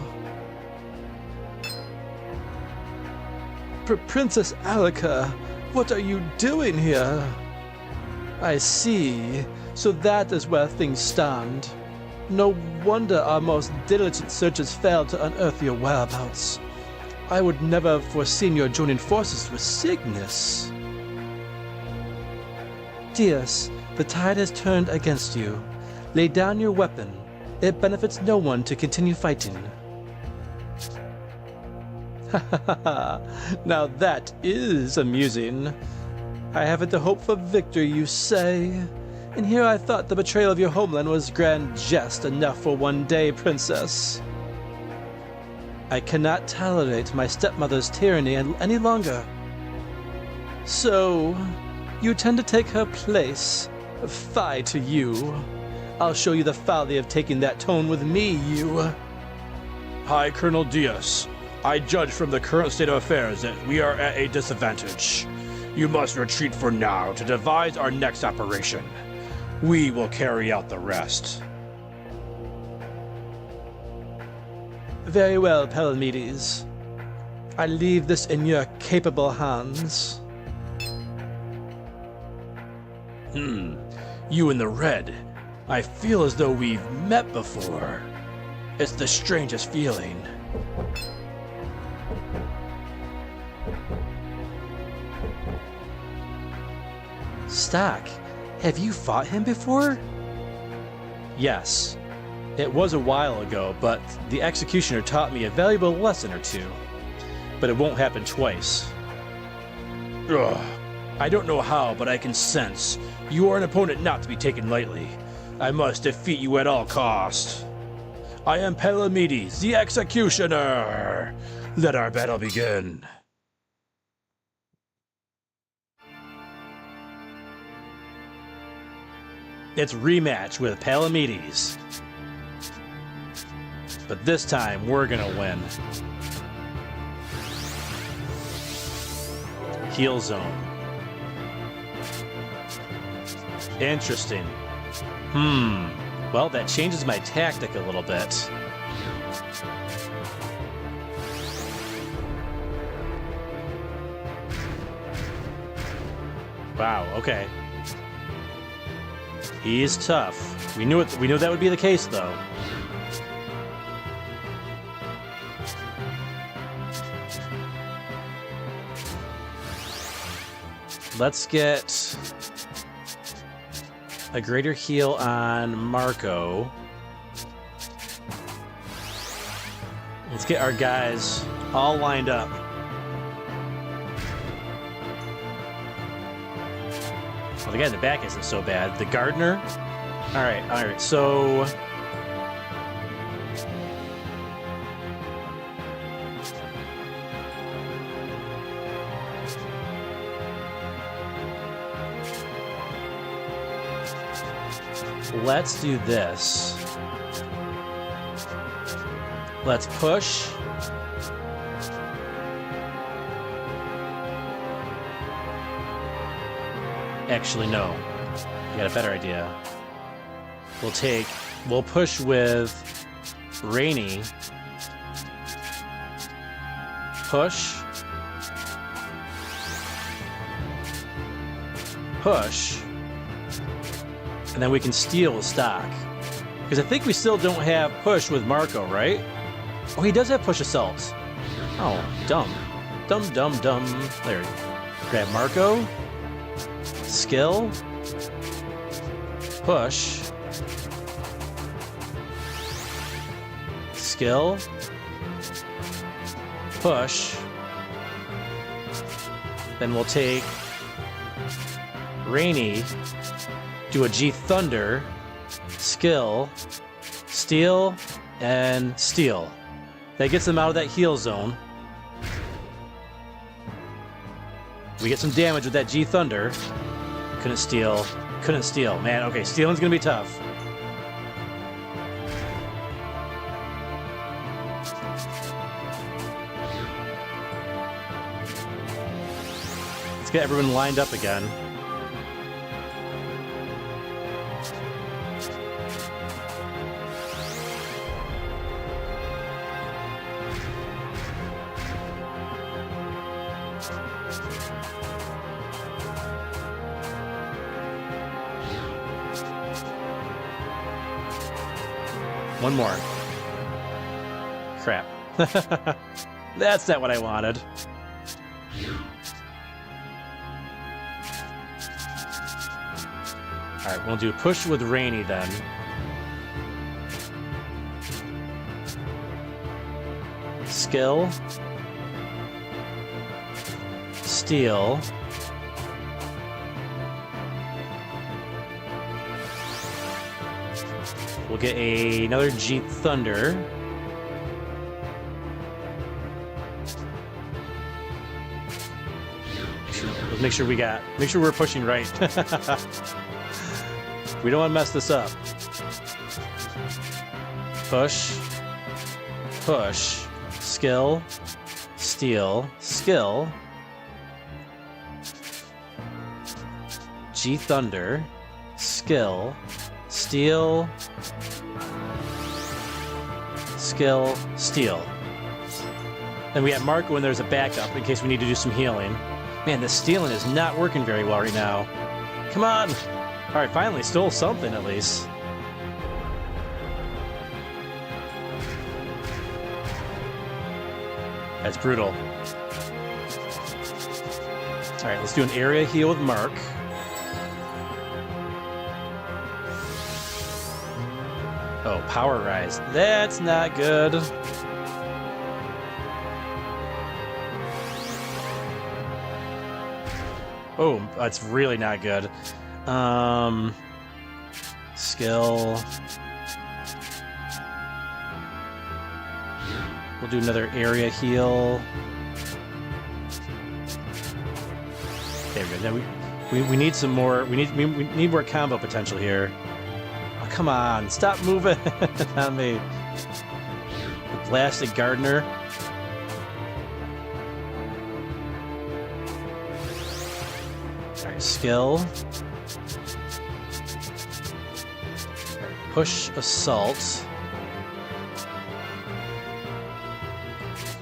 Princess Alika, what are you doing here? I see. So that is where things stand. No wonder our most diligent searchers failed to unearth your whereabouts. I would never have foreseen your joining forces with Cygnus. Diaz, the tide has turned against you. Lay down your weapon. It benefits no one to continue fighting. Now that is amusing. I haven't to hope for victory, you say? And here I thought the betrayal of your homeland was grand jest enough for one day, princess. I cannot tolerate my stepmother's tyranny any longer. So, you tend to take her place? Fie to you. I'll show you the folly of taking that tone with me, you... Hi, Colonel Diaz. I judge from the current state of affairs that we are at a disadvantage. You must retreat for now to devise our next operation. We will carry out the rest. Very well, Palamedes. I leave this in your capable hands. You in the red. I feel as though we've met before. It's the strangest feeling. Stock, have you fought him before? Yes. It was a while ago, but the executioner taught me a valuable lesson or two. But it won't happen twice. Ugh. I don't know how, but I can sense you are an opponent not to be taken lightly. I must defeat you at all cost. I am Palamedes, the executioner. Let our battle begin. It's rematch with Palamedes. But this time, we're gonna win. Heal zone. Interesting. Well, that changes my tactic a little bit. Wow, okay. He's tough. We knew that would be the case, though. Let's get a greater heal on Marco. Let's get our guys all lined up. Well, the guy in the back isn't so bad. The gardener? All right, so... let's do this. Let's push. Actually, no. I got a better idea. We'll push with Rainy. Push. Push. And then we can steal with stock. Because I think we still don't have push with Marco, right? Oh, he does have push assault. Oh, dumb. Dumb. There. Grab Marco. Skill. Push. Skill. Push. Then we'll take Rainy. Do a G Thunder, skill, steal, and steal. That gets them out of that heal zone. We get some damage with that G Thunder. Couldn't steal. Man, okay, stealing's gonna be tough. Let's get everyone lined up again. One more. Crap. That's not what I wanted. Alright, we'll do push with Rainy then. Skill. Steal. We'll get another G Thunder. Let's make sure we're pushing right. We don't want to mess this up. Push. Push. Skill. Steal. Skill. G Thunder. Skill. Steal. Skill, steal. Then we have Marco when there's a backup in case we need to do some healing. Man, this stealing is not working very well right now. Come on! Alright, finally stole something at least. That's brutal. Alright, let's do an area heal with Mark. Oh, power rise. That's not good. Oh, that's really not good. Skill. We'll do another area heal. There we go. Now we need some more. We need more combo potential here. Oh, come on! Stop moving on me. The blasted gardener. All right, skill. Push assault.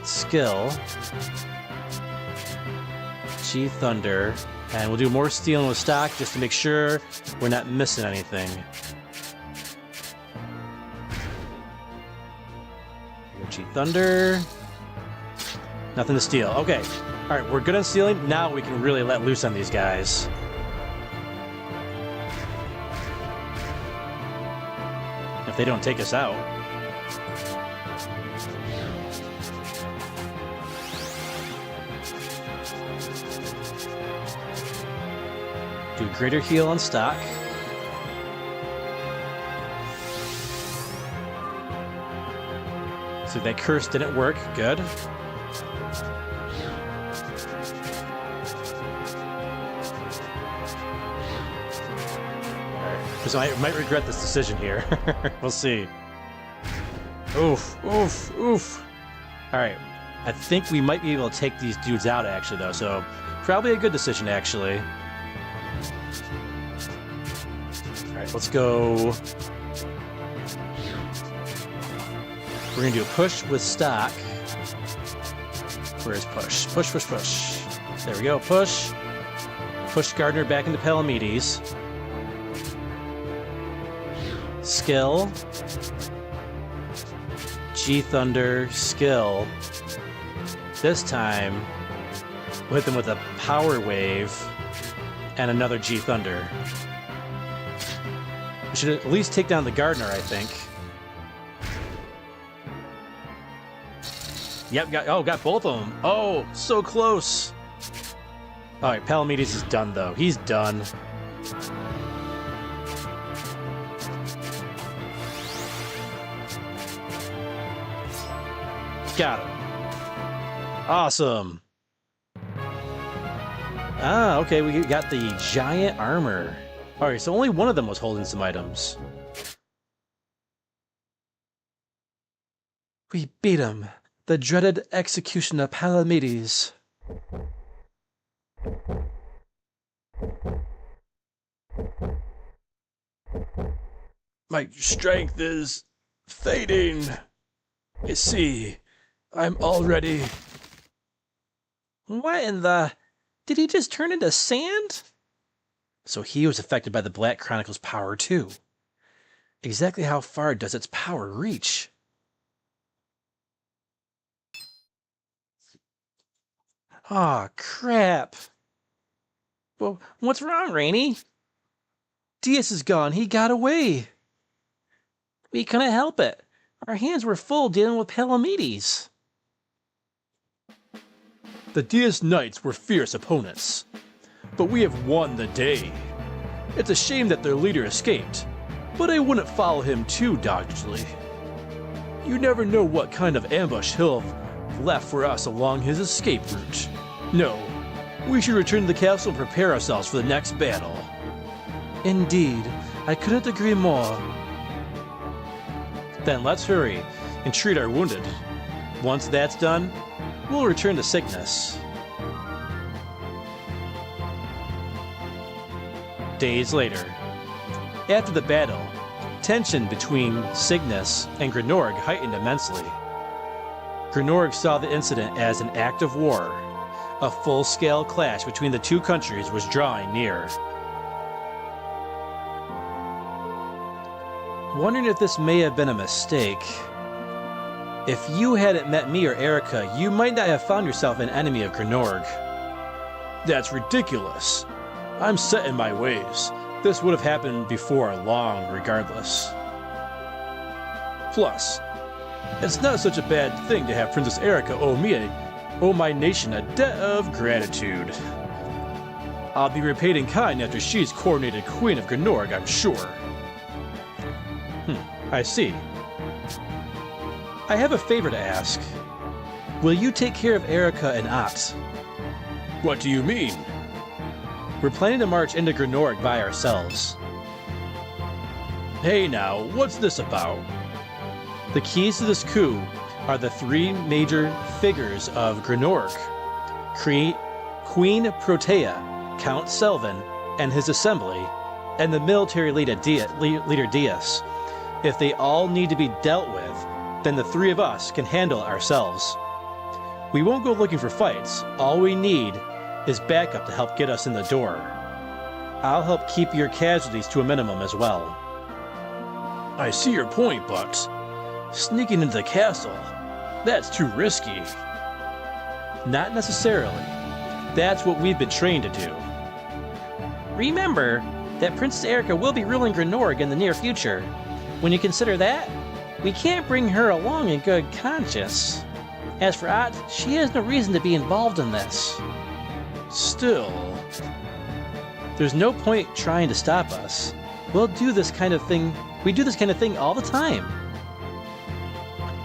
Skill. G Thunder. And we'll do more stealing with stock just to make sure we're not missing anything. G Thunder. Nothing to steal. Okay. Alright, we're good on stealing. Now we can really let loose on these guys. If they don't take us out. Do a greater heal on stock. So that curse didn't work. Good. Because I might regret this decision here. We'll see. Oof, oof, oof. Alright. I think we might be able to take these dudes out, actually, though. So, probably a good decision, actually. Alright, let's go. We're going to do a push with stock. Where's push? Push, push, push. There we go. Push. Push Gardner back into Palamedes. Skill. G Thunder. Skill. This time, we'll hit them with a Power Wave and another G Thunder. We should at least take down the Gardener, I think. Yep, got both of them. Oh, so close. Alright, Palamedes is done, though. He's done. Got him. Awesome. Ah, okay, we got the giant armor. Alright, so only one of them was holding some items. We beat him. The dreaded executioner Palamedes. My strength is fading. You see, I'm already... What in the... Did he just turn into sand? So he was affected by the Black Chronicle's power too. Exactly how far does its power reach? Aw, crap. Well, what's wrong, Rainy? Diaz is gone. He got away. We couldn't help it. Our hands were full dealing with Palamedes. The Diaz Knights were fierce opponents, but we have won the day. It's a shame that their leader escaped, but I wouldn't follow him too doggedly. You never know what kind of ambush he'll have left for us along his escape route. No, we should return to the castle and prepare ourselves for the next battle. Indeed, I couldn't agree more. Then let's hurry and treat our wounded. Once that's done, we'll return to Cygnus. Days later. After the battle, tension between Cygnus and Grenorg heightened immensely. Grenorg saw the incident as an act of war. A full-scale clash between the two countries was drawing near. Wondering if this may have been a mistake. If you hadn't met me or Erica, you might not have found yourself an enemy of Grenorg. That's ridiculous. I'm set in my ways. This would have happened before long, regardless. Plus, it's not such a bad thing to have Princess Erica owe my nation a debt of gratitude. I'll be repaid in kind after she's coronated Queen of Grenorg, I'm sure. I see. I have a favor to ask. Will you take care of Erica and Ott? What do you mean? We're planning to march into Grenorg by ourselves. Hey now, what's this about? The keys to this coup are the three major figures of Grenorg: Queen Protea, Count Selvin, and his assembly, and the military leader Dias. If they all need to be dealt with, then the three of us can handle ourselves. We won't go looking for fights. All we need is backup to help get us in the door. I'll help keep your casualties to a minimum as well. I see your point, but sneaking into the castle, that's too risky. Not necessarily. That's what we've been trained to do. Remember that Princess Erica will be ruling Grenorg in the near future. When you consider that, we can't bring her along in good conscience. As for Ott, she has no reason to be involved in this. Still, there's no point trying to stop us. We do this kind of thing all the time.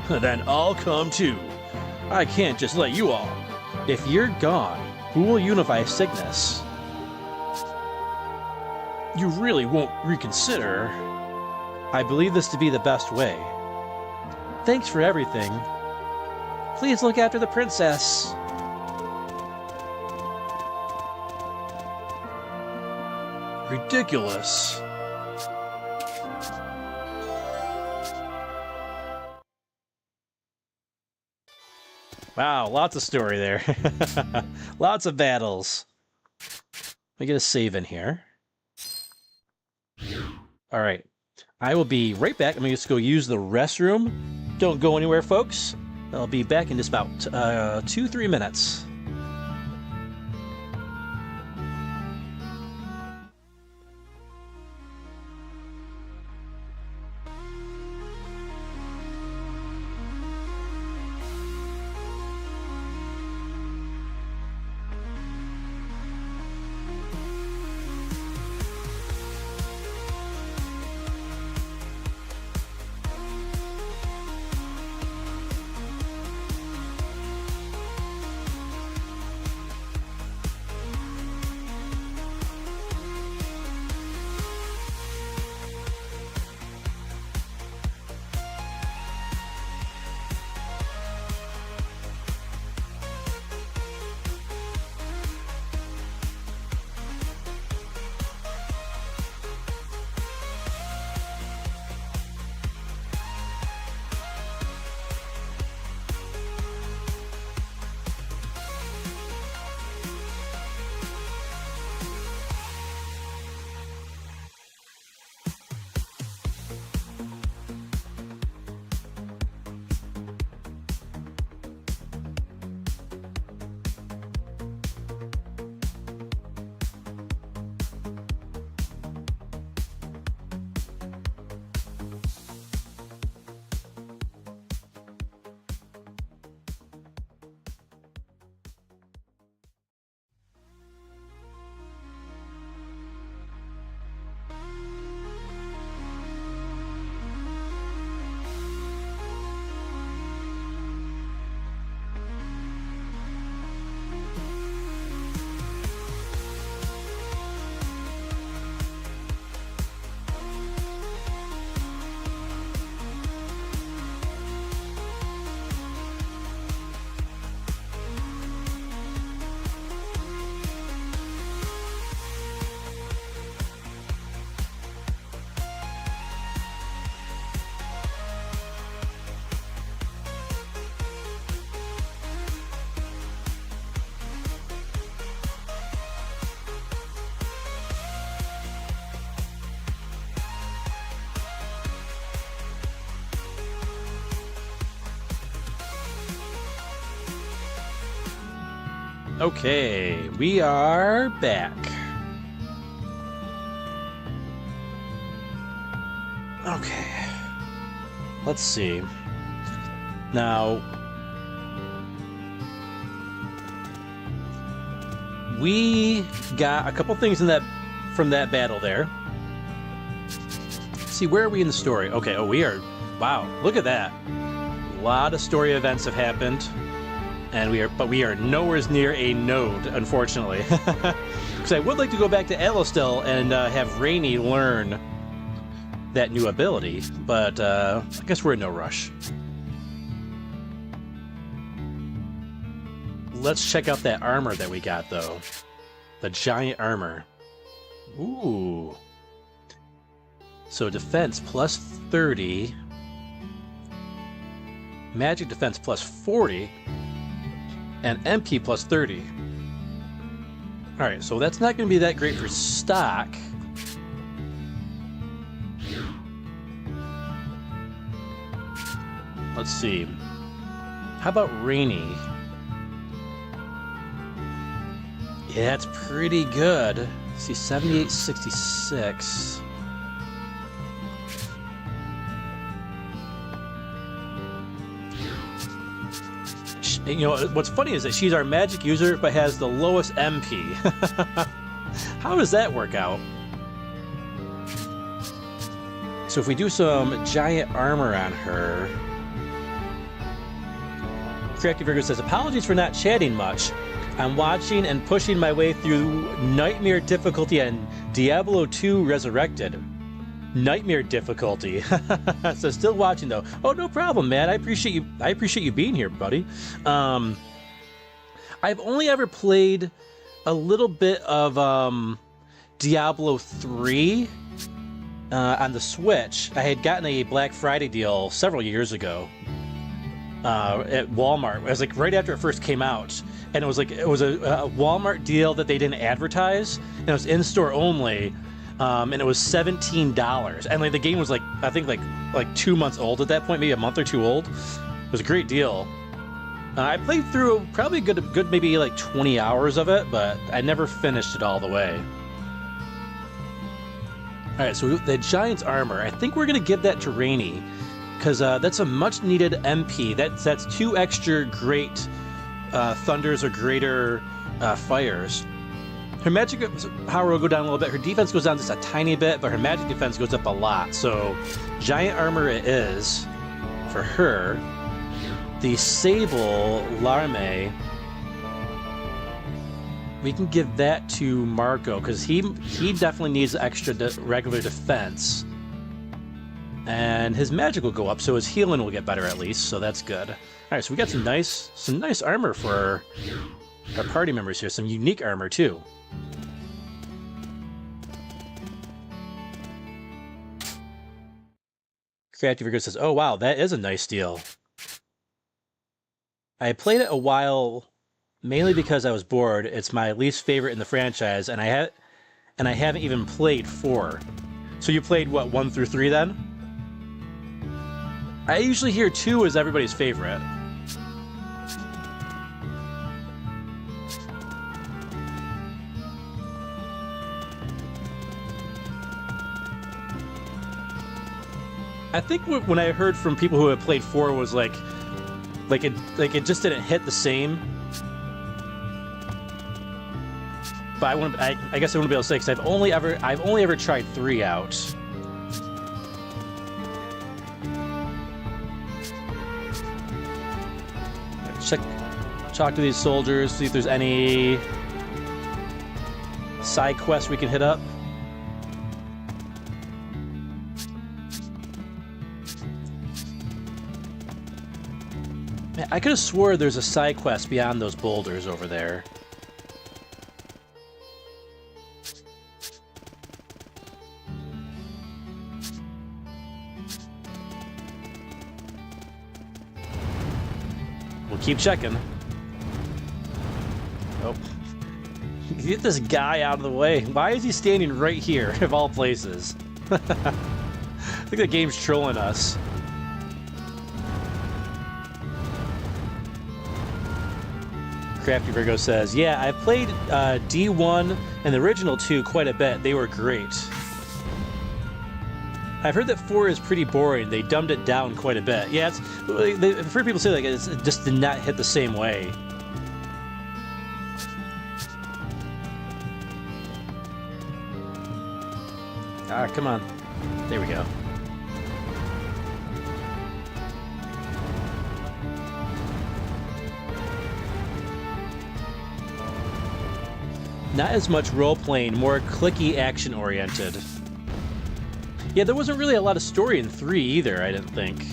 Then I'll come too. I can't just let you all. If you're gone, who will unify Cygnus? You really won't reconsider. I believe this to be the best way. Thanks for everything. Please look after the princess. Ridiculous. Wow, lots of story there. Lots of battles. Let me get a save in here. All right. I will be right back. I'm going to just go use the restroom. Don't go anywhere, folks. I'll be back in just about 2-3 minutes. Okay, we are back. Okay. Let's see. Now, we got a couple things in that from that battle there. Let's see, where are we in the story? Okay, oh, we are... Wow, look at that. A lot of story events have happened. And we are nowhere near a node, unfortunately. Because I would like to go back to Alostel and have Rainy learn that new ability, but I guess we're in no rush. Let's check out that armor that we got, though. The giant armor. Ooh. So defense plus 30. Magic defense plus 40. And MP plus 30. Alright, so that's not going to be that great for stock. Let's see. How about Rainy? Yeah, that's pretty good. Let's see, 7866. You know, what's funny is that she's our magic user, but has the lowest MP. How does that work out? So if we do some giant armor on her... Creative Virgo says, apologies for not chatting much. I'm watching and pushing my way through Nightmare difficulty and Diablo 2 Resurrected. Nightmare difficulty. So still watching though. Oh, no problem, man. I appreciate you being here, buddy. I've only ever played a little bit of Diablo 3 on the Switch. I had gotten a Black Friday deal several years ago at Walmart. It was like right after it first came out, and it was a Walmart deal that they didn't advertise, and it was in store only. And it was $17, and like the game was like I think like 2 months old at that point, maybe a month or two old. It was a great deal. I played through probably a good maybe like 20 hours of it, but I never finished it all the way. All right, so the Giant's armor, I think we're gonna give that to Rainy, because that's a much needed MP. That's 2 extra great thunders or greater fires. Her magic power will go down a little bit. Her defense goes down just a tiny bit, but her magic defense goes up a lot. So, giant armor it is for her. The Sable Larme, we can give that to Marco, because he definitely needs extra regular defense. And his magic will go up, so his healing will get better at least, so that's good. Alright, so we got some nice armor for our party members here. Some unique armor, too. Creative Virgo says, oh wow, that is a nice deal. I played it a while, mainly because I was bored. It's my least favorite in the franchise, and I haven't even played 4. So you played, what, 1 through 3 then? I usually hear 2 is everybody's favorite. I think when I heard from people who had played 4 was like it just didn't hit the same. But I guess I wouldn't be able to say, because I've only ever tried 3 out. Talk to these soldiers, see if there's any side quests we can hit up. Man, I could have swore there's a side quest beyond those boulders over there. We'll keep checking. Oh. Get this guy out of the way. Why is he standing right here, of all places? I think the game's trolling us. Crafty Virgo says, yeah, I played D1 and the original 2 quite a bit. They were great. I've heard that 4 is pretty boring. They dumbed it down quite a bit. Yeah, I've heard people say like it just did not hit the same way. Ah, come on. There we go. Not as much role-playing, more clicky action-oriented. Yeah, there wasn't really a lot of story in 3 either, I didn't think.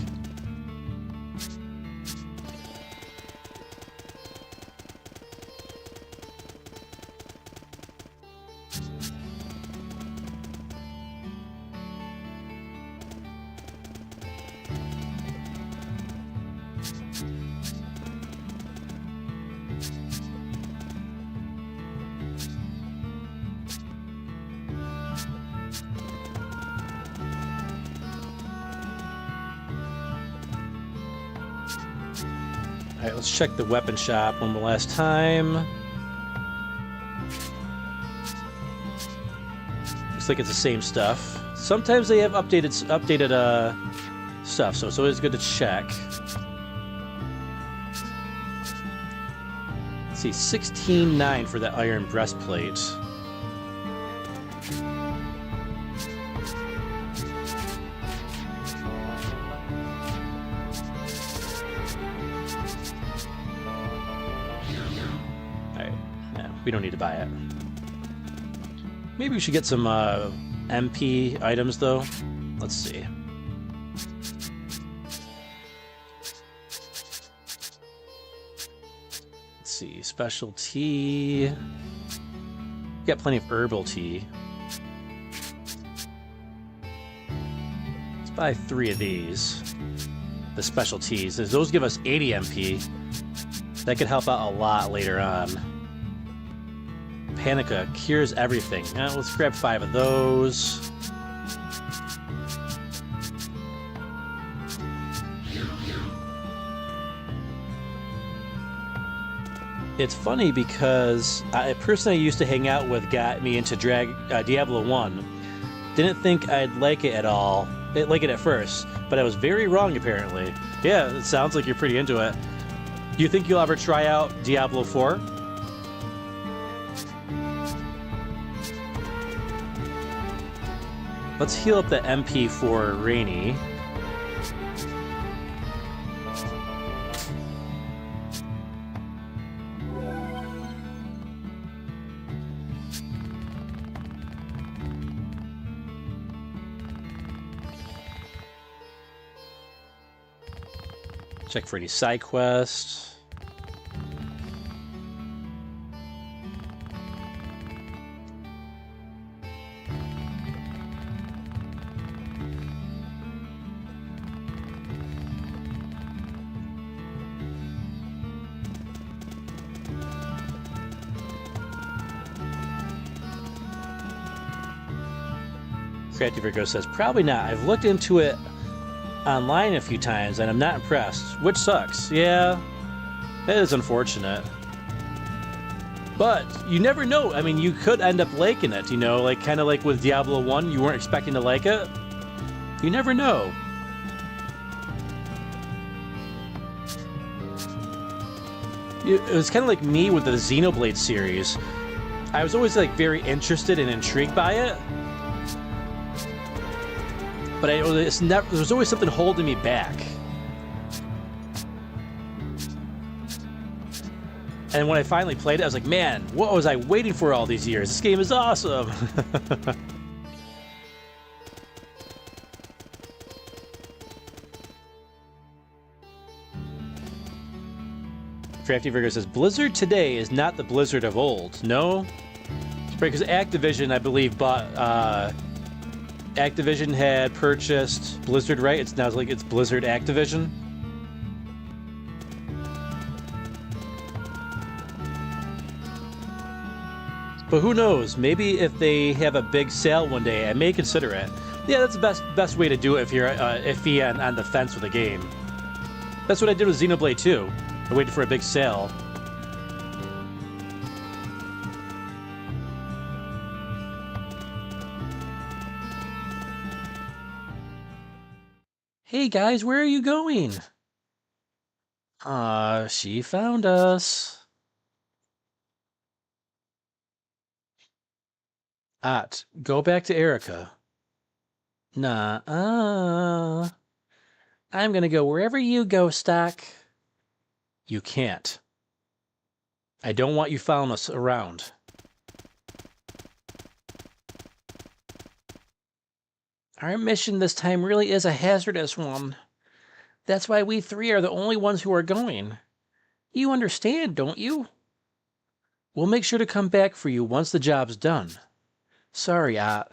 Alright, let's check the weapon shop one more last time. Looks like it's the same stuff. Sometimes they have updated stuff, so it's always good to check. Let's see, 16.9 for that iron breastplate. We don't need to buy it. Maybe we should get some MP items, though. Let's see. Let's see. Special tea. We got plenty of herbal tea. Let's buy 3 of these. The special teas. Those give us 80 MP. That could help out a lot later on. Panica cures everything. Let's grab 5 of those. It's funny because a person I used to hang out with got me into Diablo 1. Didn't think I'd like it at all. Like it at first, but I was very wrong apparently. Yeah, it sounds like you're pretty into it. Do you think you'll ever try out Diablo 4? Let's heal up the MP for Rainy. Check for any side quests. Crafty Virgo says, probably not. I've looked into it online a few times and I'm not impressed, which sucks. Yeah, that is unfortunate. But you never know. I mean, you could end up liking it, you know, like kind of like with Diablo 1, you weren't expecting to like it. You never know. It was kind of like me with the Xenoblade series. I was always like very interested and intrigued by it. But there's always something holding me back. And when I finally played it, I was like, man, what was I waiting for all these years? This game is awesome! Crafty Virgo says, Blizzard today is not the Blizzard of old. No? Because Activision, I believe, bought... Activision had purchased Blizzard, right? It's now like it's Blizzard Activision. But who knows? Maybe if they have a big sale one day, I may consider it. Yeah, that's the best way to do it if you're iffy on the fence with a game. That's what I did with Xenoblade 2. I waited for a big sale. Hey guys, where are you going? She found us. Go back to Erica. Nah, I'm gonna go wherever you go, Stock. You can't. I don't want you following us around. Our mission this time really is a hazardous one. That's why we three are the only ones who are going. You understand, don't you? We'll make sure to come back for you once the job's done. Sorry, Ott.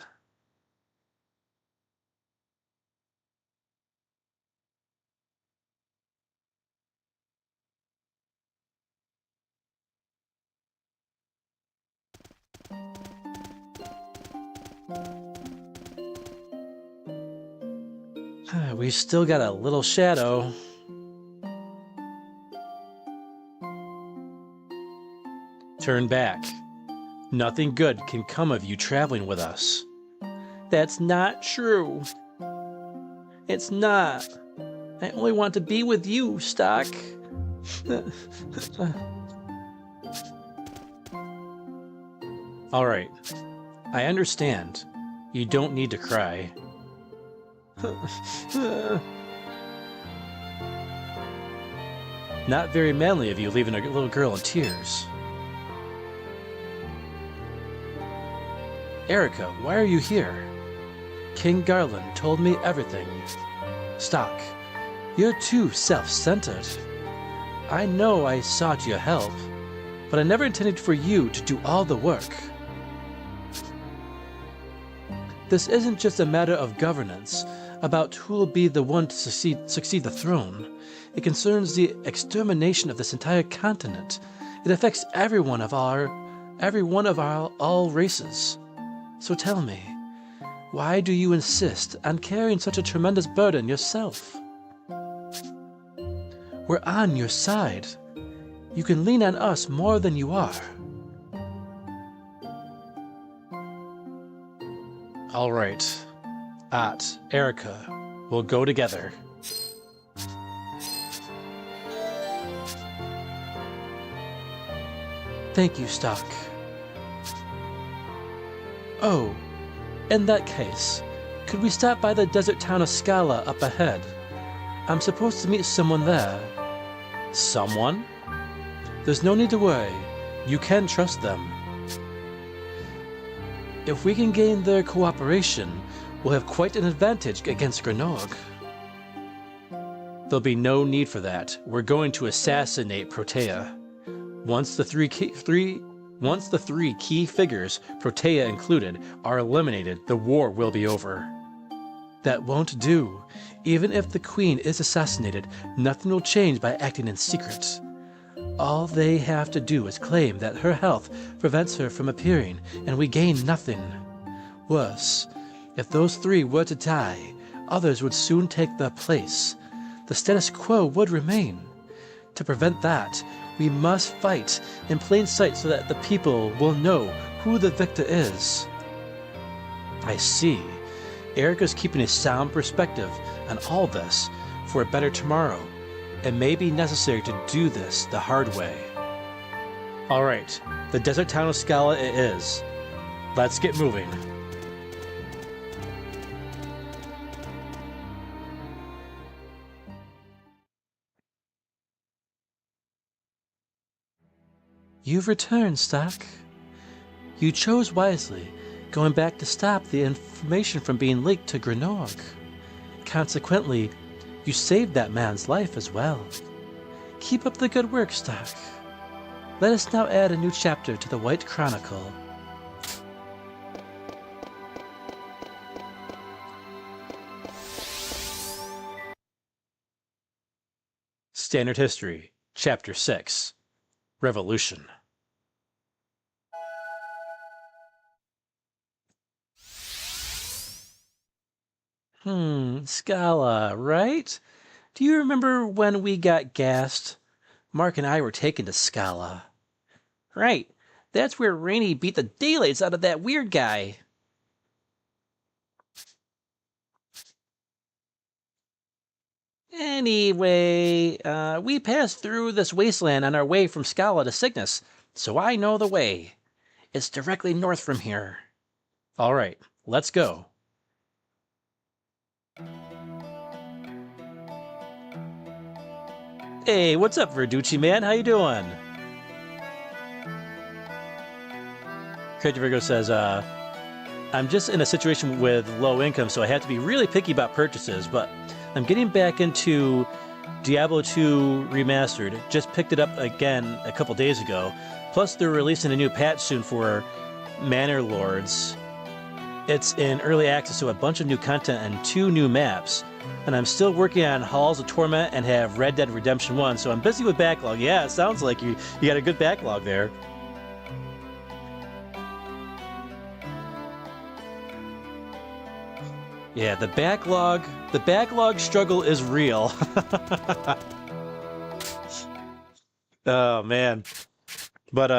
We still got a little shadow. Turn back. Nothing good can come of you traveling with us. That's not true. It's not. I only want to be with you, Stock. All right. I understand. You don't need to cry. Not very manly of you leaving a little girl in tears. Erica, why are you here? King Garland told me everything. Stock, you're too self-centered. I know I sought your help, but I never intended for you to do all the work. This isn't just a matter of governance, about who'll be the one to succeed the throne. It concerns the extermination of this entire continent. It affects every one of our all races. So tell me, why do you insist on carrying such a tremendous burden yourself? We're on your side. You can lean on us more than you are. All right. Ott, Erica, we'll go together. Thank you, Stock. Oh, in that case, could we stop by the desert town of Scala up ahead? I'm supposed to meet someone there. Someone? There's no need to worry. You can trust them. If we can gain their cooperation, we'll have quite an advantage against Granog. There'll be no need for that. We're going to assassinate Protea. Once the three key figures, Protea included, are eliminated, the war will be over. That won't do. Even if the queen is assassinated, nothing will change by acting in secret. All they have to do is claim that her health prevents her from appearing, and we gain nothing. Worse, if those three were to die, others would soon take their place. The status quo would remain. To prevent that, we must fight in plain sight so that the people will know who the victor is. I see. Erica's keeping a sound perspective on all this for a better tomorrow. It may be necessary to do this the hard way. All right, the desert town of Scala it is. Let's get moving. You've returned, Stock. You chose wisely, going back to stop the information from being leaked to Granog. Consequently, you saved that man's life as well. Keep up the good work, Stock. Let us now add a new chapter to the White Chronicle. Standard History, Chapter 6, Revolution. Scala, right? Do you remember when we got gassed? Mark and I were taken to Scala. Right. That's where Rainey beat the daylights out of that weird guy. Anyway, we passed through this wasteland on our way from Scala to Cygnus, so I know the way. It's directly north from here. All right, let's go. Hey, what's up, Verducci man? How you doing? Crazy Virgo says, I'm just in a situation with low income, so I have to be really picky about purchases, but I'm getting back into Diablo 2 Remastered. Just picked it up again a couple days ago. Plus, they're releasing a new patch soon for Manor Lords. It's in early access, so a bunch of new content and 2 new maps. And I'm still working on Halls of Torment and have Red Dead Redemption 1, so I'm busy with backlog. Yeah, it sounds like you got a good backlog there. Yeah, the backlog struggle is real. Oh man. But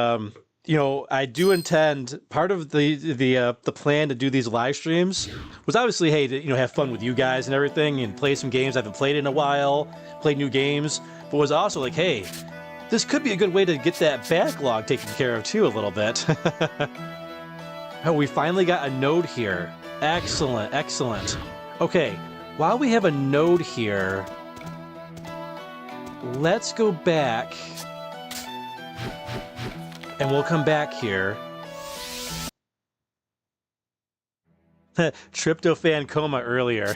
you know, I do intend, part of the plan to do these live streams was obviously, hey, to, you know, have fun with you guys and everything and play some games I haven't played in a while, play new games, but was also like, hey, this could be a good way to get that backlog taken care of too a little bit. Oh, we finally got a node here. Excellent, excellent. Okay, while we have a node here, let's go back and we'll come back here. Tryptophan coma earlier.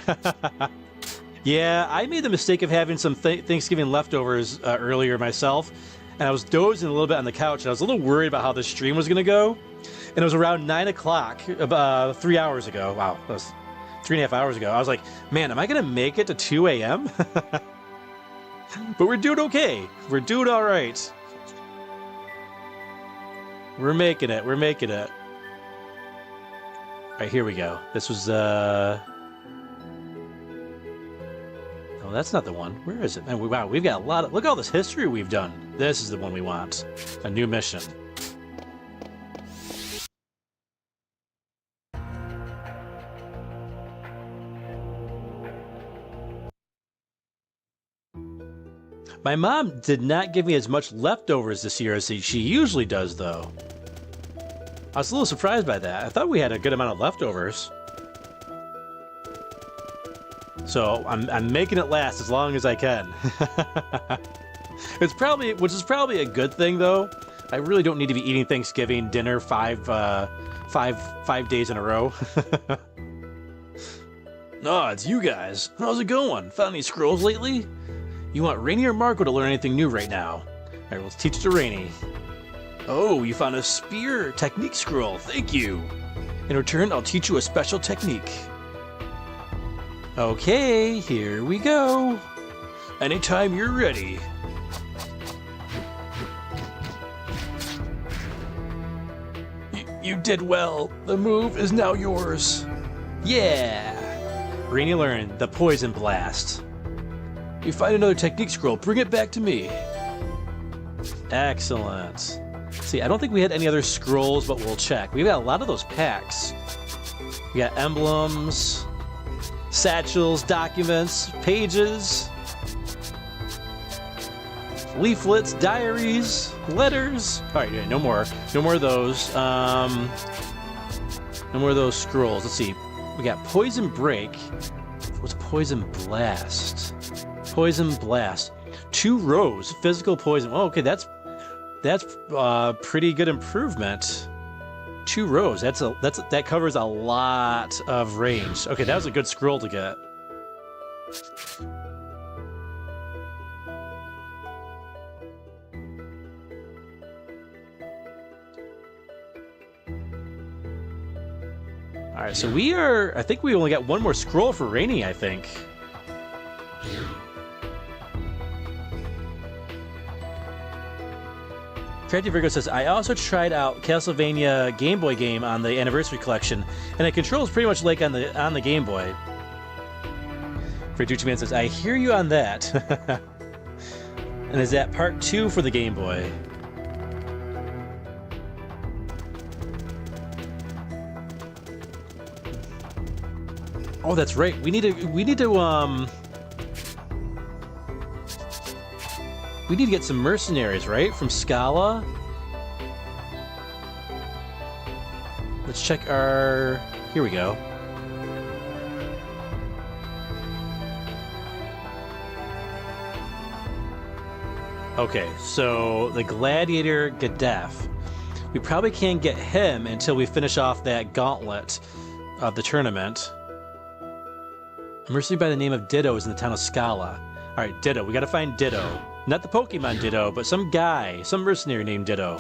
Yeah, I made the mistake of having some Thanksgiving leftovers earlier myself, and I was dozing a little bit on the couch, and I was a little worried about how the stream was going to go. And it was around 9 o'clock, 3 hours ago. Wow, that was 3.5 hours ago. I was like, man, am I going to make it to 2 a.m.? But we're doing okay. We're doing all right. We're making it. We're making it. All right, here we go. This was, oh, that's not the one. Where is it? Man, wow, we've got a lot of, look at all this history we've done. This is the one we want. A new mission. My mom did not give me as much leftovers this year as she usually does, though. I was a little surprised by that. I thought we had a good amount of leftovers. So I'm making it last as long as I can. Which is probably a good thing, though. I really don't need to be eating Thanksgiving dinner five days in a row. Oh, it's you guys. How's it going? Found any scrolls lately? You want Rainy or Marco to learn anything new right now? Alright, let's teach it to Rainy. Oh, you found a spear technique scroll. Thank you. In return, I'll teach you a special technique. Okay, here we go. Anytime you're ready. You did well. The move is now yours. Yeah. Rainy learned the Poison Blast. You find another technique scroll, bring it back to me. Excellent. See, I don't think we had any other scrolls, but we'll check. We've got a lot of those packs. We got emblems, satchels, documents, pages, leaflets, diaries, letters. All right, yeah, no more of those. No more of those scrolls. Let's see. We got Poison Break. What's Poison Blast? Poison Blast. 2 rows. Physical poison. Oh, okay, that's pretty good improvement. 2 rows. That covers a lot of range. Okay, that was a good scroll to get. All right, so I think we only got 1 more scroll for Rainy, I think. Crafty Virgo says, I also tried out Castlevania Game Boy game on the Anniversary Collection, and it controls pretty much like on the Game Boy. Verducci Man says, I hear you on that. And is that part 2 for the Game Boy? Oh, that's right. We need to We need to get some mercenaries, right? From Scala. Let's check our... Here we go. Okay, so the Gladiator Gaddafi. We probably can't get him until we finish off that gauntlet of the tournament. A mercenary by the name of Ditto is in the town of Scala. Alright, Ditto. We gotta find Ditto. Not the Pokemon Ditto, but some guy, some mercenary named Ditto.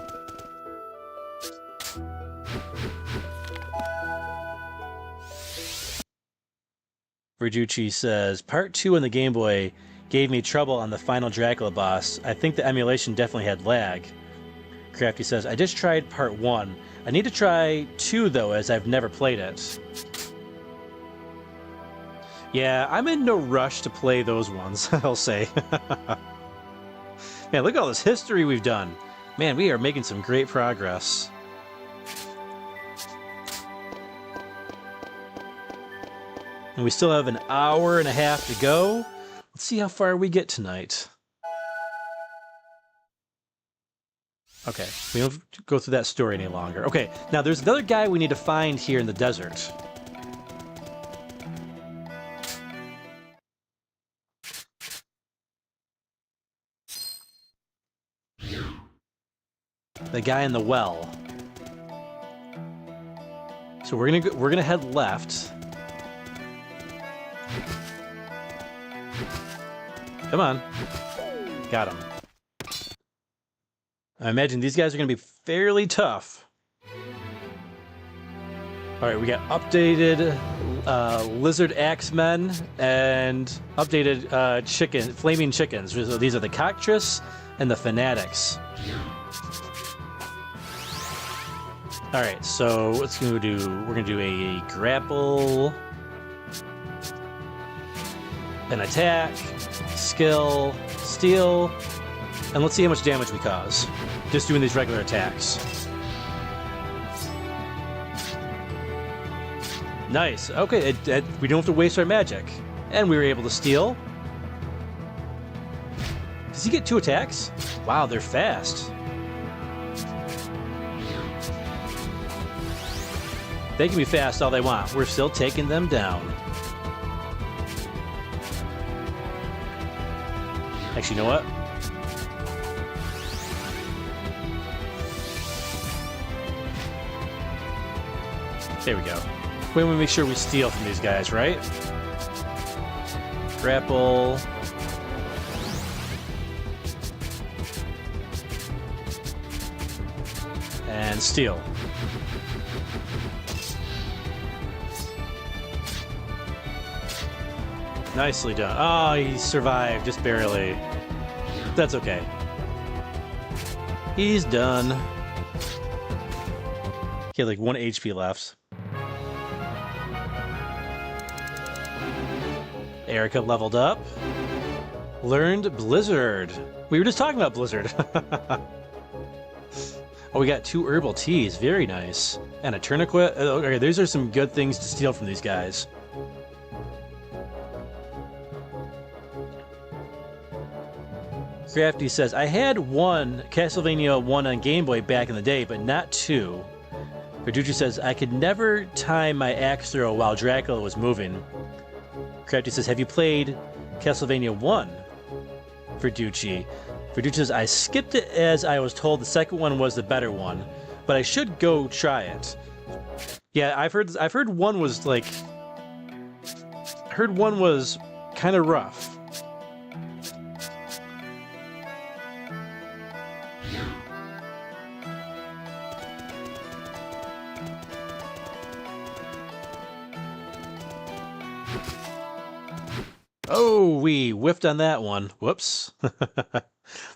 Verducci says, Part 2 on the Game Boy gave me trouble on the final Dracula boss. I think the emulation definitely had lag. Crafty says, I just tried Part 1. I need to try 2, though, as I've never played it. Yeah, I'm in no rush to play those ones, I'll say. Man, look at all this history we've done. Man, we are making some great progress. And we still have an hour and a half to go. Let's see how far we get tonight. Okay, we don't go through that story any longer. Okay, now there's another guy we need to find here in the desert. The guy in the well. So we're gonna head left. Come on. Got him. I imagine these guys are going to be fairly tough. Alright, we got updated lizard axemen and updated flaming chickens. So these are the cockatrice and the fanatics. Alright, so what's going to do? We're going to do a grapple, an attack, skill, steal, and let's see how much damage we cause. Just doing these regular attacks. Nice. Okay, we don't have to waste our magic. And we were able to steal. Does he get 2 attacks? Wow, they're fast. They can be fast all they want. We're still taking them down. Actually, you know what? There we go. We want to make sure we steal from these guys, right? Grapple. And steal. Nicely done. Oh, he survived, just barely. That's okay. He's done. He had like 1 HP left. Erica leveled up. Learned Blizzard. We were just talking about Blizzard. Oh, we got 2 herbal teas. Very nice. And a tourniquet. Okay, these are some good things to steal from these guys. Crafty says, I had Castlevania 1 on Game Boy back in the day, but not 2. Verducci says, I could never time my axe throw while Dracula was moving. Crafty says, have you played Castlevania 1? Verducci says, I skipped it as I was told the second one was the better one, but I should go try it. Yeah, I've heard 1 was like... I heard 1 was kind of rough. Oh, we whiffed on that one. Whoops.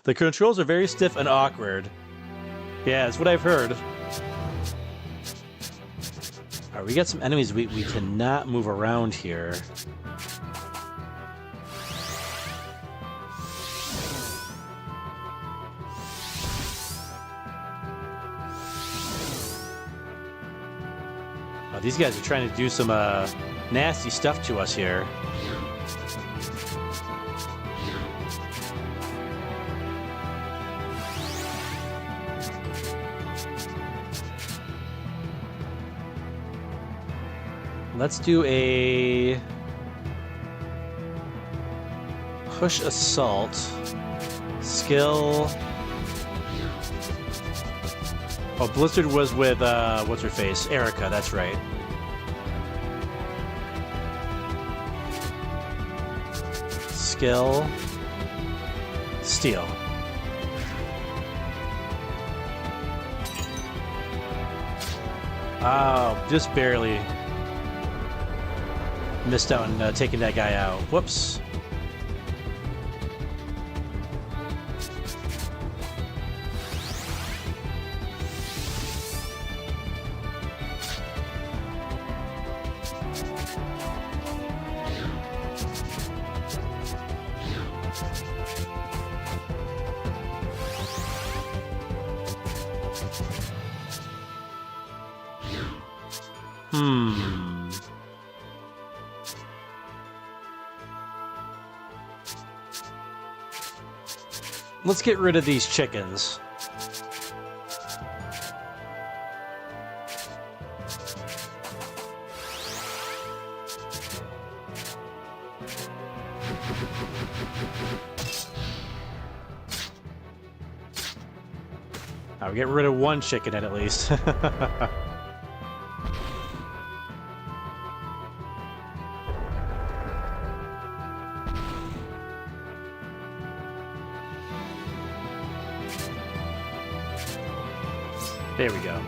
The controls are very stiff and awkward. Yeah, that's what I've heard. Alright, we got some enemies we cannot move around here. Oh, these guys are trying to do some nasty stuff to us here. Let's do a push assault. Skill. Oh, Blizzard was with, what's her face? Erica, that's right. Skill. Steel. Oh, just barely missed out on taking that guy out. Whoops. Let's get rid of these chickens. I'll get rid of one chicken at least. There we go.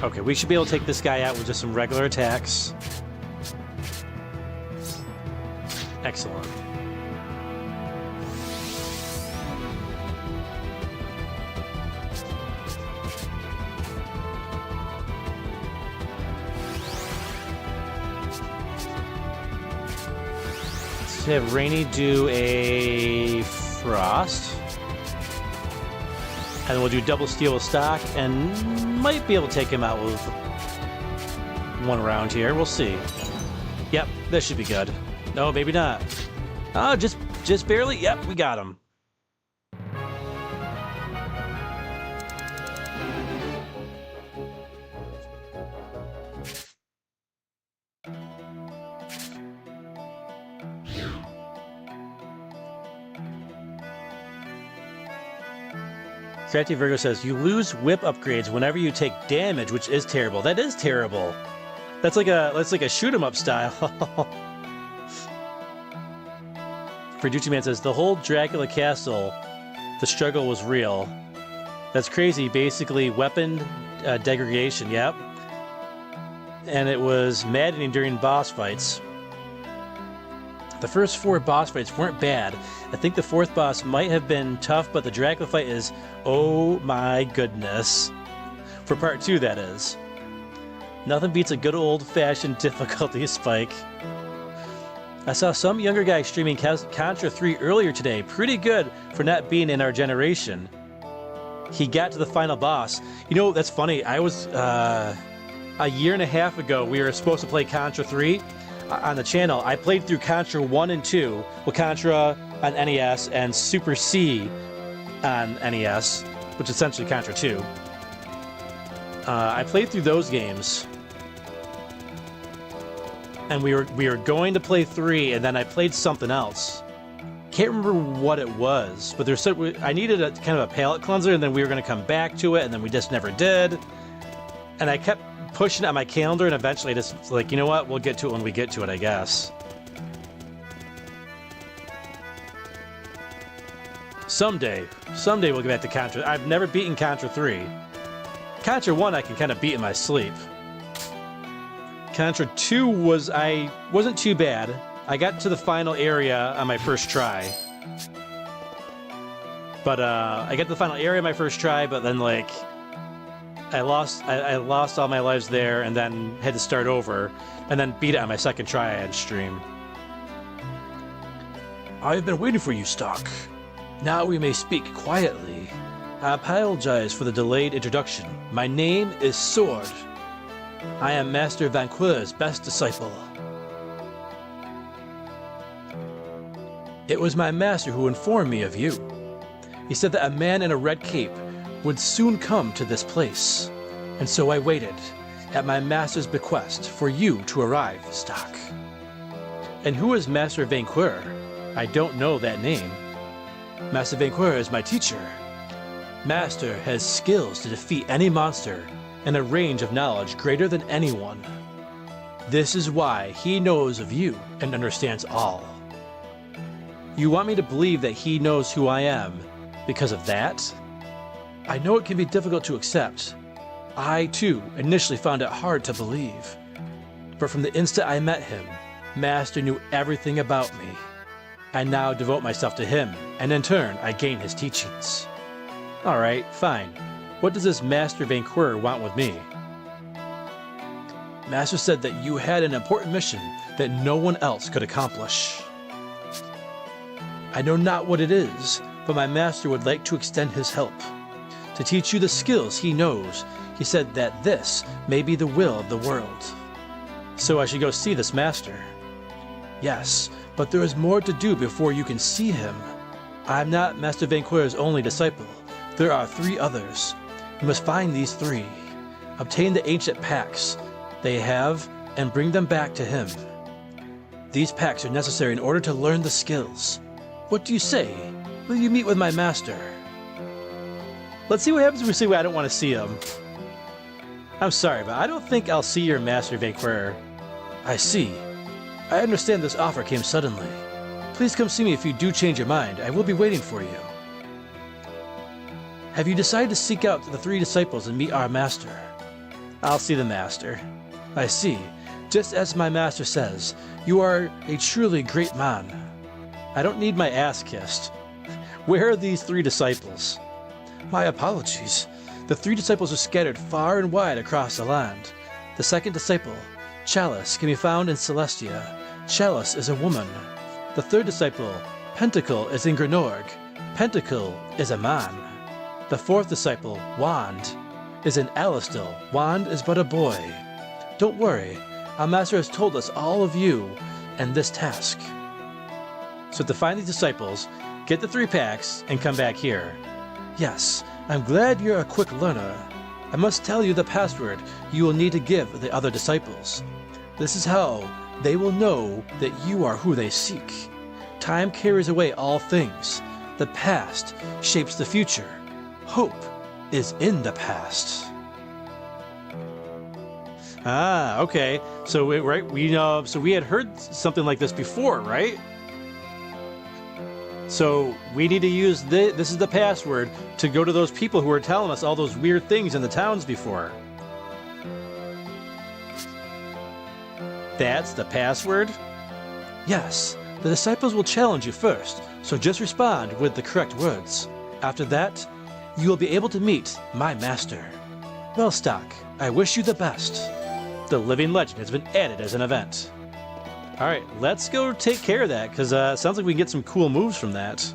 Okay, we should be able to take this guy out with just some regular attacks. Excellent. Let's have Rainy do a Frost. And then we'll do double steel with stock and might be able to take him out with one round here. We'll see. Yep, this should be good. No, maybe not. Oh, just barely. Yep, we got him. Crafty Virgo says, you lose whip upgrades whenever you take damage, which is terrible. That is terrible. That's like a shoot 'em up style. Verducci Man says, the whole Dracula castle, the struggle was real. That's crazy. Basically, weapon degradation, yep. And it was maddening during boss fights. The first 4 boss fights weren't bad. I think the 4th boss might have been tough, but the Dracula fight is, oh my goodness. For part 2, that is. Nothing beats a good old-fashioned difficulty spike. I saw some younger guy streaming Contra 3 earlier today. Pretty good for not being in our generation. He got to the final boss. You know, that's funny. I was, a year and a half ago, we were supposed to play Contra 3 on the channel. I played through Contra 1 and 2, with Contra on NES and Super C on NES, which is essentially Contra 2. I played through those games. And we were going to play 3, and then I played something else. Can't remember what it was, but I needed a kind of a palate cleanser, and then we were going to come back to it, and then we just never did. And I kept pushing it on my calendar, and eventually I just was like, you know what? We'll get to it when we get to it, I guess. Someday we'll get back to Contra. I've never beaten Contra 3. Contra 1 I can kind of beat in my sleep. Contra 2 wasn't too bad. I got to the final area on my first try. But I got to the final area on my first try, but then like I lost all my lives there and then had to start over and then beat it on my second try on stream. I've been waiting for you, Stock. Now we may speak quietly. I apologize for the delayed introduction. My name is Sword. I am Master Vanqueur's best disciple. It was my master who informed me of you. He said that a man in a red cape would soon come to this place, and so I waited, at my master's bequest, for you to arrive, Stock. And who is Master Vanqueur? I don't know that name. Master Vanqueur is my teacher. Master has skills to defeat any monster and a range of knowledge greater than anyone. This is why he knows of you and understands all. You want me to believe that he knows who I am because of that? I know it can be difficult to accept. I, too, initially found it hard to believe. But from the instant I met him, Master knew everything about me. I now devote myself to him, and in turn, I gain his teachings. Alright, fine. What does this Master Vanqueur want with me? Master said that you had an important mission that no one else could accomplish. I know not what it is, but my master would like to extend his help. To teach you the skills he knows, he said that this may be the will of the world. So I should go see this master. Yes, but there is more to do before you can see him. I'm not Master Vanqueur's only disciple. There are 3 others. You must find these 3. Obtain the ancient packs they have and bring them back to him. These packs are necessary in order to learn the skills. What do you say? Will you meet with my master? Let's see what happens if we say I don't want to see him. I'm sorry, but I don't think I'll see your Master Vanqueur. I see. I understand this offer came suddenly. Please come see me if you do change your mind. I will be waiting for you. Have you decided to seek out the 3 disciples and meet our master? I'll see the master. I see. Just as my master says, you are a truly great man. I don't need my ass kissed. Where are these 3 disciples? My apologies. The 3 disciples are scattered far and wide across the land. The second disciple, Chalice, can be found in Celestia. Chalice is a woman. The third disciple, Pentacle, is in Grenorg. Pentacle is a man. The fourth disciple, Wand, is in Alistil. Wand is but a boy. Don't worry, our master has told us all of you and this task. So to find these disciples, get the 3 packs, and come back here. Yes, I'm glad you're a quick learner. I must tell you the password you will need to give the other disciples. This is how they will know that you are who they seek. Time carries away all things. The past shapes the future. Hope is in the past. Ah, okay. So we had heard something like this before, right? So we need to use this is the password to go to those people who were telling us all those weird things in the towns before. That's the password? Yes, the disciples will challenge you first, so just respond with the correct words. After that, you will be able to meet my master. Well, Stock, I wish you the best. The living legend has been added as an event. Alright, let's go take care of that, because it sounds like we can get some cool moves from that.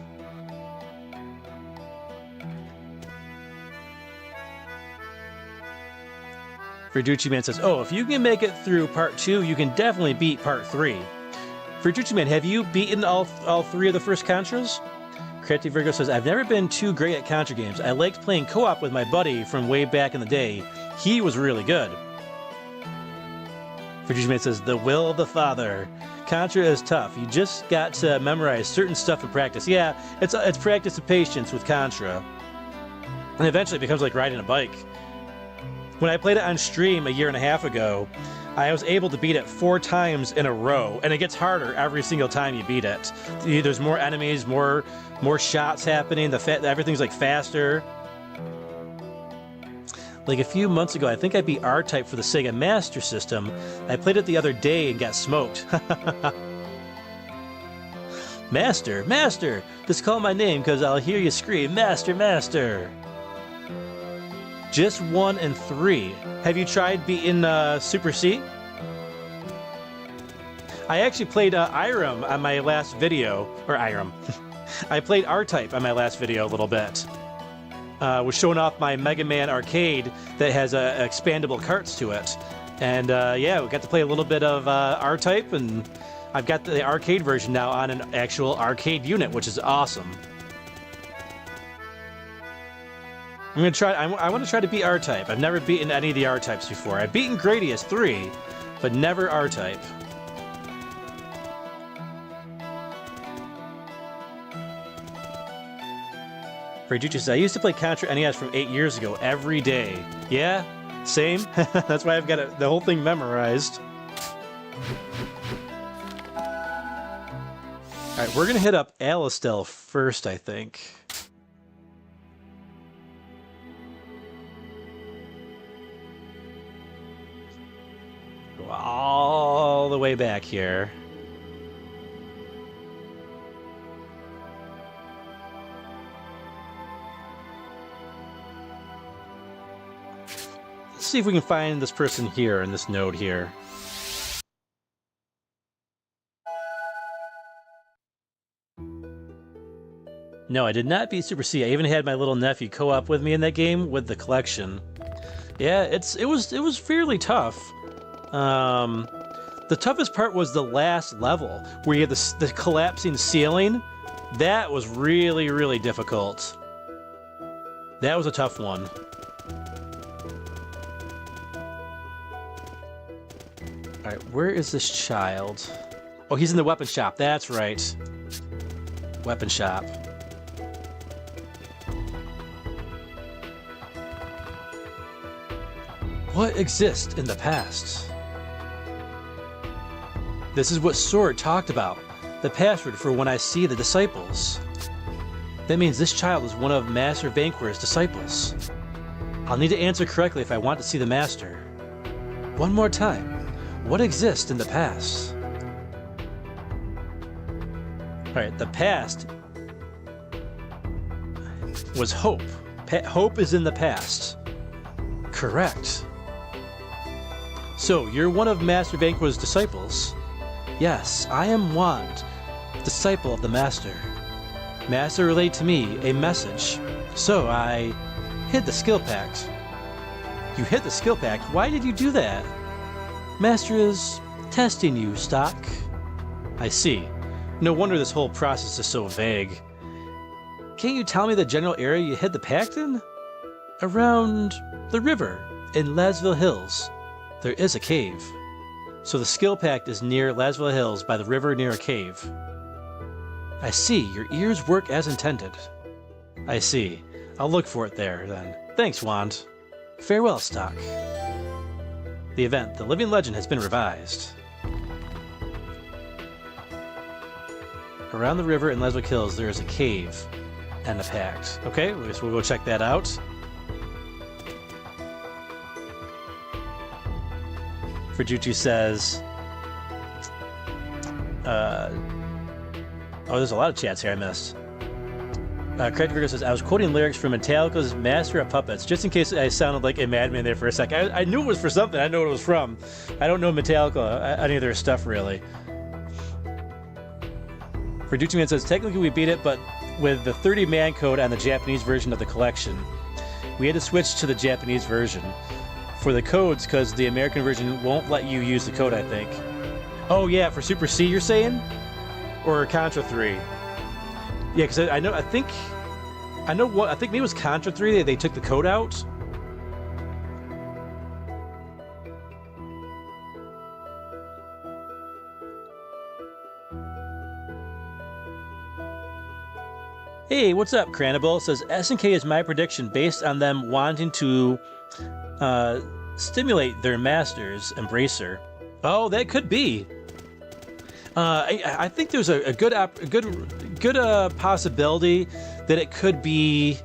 Verducci Man says, oh, if you can make it through part 2, you can definitely beat part 3. Verducci Man, have you beaten all 3 of the first Contras? Creative Virgo says, I've never been too great at Contra games. I liked playing co-op with my buddy from way back in the day. He was really good. Verducci Man says, the will of the father. Contra is tough. You just got to memorize certain stuff in practice. Yeah, it's practice and patience with Contra. And eventually it becomes like riding a bike. When I played it on stream a year and a half ago, I was able to beat it 4 times in a row, and it gets harder every single time you beat it. There's more enemies, more shots happening, everything's like faster. Like a few months ago, I think I beat R-Type for the Sega Master System. I played it the other day and got smoked. Master, Master! Just call my name because I'll hear you scream, Master, Master! Just 1 and 3. Have you tried beating Super C? I actually played Irem on my last video, or Irem. I played R-Type on my last video a little bit. Was showing off my Mega Man arcade that has expandable carts to it. And yeah, we got to play a little bit of R-Type and I've got the arcade version now on an actual arcade unit, which is awesome. I'm gonna try. I want to try to beat R-Type. I've never beaten any of the R-Types before. I've beaten Gradius 3, but never R-Type. Juju says, I used to play Contra NES from 8 years ago every day. Yeah, same. That's why I've got the whole thing memorized. Alright, we're gonna hit up Alistel first, I think. Go all the way back here. Let's see if we can find this person here in this node here. No, I did not beat Super C. I even had my little nephew co-op with me in that game with the collection. Yeah, it was fairly tough. The toughest part was the last level where you had the collapsing ceiling. That was really, really difficult. That was a tough one. Alright, where is this child? Oh, he's in the weapon shop. That's right. Weapon shop. What exists in the past? This is what Sword talked about. The password for when I see the disciples. That means this child is one of Master Vanquor's disciples. I'll need to answer correctly if I want to see the Master. One more time. What exists in the past? Alright, the past was hope. Hope is in the past. Correct. So, you're one of Master Vanquor's disciples? Yes, I am Wand, disciple of the Master. Master relayed to me a message, so I hid the skill pact. You hid the skill pact? Why did you do that? Master is testing you, Stock. I see. No wonder this whole process is so vague. Can't you tell me the general area you hid the pact in? Around the river in Lasville Hills. There is a cave. So the skill pact is near Lasville Hills by the river near a cave. I see. Your ears work as intended. I see. I'll look for it there, then. Thanks, Wand. Farewell, Stock. The event, the living legend, has been revised. Around the river in Lasville Hills, there is a cave and a pact. Okay, so we'll go check that out. Fujitsu says... oh, there's a lot of chats here I missed. Craig Virgo says, I was quoting lyrics from Metallica's Master of Puppets, just in case I sounded like a madman there for a sec. I knew it was for something. I know what it was from. I don't know Metallica, any of their stuff, really. Fujitsu Man says, technically we beat it, but with the 30-man code on the Japanese version of the collection. We had to switch to the Japanese version for the codes, because the American version won't let you use the code, I think. Oh, yeah, for Super C, you're saying? Or Contra 3? Yeah, because I think maybe it was Contra 3 they took the code out. Hey, what's up, Cranable? Says SNK is my prediction based on them wanting to stimulate their masters, Embracer. Oh, that could be. I think there's a good possibility that it could be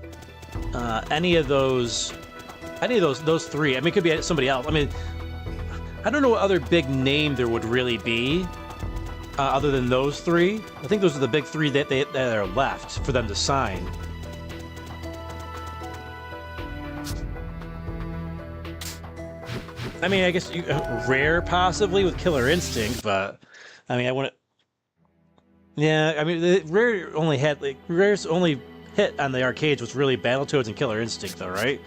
any of those three. I mean, it could be somebody else. I mean, I don't know what other big name there would really be other than those three. I think those are the big three that are left for them to sign. I mean, I guess Rare possibly with Killer Instinct, but I mean, I wouldn't. Yeah, I mean, Rare's only hit on the arcades was really Battletoads and Killer Instinct, though, right?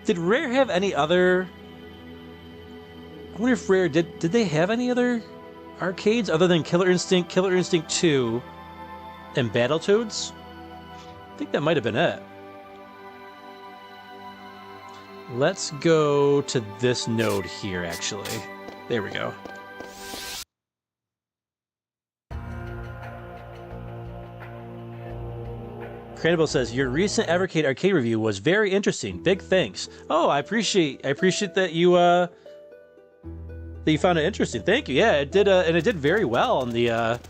Did Rare have any other? I wonder if Rare did they have any other arcades other than Killer Instinct 2, and Battletoads? I think that might have been it. Let's go to this node here, actually. There we go. Credible says, your recent Evercade arcade review was very interesting. Big thanks. Oh, I appreciate that you found it interesting. Thank you. Yeah, it did, and it did very well on the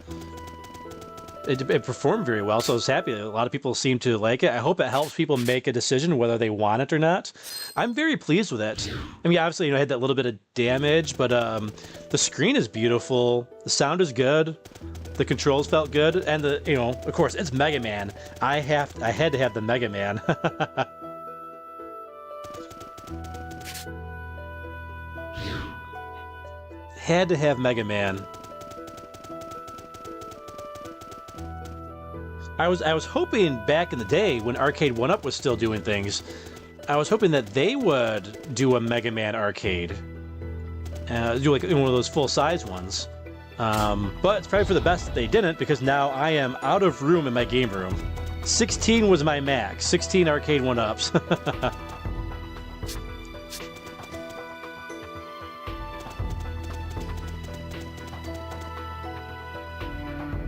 it performed very well, so I was happy. A lot of people seem to like it. I hope it helps people make a decision whether they want it or not. I'm very pleased with it. I mean, obviously, I had that little bit of damage, but the screen is beautiful. The sound is good. The controls felt good, and of course, it's Mega Man. I had to have the Mega Man. Had to have Mega Man. I was hoping back in the day when Arcade 1-Up was still doing things, I was hoping that they would do a Mega Man arcade. Do like one of those full-size ones. But it's probably for the best that they didn't, because now I am out of room in my game room. 16 was my max. 16 Arcade 1-Ups.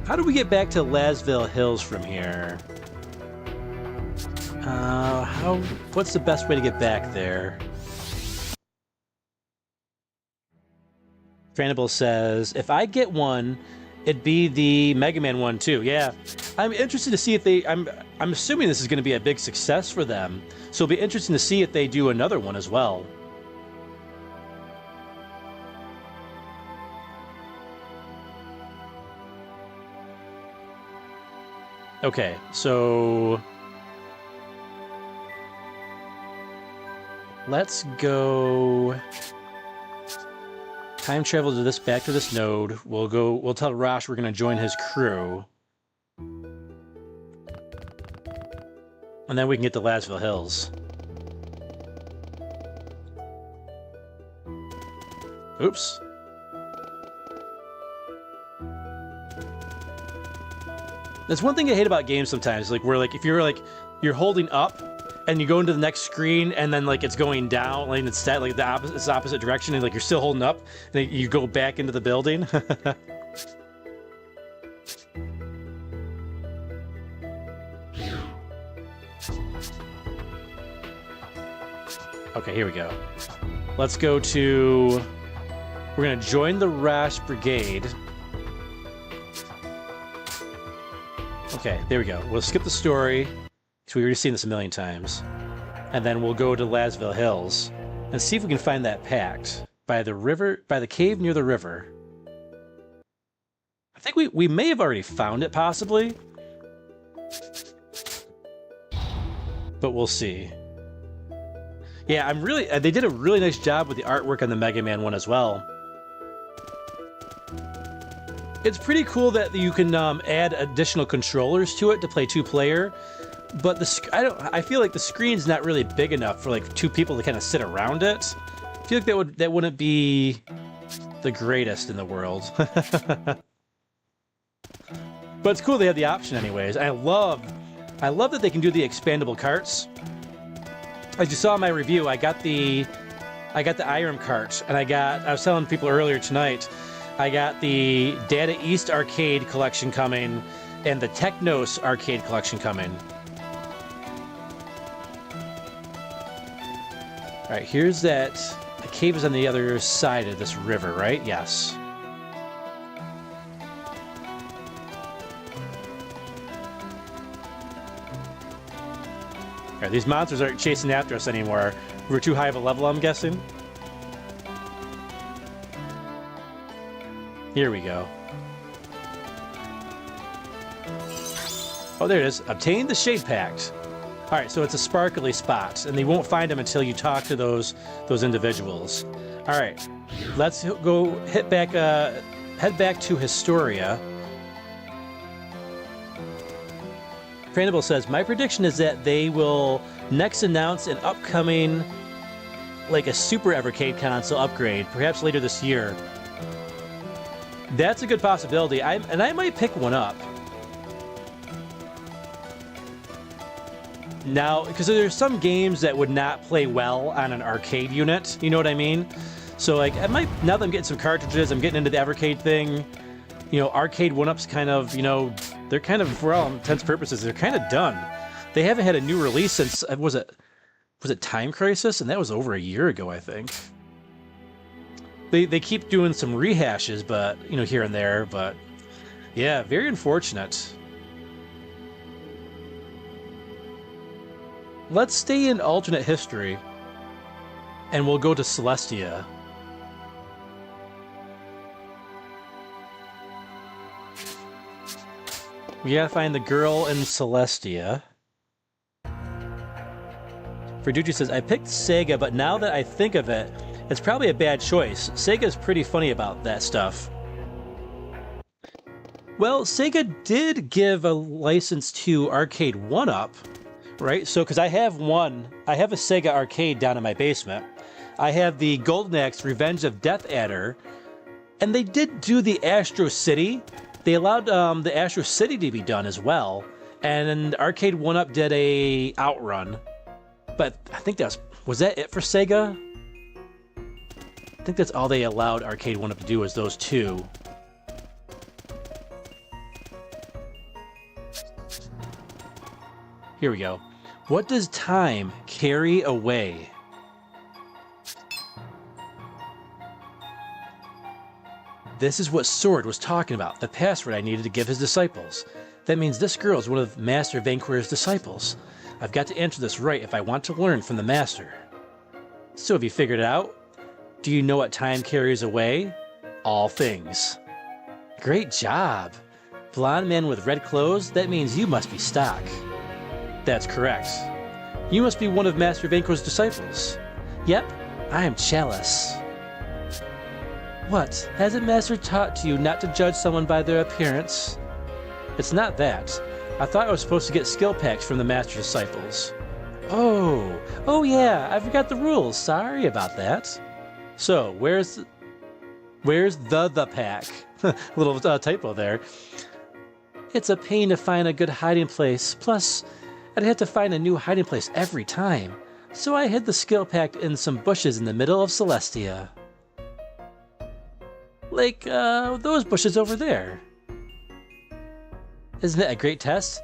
How do we get back to Lasville Hills from here? What's the best way to get back there? Franable says, if I get one, it'd be the Mega Man one too. Yeah, I'm interested to see if they, I'm assuming this is going to be a big success for them. So it'll be interesting to see if they do another one as well. Okay, so let's go time travel to this, back to this node. We'll tell Rosh we're gonna join his crew. And then we can get to Lasville Hills. Oops. That's one thing I hate about games sometimes, like where if you're holding up and you go into the next screen and then it's going down, it's set the opposite direction, and you're still holding up and you go back into the building. Okay, here we go. Let's go to, we're gonna join the Rash Brigade. Okay, there we go. We'll skip the story, because we've already seen this a million times. And then we'll go to Lasville Hills and see if we can find that pact by the river, by the cave near the river. I think we may have already found it, possibly. But we'll see. Yeah, they did a really nice job with the artwork on the Mega Man one as well. It's pretty cool that you can add additional controllers to it to play two-player, but I feel like the screen's not really big enough for two people to kind of sit around it. I feel like that wouldn't be the greatest in the world. But it's cool they have the option anyways. I love that they can do the expandable carts. As you saw in my review, I got the Irem cart, and I was telling people earlier tonight, I got the Data East Arcade collection coming, and the Technos Arcade collection coming. Alright, here's that. The cave is on the other side of this river, right? Yes. Alright, these monsters aren't chasing after us anymore. We're too high of a level, I'm guessing. Here we go. Oh, there it is. Obtain the Shade Pact. All right, so it's a sparkly spot, and they won't find them until you talk to those individuals. All right, let's go head back to Historia. Cranible says, my prediction is that they will next announce an upcoming, a Super Evercade console upgrade, perhaps later this year. That's a good possibility. I might pick one up. Now, because there's some games that would not play well on an arcade unit, you know what I mean? So, like, I might, now that I'm getting some cartridges, I'm getting into the Evercade thing, you know, arcade 1-ups kind of, you know, they're kind of, for all intents and purposes, they're kind of done. They haven't had a new release since, was it Time Crisis? And that was over a year ago, I think. They keep doing some rehashes, but, you know, here and there, but, yeah, very unfortunate. Let's stay in alternate history, and we'll go to Celestia. We gotta find the girl in Celestia. Verducci says, I picked Sega, but now that I think of it, it's probably a bad choice. Sega's pretty funny about that stuff. Well, Sega did give a license to Arcade 1-Up, right? So, because I have a Sega arcade down in my basement. I have the Golden Axe Revenge of Death Adder, and they did do the Astro City. They allowed the Astro City to be done as well, and Arcade 1-Up did a Outrun. But I think was that it for Sega? I think that's all they allowed Arcade 1-Up to do was those two. Here we go. What does time carry away? This is what Sword was talking about, the password I needed to give his disciples. That means this girl is one of Master Vanquir's disciples. I've got to answer this right if I want to learn from the Master. So have you figured it out? Do you know what time carries away? All things. Great job. Blonde man with red clothes, that means you must be stock. That's correct. You must be one of Master Vanquir's disciples. Yep, I am Chalice. What? Hasn't Master taught you not to judge someone by their appearance? It's not that. I thought I was supposed to get skill packs from the Master disciples. Oh yeah, I forgot the rules. Sorry about that. So, where's the pack? Little typo there. It's a pain to find a good hiding place. Plus, I'd have to find a new hiding place every time. So I hid the skill pack in some bushes in the middle of Celestia. Like, those bushes over there. Isn't it a great test?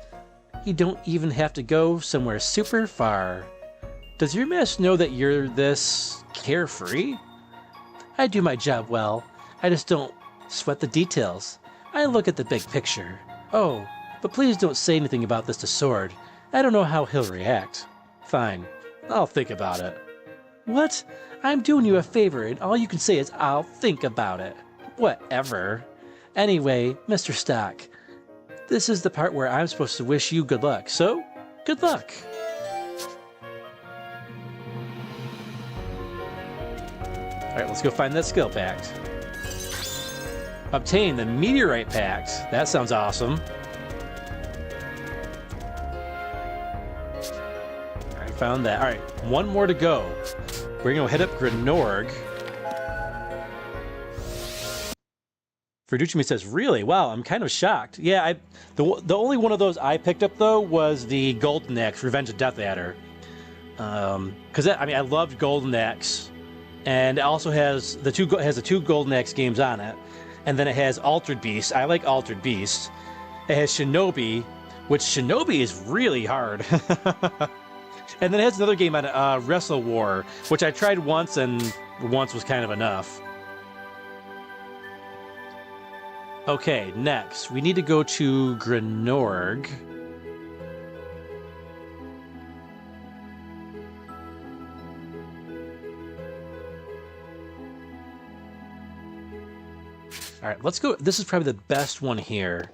You don't even have to go somewhere super far. Does your master know that you're this carefree? I do my job well. I just don't sweat the details. I look at the big picture. Oh, but please don't say anything about this to Sword. I don't know how he'll react. Fine, I'll think about it. What? I'm doing you a favor and all you can say is I'll think about it. Whatever. Anyway, Mr. Stock, this is the part where I'm supposed to wish you good luck, so good luck. Alright, let's go find that skill pact. Obtain the Meteorite Pact. That sounds awesome. I found that. Alright, one more to go. We're going to head up Grenorg. Verducci says, really? Wow, I'm kind of shocked. Yeah, the only one of those I picked up, though, was the Golden Axe, Revenge of Death Adder. Because, I loved Golden Axe. And it also has the two Golden Axe games on it. And then it has Altered Beast. I like Altered Beast. It has Shinobi, which Shinobi is really hard. And then it has another game on it, Wrestle War, which I tried once, and once was kind of enough. Okay, next, we need to go to Grenorg. All right, let's go. This is probably the best one here.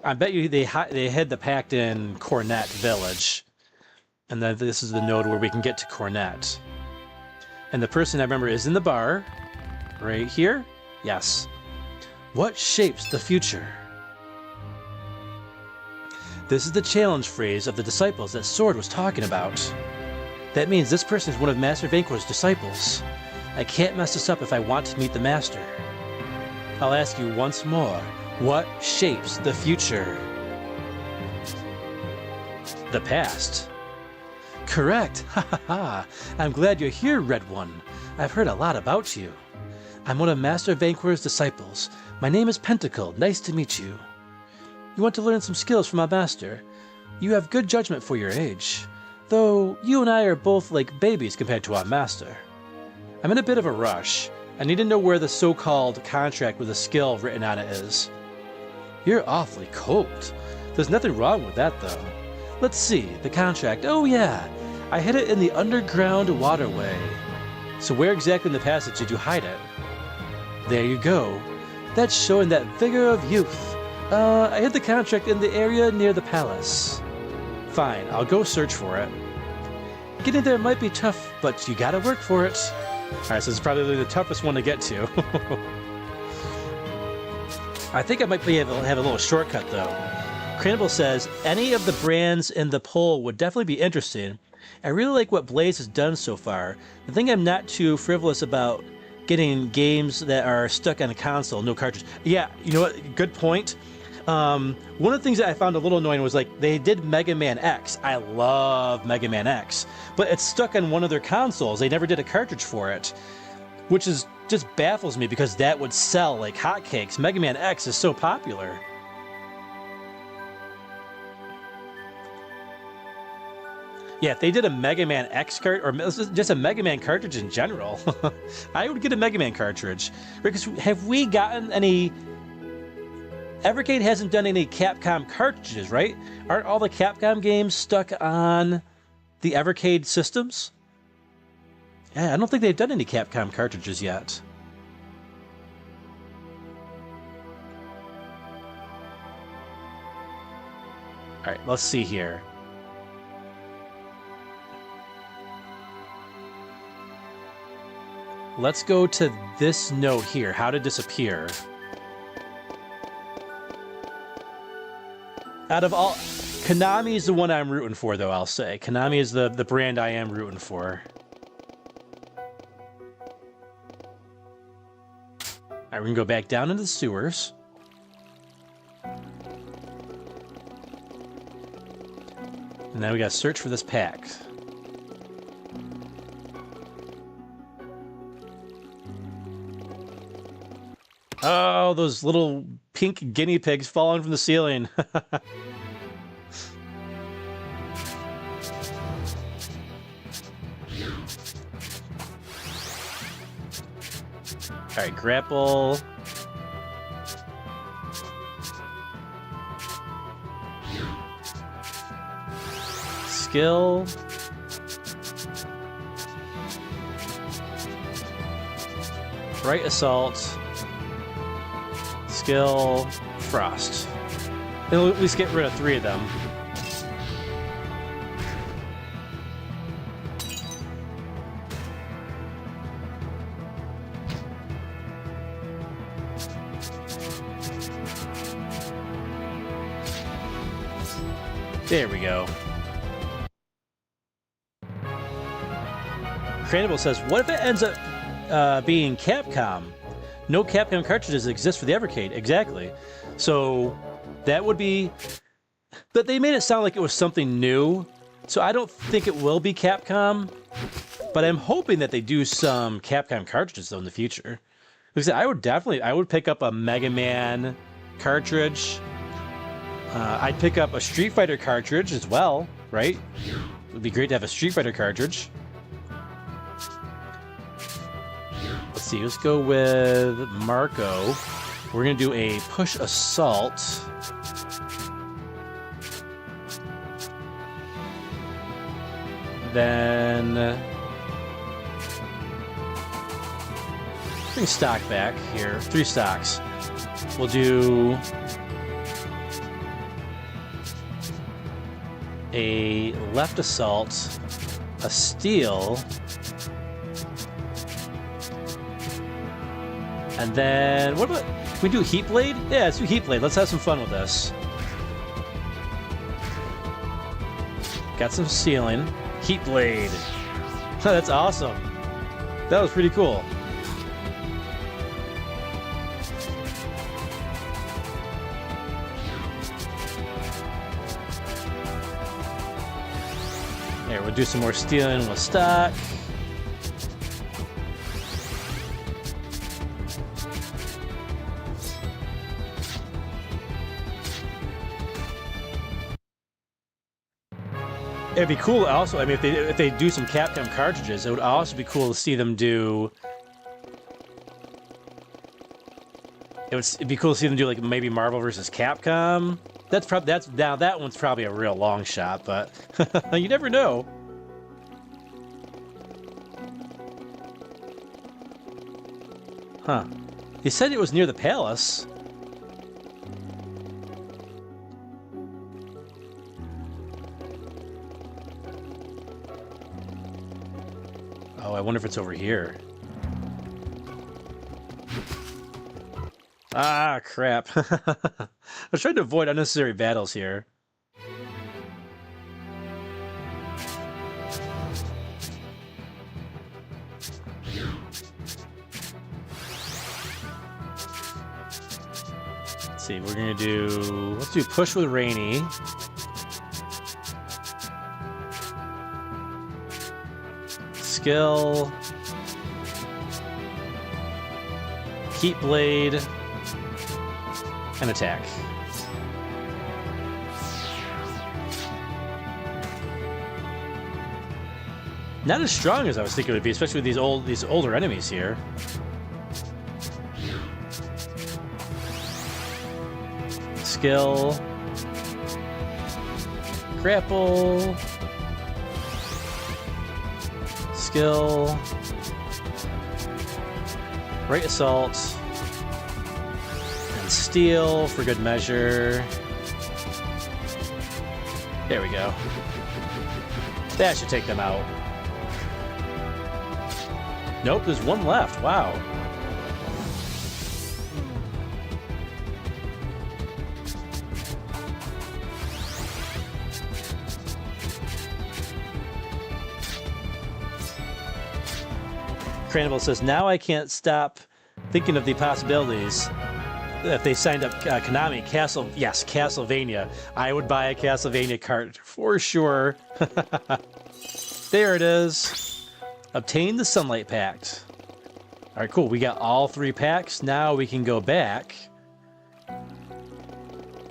I bet you they had the pact in Cornet Village. And then this is the node where we can get to Cornet. And the person I remember is in the bar. Right here? Yes. What shapes the future? This is the challenge phrase of the disciples that Sword was talking about. That means this person is one of Master Vanquir's disciples. I can't mess this up if I want to meet the Master. I'll ask you once more. What shapes the future? The past. Correct. Ha ha ha. I'm glad you're here, Red One. I've heard a lot about you. I'm one of Master Vanquor's disciples. My name is Pentacle. Nice to meet you. You want to learn some skills from my master. You have good judgment for your age, though you and I are both like babies compared to our master. I'm in a bit of a rush. I need to know where the so-called contract with a skill written on it is. You're awfully cold. There's nothing wrong with that, though. Let's see, the contract. Oh yeah, I hid it in the underground waterway. So where exactly in the passage did you hide it? There you go. That's showing that vigor of youth. I hid the contract in the area near the palace. Fine, I'll go search for it. Getting there might be tough, but you gotta work for it. Alright, so this is probably the toughest one to get to. I think I might be able to have a little shortcut, though. Cranable says, any of the brands in the poll would definitely be interesting. I really like what Blaze has done so far. The thing I'm not too frivolous about getting games that are stuck on a console, no cartridge. Yeah, you know what? Good point. One of the things that I found a little annoying was like they did Mega Man X. I love Mega Man X, but it's stuck on one of their consoles. They never did a cartridge for it, which is just baffles me because that would sell like hotcakes. Mega Man X is so popular. Yeah, if they did a Mega Man X cart or just a Mega Man cartridge in general, I would get a Mega Man cartridge. Because have we gotten any? Evercade hasn't done any Capcom cartridges, right? Aren't all the Capcom games stuck on the Evercade systems? Yeah, I don't think they've done any Capcom cartridges yet. All right, let's see here. Let's go to this note here, how to disappear. Out of all, Konami is the one I'm rooting for, though, I'll say. Konami is the brand I am rooting for. All right, we can go back down into the sewers. And now we gotta search for this pack. Oh, those little pink guinea pigs falling from the ceiling. All right, grapple. Skill. Right assault. Skill, frost. It'll at least get rid of 3 of them. There we go. Cranable says, what if it ends up being Capcom? No Capcom cartridges exist for the Evercade. Exactly. So that would be... But they made it sound like it was something new. So I don't think it will be Capcom. But I'm hoping that they do some Capcom cartridges, though, in the future. Because I would pick up a Mega Man cartridge. I'd pick up a Street Fighter cartridge as well, right? It would be great to have a Street Fighter cartridge. Let's see, let's go with Marco. We're going to do a push assault. Then... bring stock back here. 3 stocks. We'll do... a left assault, a steal, and then what about, can we do Heat Blade? Yeah, let's do Heat Blade. Let's have some fun with this. Got some sealing. Heat Blade. That's awesome. That was pretty cool. do some more stealing with stock. It'd be cool also, I mean, if they do some Capcom cartridges, it would also be cool to see them do... It'd be cool to see them do, like, maybe Marvel vs. Capcom. Now that one's probably a real long shot, but you never know. Huh. He said it was near the palace. Oh, I wonder if it's over here. Ah, crap. I was trying to avoid unnecessary battles here. Let's see, we're gonna do... Let's do push with Rainy. Skill. Heat Blade. And attack. Not as strong as I was thinking it would be, especially with these older enemies here. Skill. Grapple. Skill. Right assault. And steal for good measure. There we go. That should take them out. Nope, there's one left. Wow. Cranable says, now I can't stop thinking of the possibilities. If they signed up Konami, Castlevania. I would buy a Castlevania cart for sure. There it is. Obtain the Sunlight Pact. All right, cool. We got all 3 packs. Now we can go back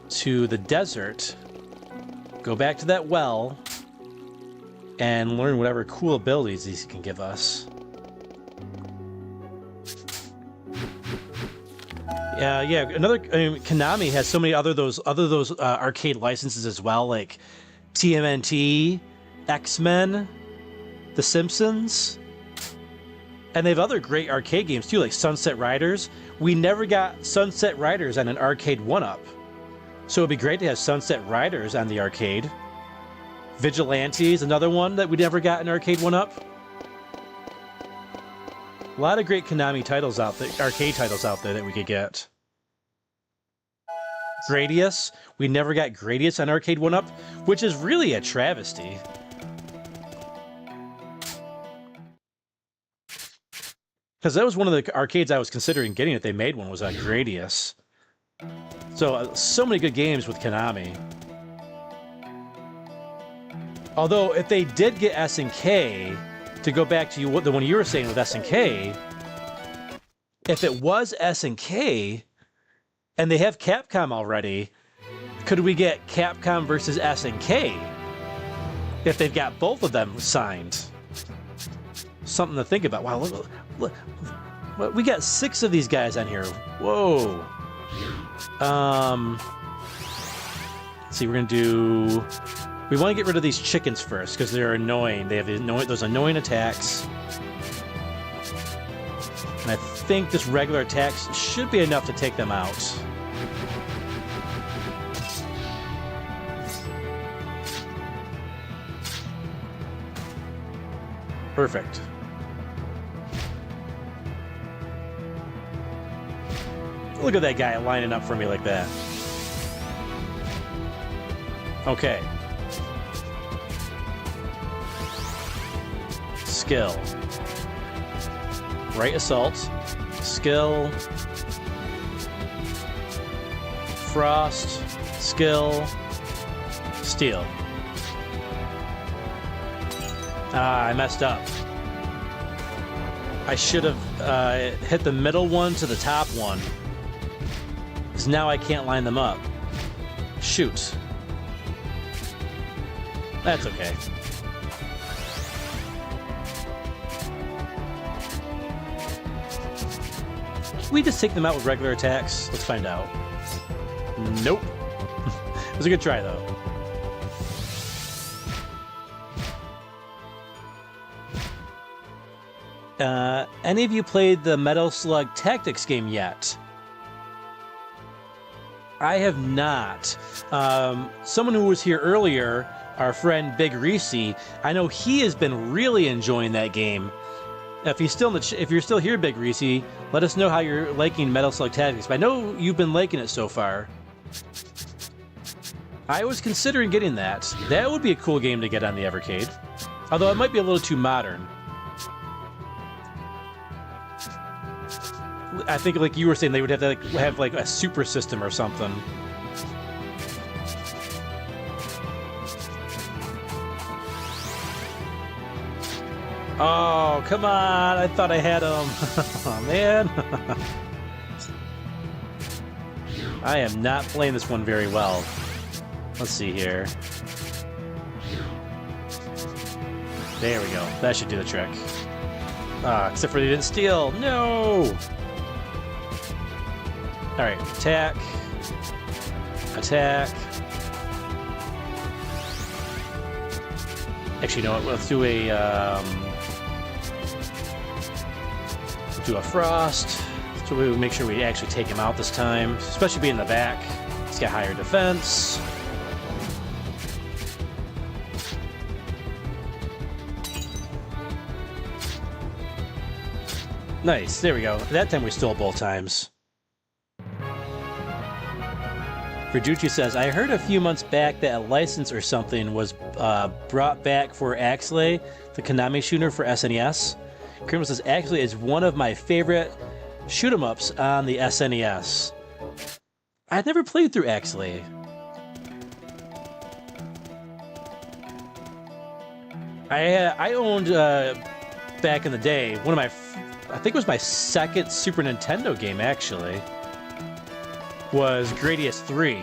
to the desert, go back to that well, and learn whatever cool abilities these can give us. Yeah. Konami has so many other those arcade licenses as well, like TMNT, X-Men, The Simpsons, and they have other great arcade games too, like Sunset Riders. We never got Sunset Riders on an arcade 1-up, so it'd be great to have Sunset Riders on the arcade. Vigilantes, another one that we never got an arcade 1-up. A lot of great Konami titles out there, arcade titles out there that we could get. Gradius, we never got Gradius on arcade 1-up, which is really a travesty. Because that was one of the arcades I was considering getting if they made one, was on Gradius. So many good games with Konami. Although, if they did get SNK, to go back to the one you were saying with SNK, if it was SNK, and they have Capcom already, could we get Capcom versus SNK? If they've got both of them signed. Something to think about. Wow, look. We got 6 of these guys on here. Whoa. Let's see, we're gonna do... We want to get rid of these chickens first, because they're annoying. They have those annoying attacks. And I think just regular attacks should be enough to take them out. Perfect. Look at that guy lining up for me like that. Okay. Skill. Right assault. Skill. Frost. Skill. Steel. Ah, I messed up. I should have hit the middle one to the top one. Because now I can't line them up. Shoot. That's okay. Can we just take them out with regular attacks? Let's find out. Nope. It was a good try, though. Any of you played the Metal Slug Tactics game yet? I have not. Someone who was here earlier, our friend Big Reese, I know he has been really enjoying that game. If you're still here, Big Reese, let us know how you're liking Metal Slug Tactics. But I know you've been liking it so far. I was considering getting that. That would be a cool game to get on the Evercade. Although it might be a little too modern. I think, like you were saying, they would have to have like a super system or something. Oh, come on! I thought I had him. Oh, man. I am not playing this one very well. Let's see here. There we go. That should do the trick. Except for they didn't steal. No! Alright, attack. Attack. Actually, you know what? Let's do a frost. So we make sure we actually take him out this time. Especially being in the back. He's got higher defense. Nice, there we go. That time we stole both times. Verducci says, I heard a few months back that a license or something was brought back for Axley, the Konami shooter for SNES. Criminal says, Axley is one of my favorite shoot-em-ups on the SNES. I've never played through Axley. I owned, back in the day, one of my, I think it was my second Super Nintendo game, actually. Was Gradius 3.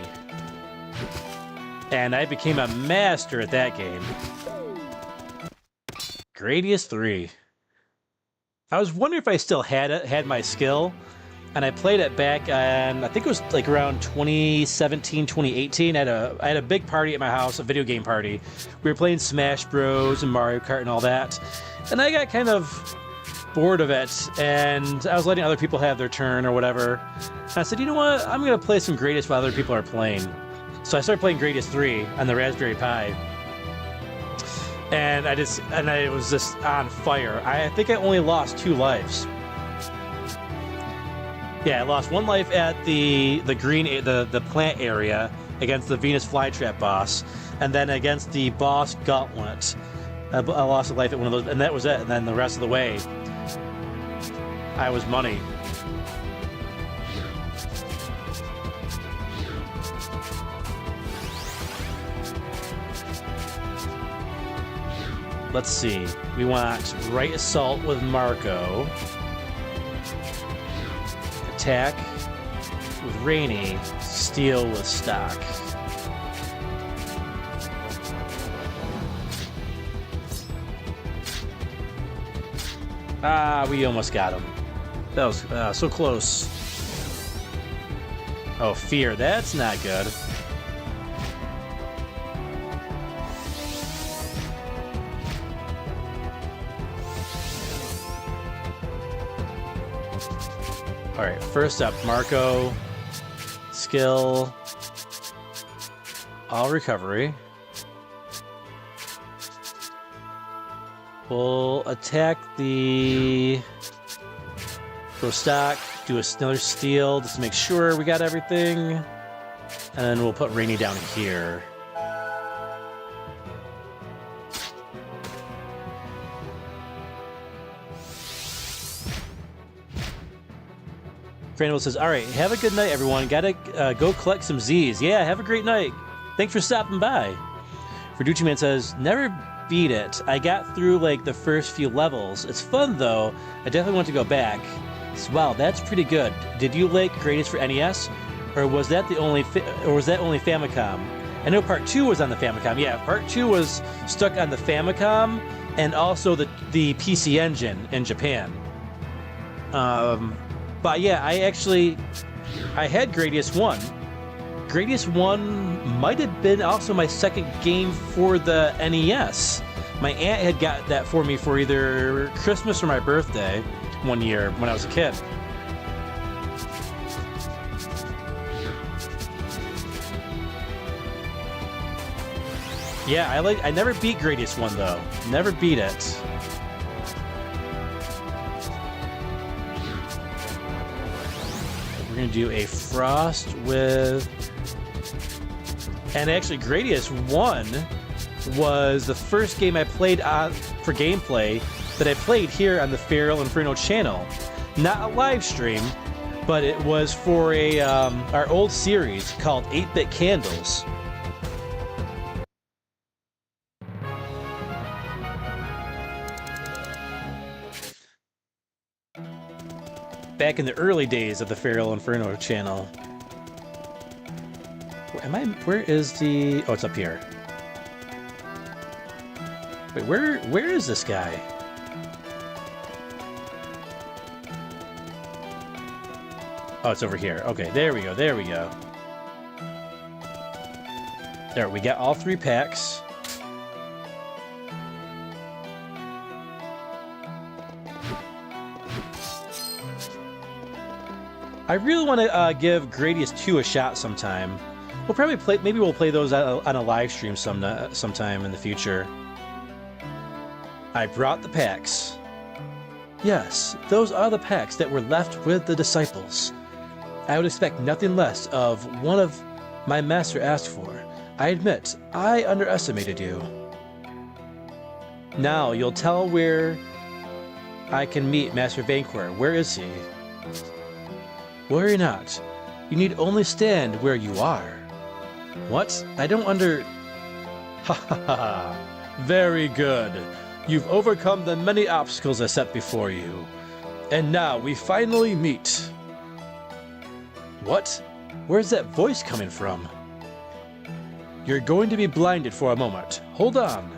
And I became a master at that game. Gradius 3. I was wondering if I still had my skill, and I played it back on, I think it was like around 2017, 2018. I had a big party at my house, a video game party. We were playing Smash Bros. And Mario Kart and all that. And I got kind of bored of it, and I was letting other people have their turn or whatever. And I said, you know what? I'm going to play some Gradius while other people are playing. So I started playing Gradius 3 on the Raspberry Pi. And I was just on fire. I think I only lost 2 lives. Yeah, I lost 1 life at the plant area against the Venus Flytrap boss, and then against the boss Gauntlet. I lost a life at one of those, and that was it. And then the rest of the way, I was money. Let's see. We want right assault with Marco. Attack with Rainy. Steal with Stock. Ah, we almost got him. That was so close. Oh, Fear. That's not good. Alright, first up, Marco. Skill. All recovery. We'll attack the Stock, do another steal just to make sure we got everything. And then we'll put Rainy down here. Crandall says, alright, have a good night, everyone. Gotta go collect some Z's. Yeah, have a great night. Thanks for stopping by. Verducci Man says, never beat it. I got through like the first few levels. It's fun though. I definitely want to go back. So, wow, that's pretty good. Did you like Gradius for NES, or was that the only only Famicom? I know Part 2 was on the Famicom. Yeah, Part 2 was stuck on the Famicom and also the PC Engine in Japan. But yeah, I had Gradius 1. Gradius 1 might have been also my second game for the NES. My aunt had got that for me for either Christmas or my birthday one year when I was a kid. Yeah, I never beat Gradius 1 though. Never beat it. We're gonna do a Frost with... And actually, Gradius 1 was the first game I played for gameplay that I played here on the FeralInferno channel. Not a live stream, but it was for our old series called 8-Bit Candles. Back in the early days of the FeralInferno channel. Where is the... Oh, it's up here. Wait, where is this guy? Oh, it's over here. Okay, there we go, there we go. There, we got all 3 packs. I really want to give Gradius 2 a shot sometime. We'll probably play. Maybe we'll play those on a live stream sometime in the future. I brought the packs. Yes, those are the packs that were left with the disciples. I would expect nothing less of one of my master asked for. I admit, I underestimated you. Now you'll tell where I can meet Master Vanquor. Where is he? Worry not. You need only stand where you are. What? I don't Ha ha ha. Very good. You've overcome the many obstacles I set before you. And now we finally meet. What? Where's that voice coming from? You're going to be blinded for a moment. Hold on.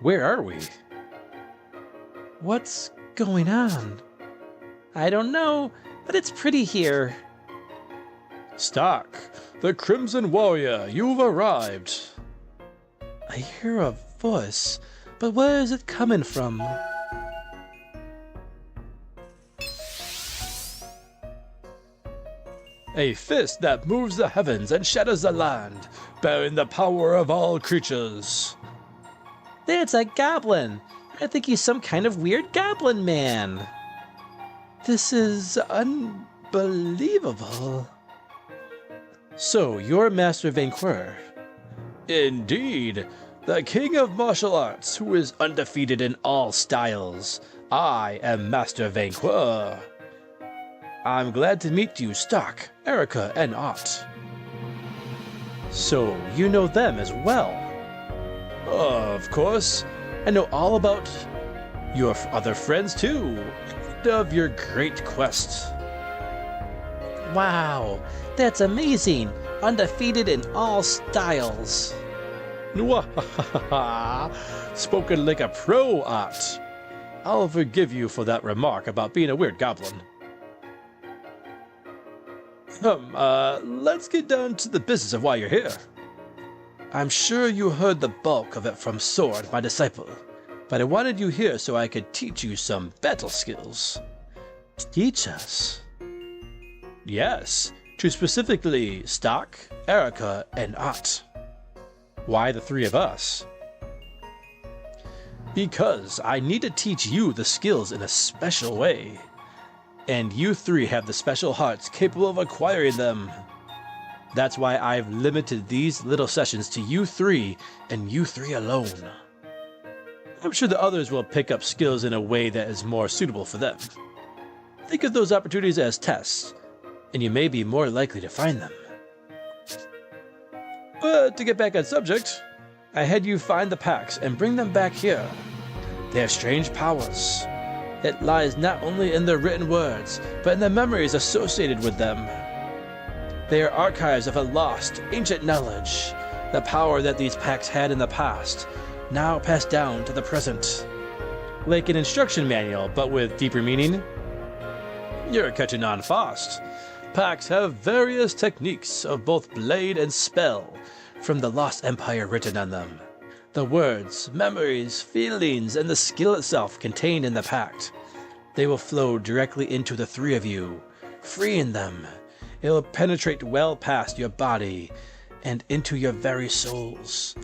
Where are we? What's going on? I don't know, but it's pretty here. Stark, the Crimson Warrior, you've arrived. I hear a voice, but where is it coming from? A fist that moves the heavens and shatters the land, bearing the power of all creatures. That's a goblin. I think he's some kind of weird goblin man. This is unbelievable. So, you're Master Vanquor. Indeed, the king of martial arts who is undefeated in all styles. I am Master Vanquor. I'm glad to meet you, Stark, Erica, and Ott. So, you know them as well. Of course. I know all about your other friends too, and of your great quest. Wow, that's amazing. Undefeated in all styles. Spoken like a pro, Ott. I'll forgive you for that remark about being a weird goblin. Let's get down to the business of why you're here. I'm sure you heard the bulk of it from Sword, my disciple, but I wanted you here so I could teach you some battle skills. Teach us? Yes, to specifically Stark, Erica, and Ott. Why the 3 of us? Because I need to teach you the skills in a special way, and you 3 have the special hearts capable of acquiring them. That's why I've limited these little sessions to you 3 and you 3 alone. I'm sure the others will pick up skills in a way that is more suitable for them. Think of those opportunities as tests, and you may be more likely to find them. But to get back on subject, I had you find the packs and bring them back here. They have strange powers. It lies not only in their written words, but in the memories associated with them. They are archives of a lost, ancient knowledge, the power that these packs had in the past, now passed down to the present. Like an instruction manual, but with deeper meaning? You're catching on fast. Packs have various techniques of both blade and spell from the Lost Empire written on them. The words, memories, feelings, and the skill itself contained in the pact. They will flow directly into the three of you, freeing them. It will penetrate well past your body and into your very souls.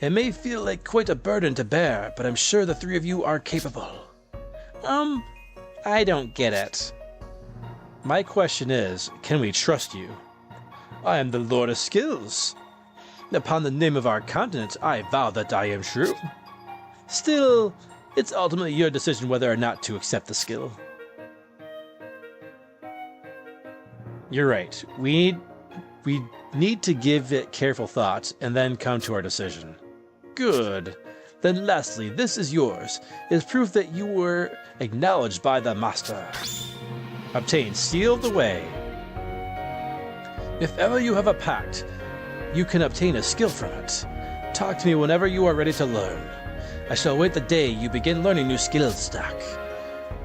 It may feel like quite a burden to bear, but I'm sure the three of you are capable. I don't get it. My question is, can we trust you? I am the Lord of Skills. Upon the name of our continent, I vow that I am true. Still, it's ultimately your decision whether or not to accept the skill. You're right. We need to give it careful thought and then come to our decision. Good. Then lastly, this is yours. It is proof that you were acknowledged by the Master. Obtain Seal of the Way. If ever you have a pact, you can obtain a skill from it. Talk to me whenever you are ready to learn. I shall wait the day you begin learning new skills, Stock.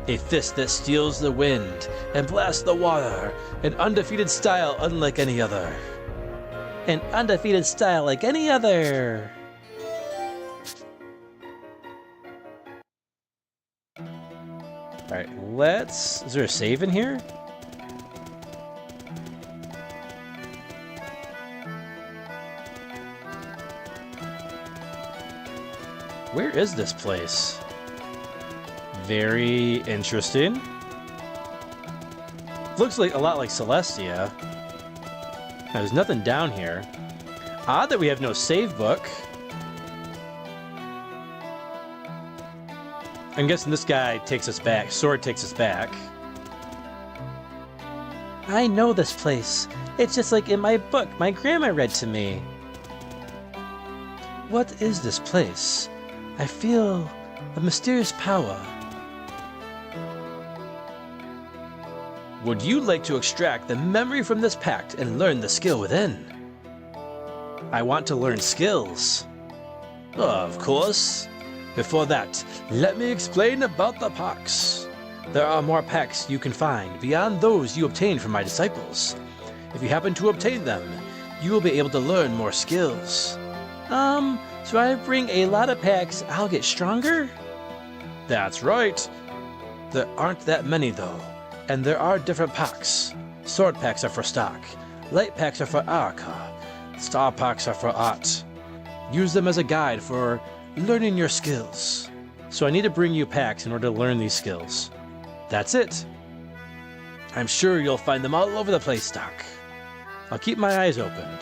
A fist that steals the wind and blasts the water. An undefeated style unlike any other. An undefeated style like any other. Alright, is there a save in here? Where is this place? Very interesting. Looks like a lot like Celestia. There's nothing down here. Odd that we have no save book. I'm guessing this guy takes us back. Sword takes us back. I know this place. It's just like in my book my grandma read to me. What is this place? I feel a mysterious power. Would you like to extract the memory from this pact and learn the skill within? I want to learn skills. Of course. Before that, let me explain about the pacts. There are more pacts you can find beyond those you obtained from my disciples. If you happen to obtain them, you will be able to learn more skills. So I bring a lot of packs, I'll get stronger? That's right. There aren't that many though, and there are different packs. Sword packs are for stock, light packs are for Arca, star packs are for art. Use them as a guide for learning your skills. So I need to bring you packs in order to learn these skills. That's it. I'm sure you'll find them all over the place, Stock. I'll keep my eyes opened.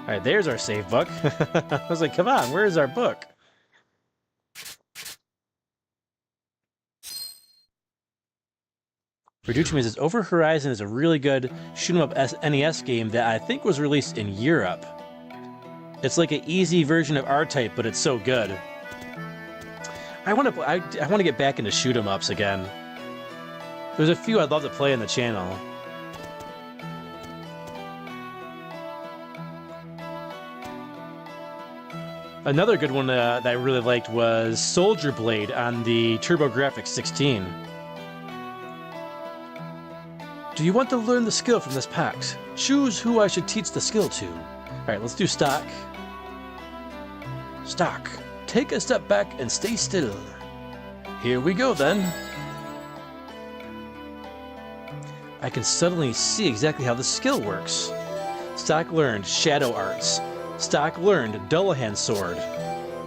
Alright, there's our save book. I was like, come on, where's our book? Reducing says Over Horizon is a really good shoot-'em-up NES game that I think was released in Europe. It's like an easy version of R-Type, but it's so good. I want to get back into shoot-'em-ups again. There's a few I'd love to play on the channel. Another good one that I really liked was Soldier Blade on the TurboGrafx 16. Do you want to learn the skill from this pact? Choose who I should teach the skill to. Alright, let's do Stock. Stock, take a step back and stay still. Here we go then. I can suddenly see exactly how the skill works. Stock learned Shadow Arts. Stock learned Dullahan Sword.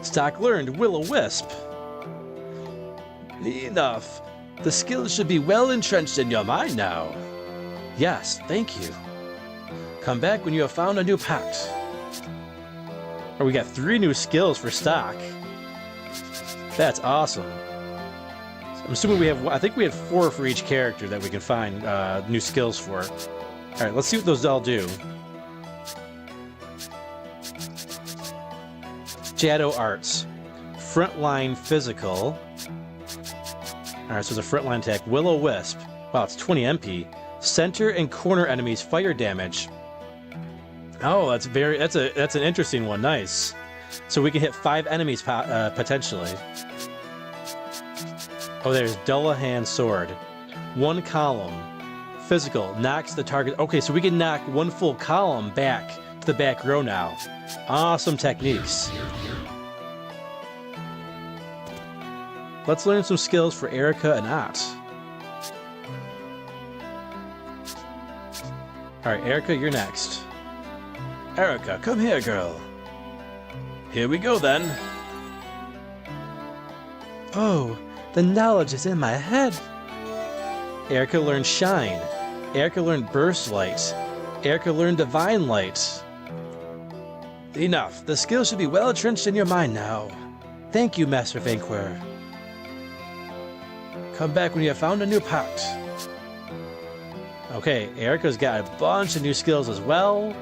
Stock learned Will-O-Wisp. Enough. The skills should be well entrenched in your mind now. Yes, thank you. Come back when you have found a new pact. Oh, we got 3 new skills for Stock. That's awesome. I'm assuming we have, I think we had 4 for each character that we can find new skills for. Alright, let's see what those all do. Shadow Arts. Frontline Physical. Alright, so it's a frontline attack. Will-O-Wisp. Wow, it's 20 MP. Center and corner enemies fire damage. Oh, that's an interesting one. Nice. So we can hit 5 enemies potentially. Oh, there's Dullahan Sword. 1 column. Physical. Knocks the target. Okay, so we can knock 1 full column back to the back row now. Awesome techniques. Let's learn some skills for Erica and Ott. Alright, Erica, you're next. Erica, come here, girl. Here we go, then. Oh, the knowledge is in my head. Erica learned Shine. Erica learned Burst Light. Erica learned Divine Light. Enough. The skill should be well entrenched in your mind now. Thank you, Master Vanquir. Come back when you have found a new pact. Okay, Erica's got a bunch of new skills as well.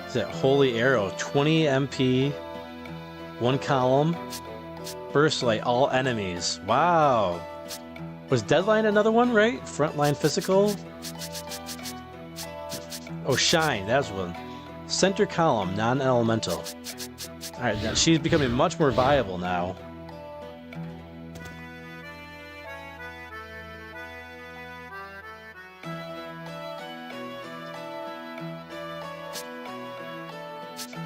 Is that Holy Arrow? 20 MP, 1 column, Burst Light, all enemies. Wow. Was Deadline another one, right? Frontline Physical? Oh, Shine, that's one. Center column, non-elemental. Alright, now she's becoming much more viable now.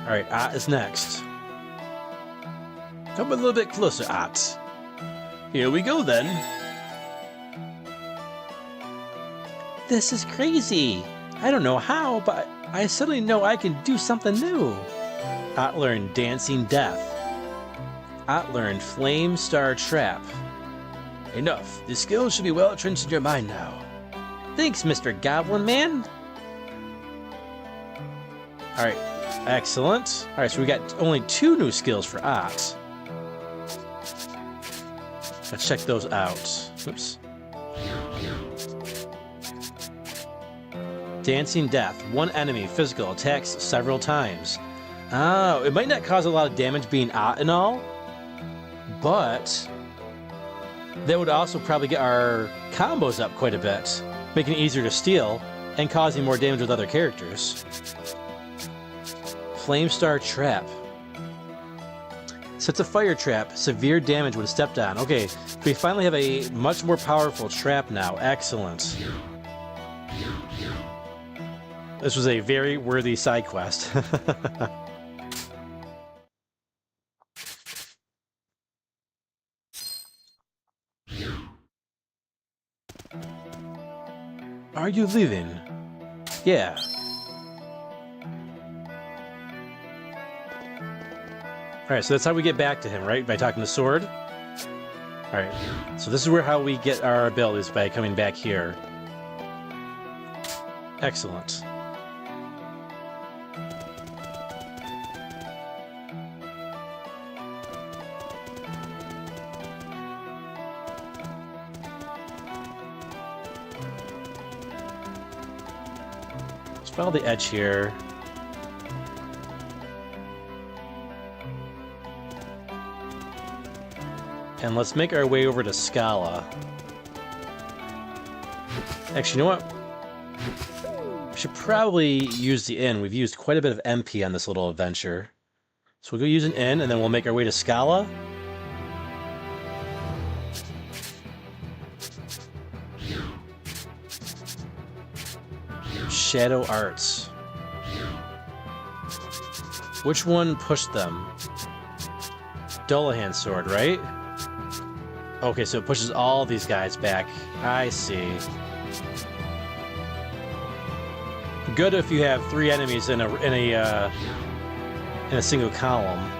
Alright, Ott is next. Come a little bit closer, Ott. Here we go, then. This is crazy. I don't know how, but I suddenly know I can do something new. Ott learned Dancing Death. Ott learned Flame Star Trap. Enough. The skills should be well entrenched in your mind now. Thanks, Mr. Goblin Man. Alright, excellent. Alright, so we got only 2 new skills for Ott. Let's check those out. Oops. Dancing Death. 1 enemy, physical, attacks several times. Oh, it might not cause a lot of damage being Ott and all, but that would also probably get our combos up quite a bit, making it easier to steal and causing more damage with other characters. Flame Star Trap. Sets a fire trap, severe damage when stepped on. Okay, we finally have a much more powerful trap now. Excellent. This was a very worthy side quest. Are you leaving? Yeah. Alright, so that's how we get back to him, right? By talking to Sword? Alright, so this is how we get our abilities, by coming back here. Excellent. Let's follow the edge here. And let's make our way over to Scala. Actually, you know what? We should probably use the inn. We've used quite a bit of MP on this little adventure. So we'll go use an inn, and then we'll make our way to Scala. Shadow Arts. Which one pushed them? Dullahan Sword, right? Okay, so it pushes all these guys back. I see. Good if you have 3 enemies in a single column.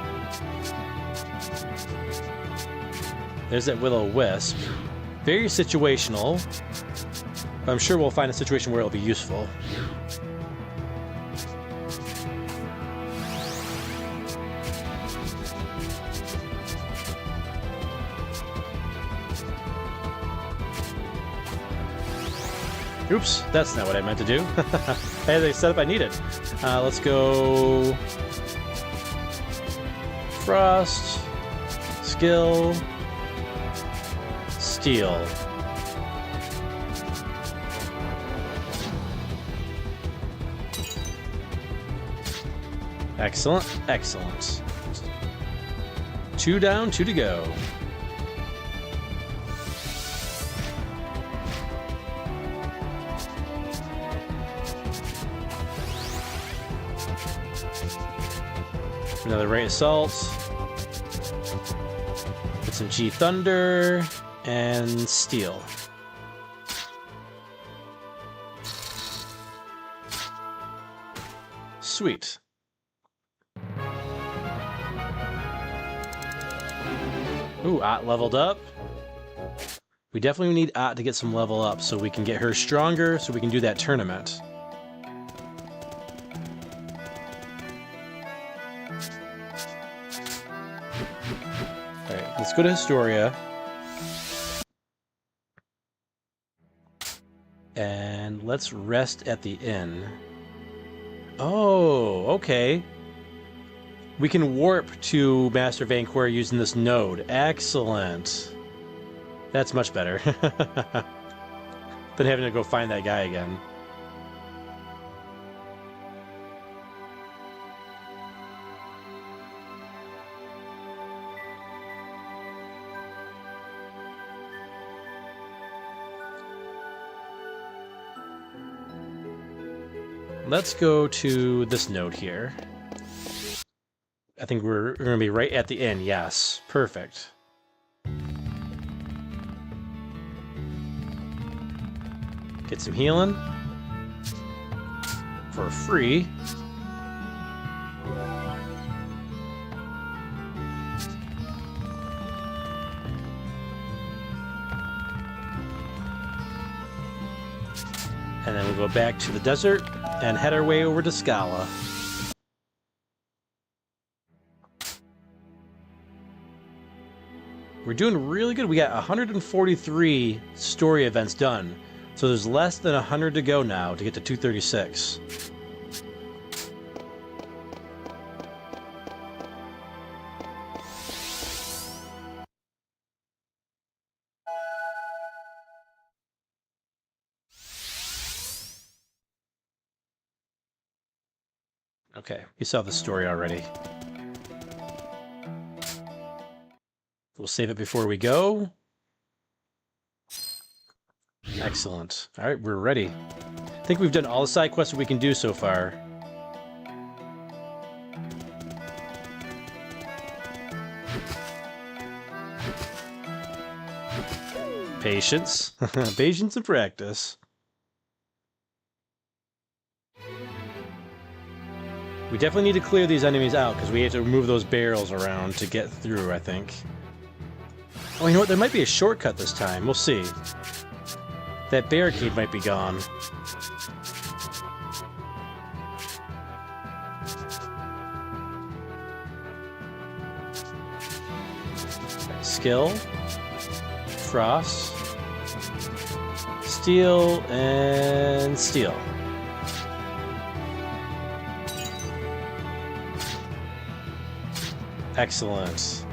There's that Will-O-Wisp. Very situational. I'm sure we'll find a situation where it'll be useful. Oops, that's not what I meant to do. I had the setup I needed. Let's go... Frost, Skill, Steel. Excellent, excellent. 2 down, 2 to go. Another Ray Assault. Get some G Thunder and Steel. Sweet. Ooh, Ott leveled up. We definitely need Ott to get some level up so we can get her stronger so we can do that tournament. Alright, let's go to Historia. And let's rest at the inn. Oh, okay. We can warp to Master Vanquir using this node. Excellent. That's much better than having to go find that guy again. Let's go to this node here. I think we're going to be right at the inn. Yes, perfect. Get some healing for free. And then we'll go back to the desert and head our way over to Scala. We're doing really good. We got 143 story events done. So there's less than 100 to go now to get to 236. Okay, you saw the story already. We'll save it before we go. Excellent. All right, we're ready. I think we've done all the side quests that we can do so far. Patience. Patience and practice. We definitely need to clear these enemies out because we have to move those barrels around to get through, I think. Oh, you know what? There might be a shortcut this time. We'll see. That barricade might be gone. Skill. Frost. Steel and steel. Excellent.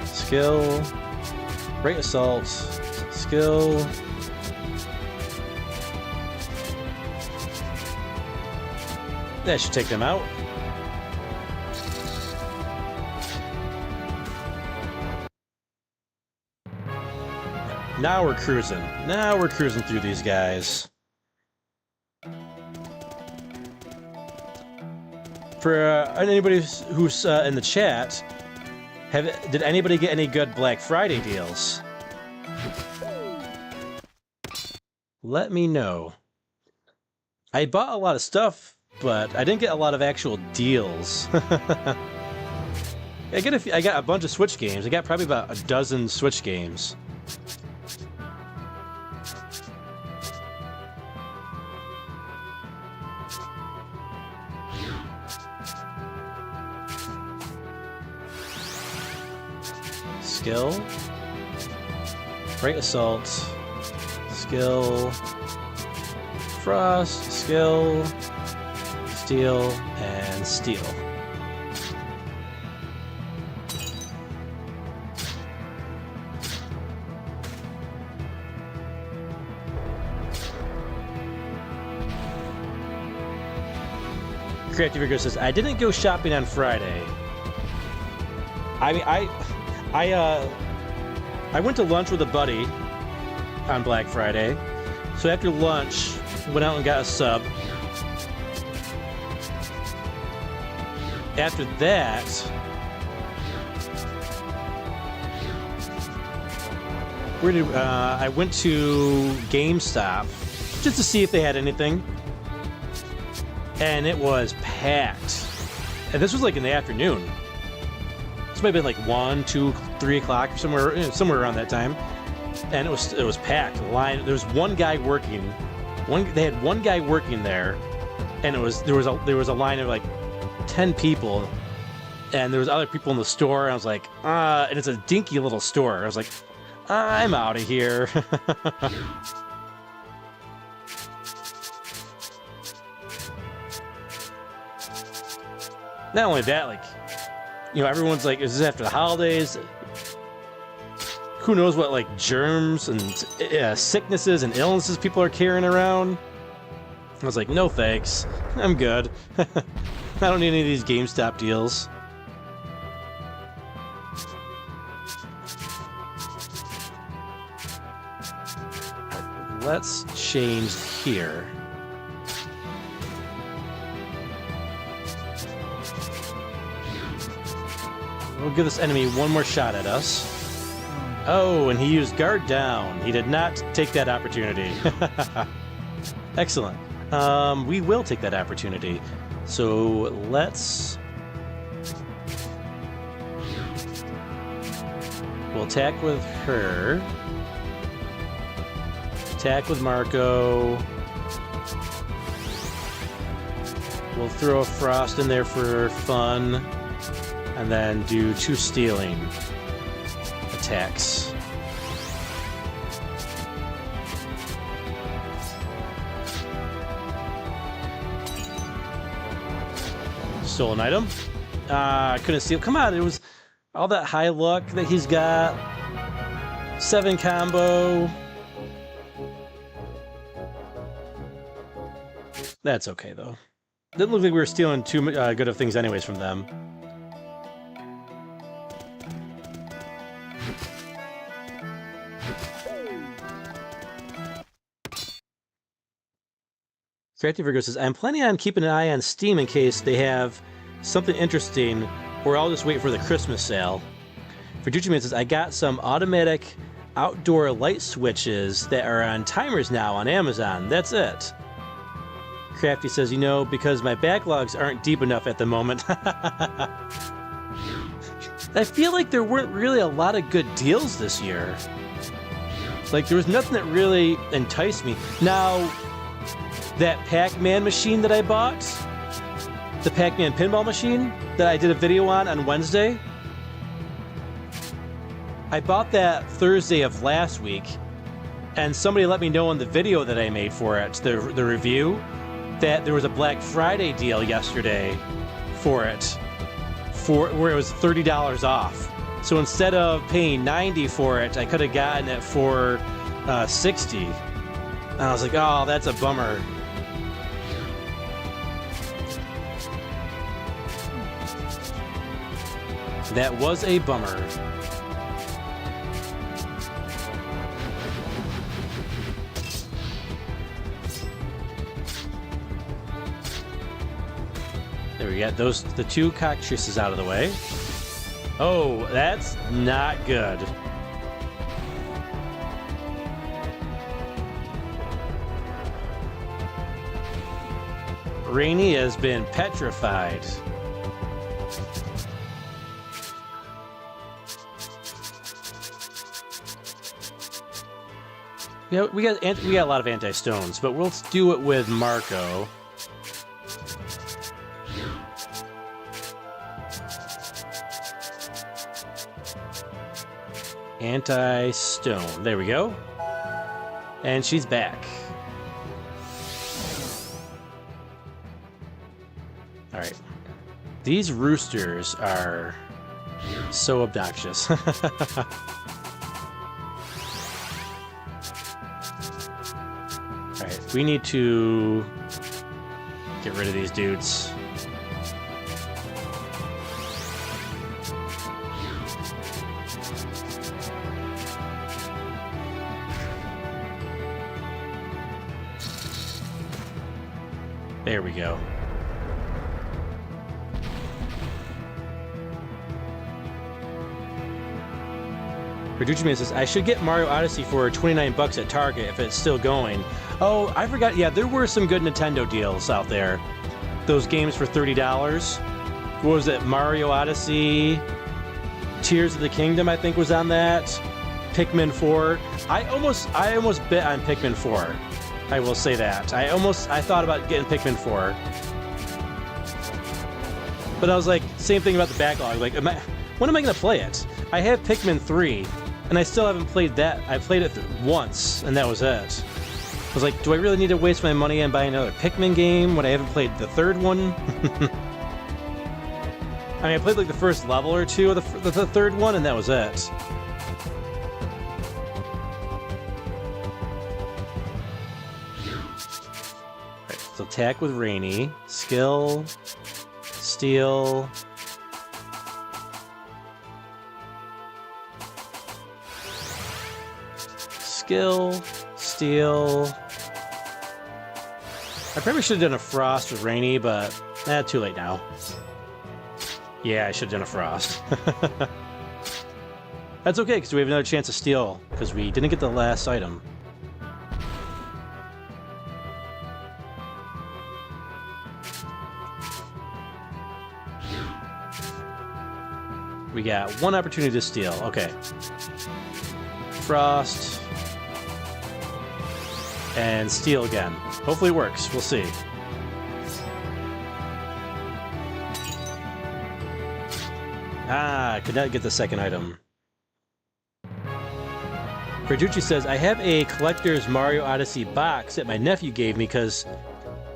Skill, Great Assault, skill, that should take them out. Now we're cruising. Now we're cruising through these guys. For anybody who's in the chat, did anybody get any good Black Friday deals? Let me know. I bought a lot of stuff, but I didn't get a lot of actual deals. I got a bunch of Switch games. I got probably about a dozen Switch games. skill, right assault, skill, frost, skill, steel, and steel. Crafty Virgo says, I didn't go shopping on Friday. I mean, I went to lunch with a buddy on Black Friday. So after lunch, went out and got a sub. After that, I went to GameStop just to see if they had anything. And it was packed. And this was like in the afternoon. This might have been like 1, 2, 3 o'clock, somewhere around that time. And it was packed. The line. There was one guy working. They had one guy working there, and there was a line of like 10 people, and there was other people in the store. And I was like, and it's a dinky little store. I was like, I'm out of here. Not only that, like, everyone's like, is this after the holidays? Who knows what, like, germs and sicknesses and illnesses people are carrying around? I was like, no thanks. I'm good. I don't need any of these GameStop deals. Let's change here. We'll give this enemy one more shot at us. Oh, and he used guard down. He did not take that opportunity. Excellent. We will take that opportunity. So let's... We'll attack with her. Attack with Marco. We'll throw a frost in there for fun. And then do 2 stealing attacks. Stolen item. I couldn't steal. Come on, it was all that high luck that he's got. 7 combo. That's okay, though. Didn't look like we were stealing too good of things anyways from them. Crafty Virgo says, I'm planning on keeping an eye on Steam in case they have something interesting, or I'll just wait for the Christmas sale. Verducci says, I got some automatic outdoor light switches that are on timers now on Amazon. That's it. Crafty says, because my backlogs aren't deep enough at the moment. I feel like there weren't really a lot of good deals this year. Like, there was nothing that really enticed me. Now, that Pac-Man machine that I bought, the Pac-Man pinball machine that I did a video on Wednesday, I bought that Thursday of last week, and somebody let me know in the video that I made for it, the review, that there was a Black Friday deal yesterday for it, where it was $30 off. So instead of paying $90 for it, I could have gotten it for $60. And I was like, oh, that's a bummer. That was a bummer. There we got the 2 cockatrices out of the way. Oh, that's not good. Rainy has been petrified. We got a lot of anti-stones, but we'll do it with Marco. Anti-stone. There we go. And she's back. Alright. These roosters are so obnoxious. Alright, we need to get rid of these dudes. There we go. Reducement says, I should get Mario Odyssey for 29 bucks at Target if it's still going. Oh, I forgot. Yeah, there were some good Nintendo deals out there. Those games for $30. What was it? Mario Odyssey, Tears of the Kingdom, I think was on that. Pikmin 4. I almost bit on Pikmin 4. I will say that. I thought about getting Pikmin 4. But I was like, same thing about the backlog. Like, when am I going to play it? I have Pikmin 3, and I still haven't played that. I played it once, and that was it. I was like, do I really need to waste my money and buy another Pikmin game when I haven't played the third one? I mean, I played like the first level or two of the third one, and that was it. Right, so attack with Rainy, skill, steal. Skill, steal. I probably should have done a frost with Rainy, but too late now. Yeah, I should have done a frost. That's okay, because we have another chance to steal, because we didn't get the last item. We got one opportunity to steal. Okay. Frost. And steal again. Hopefully it works. We'll see. Ah, could not get the second item. Verducci says, I have a collector's Mario Odyssey box that my nephew gave me because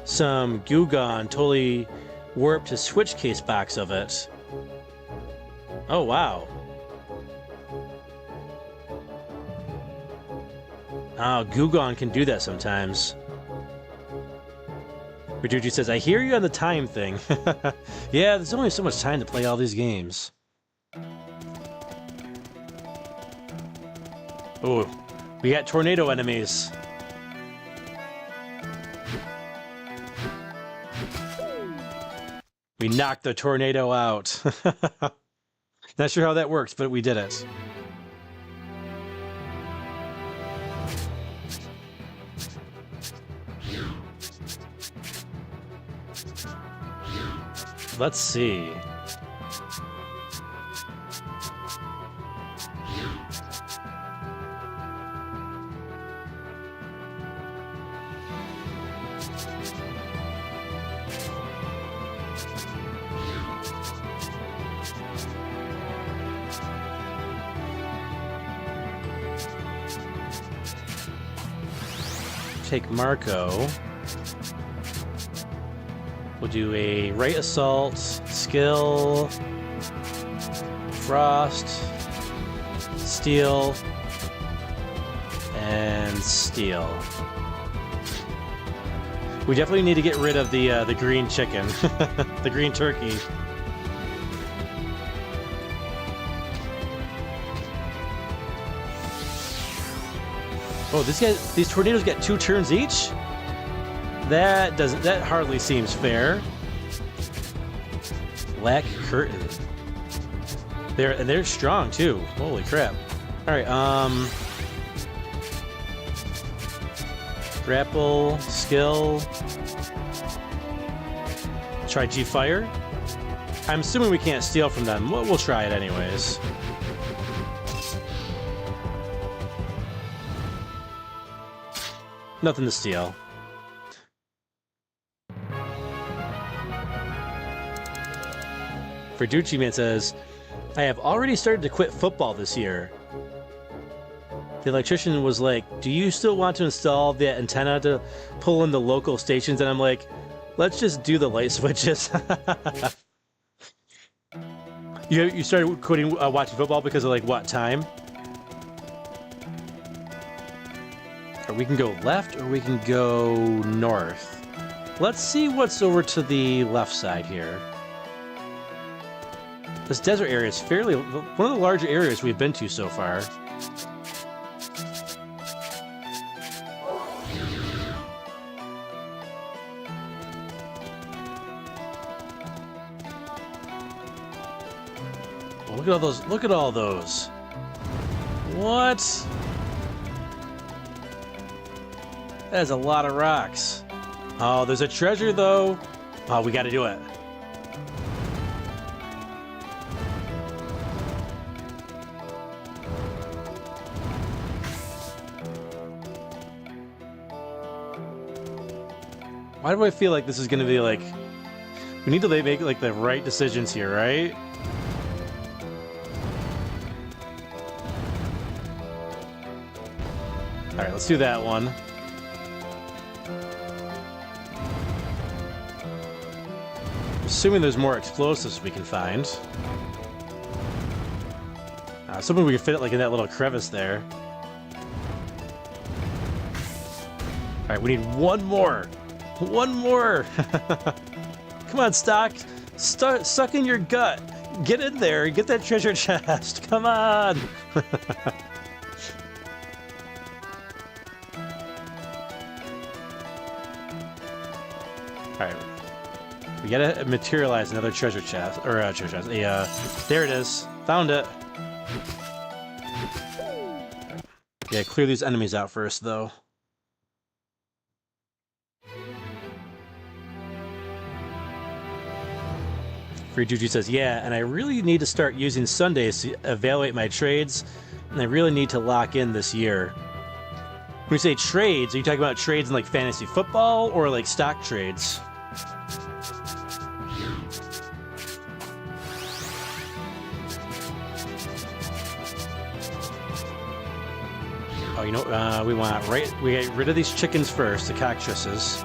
some Gugon totally warped his Switch case box of it. Oh, wow. Oh, Gugon can do that sometimes. Verducci says, I hear you on the time thing. Yeah, there's only so much time to play all these games. Oh, we got tornado enemies. We knocked the tornado out. Not sure how that works, but we did it. Let's see. Take Marco. We'll do a right assault, skill, frost, steel, and steel. We definitely need to get rid of the green chicken, the green turkey. Oh, these tornadoes get 2 turns each? That hardly seems fair. Black curtain. They're strong too. Holy crap. Alright, grapple, skill. Try G-Fire. I'm assuming we can't steal from them. We'll try it anyways. Nothing to steal. Verducci Man says, I have already started to quit football this year. The electrician was like, "Do you still want to install the antenna to pull in the local stations?" And I'm like, "Let's just do the light switches." You started quitting watching football because of like what time? Or we can go left or we can go north. Let's see what's over to the left side here. This desert area is fairly one of the larger areas we've been to so far. Oh, look at all those. Look at all those. What? That is a lot of rocks. Oh, there's a treasure though. Oh, we got to do it. Why do I feel like this is going to be like... We need to make like the right decisions here, right? Alright, let's do that one. Assuming there's more explosives we can find. Something we can fit it like in that little crevice there. Alright, we need one more! One more! Come on, Stock! Suck in your gut! Get in there and get that treasure chest! Come on! Alright. We gotta materialize another treasure chest. Or, treasure chest. There it is. Found it. Yeah, clear these enemies out first, though. Free Juju says, yeah, and I really need to start using Sundays to evaluate my trades, and I really need to lock in this year. When you say trades, are you talking about trades in like fantasy football or like stock trades? Oh, you know, we get rid of these chickens first, the cockatrices.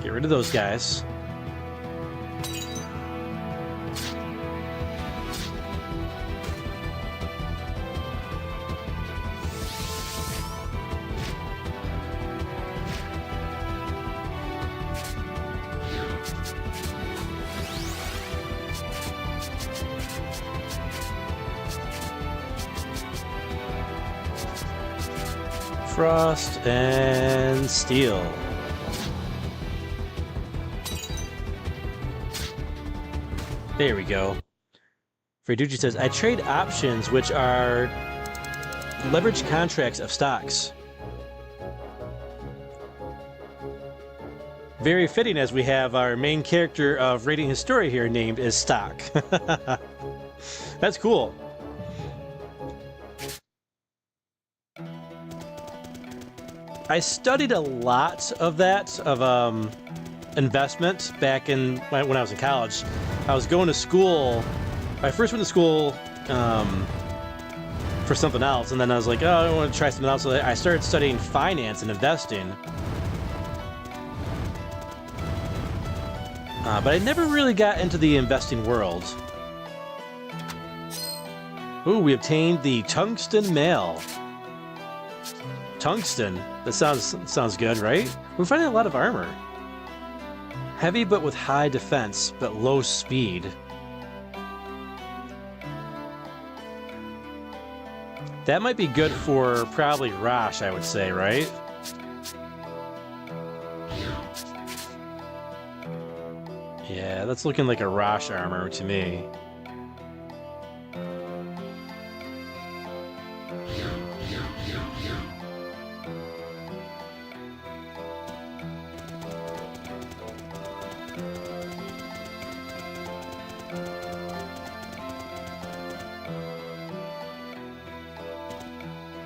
Get rid of those guys. Frost and steel. There we go. Freducci says, I trade options, which are leverage contracts of stocks. Very fitting as we have our main character of Rating Historia here named as Stock. That's cool. I studied a lot of that, of investment back in when I was in college. I was going to school. I first went to school for something else, and then I was like, oh, I want to try something else. So I started studying finance and investing. But I never really got into the investing world. Ooh, we obtained the tungsten mail. Tungsten. That sounds good, right? We're finding a lot of armor. Heavy but with high defense, but low speed. That might be good for probably Rosh, I would say, right? Yeah, that's looking like a Rosh armor to me.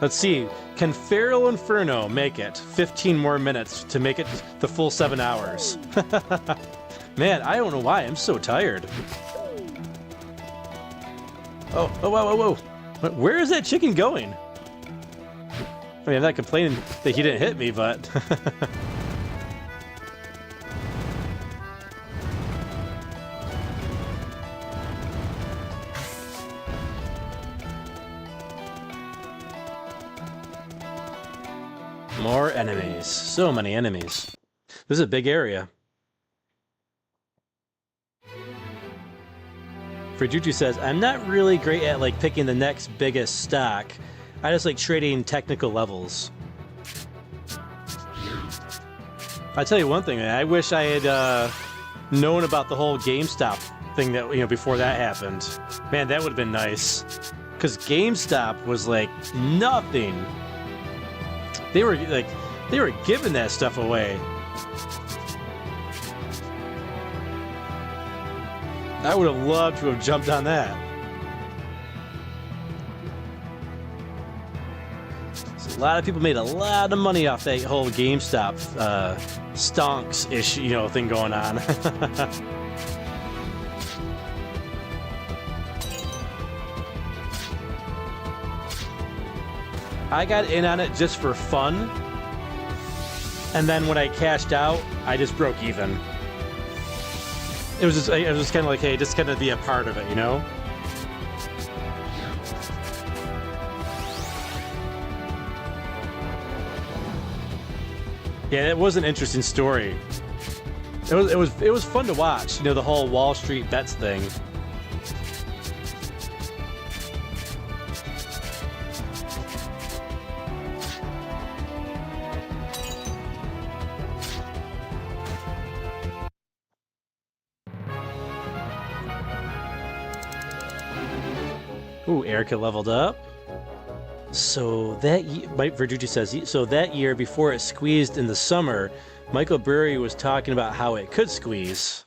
Let's see. Can FeralInferno make it 15 more minutes to make it the full 7 hours? Man, I don't know why. I'm so tired. Oh, whoa, whoa, whoa, whoa. Where is that chicken going? I mean, I'm not complaining that he didn't hit me, but... More enemies. So many enemies. This is a big area. Frujuju says, I'm not really great at like picking the next biggest stock. I just like trading technical levels. I'll tell you one thing, man. I wish I had known about the whole GameStop thing that, you know, before that happened. Man, that would have been nice. Because GameStop was like nothing. They were giving that stuff away. I would have loved to have jumped on that. So a lot of people made a lot of money off that whole GameStop stonks ish, you know, thing going on. I got in on it just for fun, and then when I cashed out, I just broke even. It was just kind of like, hey, just kind of be a part of it, you know? Yeah, it was an interesting story. It was fun to watch, you know, the whole Wall Street bets thing. Ooh, Erica leveled up. So that Mike Verducci says, so that year before it squeezed in the summer, Michael Burry was talking about how it could squeeze.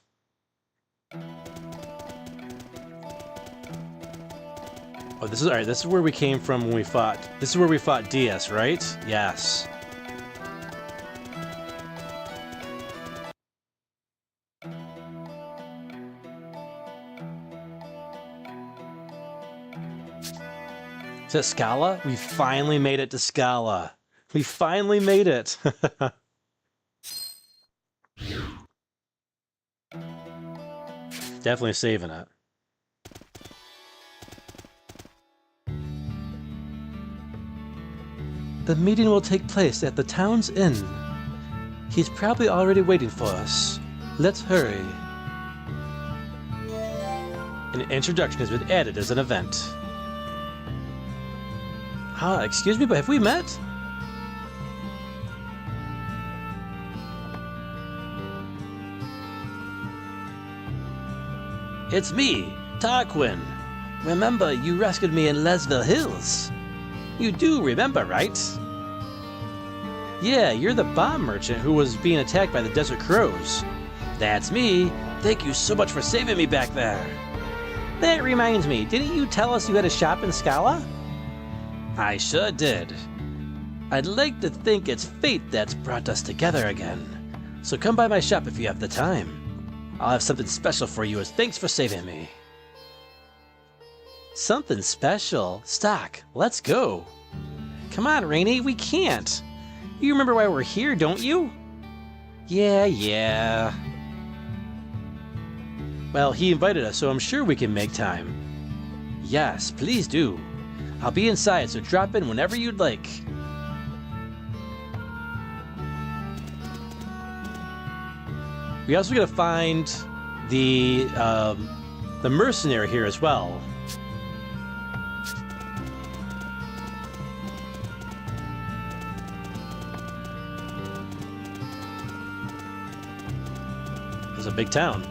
Oh, this is all right. This is where we came from when we fought. This is where we fought DS, right? Yes. Is that Scala? We finally made it to Scala. We finally made it. Definitely saving it. The meeting will take place at the town's inn. He's probably already waiting for us. Let's hurry. An introduction has been added as an event. Excuse me, but have we met? It's me, Tarquin. Remember, you rescued me in Lesville Hills. You do remember, right? Yeah, you're the bomb merchant who was being attacked by the Desert Crows. That's me. Thank you so much for saving me back there. That reminds me, didn't you tell us you had a shop in Scala? I sure did. I'd like to think it's fate that's brought us together again. So come by my shop if you have the time. I'll have something special for you as thanks for saving me. Something special? Stock, let's go. Come on, Rainy, we can't. You remember why we're here, don't you? Yeah. Well, he invited us, so I'm sure we can make time. Yes, please do. I'll be inside, so drop in whenever you'd like. We also gotta find the mercenary here as well. It's a big town.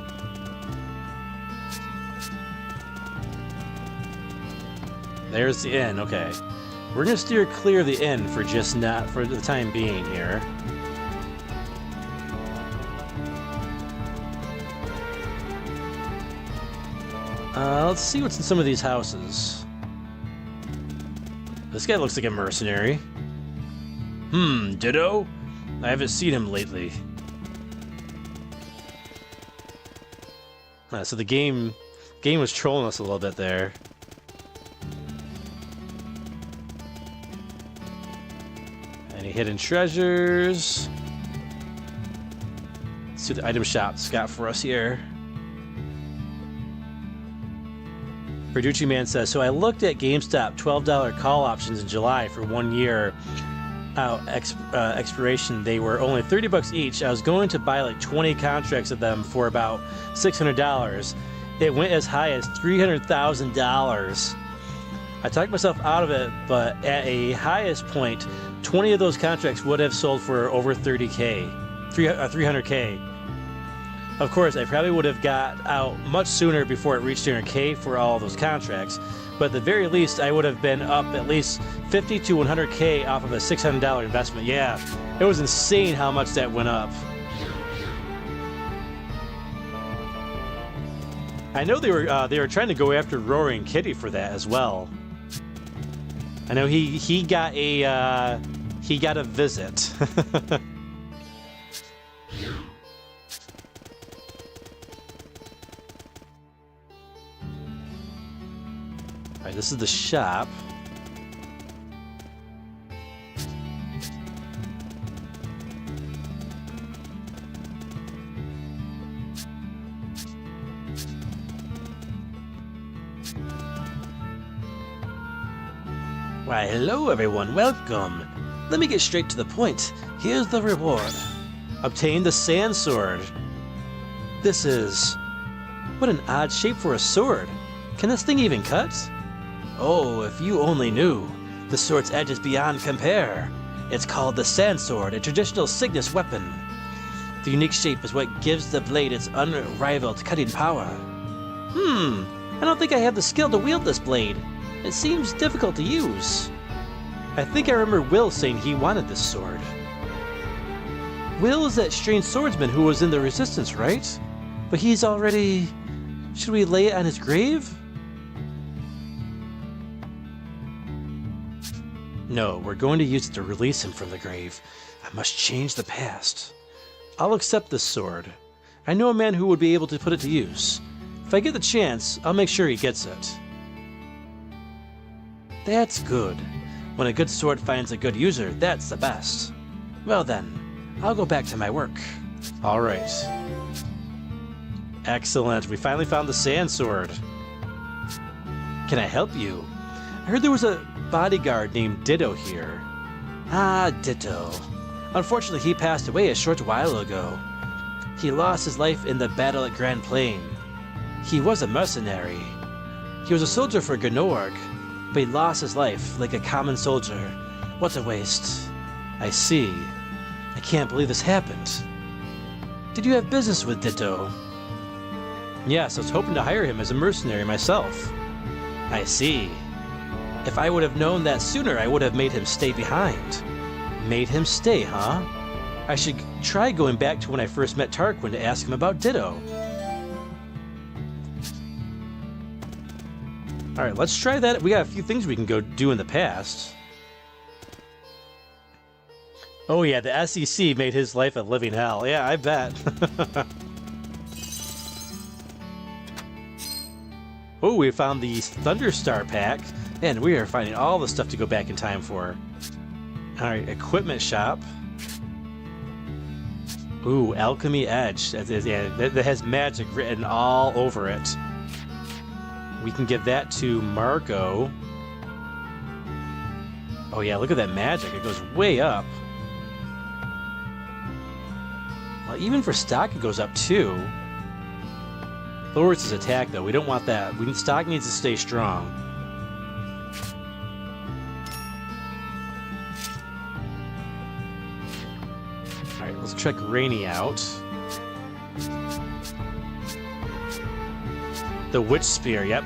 There's the inn, okay. We're gonna steer clear of the inn for the time being here. Let's see what's in some of these houses. This guy looks like a mercenary. Ditto? I haven't seen him lately. So the game was trolling us a little bit there. Any hidden treasures? Let's see what the item shop's got for us here. Verducci Man says, so I looked at GameStop $12 call options in July for 1 year expiration. They were only $30 each. I was going to buy like 20 contracts of them for about $600. It went as high as $300,000. I talked myself out of it, but at a highest point, 20 of those contracts would have sold for over 300K. Of course, I probably would have got out much sooner before it reached 300K for all those contracts, but at the very least, I would have been up at least 50 to 100K off of a $600 investment. Yeah, it was insane how much that went up. I know they were trying to go after Roaring Kitty for that as well. I know he got a visit. All right, this is the shop. Why, hello everyone, welcome. Let me get straight to the point. Here's the reward. Obtain the sand sword. This is... what an odd shape for a sword. Can this thing even cut? Oh, if you only knew. The sword's edge is beyond compare. It's called the sand sword, a traditional Cygnus weapon. The unique shape is what gives the blade its unrivaled cutting power. I don't think I have the skill to wield this blade. It seems difficult to use. I think I remember Will saying he wanted this sword. Will is that strange swordsman who was in the Resistance, right? But he's already... should we lay it on his grave? No, we're going to use it to release him from the grave. I must change the past. I'll accept this sword. I know a man who would be able to put it to use. If I get the chance, I'll make sure he gets it. That's good. When a good sword finds a good user, that's the best. Well then, I'll go back to my work. All right. Excellent. We finally found the sand sword. Can I help you? I heard there was a bodyguard named Ditto here. Ah, Ditto. Unfortunately, he passed away a short while ago. He lost his life in the battle at Grand Plain. He was a mercenary. He was a soldier for Gnorg, but he lost his life like a common soldier. What a waste. I see. I can't believe this happened. Did you have business with Ditto? Yes, I was hoping to hire him as a mercenary myself. I see. If I would have known that sooner, I would have made him stay behind. Made him stay, huh? I should try going back to when I first met Tarquin to ask him about Ditto. Alright, let's try that. We got a few things we can go do in the past. Oh yeah, the SEC made his life a living hell. Yeah, I bet. Oh, we found the Thunderstar pack. And we are finding all the stuff to go back in time for. Alright, equipment shop. Ooh, Alchemy Edge. That has magic written all over it. We can give that to Marco. Oh yeah, look at that magic. It goes way up. Well, even for stock, it goes up too. Lowers his attack, though. We don't want that. Stock needs to stay strong. Alright, let's check Rainy out. The Witch Spear, yep.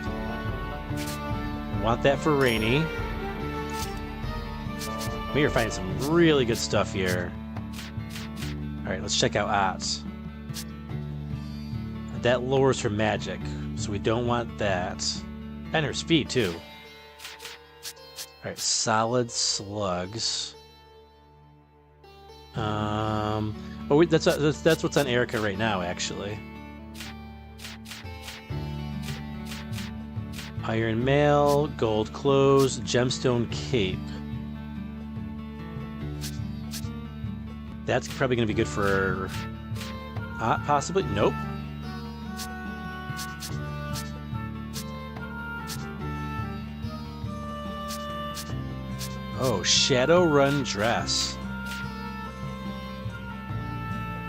Want that for Rainy. We are finding some really good stuff here. Alright, let's check out Ott. That lowers her magic, so we don't want that. And her speed, too. Alright, solid slugs. Oh, wait, that's what's on Erica right now, actually. Iron Mail, Gold Clothes, Gemstone Cape. That's probably going to be good for... possibly? Nope. Oh, Shadowrun Dress.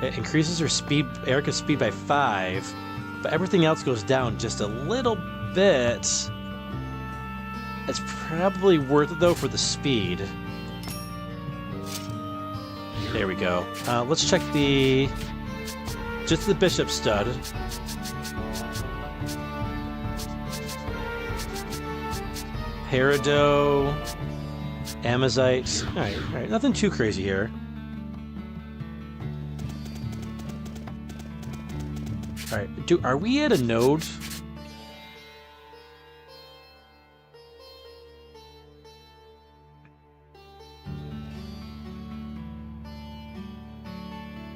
It increases her speed, Erica's speed by 5, but everything else goes down just a little bit. It's probably worth it, though, for the speed. There we go. Let's check just the Bishop Stud. Peridot, Amazite. All right, nothing too crazy here. All right, are we at a node?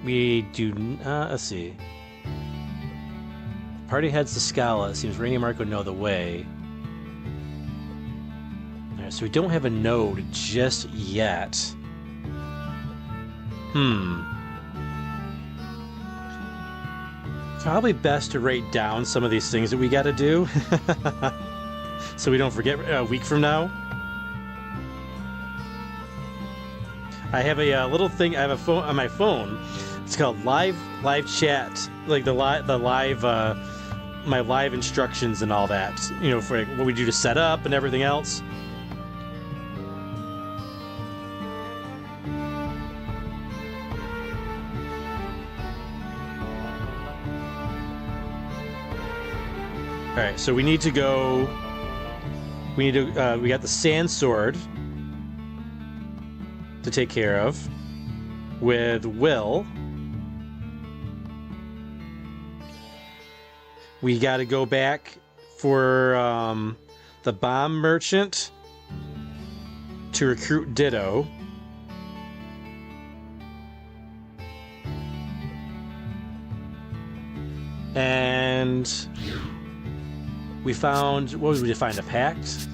We do not, let's see. Party heads to Scala. It seems Rainy and Marco know the way. Alright, so we don't have a node just yet. Probably best to write down some of these things that we gotta do. So we don't forget a week from now. I have a little thing, I have a phone on my phone. It's called live chat, like my live instructions and all that, you know, for what we do to set up and everything else. All right, so we got the sand sword to take care of with Will. We got to go back for the bomb merchant to recruit Ditto. And we found, what did we find? A pact?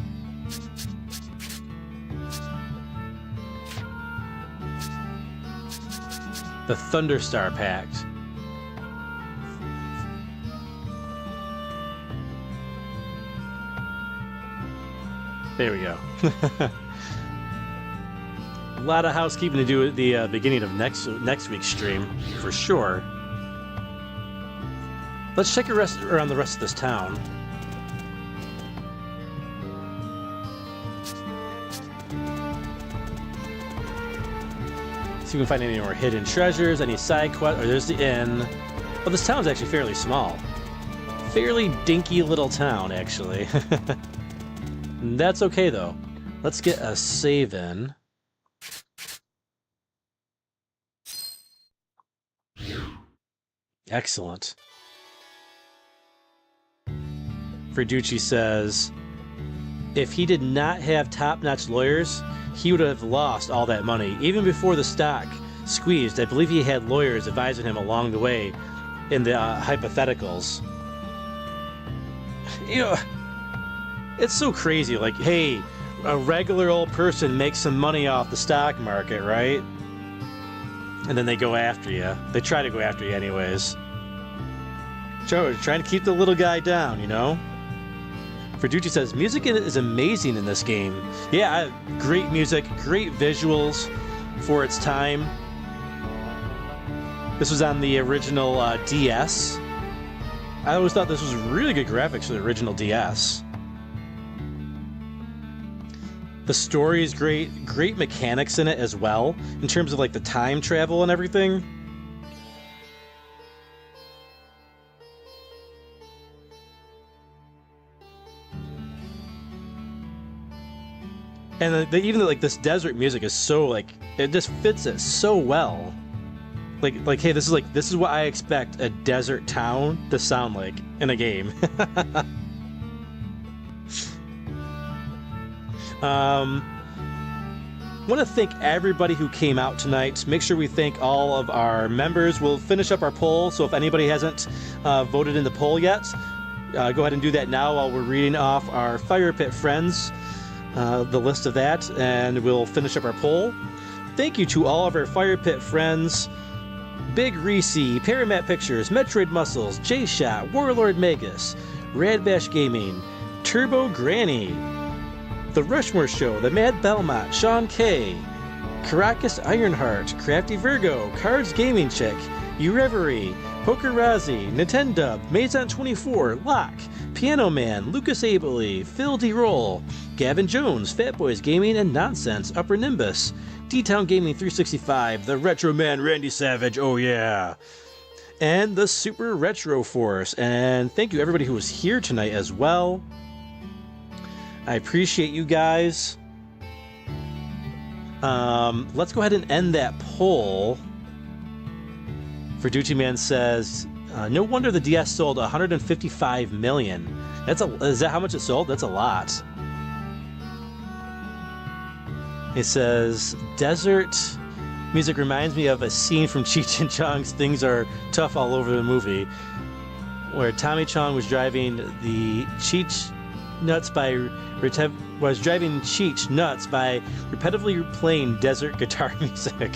The Thunderstar Pact. There we go. A lot of housekeeping to do at the beginning of next week's stream, for sure. Let's check around the rest of this town. See if we can find any more hidden treasures, any side quests. Oh, there's the inn. Oh, this town's actually fairly small. Fairly dinky little town, actually. That's okay, though. Let's get a save in. Excellent. Ferducci says, if he did not have top-notch lawyers, he would have lost all that money. Even before the stock squeezed, I believe he had lawyers advising him along the way in the hypotheticals. You know, it's so crazy. Like, hey, a regular old person makes some money off the stock market, right? And then they go after you. They try to go after you anyways. Trying to keep the little guy down, you know? Ferducci says, music is amazing in this game. Yeah, great music, great visuals for its time. This was on the original DS. I always thought this was really good graphics for the original DS. The story is great, great mechanics in it as well, in terms of like the time travel and everything. And even like this desert music is so like, it just fits it so well. Like hey, this is what I expect a desert town to sound like in a game. want to thank everybody who came out tonight. Make sure we thank all of our members. We'll finish up our poll, so if anybody hasn't voted in the poll yet, go ahead and do that now while we're reading off our Fire Pit friends, the list of that, and we'll finish up our poll. Thank you to all of our Fire Pit friends: Big Reese, Paramat Pictures, Metroid Muscles, J-Shot, Warlord Magus, Radbash Gaming, Turbo Granny, The Rushmore Show, The Mad Belmont, Sean K, Caracas Ironheart, Crafty Virgo, Cards Gaming Chick, Urevery, Poker Razzie, Nintendo, Maison24, Locke, Piano Man, Lucas Abley, Phil D. Roll, Gavin Jones, Fat Boys Gaming and Nonsense, Upper Nimbus, D-Town Gaming 365, The Retro Man Randy Savage, oh yeah, and the Super Retro Force. And thank you everybody who was here tonight as well. I appreciate you guys. Let's go ahead and end that poll. Verducci Man says, no wonder the DS sold 155 million. Is that how much it sold? That's a lot. He says, desert music reminds me of a scene from Cheech and Chong's Things Are Tough All Over the movie, where Tommy Chong was driving the Cheech nuts by Cheech nuts by repetitively playing desert guitar music.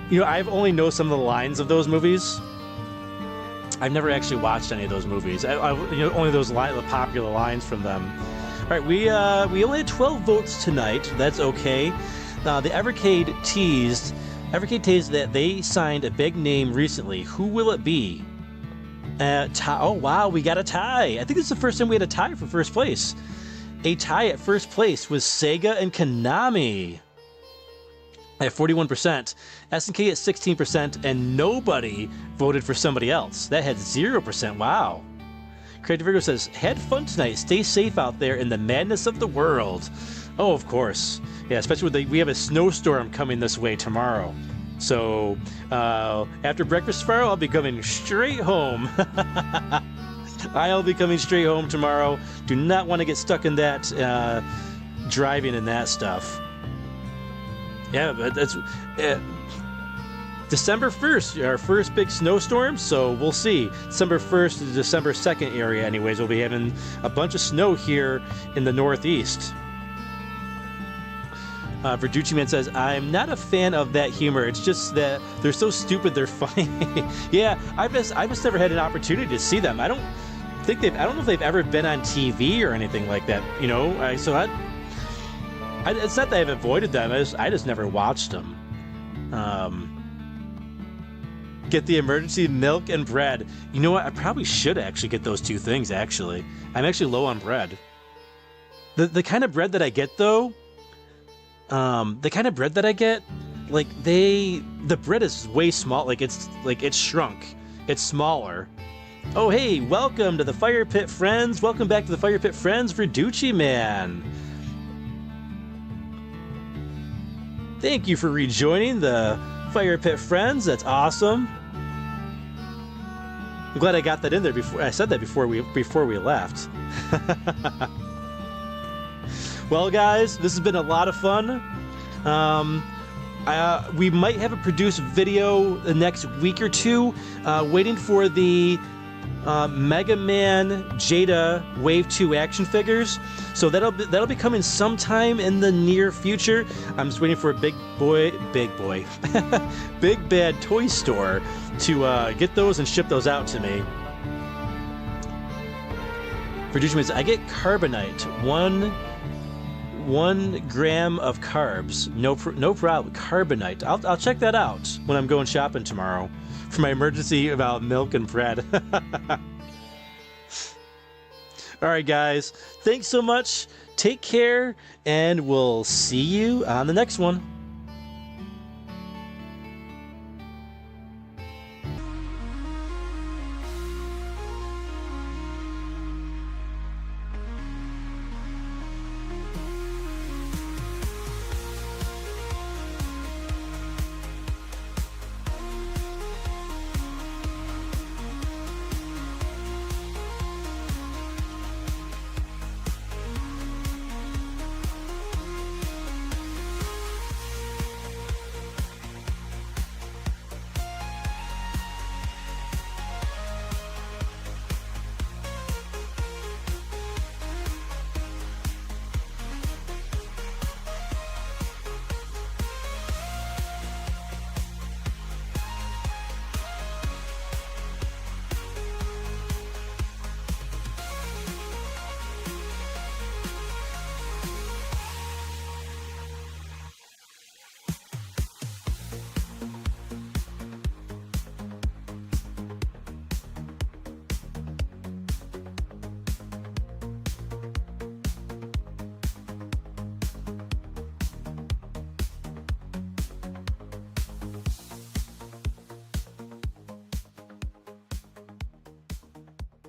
You know, I've only know some of the lines of those movies. I've never actually watched any of those movies. Only those the popular lines from them. All right, we only had 12 votes tonight. That's okay. The Evercade teased that they signed a big name recently. Who will it be? Oh wow, we got a tie. I think this is the first time we had a tie for first place. A tie at first place was Sega and Konami at 41%, SNK at 16%, and nobody voted for somebody else. That had 0%. Wow. Creative Virgo says, had fun tonight. Stay safe out there in the madness of the world. Oh, of course. Yeah, especially with we have a snowstorm coming this way tomorrow. So after breakfast tomorrow, I'll be coming straight home. I'll be coming straight home tomorrow. Do not want to get stuck in that driving and that stuff. Yeah, but that's December 1st, our first big snowstorm, so we'll see. December 1st to December 2nd area anyways, we'll be having a bunch of snow here in the Northeast. Verducci Man says, I'm not a fan of that humor. It's just that they're so stupid they're funny. Yeah, I've just never had an opportunity to see them. I don't know if they've ever been on TV or anything like that. You know, it's not that I've avoided them. I just never watched them. Get the emergency milk and bread. You know what? I probably should actually get those two things. Actually, I'm actually low on bread. The kind of bread that I get though. Like the bread is way small. Like it's shrunk. It's smaller. Oh hey, welcome to the Fire Pit Friends. Welcome back to the Fire Pit Friends, Verducci Man. Thank you for rejoining the Fire Pit Friends. That's awesome. I'm glad I got that in there before I said that before we left. Well, guys, this has been a lot of fun. We might have a produced video the next week or two, waiting for the Mega Man Jada Wave 2 action figures. So that'll be coming sometime in the near future. I'm just waiting for a Big Bad Toy Store to get those and ship those out to me. For Dutchman's, I get carbonite, 1 gram of carbs. No problem. Carbonite. I'll check that out when I'm going shopping tomorrow for my emergency about milk and bread. All right, guys. Thanks so much. Take care, and we'll see you on the next one.